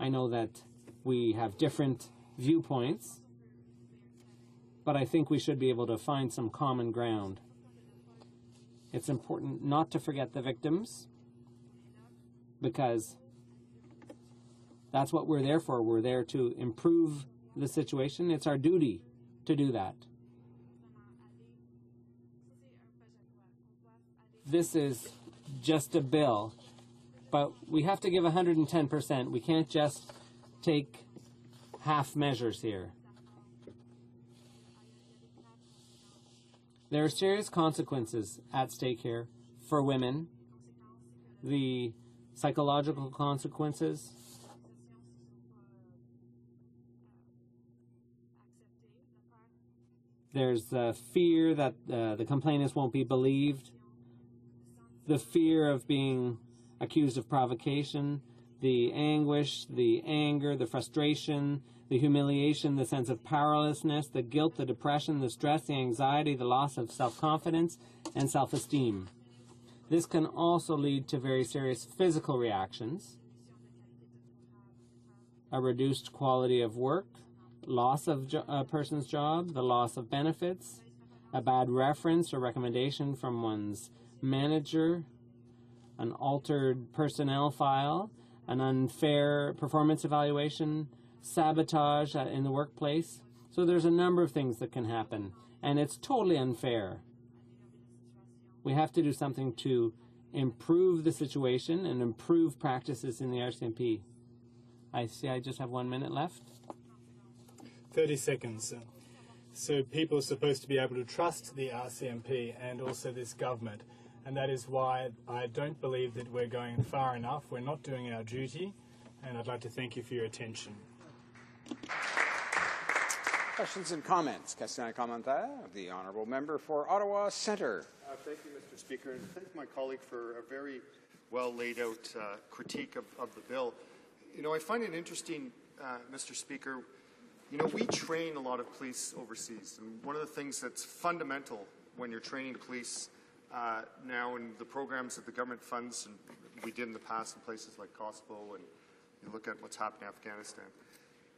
I know that we have different viewpoints, but I think we should be able to find some common ground. It's important not to forget the victims, because that's what we're there for. We're there to improve the situation. It's our duty to do that. this is just a bill, but we have to give 110%. We can't just take half measures here. There are serious consequences at stake here for women. The psychological consequences, there's the fear that the complainants won't be believed, the fear of being accused of provocation, the anguish, the anger, the frustration, the humiliation, the sense of powerlessness, the guilt, the depression, the stress, the anxiety, the loss of self-confidence and self-esteem. This can also lead to very serious physical reactions, a reduced quality of work, loss of a person's job, the loss of benefits, a bad reference or recommendation from one's manager, an altered personnel file, an unfair performance evaluation, sabotage in the workplace. So there's a number of things that can happen, and it's totally unfair. We have to do something to improve the situation and improve practices in the RCMP. I see I just have 1 minute left. 30 seconds. So people are supposed to be able to trust the RCMP and also this government. And that is why I don't believe that we're going far enough. We're not doing our duty. And I'd like to thank you for your attention. Questions and comments. Question et commentaire. The honourable member for Ottawa Centre. Thank you, Mr. Speaker, and thank my colleague for a very well laid out critique of the bill. You know, I find it interesting, Mr. Speaker, you know, we train a lot of police overseas, and one of the things that's fundamental when you're training police now in the programs that the government funds, and we did in the past in places like Kosovo, and you look at what's happening in Afghanistan,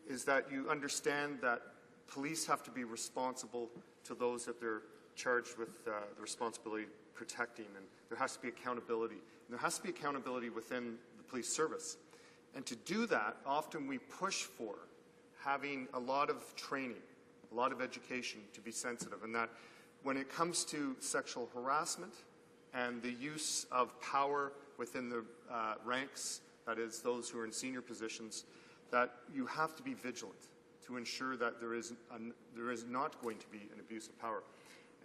is that you understand that police have to be responsible to those that they're charged with the responsibility of protecting, and there has to be accountability. And there has to be accountability within the police service. And to do that, often we push for having a lot of training, a lot of education to be sensitive, and that when it comes to sexual harassment and the use of power within the ranks, that is those who are in senior positions, that you have to be vigilant to ensure that there is not going to be an abuse of power.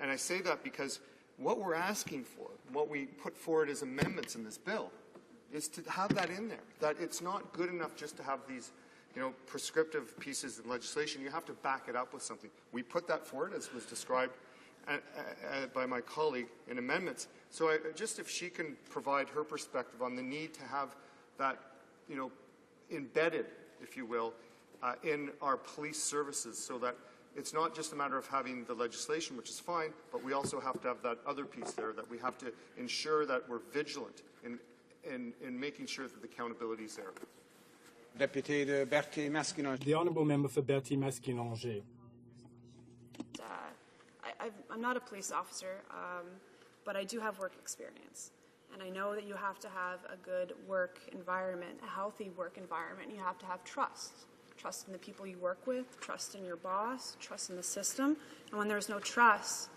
And I say that because what we're asking for, what we put forward as amendments in this bill, is to have that in there, that it's not good enough just to have these, you know, prescriptive pieces of legislation. You have to back it up with something. We put that forward, as was described by my colleague, in amendments. So just if she can provide her perspective on the need to have that, you know, embedded, if you will, in our police services, so that it's not just a matter of having the legislation, which is fine, but we also have to have that other piece there, that we have to ensure that we're vigilant in making sure that the accountability is there. Député de Berthier-Masquinongé. The honourable member for Berthier-Masquinongé. I'm not a police officer, but I do have work experience. And I know that you have to have a good work environment, a healthy work environment. You have to have trust. Trust in the people you work with, trust in your boss, trust in the system. And when there's no trust,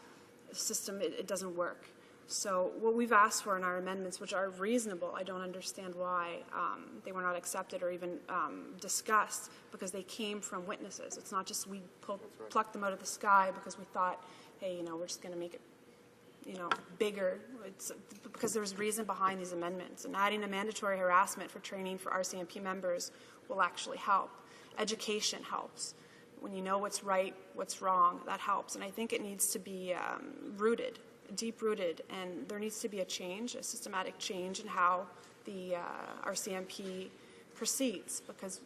the system, it doesn't work. So what we've asked for in our amendments, which are reasonable, I don't understand why they were not accepted or even discussed, because they came from witnesses. It's not just we plucked them out of the sky because we thought, hey, you know, we're just going to make it, you know, bigger. It's because there's reason behind these amendments. And adding a mandatory harassment for training for RCMP members will actually help. Education helps. When you know what's right, what's wrong, that helps. And I think it needs to be rooted, deep-rooted, and there needs to be a change, a systematic change in how the RCMP proceeds, because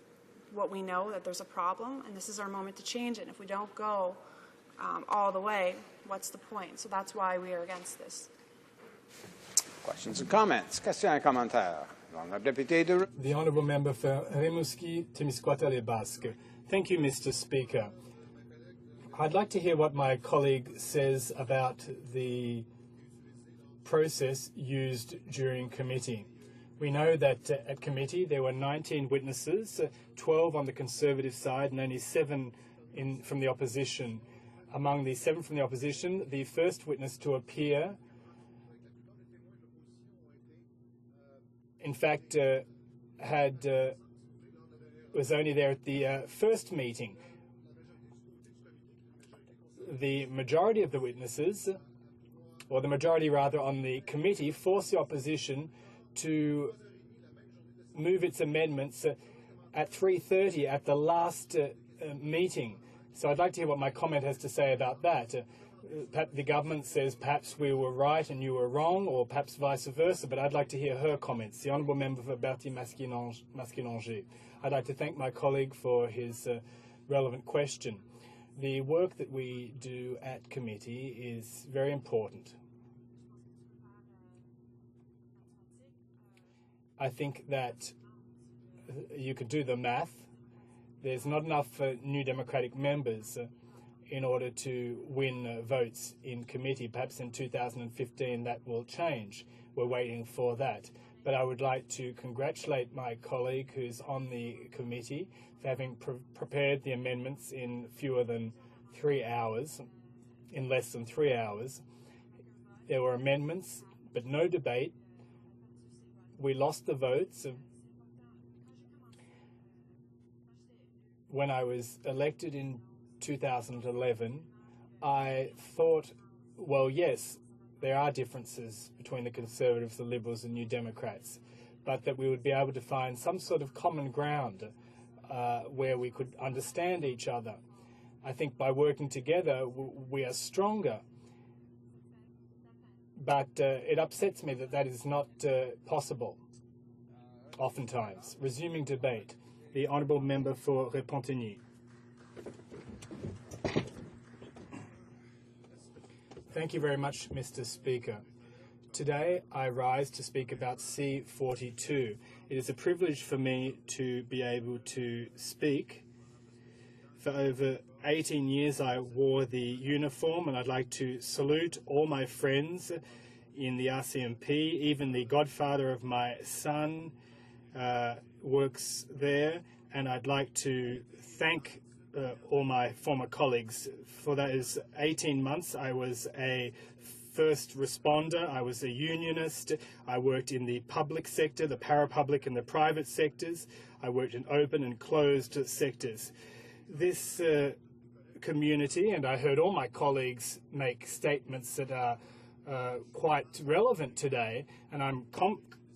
what we know that there's a problem, and this is our moment to change it. And if we don't go all the way, what's the point? So that's why we are against this. Questions and comments. Question et commentaire. The honourable member for Rimouski-Témiscouata-les-Basques. Thank you, Mr. Speaker. I'd like to hear what my colleague says about the process used during committee. We know that at committee there were 19 witnesses, 12 on the Conservative side and only 7 from the opposition. Among the 7 from the opposition, the first witness to appear in fact, was only there at the first meeting. The majority of the witnesses, or the majority rather on the committee, forced the opposition to move its amendments at 3:30 at the last meeting. So I'd like to hear what my comment has to say about that. The government says perhaps we were right and you were wrong, or perhaps vice versa, but I'd like to hear her comments. The Honourable Member for Berthier Masquinongé. I'd like to thank my colleague for his relevant question. The work that we do at committee is very important. I think that you could do the math. There's not enough New Democratic members in order to win votes in committee. Perhaps in 2015 that will change. We're waiting for that. But I would like to congratulate my colleague who's on the committee for having prepared the amendments in fewer than 3 hours, in less than 3 hours. There were amendments, but no debate. We lost the votes. When I was elected in 2011, I thought, well, yes, there are differences between the Conservatives, the Liberals and New Democrats, but that we would be able to find some sort of common ground where we could understand each other. I think by working together, we are stronger. But it upsets me that that is not possible, oftentimes. Resuming debate. The Honourable Member for Repentigny. Thank you very much, Mr. Speaker. Today I rise to speak about C-42. It is a privilege for me to be able to speak. For over 18 years I wore the uniform, and I'd like to salute all my friends in the RCMP. Even the godfather of my son works there, and I'd like to thank all my former colleagues. For those 18 months, I was a first responder, I was a unionist, I worked in the public sector, the parapublic and the private sectors, I worked in open and closed sectors. This community, and I heard all my colleagues make statements that are quite relevant today, and I'm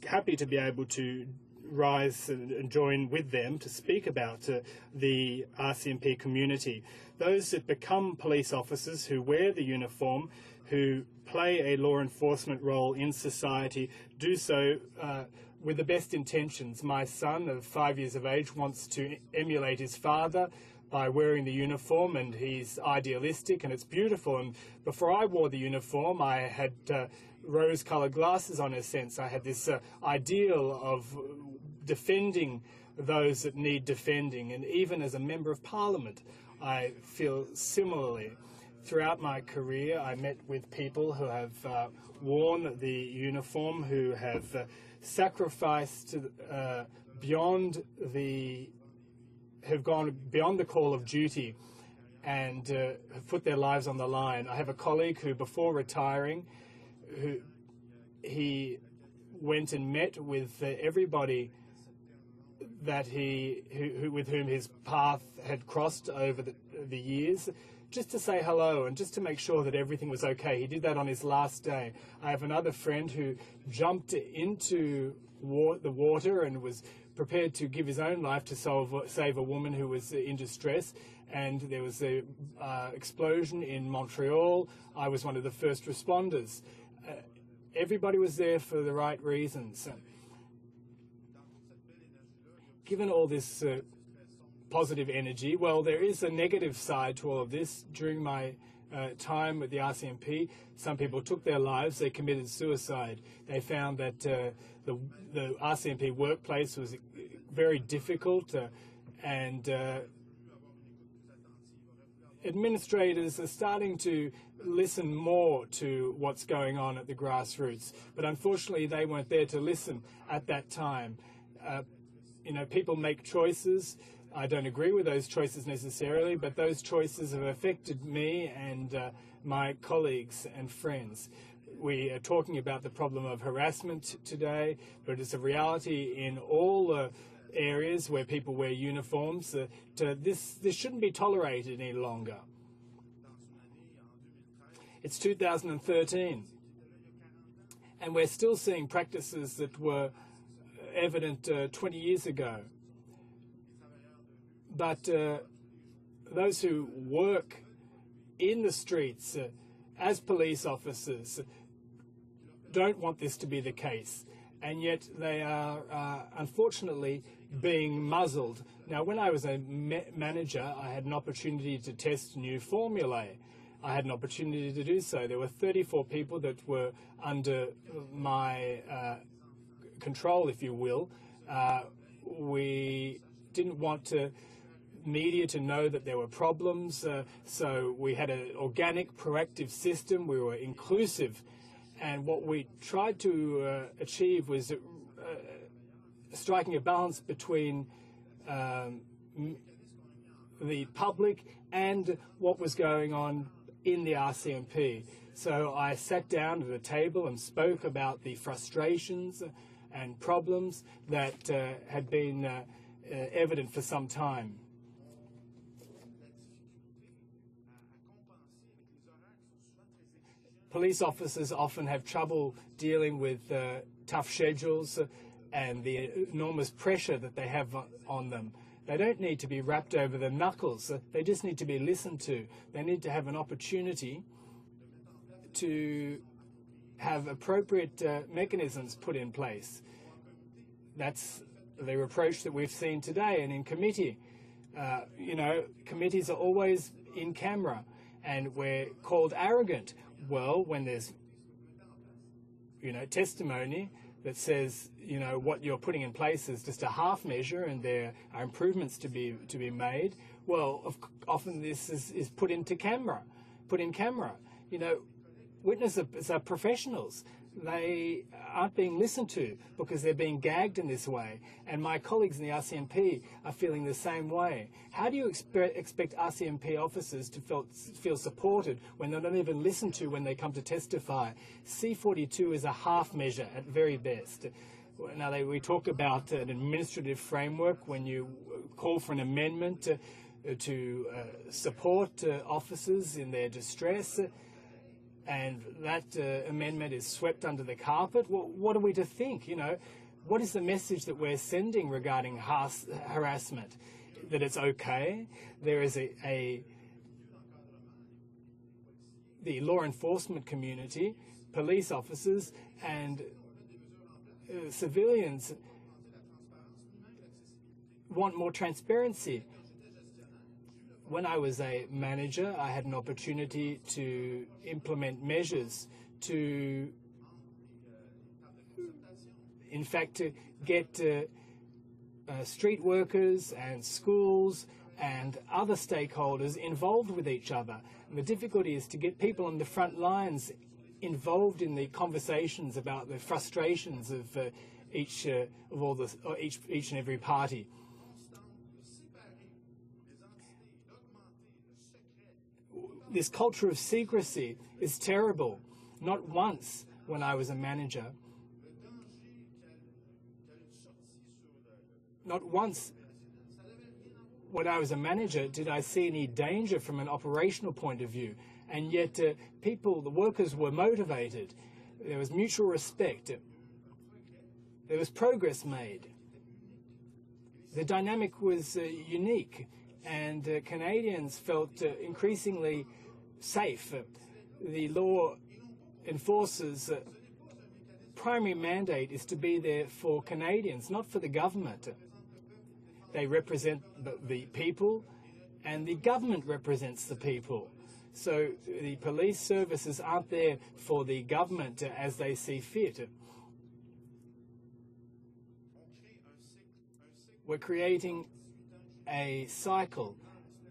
happy to be able to rise and join with them to speak about the RCMP community. Those that become police officers, who wear the uniform, who play a law enforcement role in society, do so with the best intentions. My son of 5 years of age wants to emulate his father by wearing the uniform, and he's idealistic and it's beautiful. And before I wore the uniform, I had rose-coloured glasses on, in a sense. I had this ideal of defending those that need defending, and even as a member of parliament I feel similarly. Throughout my career I met with people who have worn the uniform, who have sacrificed have gone beyond the call of duty and have put their lives on the line. I have a colleague who, before retiring, he went and met with everybody that with whom his path had crossed over the years, just to say hello and just to make sure that everything was okay. He did that on his last day. I have another friend who jumped into the water and was prepared to give his own life to save a woman who was in distress. And there was an explosion in Montreal. I was one of the first responders. Everybody was there for the right reasons. Given all this positive energy, well, there is a negative side to all of this. During my time with the RCMP, some people took their lives. They committed suicide. They found that the RCMP workplace was very difficult, and administrators are starting to listen more to what's going on at the grassroots. But unfortunately, they weren't there to listen at that time. People make choices. I don't agree with those choices necessarily, but those choices have affected me and my colleagues and friends. we are talking about the problem of harassment today, but it's a reality in all areas where people wear uniforms. This shouldn't be tolerated any longer. It's 2013, and we're still seeing practices that were evident 20 years ago. But those who work in the streets as police officers don't want this to be the case, and yet they are unfortunately being muzzled. Now, when I was a manager, I had an opportunity to test new formulae. I had an opportunity to do so. There were 34 people that were under my control, if you will. We didn't want media to know that there were problems, so we had an organic, proactive system. We were inclusive, and what we tried to achieve was striking a balance between the public and what was going on in the RCMP. So I sat down at a table and spoke about the frustrations and problems that had been evident for some time. Police officers often have trouble dealing with tough schedules and the enormous pressure that they have on them. They don't need to be wrapped over the knuckles. They just need to be listened to. They need to have an opportunity to have appropriate mechanisms put in place. That's the approach that we've seen today and in committee. Committees are always in camera, and we're called arrogant. Well, when there's, testimony that says, what you're putting in place is just a half measure and there are improvements to be made, well, often this is put in camera. Witnesses are professionals. They aren't being listened to because they're being gagged in this way. And my colleagues in the RCMP are feeling the same way. How do you expect RCMP officers to feel supported when they're not even listened to when they come to testify? C-42 is a half measure at very best. Now, we talk about an administrative framework when you call for an amendment to support officers in their distress, and that amendment is swept under the carpet. Well, what are we to think? What is the message that we're sending regarding harassment? That it's okay? There is the law enforcement community, police officers, and civilians want more transparency. When I was a manager, I had an opportunity to implement measures to get street workers and schools and other stakeholders involved with each other. And the difficulty is to get people on the front lines involved in the conversations about the frustrations of each and every party. This culture of secrecy is terrible. Not once when I was a manager, did I see any danger from an operational point of view. And yet the workers were motivated. There was mutual respect. There was progress made. The dynamic was unique, and Canadians felt increasingly safe. The law enforcers' primary mandate is to be there for Canadians, not for the government. They represent the people, and the government represents the people. So the police services aren't there for the government as they see fit. We're creating a cycle.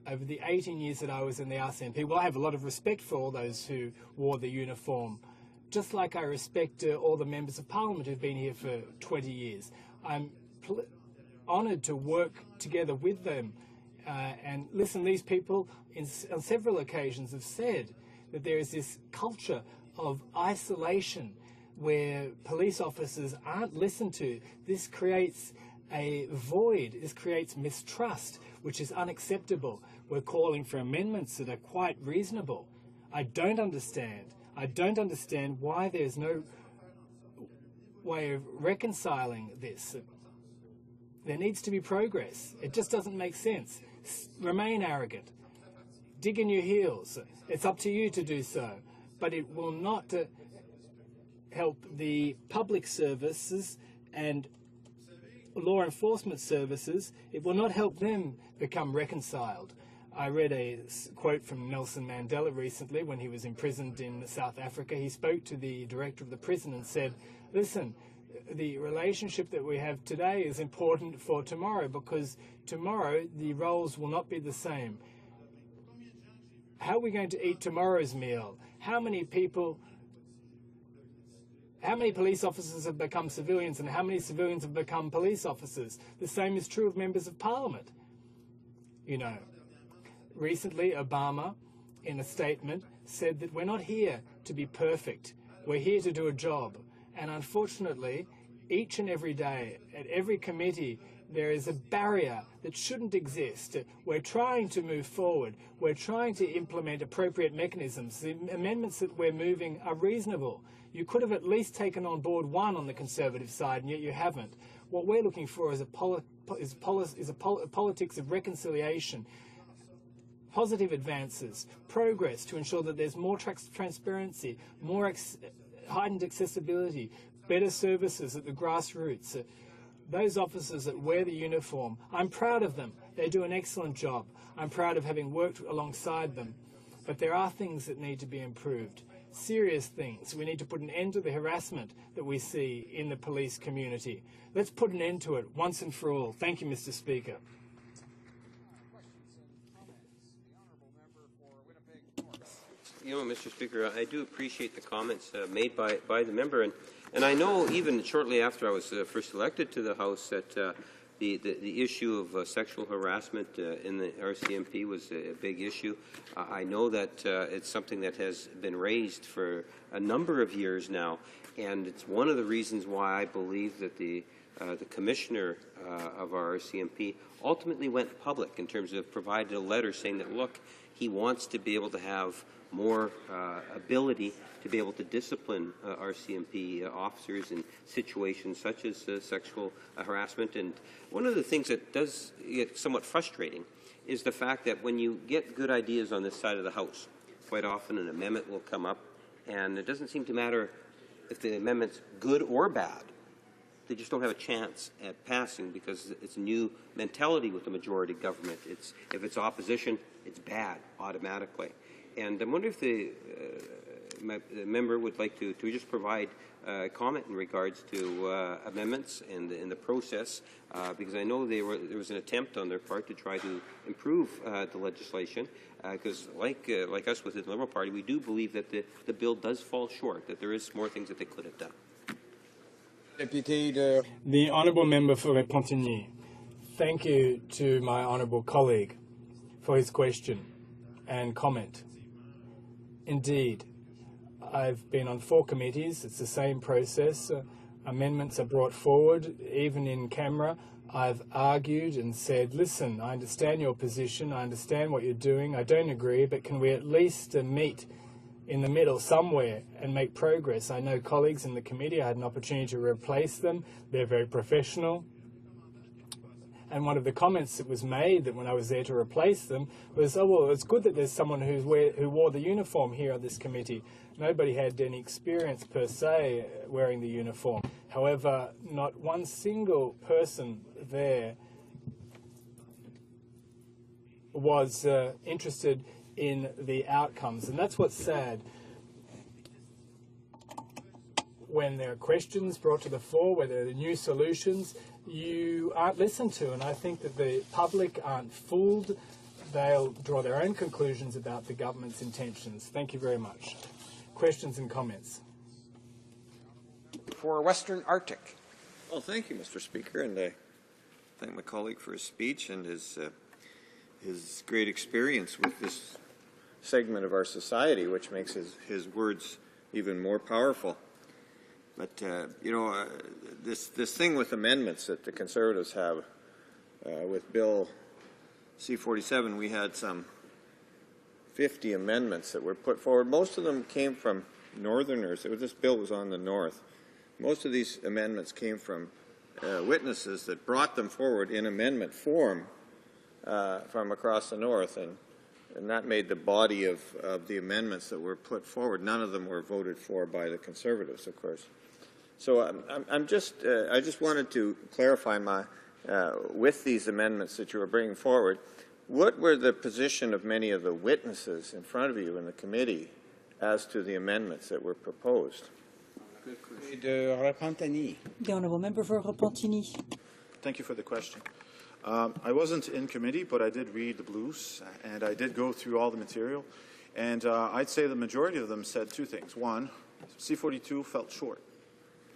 Over the 18 years that I was in the RCMP, well, I have a lot of respect for all those who wore the uniform, just like I respect all the members of Parliament who've been here for 20 years. I'm honoured to work together with them. And listen, these people on several occasions have said that there is this culture of isolation where police officers aren't listened to. This creates a void. This creates mistrust, which is unacceptable. We're calling for amendments that are quite reasonable. I don't understand why there's no way of reconciling this. There needs to be progress. It just doesn't make sense. Remain arrogant. Dig in your heels. It's up to you to do so. But it will not help the public services and law enforcement services. It will not help them become reconciled. I read a quote from Nelson Mandela recently when he was imprisoned in South Africa. He spoke to the director of the prison and said, listen, the relationship that we have today is important for tomorrow, because tomorrow the roles will not be the same. How are we going to eat tomorrow's meal? How many police officers have become civilians, and how many civilians have become police officers? The same is true of members of parliament. You know, recently Obama, in a statement, said that we're not here to be perfect. We're here to do a job. And unfortunately, each and every day, at every committee, there is a barrier that shouldn't exist. We're trying to move forward. We're trying to implement appropriate mechanisms. The amendments that we're moving are reasonable. You could have at least taken on board one on the Conservative side, and yet you haven't. What we're looking for is a politics of reconciliation, positive advances, progress to ensure that there's more transparency, more heightened accessibility, better services at the grassroots. Those officers that wear the uniform, I'm proud of them. They do an excellent job. I'm proud of having worked alongside them. But there are things that need to be improved. Serious things. We need to put an end to the harassment that we see in the police community. Let's put an end to it once and for all. Thank you, Mr. Speaker. You know, Mr. Speaker, I do appreciate the comments made by the member, and I know even shortly after I was first elected to the House that the issue of sexual harassment in the RCMP was a big issue. I know that it's something that has been raised for a number of years now, and it's one of the reasons why I believe that the commissioner of our RCMP ultimately went public in terms of provided a letter saying that, look, he wants to be able to have more ability to be able to discipline RCMP officers in situations such as sexual harassment. And one of the things that does get somewhat frustrating is the fact that when you get good ideas on this side of the House, quite often an amendment will come up, and it doesn't seem to matter if the amendment's good or bad. They just don't have a chance at passing because it's a new mentality with the majority government. If it's opposition, it's bad automatically. And I wonder if the member would like to just provide a comment in regards to amendments and in the process, because I know there was an attempt on their part to try to improve the legislation, because like us within the Liberal Party, we do believe that the bill does fall short, that there is more things that they could have done. The Honourable Member for Repentigny. Thank you to my Honourable colleague for his question and comment. Indeed, I've been on 4 committees. It's the same process. Amendments are brought forward, even in camera. I've argued and said, listen, I understand your position. I understand what you're doing. I don't agree, but can we at least meet in the middle somewhere and make progress? I know colleagues in the committee. I had an opportunity to replace them. They're very professional. And one of the comments that was made that when I was there to replace them was, oh, well, it's good that there's someone who wore the uniform here on this committee. Nobody had any experience per se wearing the uniform. However, not one single person there was interested in the outcomes. And that's what's sad. When there are questions brought to the fore, where there are new solutions, you aren't listened to, and I think that the public aren't fooled. They'll draw their own conclusions about the government's intentions. Thank you very much. Questions and comments? For Western Arctic. Well, thank you, Mr. Speaker, and I thank my colleague for his speech and his great experience with this segment of our society, which makes his words even more powerful. But, this thing with amendments that the Conservatives have with Bill C-47, we had some 50 amendments that were put forward. Most of them came from Northerners. This bill was on the North. Most of these amendments came from witnesses that brought them forward in amendment form from across the North, and that made the body of the amendments that were put forward. None of them were voted for by the Conservatives, of course. So I just wanted to clarify with these amendments that you were bringing forward, what were the position of many of the witnesses in front of you in the committee as to the amendments that were proposed? The Honourable Member for Repentigny. Thank you for the question. I wasn't in committee, but I did read the blues, and I did go through all the material. And I'd say the majority of them said two things. One, C-42 felt short.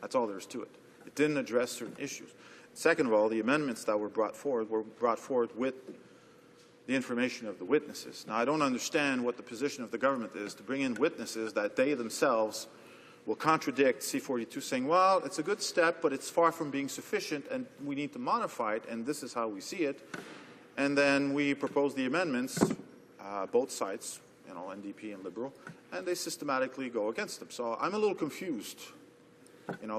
That's all there is to it. It didn't address certain issues. Second of all, the amendments that were brought forward with the information of the witnesses. Now, I don't understand what the position of the government is to bring in witnesses that they themselves will contradict C-42, saying, well, it's a good step, but it's far from being sufficient, and we need to modify it, and this is how we see it. And then we propose the amendments, both sides, NDP and Liberal, and they systematically go against them. So I'm a little confused.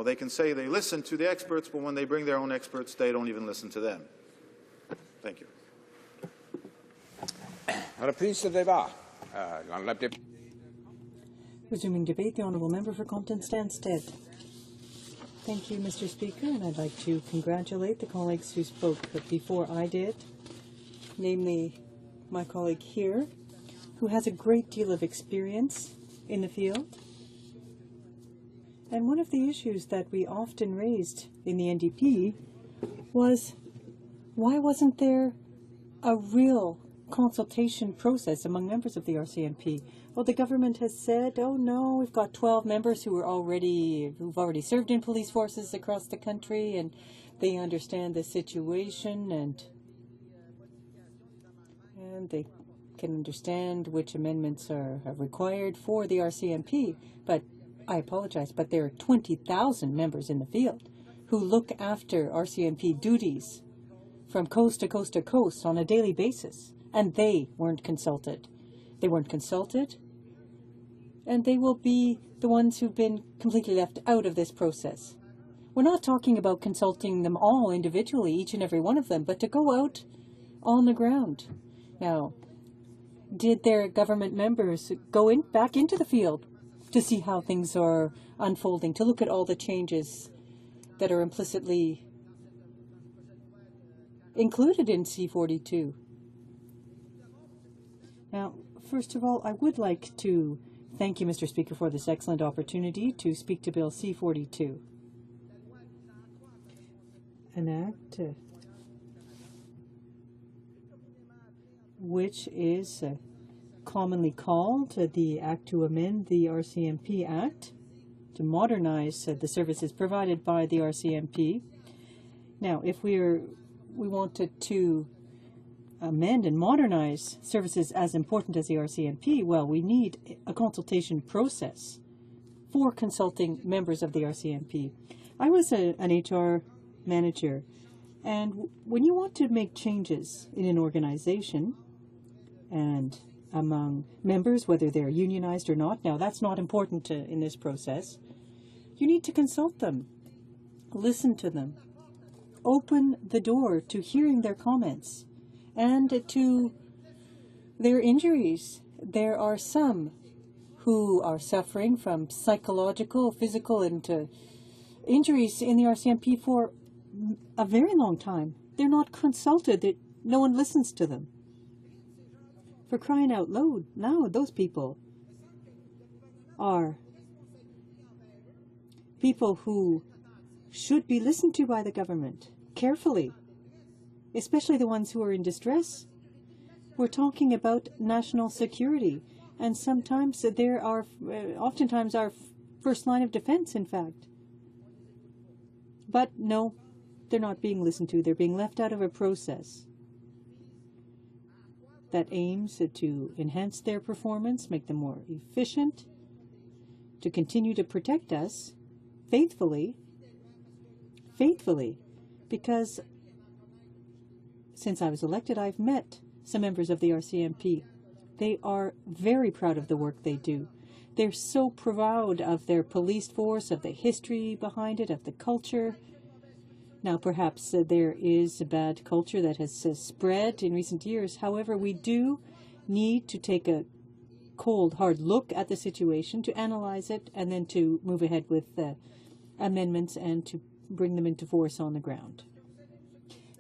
They can say they listen to the experts, but when they bring their own experts, they don't even listen to them. Thank you. Resuming debate, the Honourable Member for Compton Stansted. Thank you, Mr. Speaker, and I'd like to congratulate the colleagues who spoke before I did, namely my colleague here, who has a great deal of experience in the field. And one of the issues that we often raised in the NDP was, why wasn't there a real consultation process among members of the RCMP? Well, the government has said, oh no, we've got 12 members who've already served in police forces across the country, and they understand the situation, and they can understand which amendments are required for the RCMP. But I apologize, but there are 20,000 members in the field who look after RCMP duties from coast to coast to coast on a daily basis, and they weren't consulted. They weren't consulted, and they will be the ones who've been completely left out of this process. We're not talking about consulting them all individually, each and every one of them, but to go out on the ground. Now, did their government members go back into the field to see how things are unfolding, to look at all the changes that are implicitly included in C-42? Now, first of all, I would like to thank you, Mr. Speaker, for this excellent opportunity to speak to Bill C-42. An act which is commonly called the Act to amend the RCMP Act to modernize the services provided by the RCMP. Now, if we wanted to amend and modernize services as important as the RCMP, well, we need a consultation process for consulting members of the RCMP. I was an HR manager, and when you want to make changes in an organization and among members, whether they're unionized or not, now that's not important in this process, you need to consult them, listen to them, open the door to hearing their comments and to their injuries. There are some who are suffering from psychological, physical, and injuries in the RCMP for a very long time. They're not consulted. No one listens to them. For crying out loud, now those people are people who should be listened to by the government carefully, especially the ones who are in distress. We're talking about national security, and sometimes there are, oftentimes our first line of defense, in fact. But no, they're not being listened to. They're being left out of a process that aims to enhance their performance, make them more efficient, to continue to protect us faithfully, because since I was elected, I've met some members of the RCMP. They are very proud of the work they do. They're so proud of their police force, of the history behind it, of the culture. Now, perhaps there is a bad culture that has spread in recent years. However, we do need to take a cold, hard look at the situation, to analyze it, and then to move ahead with amendments and to bring them into force on the ground.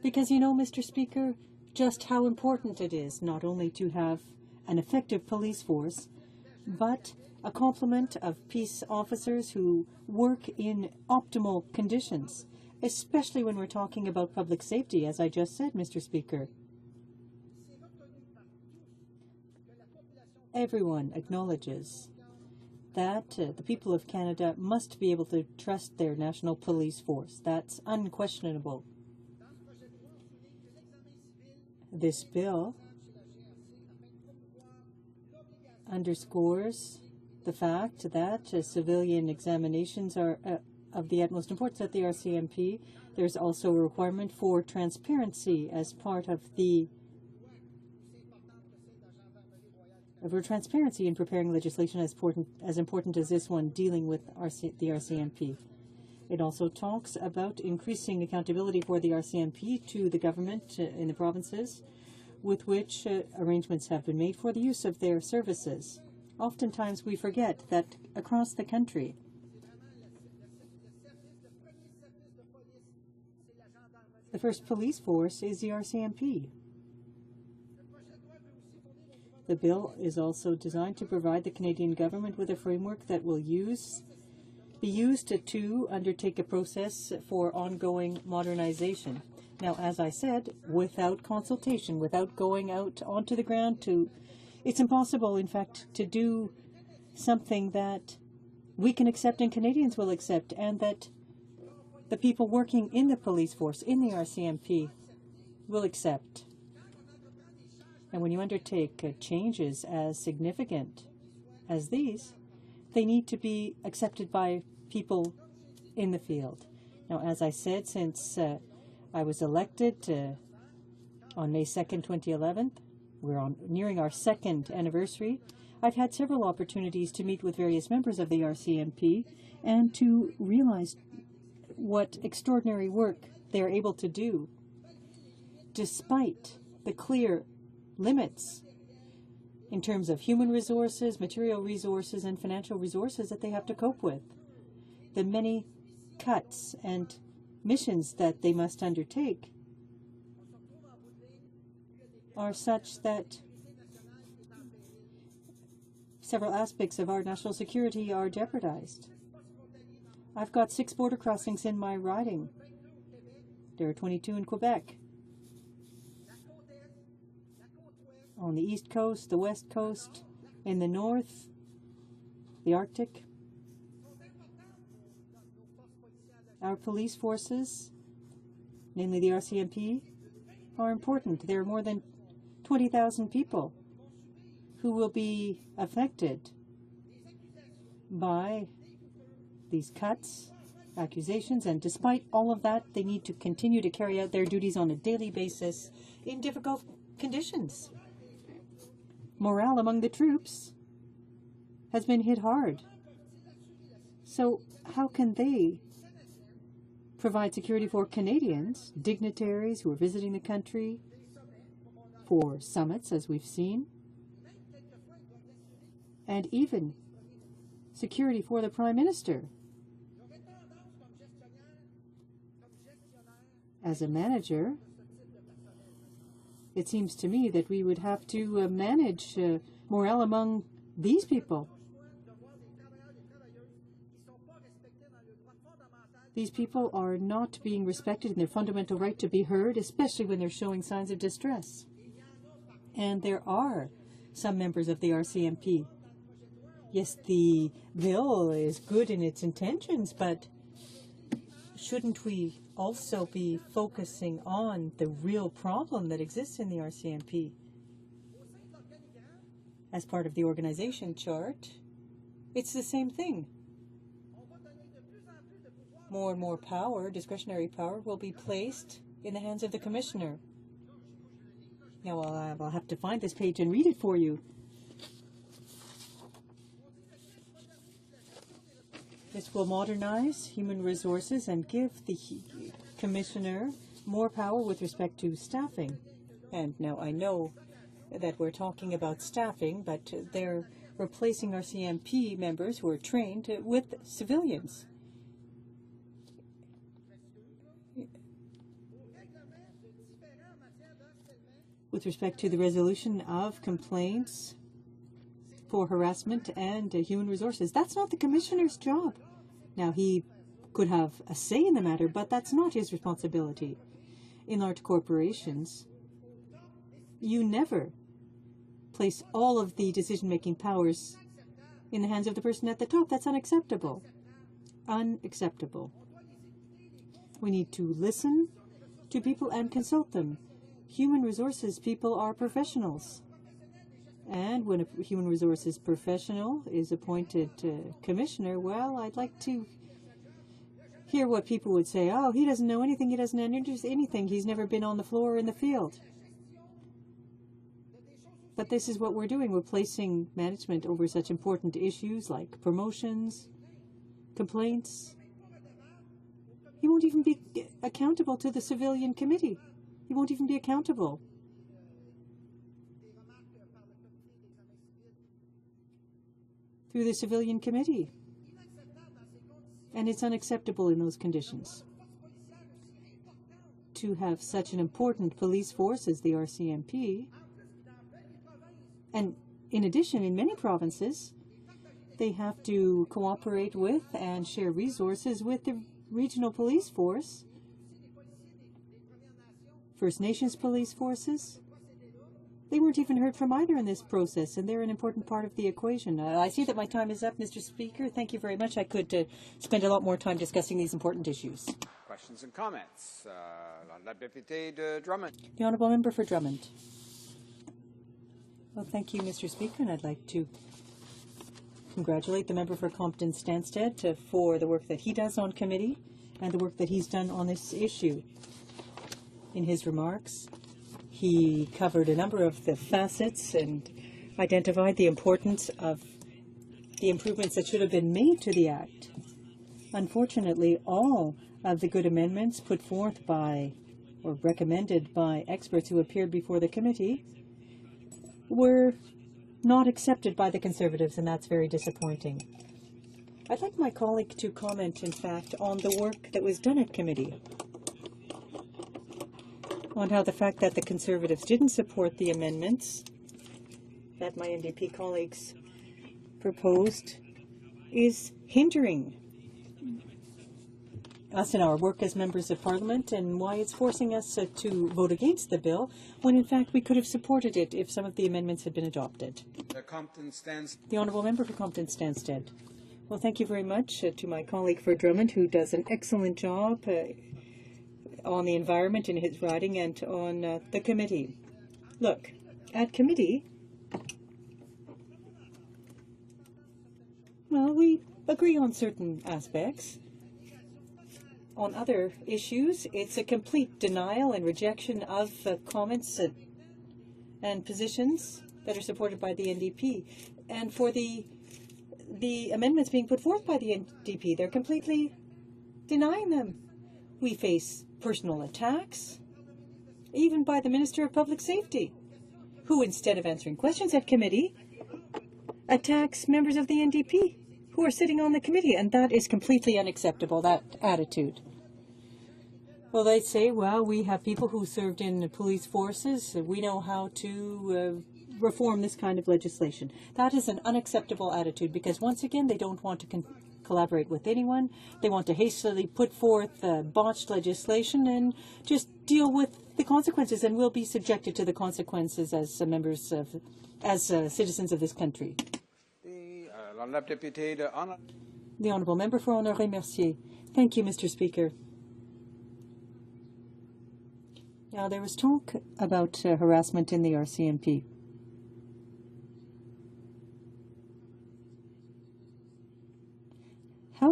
Because you know, Mr. Speaker, just how important it is not only to have an effective police force, but a complement of peace officers who work in optimal conditions, especially when we're talking about public safety, as I just said, Mr. Speaker. Everyone acknowledges that the people of Canada must be able to trust their national police force. That's unquestionable. This bill underscores the fact that civilian examinations are of the utmost importance at the RCMP. There's also a requirement for transparency as part of the transparency in preparing legislation as important as this one dealing with the RCMP. It also talks about increasing accountability for the RCMP to the government in the provinces, with which arrangements have been made for the use of their services. Oftentimes we forget that across the country, the first police force is the RCMP. The bill is also designed to provide the Canadian government with a framework that will be used to undertake a process for ongoing modernization. Now, as I said, without consultation, without going out onto the ground it's impossible, in fact, to do something that we can accept and Canadians will accept, and that the people working in the police force, in the RCMP, will accept. And when you undertake changes as significant as these, they need to be accepted by people in the field. Now, as I said, since I was elected on May 2nd, 2011, we're nearing our second anniversary, I've had several opportunities to meet with various members of the RCMP and to realize what extraordinary work they're able to do, despite the clear limits in terms of human resources, material resources, and financial resources that they have to cope with. The many cuts and missions that they must undertake are such that several aspects of our national security are jeopardized. I've got 6 border crossings in my riding. There are 22 in Quebec. On the East Coast, the West Coast, in the North, the Arctic. Our police forces, namely the RCMP, are important. There are more than 20,000 people who will be affected by these cuts, accusations, and despite all of that, they need to continue to carry out their duties on a daily basis in difficult conditions. Morale among the troops has been hit hard. So how can they provide security for Canadians, dignitaries who are visiting the country, for summits, as we've seen, and even security for the Prime Minister? As a manager, it seems to me that we would have to manage morale among these people. These people are not being respected in their fundamental right to be heard, especially when they're showing signs of distress. And there are some members of the RCMP. Yes, the bill is good in its intentions, but shouldn't we also be focusing on the real problem that exists in the RCMP? As part of the organization chart, It's the same thing. More and more power, discretionary power, will be placed in the hands of the commissioner. Now, I'll have to find this page and read it for you. This will modernize human resources and give the commissioner more power with respect to staffing. And now I know that we're talking about staffing, but they're replacing our CMP members who are trained with civilians. With respect to the resolution of complaints for harassment and human resources, that's not the commissioner's job. Now, he could have a say in the matter, but that's not his responsibility. In large corporations, you never place all of the decision-making powers in the hands of the person at the top. That's unacceptable. Unacceptable. We need to listen to people and consult them. Human resources people are professionals. And when a human resources professional is appointed commissioner, well, I'd like to hear what people would say. Oh, he doesn't know anything. He doesn't understand anything. He's never been on the floor or in the field. But this is what we're doing. We're placing management over such important issues like promotions, complaints. He won't even be accountable to the civilian committee. He won't even be accountable. Through the civilian committee. And it's unacceptable in those conditions. To have such an important police force as the RCMP, and in addition, in many provinces, they have to cooperate with and share resources with the regional police force, First Nations police forces. They weren't even heard from either in this process, and they're an important part of the equation. I see that my time is up, Mr. Speaker. Thank you very much. I could spend a lot more time discussing these important issues. Questions and comments. La députée de Drummond. The Honourable Member for Drummond. Well, thank you, Mr. Speaker, and I'd like to congratulate the member for Compton-Stanstead for the work that he does on committee and the work that he's done on this issue. In his remarks, he covered a number of the facets and identified the importance of the improvements that should have been made to the Act. Unfortunately, all of the good amendments put forth by or recommended by experts who appeared before the committee were not accepted by the Conservatives, and that's very disappointing. I'd like my colleague to comment, in fact, on the work that was done at committee, on how the fact that the Conservatives didn't support the amendments that my NDP colleagues proposed is hindering us in our work as members of Parliament, and why it's forcing us to vote against the bill when in fact we could have supported it if some of the amendments had been adopted. The Honourable Member for Compton-Stanstead. Well, thank you very much to my colleague for Drummond, who does an excellent job on the environment in his riding and on the committee. Look, at committee, well, we agree on certain aspects. On other issues, it's a complete denial and rejection of comments and positions that are supported by the NDP. And for the amendments being put forth by the NDP, they're completely denying them. We face personal attacks, even by the Minister of Public Safety, who, instead of answering questions at committee, attacks members of the NDP who are sitting on the committee, and that is completely unacceptable, that attitude. Well, they say, well, we have people who served in the police forces. We know how to reform this kind of legislation. That is an unacceptable attitude because, once again, they don't want to collaborate with anyone. They want to hastily put forth botched legislation and just deal with the consequences, and will be subjected to the consequences as members of, as citizens of this country. The Honourable Member for Honoré-Mercier. Thank you, Mr. Speaker. Now, there was talk about harassment in the RCMP.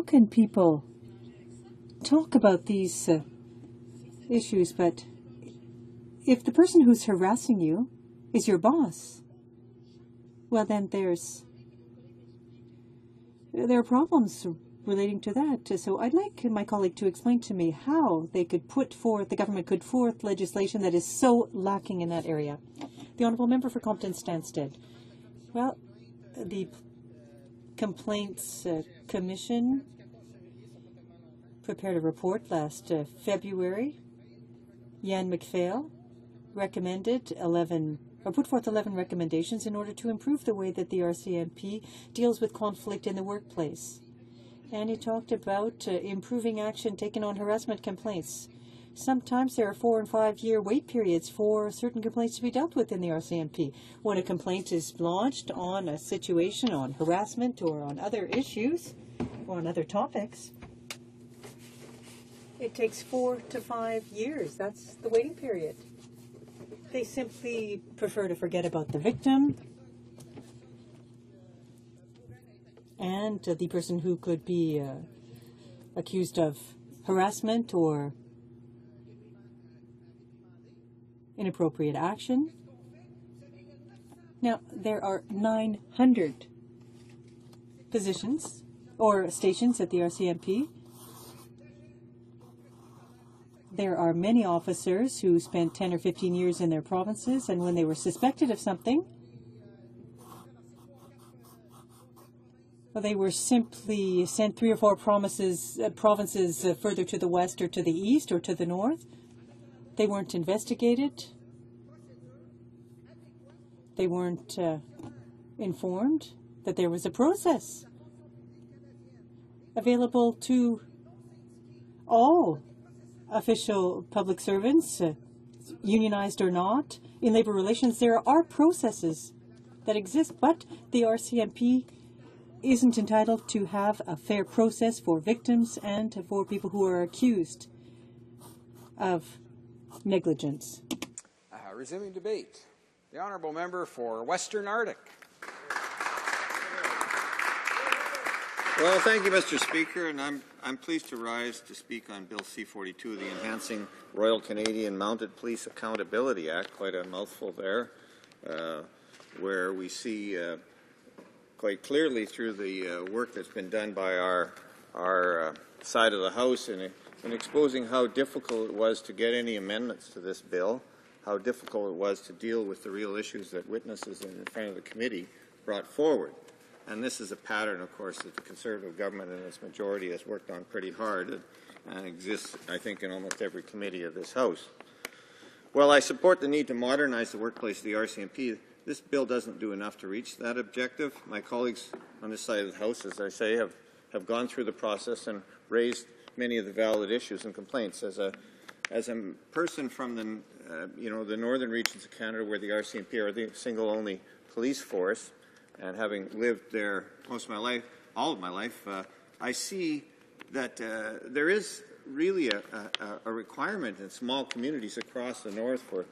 how can people talk about these issues, but if the person who's harassing you is your boss, well, then there are problems relating to that. So I'd like my colleague to explain to me how the government could forth legislation that is so lacking in that area. The Honourable Member for Compton-Stansted. Well, the Complaints Commission prepared a report last February. Jan McPhail put forth 11 recommendations in order to improve the way that the RCMP deals with conflict in the workplace. And he talked about improving action taken on harassment complaints. Sometimes there are 4- and 5-year wait periods for certain complaints to be dealt with in the RCMP. When a complaint is lodged on a situation on harassment or on other issues or on other topics, it takes 4 to 5 years. That's the waiting period. They simply prefer to forget about the victim and the person who could be accused of harassment or inappropriate action. Now, there are 900 positions or stations at the RCMP. There are many officers who spent 10 or 15 years in their provinces, and when they were suspected of something, well, they were simply sent 3 or 4 provinces further to the west or to the east or to the north. They weren't investigated. They weren't informed that there was a process available to all official public servants, unionized or not. In labor relations, there are processes that exist, but the RCMP isn't entitled to have a fair process for victims and for people who are accused of negligence. Resuming debate. The Honourable Member for Western Arctic. Well, thank you, Mr. Speaker, and I'm pleased to rise to speak on Bill C-42, the Enhancing Royal Canadian Mounted Police Accountability Act. Quite a mouthful there, where we see quite clearly through the work that's been done by our side of the House in exposing how difficult it was to get any amendments to this bill, how difficult it was to deal with the real issues that witnesses in front of the committee brought forward. And this is a pattern, of course, that the Conservative government and its majority has worked on pretty hard and exists, I think, in almost every committee of this House. While I support the need to modernize the workplace of the RCMP, this bill doesn't do enough to reach that objective. My colleagues on this side of the House, as I say, have gone through the process and raised many of the valid issues and complaints. As a person from the northern regions of Canada, where the RCMP are the single only police force, and having lived there most of my life, all of my life, I see that there is really a requirement in small communities across the north for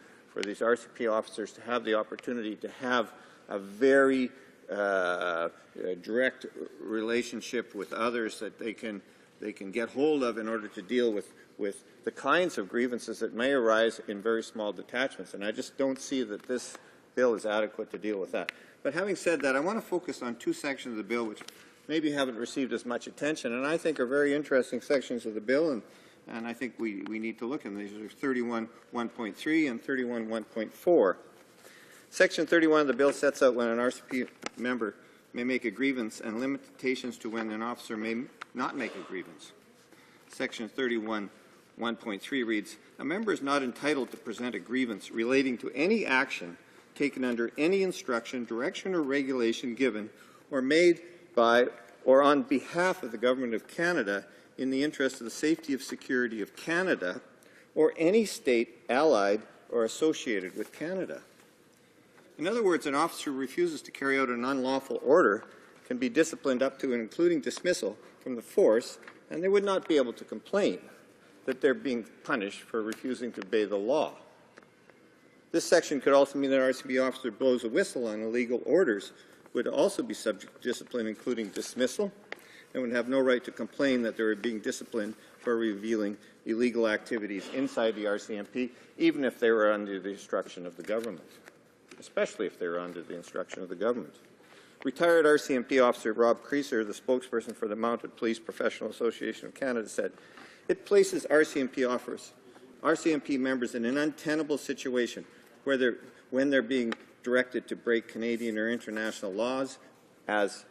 these RCMP officers to have the opportunity to have a very direct relationship with others that they can get hold of in order to deal with the kinds of grievances that may arise in very small detachments. And I just don't see that this bill is adequate to deal with that. But having said that, I want to focus on 2 sections of the bill which maybe haven't received as much attention and I think are very interesting sections of the bill, and I think we need to look at them. These are 31.1.3 and 31.1.4. Section 31 of the bill sets out when an RCMP member may make a grievance and limitations to when an officer may not make a grievance. Section 31.1.3 reads, a member is not entitled to present a grievance relating to any action taken under any instruction, direction, or regulation given or made by or on behalf of the Government of Canada in the interest of the safety of security of Canada or any state allied or associated with Canada. In other words, an officer who refuses to carry out an unlawful order can be disciplined up to and including dismissal from the force, and they would not be able to complain that they're being punished for refusing to obey the law. This section could also mean that an RCMP officer blows a whistle on illegal orders would also be subject to discipline, including dismissal, and would have no right to complain that they were being disciplined for revealing illegal activities inside the RCMP, even if they were under the instruction of the government, especially if they were under the instruction of the government. Retired RCMP officer Rob Creaser, the spokesperson for the Mounted Police Professional Association of Canada, said, "It places RCMP members in an untenable situation when they're being directed to break Canadian or international laws as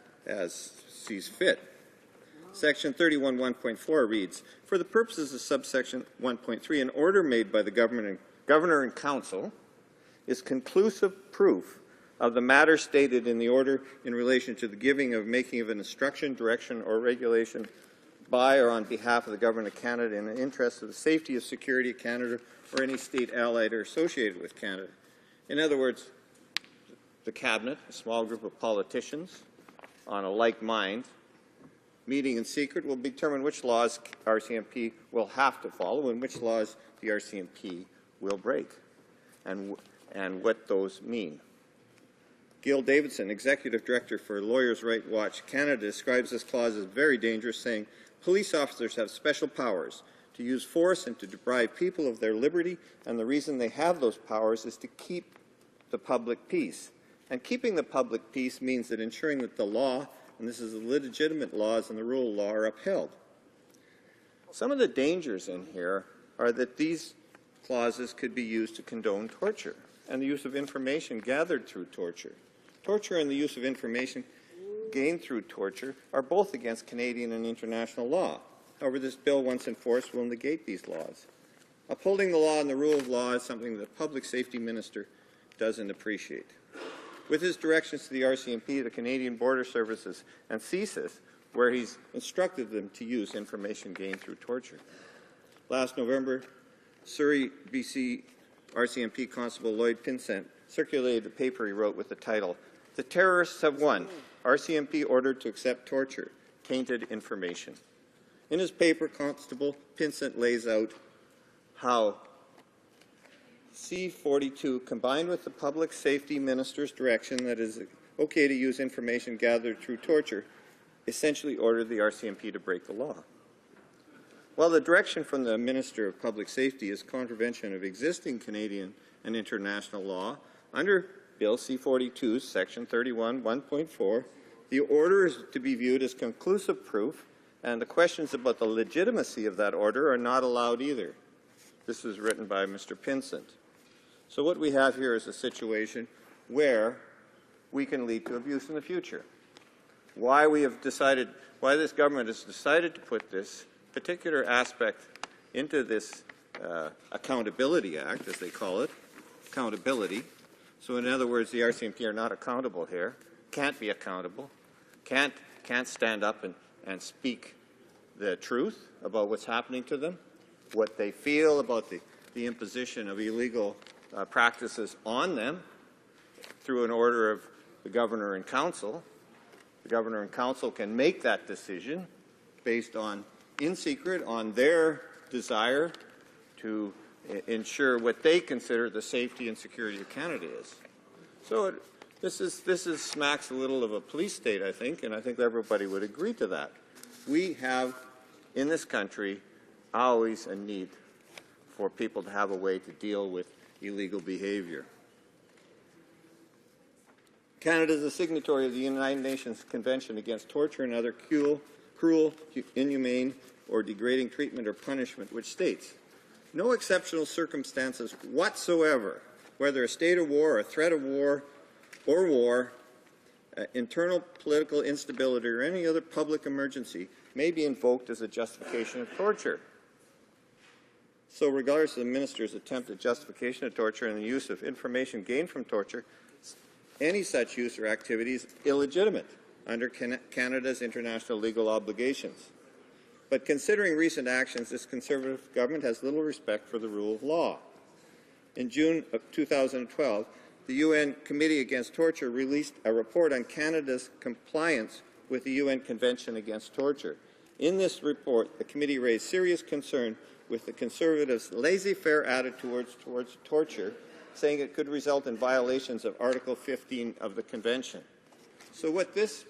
sees fit." Section 31.1.4 reads, "For the purposes of subsection 1.3, an order made by the Governor and Council is conclusive proof of the matter stated in the order in relation to the giving of making of an instruction, direction, or regulation by or on behalf of the Government of Canada in the interest of the safety or security of Canada or any state allied or associated with Canada." In other words, the Cabinet, a small group of politicians on a like mind, meeting in secret, will determine which laws RCMP will have to follow and which laws the RCMP will break, and what those mean. Gil Davidson, Executive Director for Lawyers' Right Watch Canada, describes this clause as very dangerous, saying, "Police officers have special powers to use force and to deprive people of their liberty, and the reason they have those powers is to keep the public peace. And keeping the public peace means that ensuring that the law, and this is the legitimate laws and the rule of law, are upheld." Some of the dangers in here are that these clauses could be used to condone torture and the use of information gathered through torture. Torture and the use of information gained through torture are both against Canadian and international law. However, this bill, once enforced, will negate these laws. Upholding the law and the rule of law is something the Public Safety Minister doesn't appreciate. With his directions to the RCMP, the Canadian Border Services, and CSIS, where he's instructed them to use information gained through torture. Last November, Surrey, BC RCMP Constable Lloyd Pinsent circulated a paper he wrote with the title, "The Terrorists Have Won, RCMP Ordered to Accept Torture, Tainted Information." In his paper, Constable Pinsent lays out how C-42, combined with the Public Safety Minister's direction that it is okay to use information gathered through torture, essentially ordered the RCMP to break the law. While the direction from the Minister of Public Safety is contravention of existing Canadian and international law, under Bill C-42, Section 31.1.4, the order is to be viewed as conclusive proof, and the questions about the legitimacy of that order are not allowed either. This was written by Mr. Pinsent. So what we have here is a situation where we can lead to abuse in the future. Why this government has decided to put this particular aspect into this Accountability Act, as they call it, accountability. So in other words, the RCMP are not accountable here, can't be accountable, can't stand up and speak the truth about what's happening to them, what they feel about the imposition of illegal practices on them through an order of the Governor and Council. The Governor and Council can make that decision based on, in secret, on their desire to ensure what they consider the safety and security of Canada is. So this is smacks a little of a police state, I think, and I think everybody would agree to that. We have, in this country, always a need for people to have a way to deal with illegal behavior. Canada is a signatory of the United Nations Convention Against Torture and Other Cruel, Inhumane, or Degrading Treatment or Punishment, which states, "No exceptional circumstances whatsoever, whether a state of war, a threat of war, or war, internal political instability, or any other public emergency, may be invoked as a justification of torture." So regardless of the minister's attempted justification of torture and the use of information gained from torture, any such use or activity is illegitimate under Canada's international legal obligations. But considering recent actions, this Conservative government has little respect for the rule of law. In June of 2012, the UN Committee Against Torture released a report on Canada's compliance with the UN Convention Against Torture. In this report, the committee raised serious concern with the Conservatives' laissez-faire attitude towards torture, saying it could result in violations of Article 15 of the Convention. So what this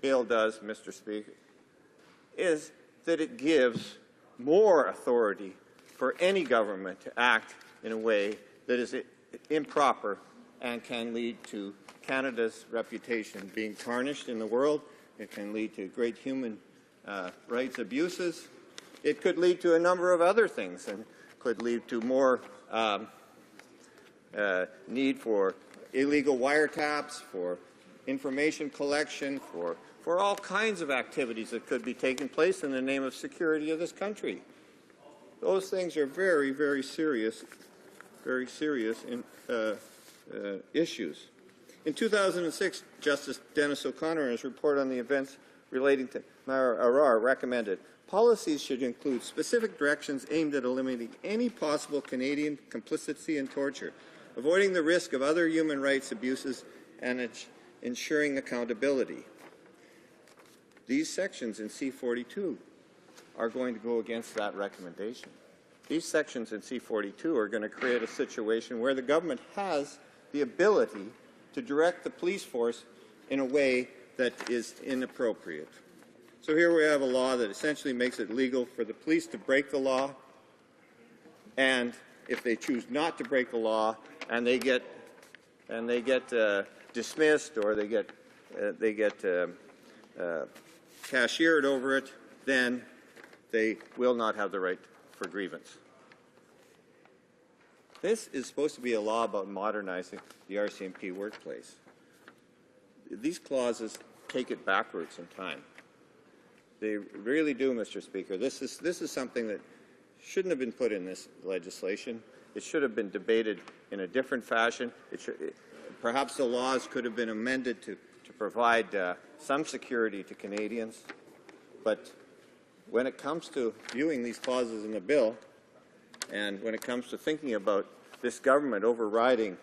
bill does, Mr. Speaker, is that it gives more authority for any government to act in a way that is improper and can lead to Canada's reputation being tarnished in the world. It can lead to great human rights abuses. It could lead to a number of other things, and could lead to more need for illegal wiretaps, for information collection, for all kinds of activities that could be taking place in the name of security of this country. Those things are very, very serious issues. In 2006, Justice Dennis O'Connor, in his report on the events relating to Mara Arar, recommended policies should include specific directions aimed at eliminating any possible Canadian complicity in torture, avoiding the risk of other human rights abuses, and ensuring accountability. These sections in C-42 are going to go against that recommendation. These sections in C-42 are going to create a situation where the government has the ability to direct the police force in a way that is inappropriate. So here we have a law that essentially makes it legal for the police to break the law, and if they choose not to break the law and they get dismissed or they get cashiered over it, then they will not have the right for grievance. This is supposed to be a law about modernizing the RCMP workplace. These clauses take it backwards in time. They really do, Mr. Speaker. This is something that shouldn't have been put in this legislation. It should have been debated in a different fashion. Perhaps the laws could have been amended to provide some security to Canadians. But when it comes to viewing these clauses in the bill, and when it comes to thinking about this government overriding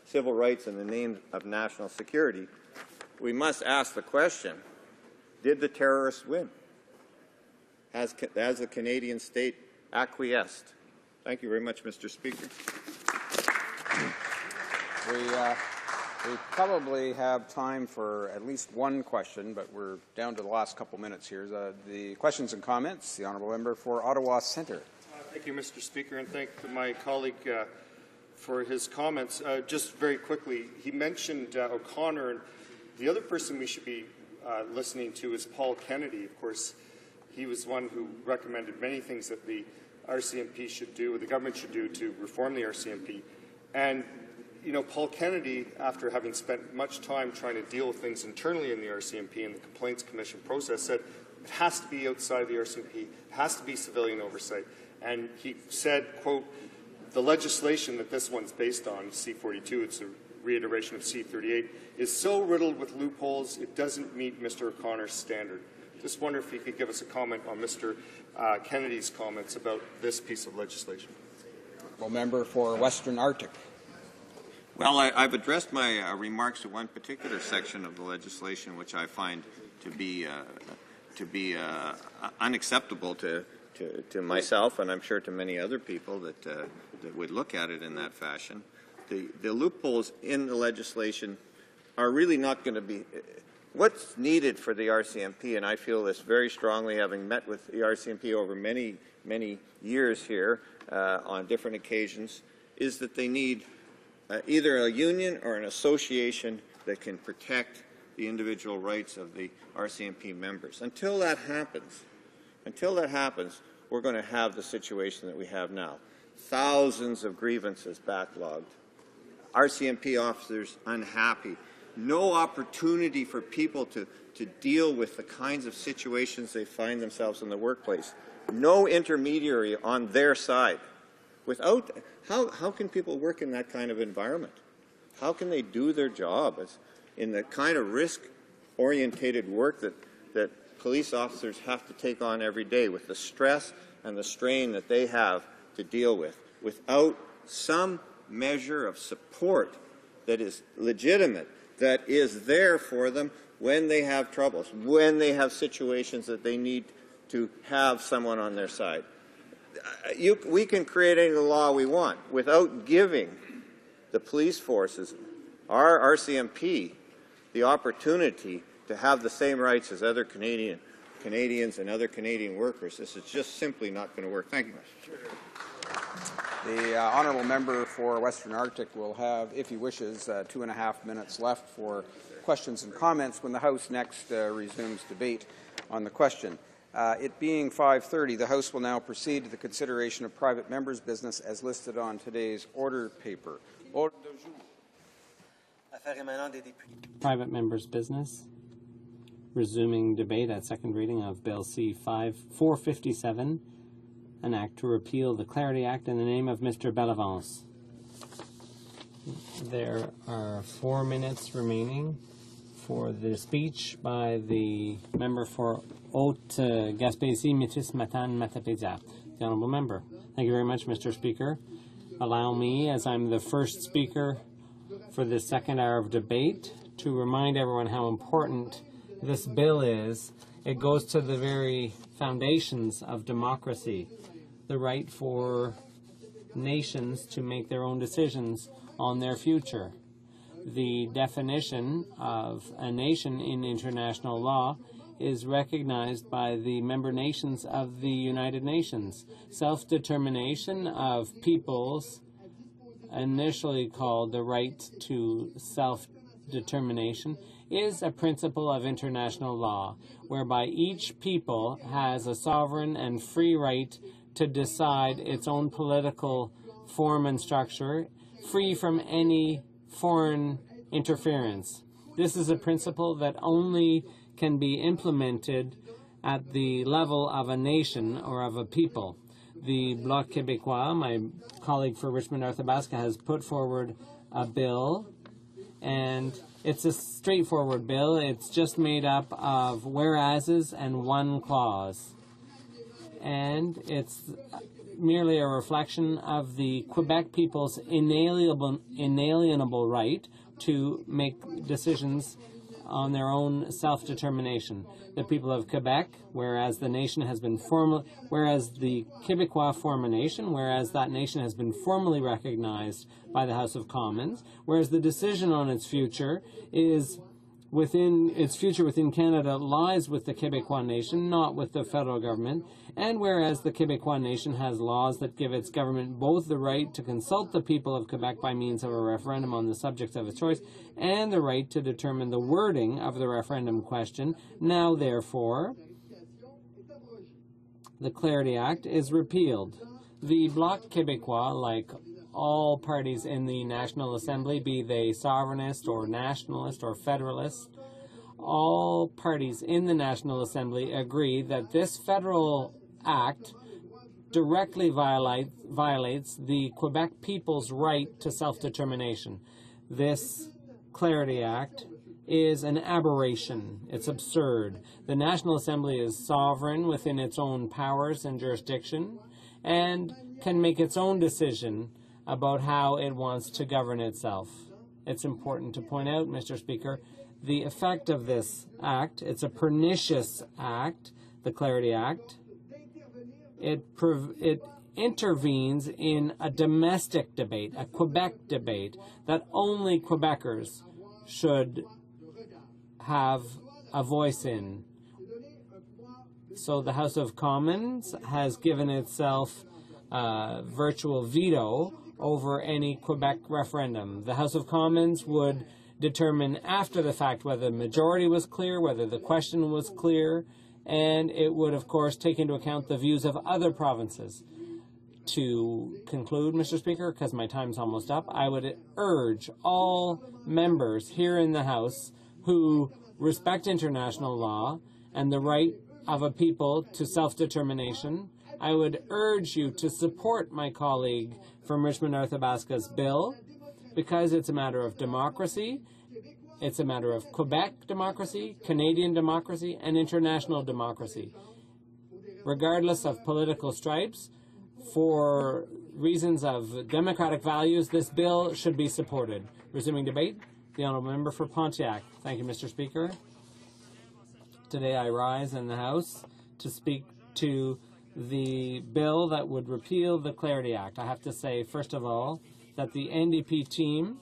civil rights in the name of national security, we must ask the question, did the terrorists win? Has the Canadian state acquiesced? Thank you very much, Mr. Speaker. We probably have time for at least one question, but we're down to the last couple minutes here. The questions and comments, the Honourable Member for Ottawa Centre. Thank you, Mr. Speaker, and thank my colleague for his comments. Just very quickly, he mentioned O'Connor, and the other person we should be listening to is Paul Kennedy. Of course, he was one who recommended many things that the RCMP should do, or the government should do, to reform the RCMP. And, you know, Paul Kennedy, after having spent much time trying to deal with things internally in the RCMP and the Complaints Commission process, said it has to be outside the RCMP, it has to be civilian oversight. And he said, quote, the legislation that this one's based on, C-42, it's a reiteration of C-38, is so riddled with loopholes, it doesn't meet Mr. O'Connor's standard. Just wonder if he could give us a comment on Mr. Kennedy's comments about this piece of legislation. Well, Member for Western Arctic. Well, I've addressed my remarks to one particular section of the legislation, which I find to be unacceptable to myself, and I'm sure to many other people that would look at it in that fashion. The loopholes in the legislation are really not going to be what's needed for the RCMP, and I feel this very strongly, having met with the RCMP over many, many years here on different occasions, is that they need either a union or an association that can protect the individual rights of the RCMP members. Until that happens, we're going to have the situation that we have now. Thousands of grievances backlogged. RCMP officers unhappy. No opportunity for people to deal with the kinds of situations they find themselves in the workplace. No intermediary on their side. How can people work in that kind of environment? How can they do their job in the kind of risk-orientated work that police officers have to take on every day, with the stress and the strain that they have to deal with, without some measure of support that is legitimate, that is there for them when they have troubles, when they have situations that they need to have someone on their side. We can create any law we want without giving the police forces, our RCMP, the opportunity to have the same rights as other Canadian Canadians and other Canadian workers. This is just simply not going to work. Thank you, Mr. Chair. The honourable member for Western Arctic will have, if he wishes, 2.5 minutes left for questions and comments when the House next resumes debate on the question. It being 5:30, the House will now proceed to the consideration of private members' business as listed on today's order paper. Private members' business. Resuming debate at second reading of Bill C-457, an act to repeal the Clarity Act in the name of Mr. Bellavance. There are 4 minutes remaining for the speech by the member for Haute Gaspésie, Métis, Matane, Matapédia. The honourable member. Thank you very much, Mr. Speaker. Allow me, as I'm the first speaker for the second hour of debate, to remind everyone how important this bill is. It goes to the very foundations of democracy, the right for nations to make their own decisions on their future. The definition of a nation in international law is recognized by the member nations of the United Nations. Self-determination of peoples, initially called the right to self-determination, is a principle of international law, whereby each people has a sovereign and free right to decide its own political form and structure, free from any foreign interference. This is a principle that only can be implemented at the level of a nation or of a people. The Bloc Québécois, my colleague for Richmond Arthabaska, has put forward a bill, and it's a straightforward bill. It's just made up of whereases and one clause. And it's merely a reflection of the Quebec people's inalienable right to make decisions on their own self-determination. The people of Quebec, whereas the nation has been whereas the Québécois form a nation, whereas that nation has been formally recognized by the House of Commons, whereas the decision on its future within Canada lies with the Québécois nation, not with the federal government, and whereas the Québécois nation has laws that give its government both the right to consult the people of Quebec by means of a referendum on the subject of its choice and the right to determine the wording of the referendum question, now therefore the Clarity Act is repealed. The Bloc Québécois, like all parties in the National Assembly, be they sovereignist or nationalist or federalist, all parties in the National Assembly agree that this federal act directly violates the Quebec people's right to self-determination. This Clarity Act is an aberration. It's absurd. The National Assembly is sovereign within its own powers and jurisdiction and can make its own decision about how it wants to govern itself. It's important to point out, Mr. Speaker, the effect of this act. It's a pernicious act, the Clarity Act. It intervenes in a domestic debate, a Quebec debate, that only Quebecers should have a voice in. So the House of Commons has given itself virtual veto over any Quebec referendum. The House of Commons would determine after the fact whether the majority was clear, whether the question was clear, and it would, of course, take into account the views of other provinces. To conclude, Mr. Speaker, because my time's almost up, I would urge all members here in the House who respect international law and the right of a people to self-determination, I would urge you to support my colleague from Richmond Arthabaska's bill, because it's a matter of democracy, it's a matter of Quebec democracy, Canadian democracy, and international democracy. Regardless of political stripes, for reasons of democratic values, this bill should be supported. Resuming debate, the honourable member for Pontiac. Thank you, Mr. Speaker. Today I rise in the House to speak to the bill that would repeal the Clarity Act. I have to say, first of all, that the NDP team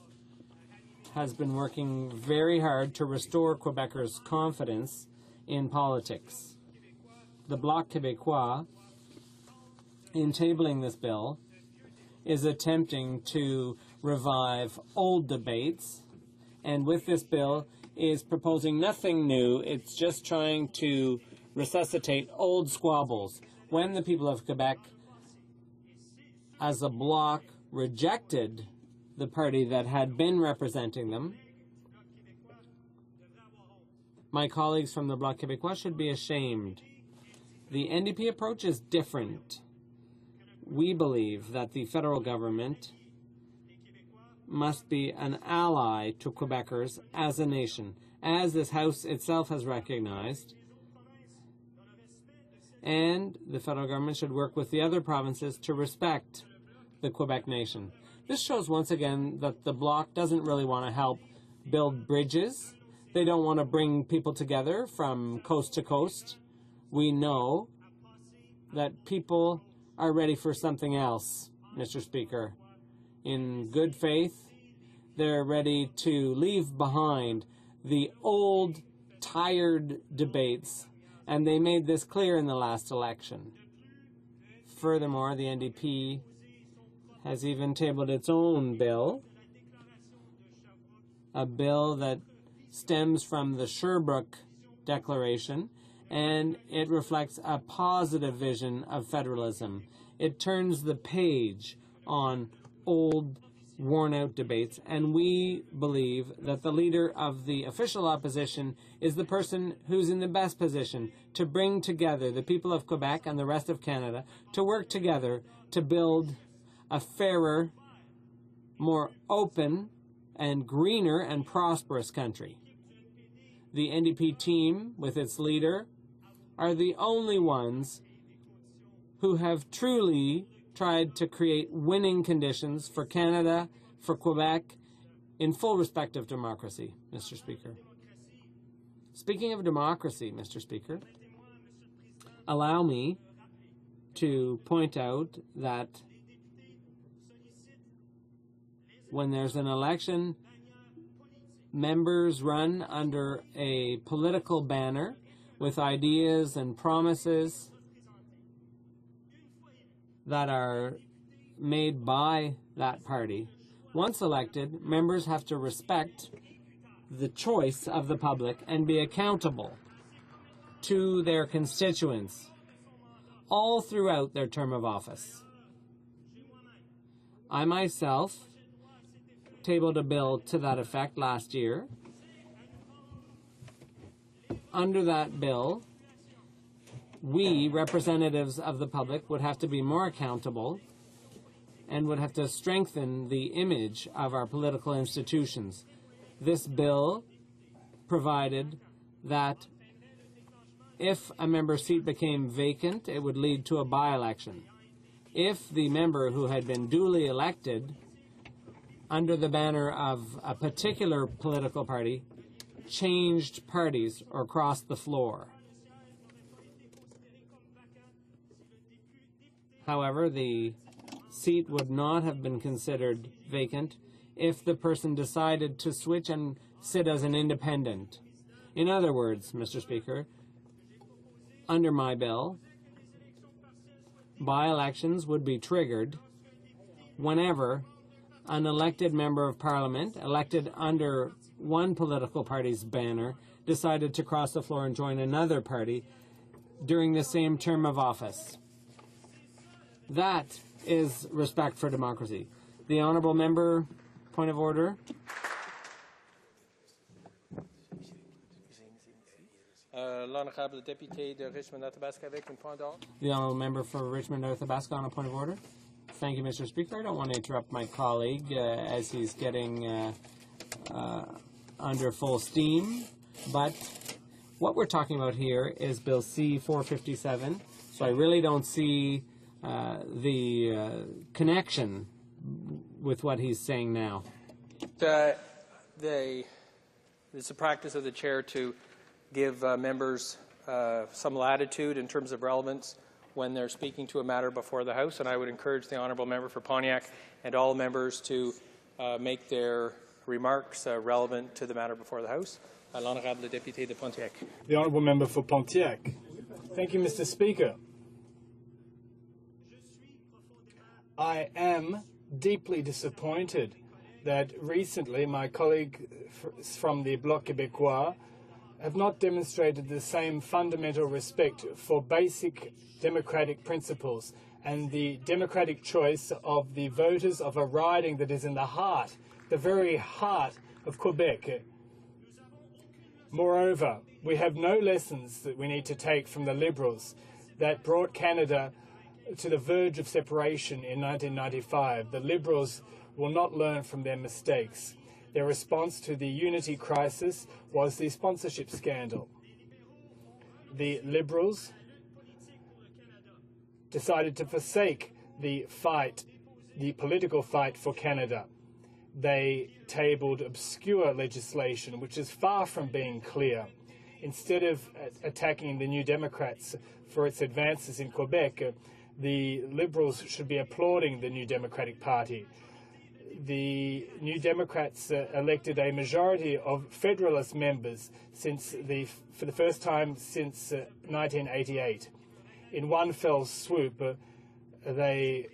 has been working very hard to restore Quebecers' confidence in politics. the Bloc Québécois, in tabling this bill, is attempting to revive old debates, and with this bill is proposing nothing new. It's just trying to resuscitate old squabbles. When the people of Quebec, as a bloc, rejected the party that had been representing them, my colleagues from the Bloc Québécois should be ashamed. The NDP approach is different. We believe that the federal government must be an ally to Quebecers as a nation, as this House itself has recognized, and the federal government should work with the other provinces to respect the Quebec nation. This shows once again that the Bloc doesn't really want to help build bridges. They don't want to bring people together from coast to coast. We know that people are ready for something else, Mr. Speaker. In good faith, they're ready to leave behind the old, tired debates, and they made this clear in the last election. Furthermore, the NDP has even tabled its own bill, a bill that stems from the Sherbrooke Declaration, and it reflects a positive vision of federalism. It turns the page on old, worn-out debates, and we believe that the leader of the official opposition is the person who's in the best position to bring together the people of Quebec and the rest of Canada to work together to build a fairer, more open, and greener and prosperous country. The NDP team, with its leader, are the only ones who have truly tried to create winning conditions for Canada, for Quebec, in full respect of democracy, Mr. Speaker. Speaking of democracy, Mr. Speaker, allow me to point out that when there's an election, members run under a political banner with ideas and promises that are made by that party. Once elected, members have to respect the choice of the public and be accountable to their constituents all throughout their term of office. I myself tabled a bill to that effect last year. Under that bill, we, representatives of the public, would have to be more accountable and would have to strengthen the image of our political institutions. This bill provided that if a member's seat became vacant, it would lead to a by-election. If the member who had been duly elected under the banner of a particular political party changed parties or crossed the floor. However, the seat would not have been considered vacant if the person decided to switch and sit as an independent. In other words, Mr. Speaker, under my bill, by-elections would be triggered whenever an elected member of Parliament, elected under one political party's banner, decided to cross the floor and join another party during the same term of office. That is respect for democracy. The honourable member, point of order. L'honorable député de Richmond-Athabasca avec un point d'ordre. The honourable member for Richmond-Athabasca on a point of order. Thank you, Mr. Speaker. I don't want to interrupt my colleague as he's getting under full steam, but what we're talking about here is Bill C-457, so I really don't see the connection with what he's saying now. It's a practice of the chair to give members some latitude in terms of relevance when they're speaking to a matter before the House, and I would encourage the honourable member for Pontiac and all members to make their remarks relevant to the matter before the House. L'honorable député de Pontiac. The honourable member for Pontiac. Thank you, Mr. Speaker. I am deeply disappointed that recently my colleagues from the Bloc Québécois have not demonstrated the same fundamental respect for basic democratic principles and the democratic choice of the voters of a riding that is in the heart, the very heart of Quebec. Moreover, we have no lessons that we need to take from the Liberals that brought Canada to the verge of separation in 1995. The Liberals will not learn from their mistakes. Their response to the unity crisis was the sponsorship scandal. The Liberals decided to forsake the fight, the political fight for Canada. They tabled obscure legislation, which is far from being clear. Instead of attacking the New Democrats for its advances in Quebec, the Liberals should be applauding the New Democratic Party. The New Democrats elected a majority of Federalist members for the first time since 1988. In one fell swoop, the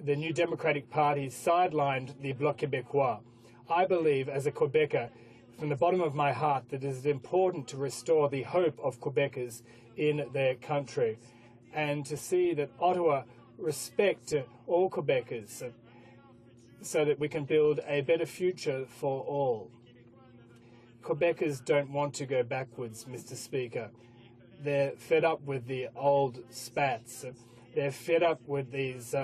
New Democratic Party sidelined the Bloc Québécois. I believe, as a Quebecer, from the bottom of my heart, that it is important to restore the hope of Quebecers in their country and to see that Ottawa respect all Quebecers so that we can build a better future for all. Quebecers don't want to go backwards, Mr. Speaker. They're fed up with the old spats. They're fed up with these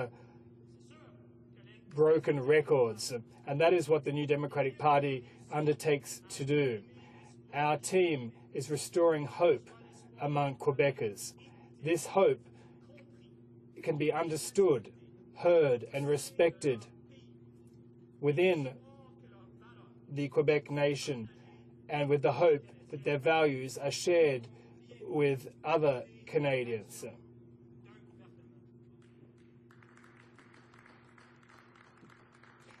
broken records, and that is what the New Democratic Party undertakes to do. Our team is restoring hope among Quebecers. This hope can be understood, heard, and respected within the Quebec nation, and with the hope that their values are shared with other Canadians.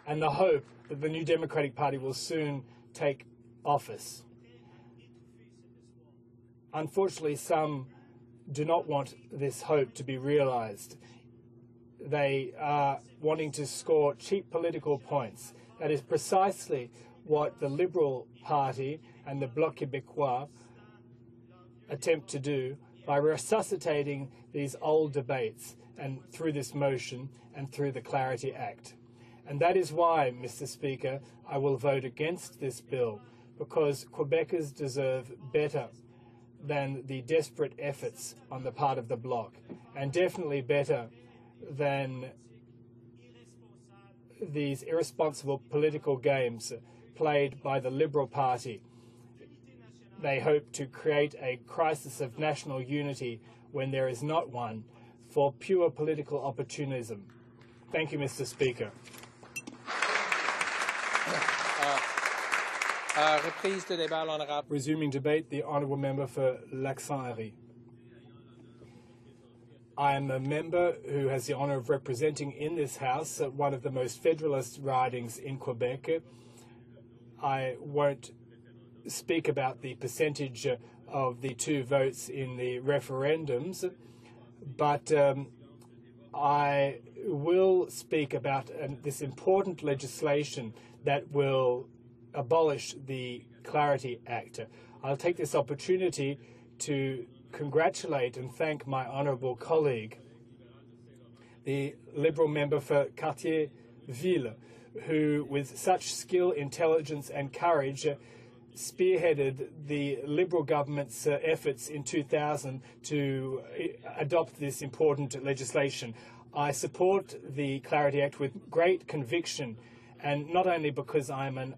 And the hope that the New Democratic Party will soon take office. Unfortunately, some do not want this hope to be realized. They are wanting to score cheap political points. That is precisely what the Liberal Party and the Bloc Québécois attempt to do by resuscitating these old debates and through this motion and through the Clarity Act. And that is why, Mr. Speaker, I will vote against this bill, because Quebecers deserve better than the desperate efforts on the part of the Bloc, and definitely better than these irresponsible political games played by the Liberal Party. They hope to create a crisis of national unity when there is not one, for pure political opportunism. Thank you, Mr. Speaker. Resuming debate, the Honourable Member for Lac-Saint-Henri. I am a member who has the honour of representing in this House one of the most federalist ridings in Quebec. I won't speak about the percentage of the two votes in the referendums, but I will speak about this important legislation that will abolish the Clarity Act. I'll take this opportunity to congratulate and thank my honourable colleague, the Liberal member for Cartierville, who, with such skill, intelligence and courage, spearheaded the Liberal government's efforts in 2000 to adopt this important legislation. I support the Clarity Act with great conviction, and not only because I'm an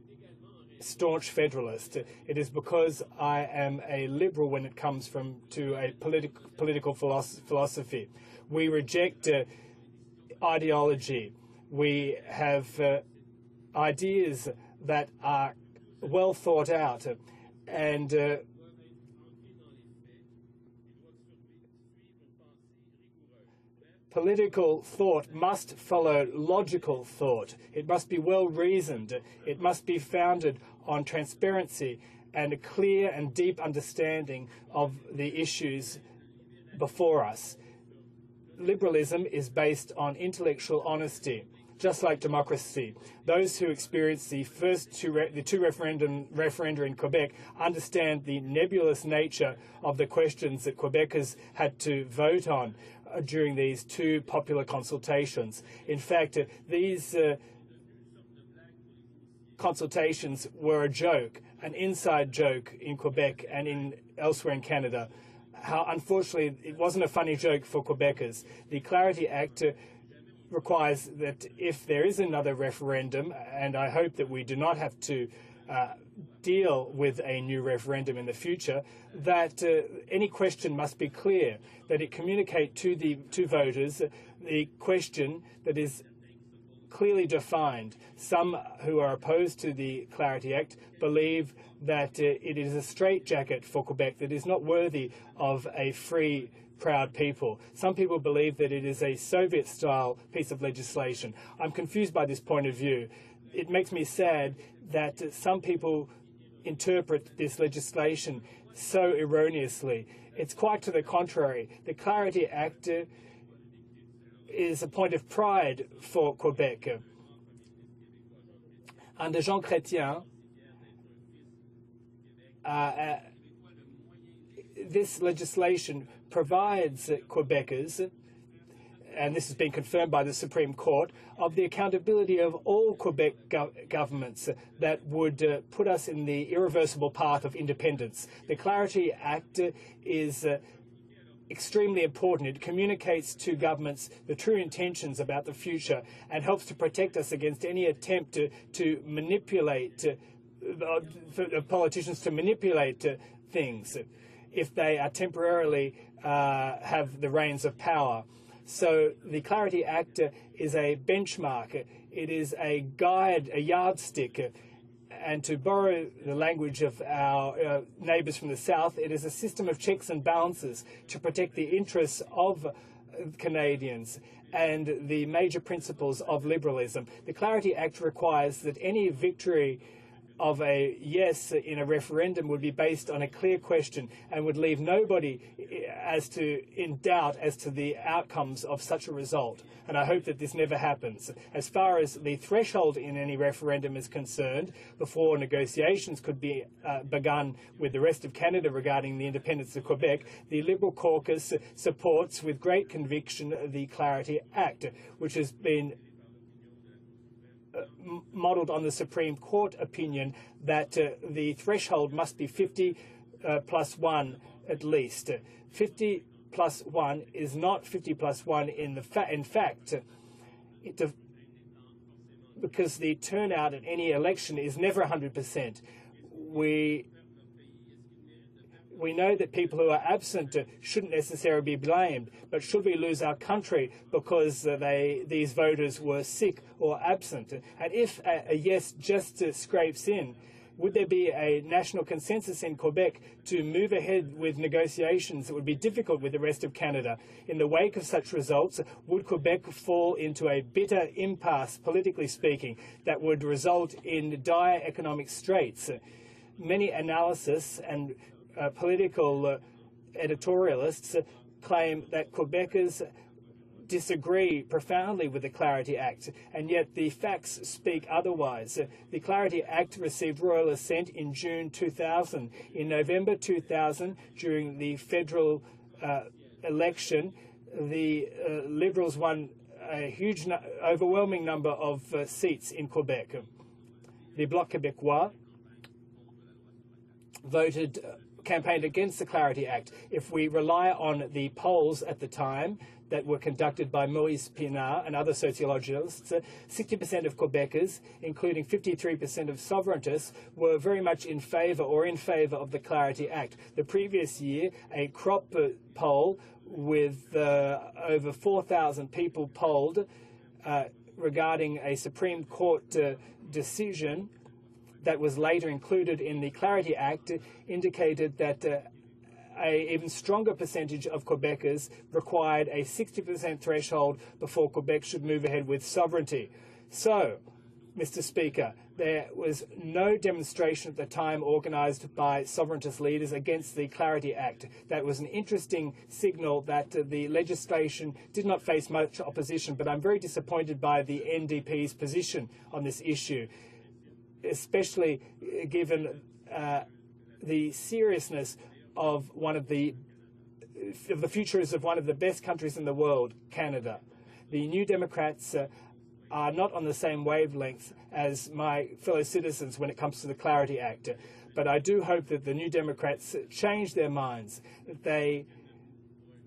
staunch federalist. It is because I am a liberal when it comes to a political philosophy. We reject ideology. We have ideas that are well thought out, and political thought must follow logical thought. It must be well reasoned. It must be founded on transparency and a clear and deep understanding of the issues before us. Liberalism is based on intellectual honesty, just like democracy. Those who experienced the two referenda in Quebec understand the nebulous nature of the questions that Quebecers had to vote on during these two popular consultations. In fact, these consultations were a joke, an inside joke in Quebec and elsewhere in Canada. How unfortunately it wasn't a funny joke for Quebecers. The Clarity Act requires that if there is another referendum, and I hope that we do not have to deal with a new referendum in the future, that any question must be clear, that it communicate to the voters the question that is clearly defined. Some who are opposed to the Clarity Act believe that it is a straitjacket for Quebec that is not worthy of a free, proud people. Some people believe that it is a Soviet-style piece of legislation. I'm confused by this point of view. It makes me sad that some people interpret this legislation so erroneously. It's quite to the contrary. The Clarity Act is a point of pride for Quebec. Under Jean Chrétien, this legislation provides Quebecers, and this has been confirmed by the Supreme Court, of the accountability of all Quebec governments that would put us in the irreversible path of independence. The Clarity Act is extremely important. It communicates to governments the true intentions about the future and helps to protect us against any attempt to manipulate, for politicians to manipulate things if they are temporarily have the reins of power. So the Clarity Act is a benchmark. It is a guide, a yardstick. And to borrow the language of our neighbours from the south, it is a system of checks and balances to protect the interests of Canadians and the major principles of liberalism. The Clarity Act requires that any victory of a yes in a referendum would be based on a clear question and would leave nobody in doubt as to the outcomes of such a result. And I hope that this never happens. As far as the threshold in any referendum is concerned, before negotiations could be begun with the rest of Canada regarding the independence of Quebec, the Liberal caucus supports with great conviction the Clarity Act, which has been modelled on the Supreme Court opinion that the threshold must be 50 plus 1 at least. 50 plus 1 is not 50 plus 1 in fact, because the turnout at any election is never 100%. We know that people who are absent shouldn't necessarily be blamed, but should we lose our country because these voters were sick or absent? And if a yes just scrapes in, would there be a national consensus in Quebec to move ahead with negotiations that would be difficult with the rest of Canada? In the wake of such results, would Quebec fall into a bitter impasse, politically speaking, that would result in dire economic straits? Many analysts and political editorialists claim that Quebecers disagree profoundly with the Clarity Act, and yet the facts speak otherwise. The Clarity Act received royal assent in June 2000. In November 2000, during the federal election, the Liberals won a huge, overwhelming number of seats in Quebec. The Bloc Québécois campaigned against the Clarity Act. If we rely on the polls at the time that were conducted by Maurice Pinard and other sociologists, 60% of Quebecers, including 53% of sovereigntists, were very much in favour of the Clarity Act. The previous year, a crop poll with over 4,000 people polled regarding a Supreme Court decision that was later included in the Clarity Act indicated that an even stronger percentage of Quebecers required a 60% threshold before Quebec should move ahead with sovereignty. So, Mr. Speaker, there was no demonstration at the time organised by sovereigntist leaders against the Clarity Act. That was an interesting signal that the legislation did not face much opposition, but I'm very disappointed by the NDP's position on this issue, especially given the seriousness of the futures of one of the best countries in the world, Canada. The New Democrats are not on the same wavelength as my fellow citizens when it comes to the Clarity Act. But I do hope that the New Democrats change their minds, that they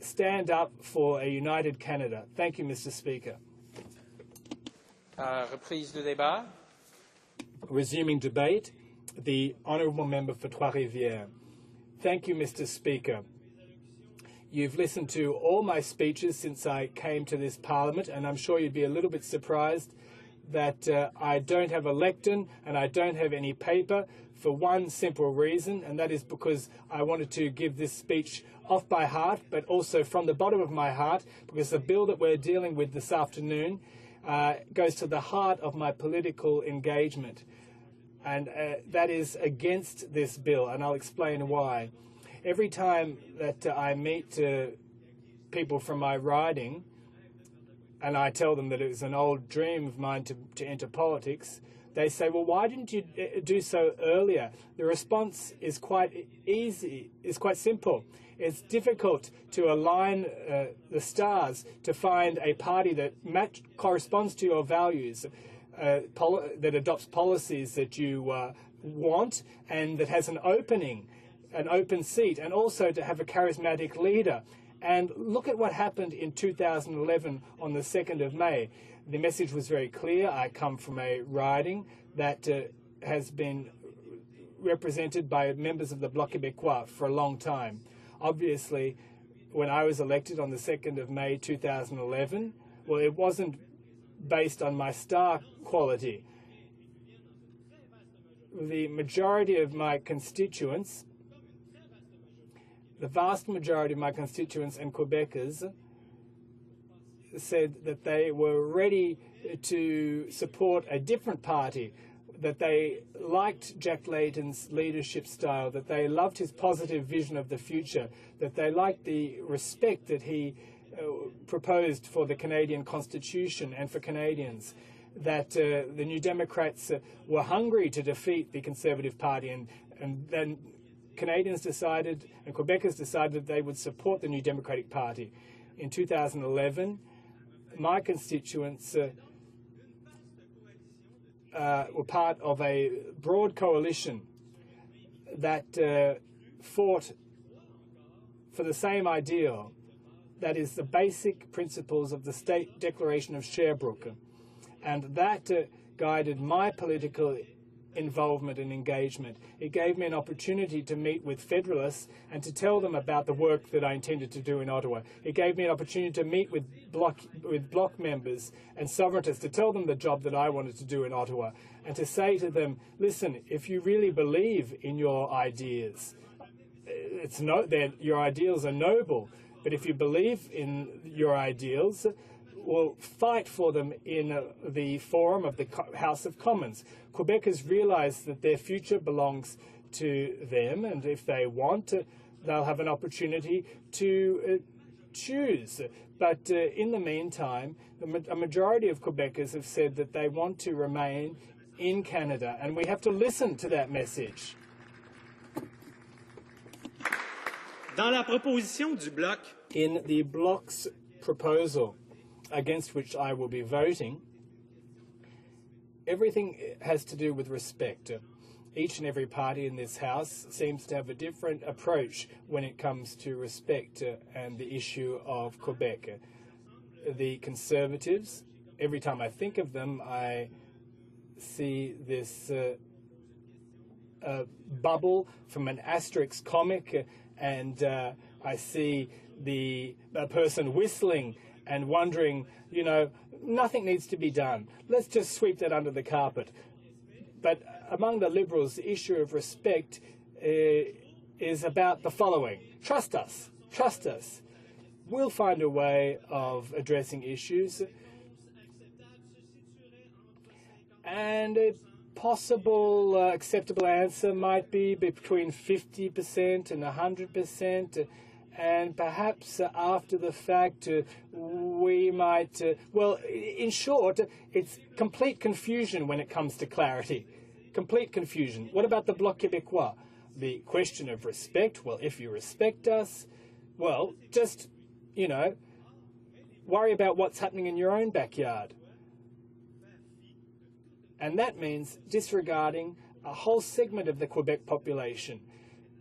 stand up for a united Canada. Thank you, Mr. Speaker. Reprise du débat. Resuming debate, the Honourable Member for Trois-Rivières. Thank you, Mr. Speaker. You've listened to all my speeches since I came to this Parliament, and I'm sure you'd be a little bit surprised that I don't have a lectern and I don't have any paper for one simple reason, and that is because I wanted to give this speech off by heart, but also from the bottom of my heart, because the bill that we're dealing with this afternoon goes to the heart of my political engagement, and that is against this bill, and I'll explain why. Every time that I meet people from my riding and I tell them that it was an old dream of mine to enter politics, they say, well, why didn't you do so earlier? The response is quite easy, is quite simple. It's difficult to align the stars to find a party that corresponds to your values, that adopts policies that you want and that has an open seat, and also to have a charismatic leader. And look at what happened in 2011 on the 2nd of May. The message was very clear. I come from a riding that has been represented by members of the Bloc Québécois for a long time. Obviously, when I was elected on the 2nd of May 2011, well, it wasn't based on my star quality. The majority of my constituents, the vast majority of my constituents and Quebecers said that they were ready to support a different party, that they liked Jack Layton's leadership style, that they loved his positive vision of the future, that they liked the respect that he proposed for the Canadian Constitution and for Canadians, that the New Democrats were hungry to defeat the Conservative Party, and then Canadians decided, and Quebecers decided, that they would support the New Democratic Party. In 2011, my constituents were part of a broad coalition that fought for the same ideal, that is the basic principles of the State Declaration of Sherbrooke. And that guided my political involvement and engagement. It gave me an opportunity to meet with Federalists and to tell them about the work that I intended to do in Ottawa. It gave me an opportunity to meet with Bloc members and sovereigntists, to tell them the job that I wanted to do in Ottawa, and to say to them, listen, if you really believe in your ideas, your ideals are noble, but if you believe in your ideals, will fight for them in the forum of the House of Commons. Quebecers realize that their future belongs to them, and if they want, they'll have an opportunity to choose. But in the meantime, a majority of Quebecers have said that they want to remain in Canada, and we have to listen to that message. Dans la proposition du Bloc. In the Bloc's proposal, against which I will be voting, everything has to do with respect. Each and every party in this House seems to have a different approach when it comes to respect and the issue of Quebec. The Conservatives, every time I think of them, I see this bubble from an Asterix comic, and I see the person whistling and wondering, you know, nothing needs to be done. Let's just sweep that under the carpet. But among the Liberals, the issue of respect is about the following. Trust us. Trust us. We'll find a way of addressing issues. And possible acceptable answer might be between 50% and 100%, and perhaps after the fact we might, well, in short, it's complete confusion when it comes to clarity. Complete confusion. What about the Bloc Québécois? The question of respect, well, if you respect us, well, just, you know, worry about what's happening in your own backyard. And that means disregarding a whole segment of the Quebec population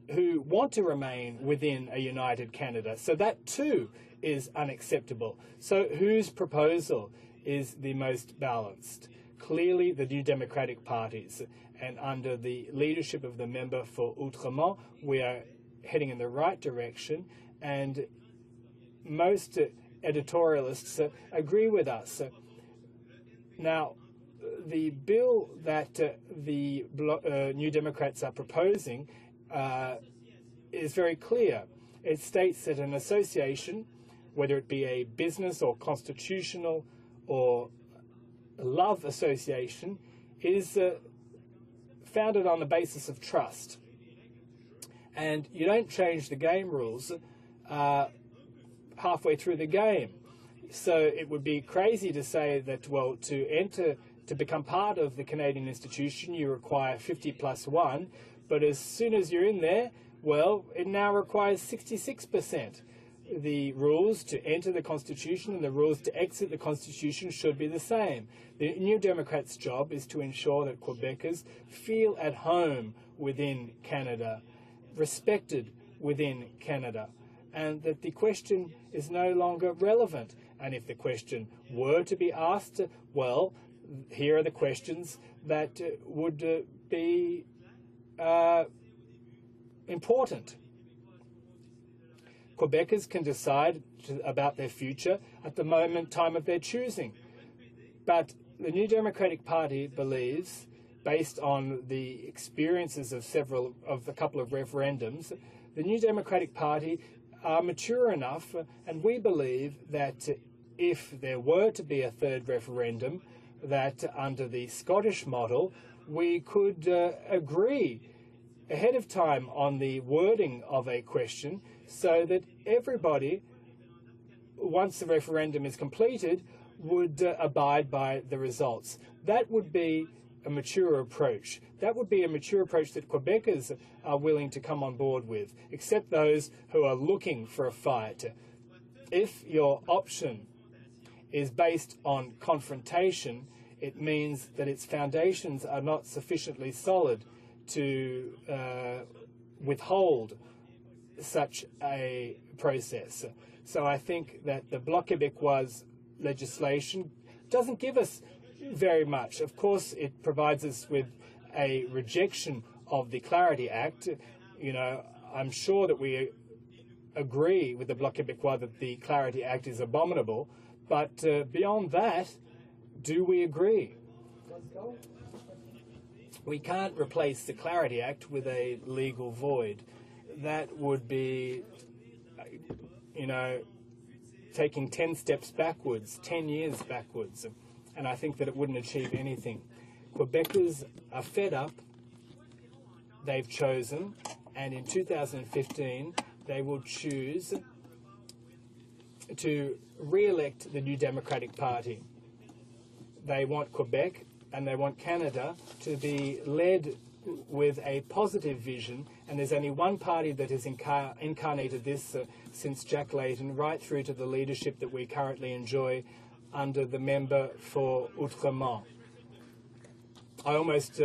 who want to remain within a united Canada. So that too is unacceptable. So whose proposal is the most balanced? Clearly the New Democratic Party's. And under the leadership of the member for Outremont, we are heading in the right direction, and most editorialists agree with us. Now, the bill that the New Democrats are proposing is very clear. It states that an association, whether it be a business or constitutional or love association, is founded on the basis of trust. And you don't change the game rules halfway through the game. So it would be crazy to say that, well, to become part of the Canadian institution, you require 50+1, but as soon as you're in there, well, it now requires 66%. The rules to enter the Constitution and the rules to exit the Constitution should be the same. The New Democrats' job is to ensure that Quebecers feel at home within Canada, respected within Canada, and that the question is no longer relevant. And if the question were to be asked, well, here are the questions that would be important. Quebecers can decide about their future at the time of their choosing. But the New Democratic Party believes, based on the experiences of a couple of referendums, the New Democratic Party are mature enough, and we believe that if there were to be a third referendum, that under the Scottish model, we could agree ahead of time on the wording of a question so that everybody, once the referendum is completed, would abide by the results. That would be a mature approach. That would be a mature approach that Quebecers are willing to come on board with, except those who are looking for a fight. If your option is based on confrontation, it means that its foundations are not sufficiently solid to withhold such a process. So I think that the Bloc Québécois legislation doesn't give us very much. Of course, it provides us with a rejection of the Clarity Act. You know, I'm sure that we agree with the Bloc Québécois that the Clarity Act is abominable, but beyond that, do we agree? We can't replace the Clarity Act with a legal void. That would be, you know, taking 10 steps backwards, 10 years backwards, and I think that it wouldn't achieve anything. Quebecers are fed up. They've chosen, and in 2015, they will choose to re-elect the New Democratic Party. They want Quebec and they want Canada to be led with a positive vision, and there's only one party that has incarnated this since Jack Layton, right through to the leadership that we currently enjoy under the member for Outremont. I almost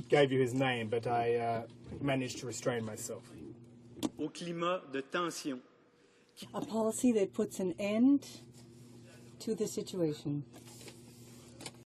gave you his name, but I managed to restrain myself. Au climat de tension. A policy that puts an end to the situation.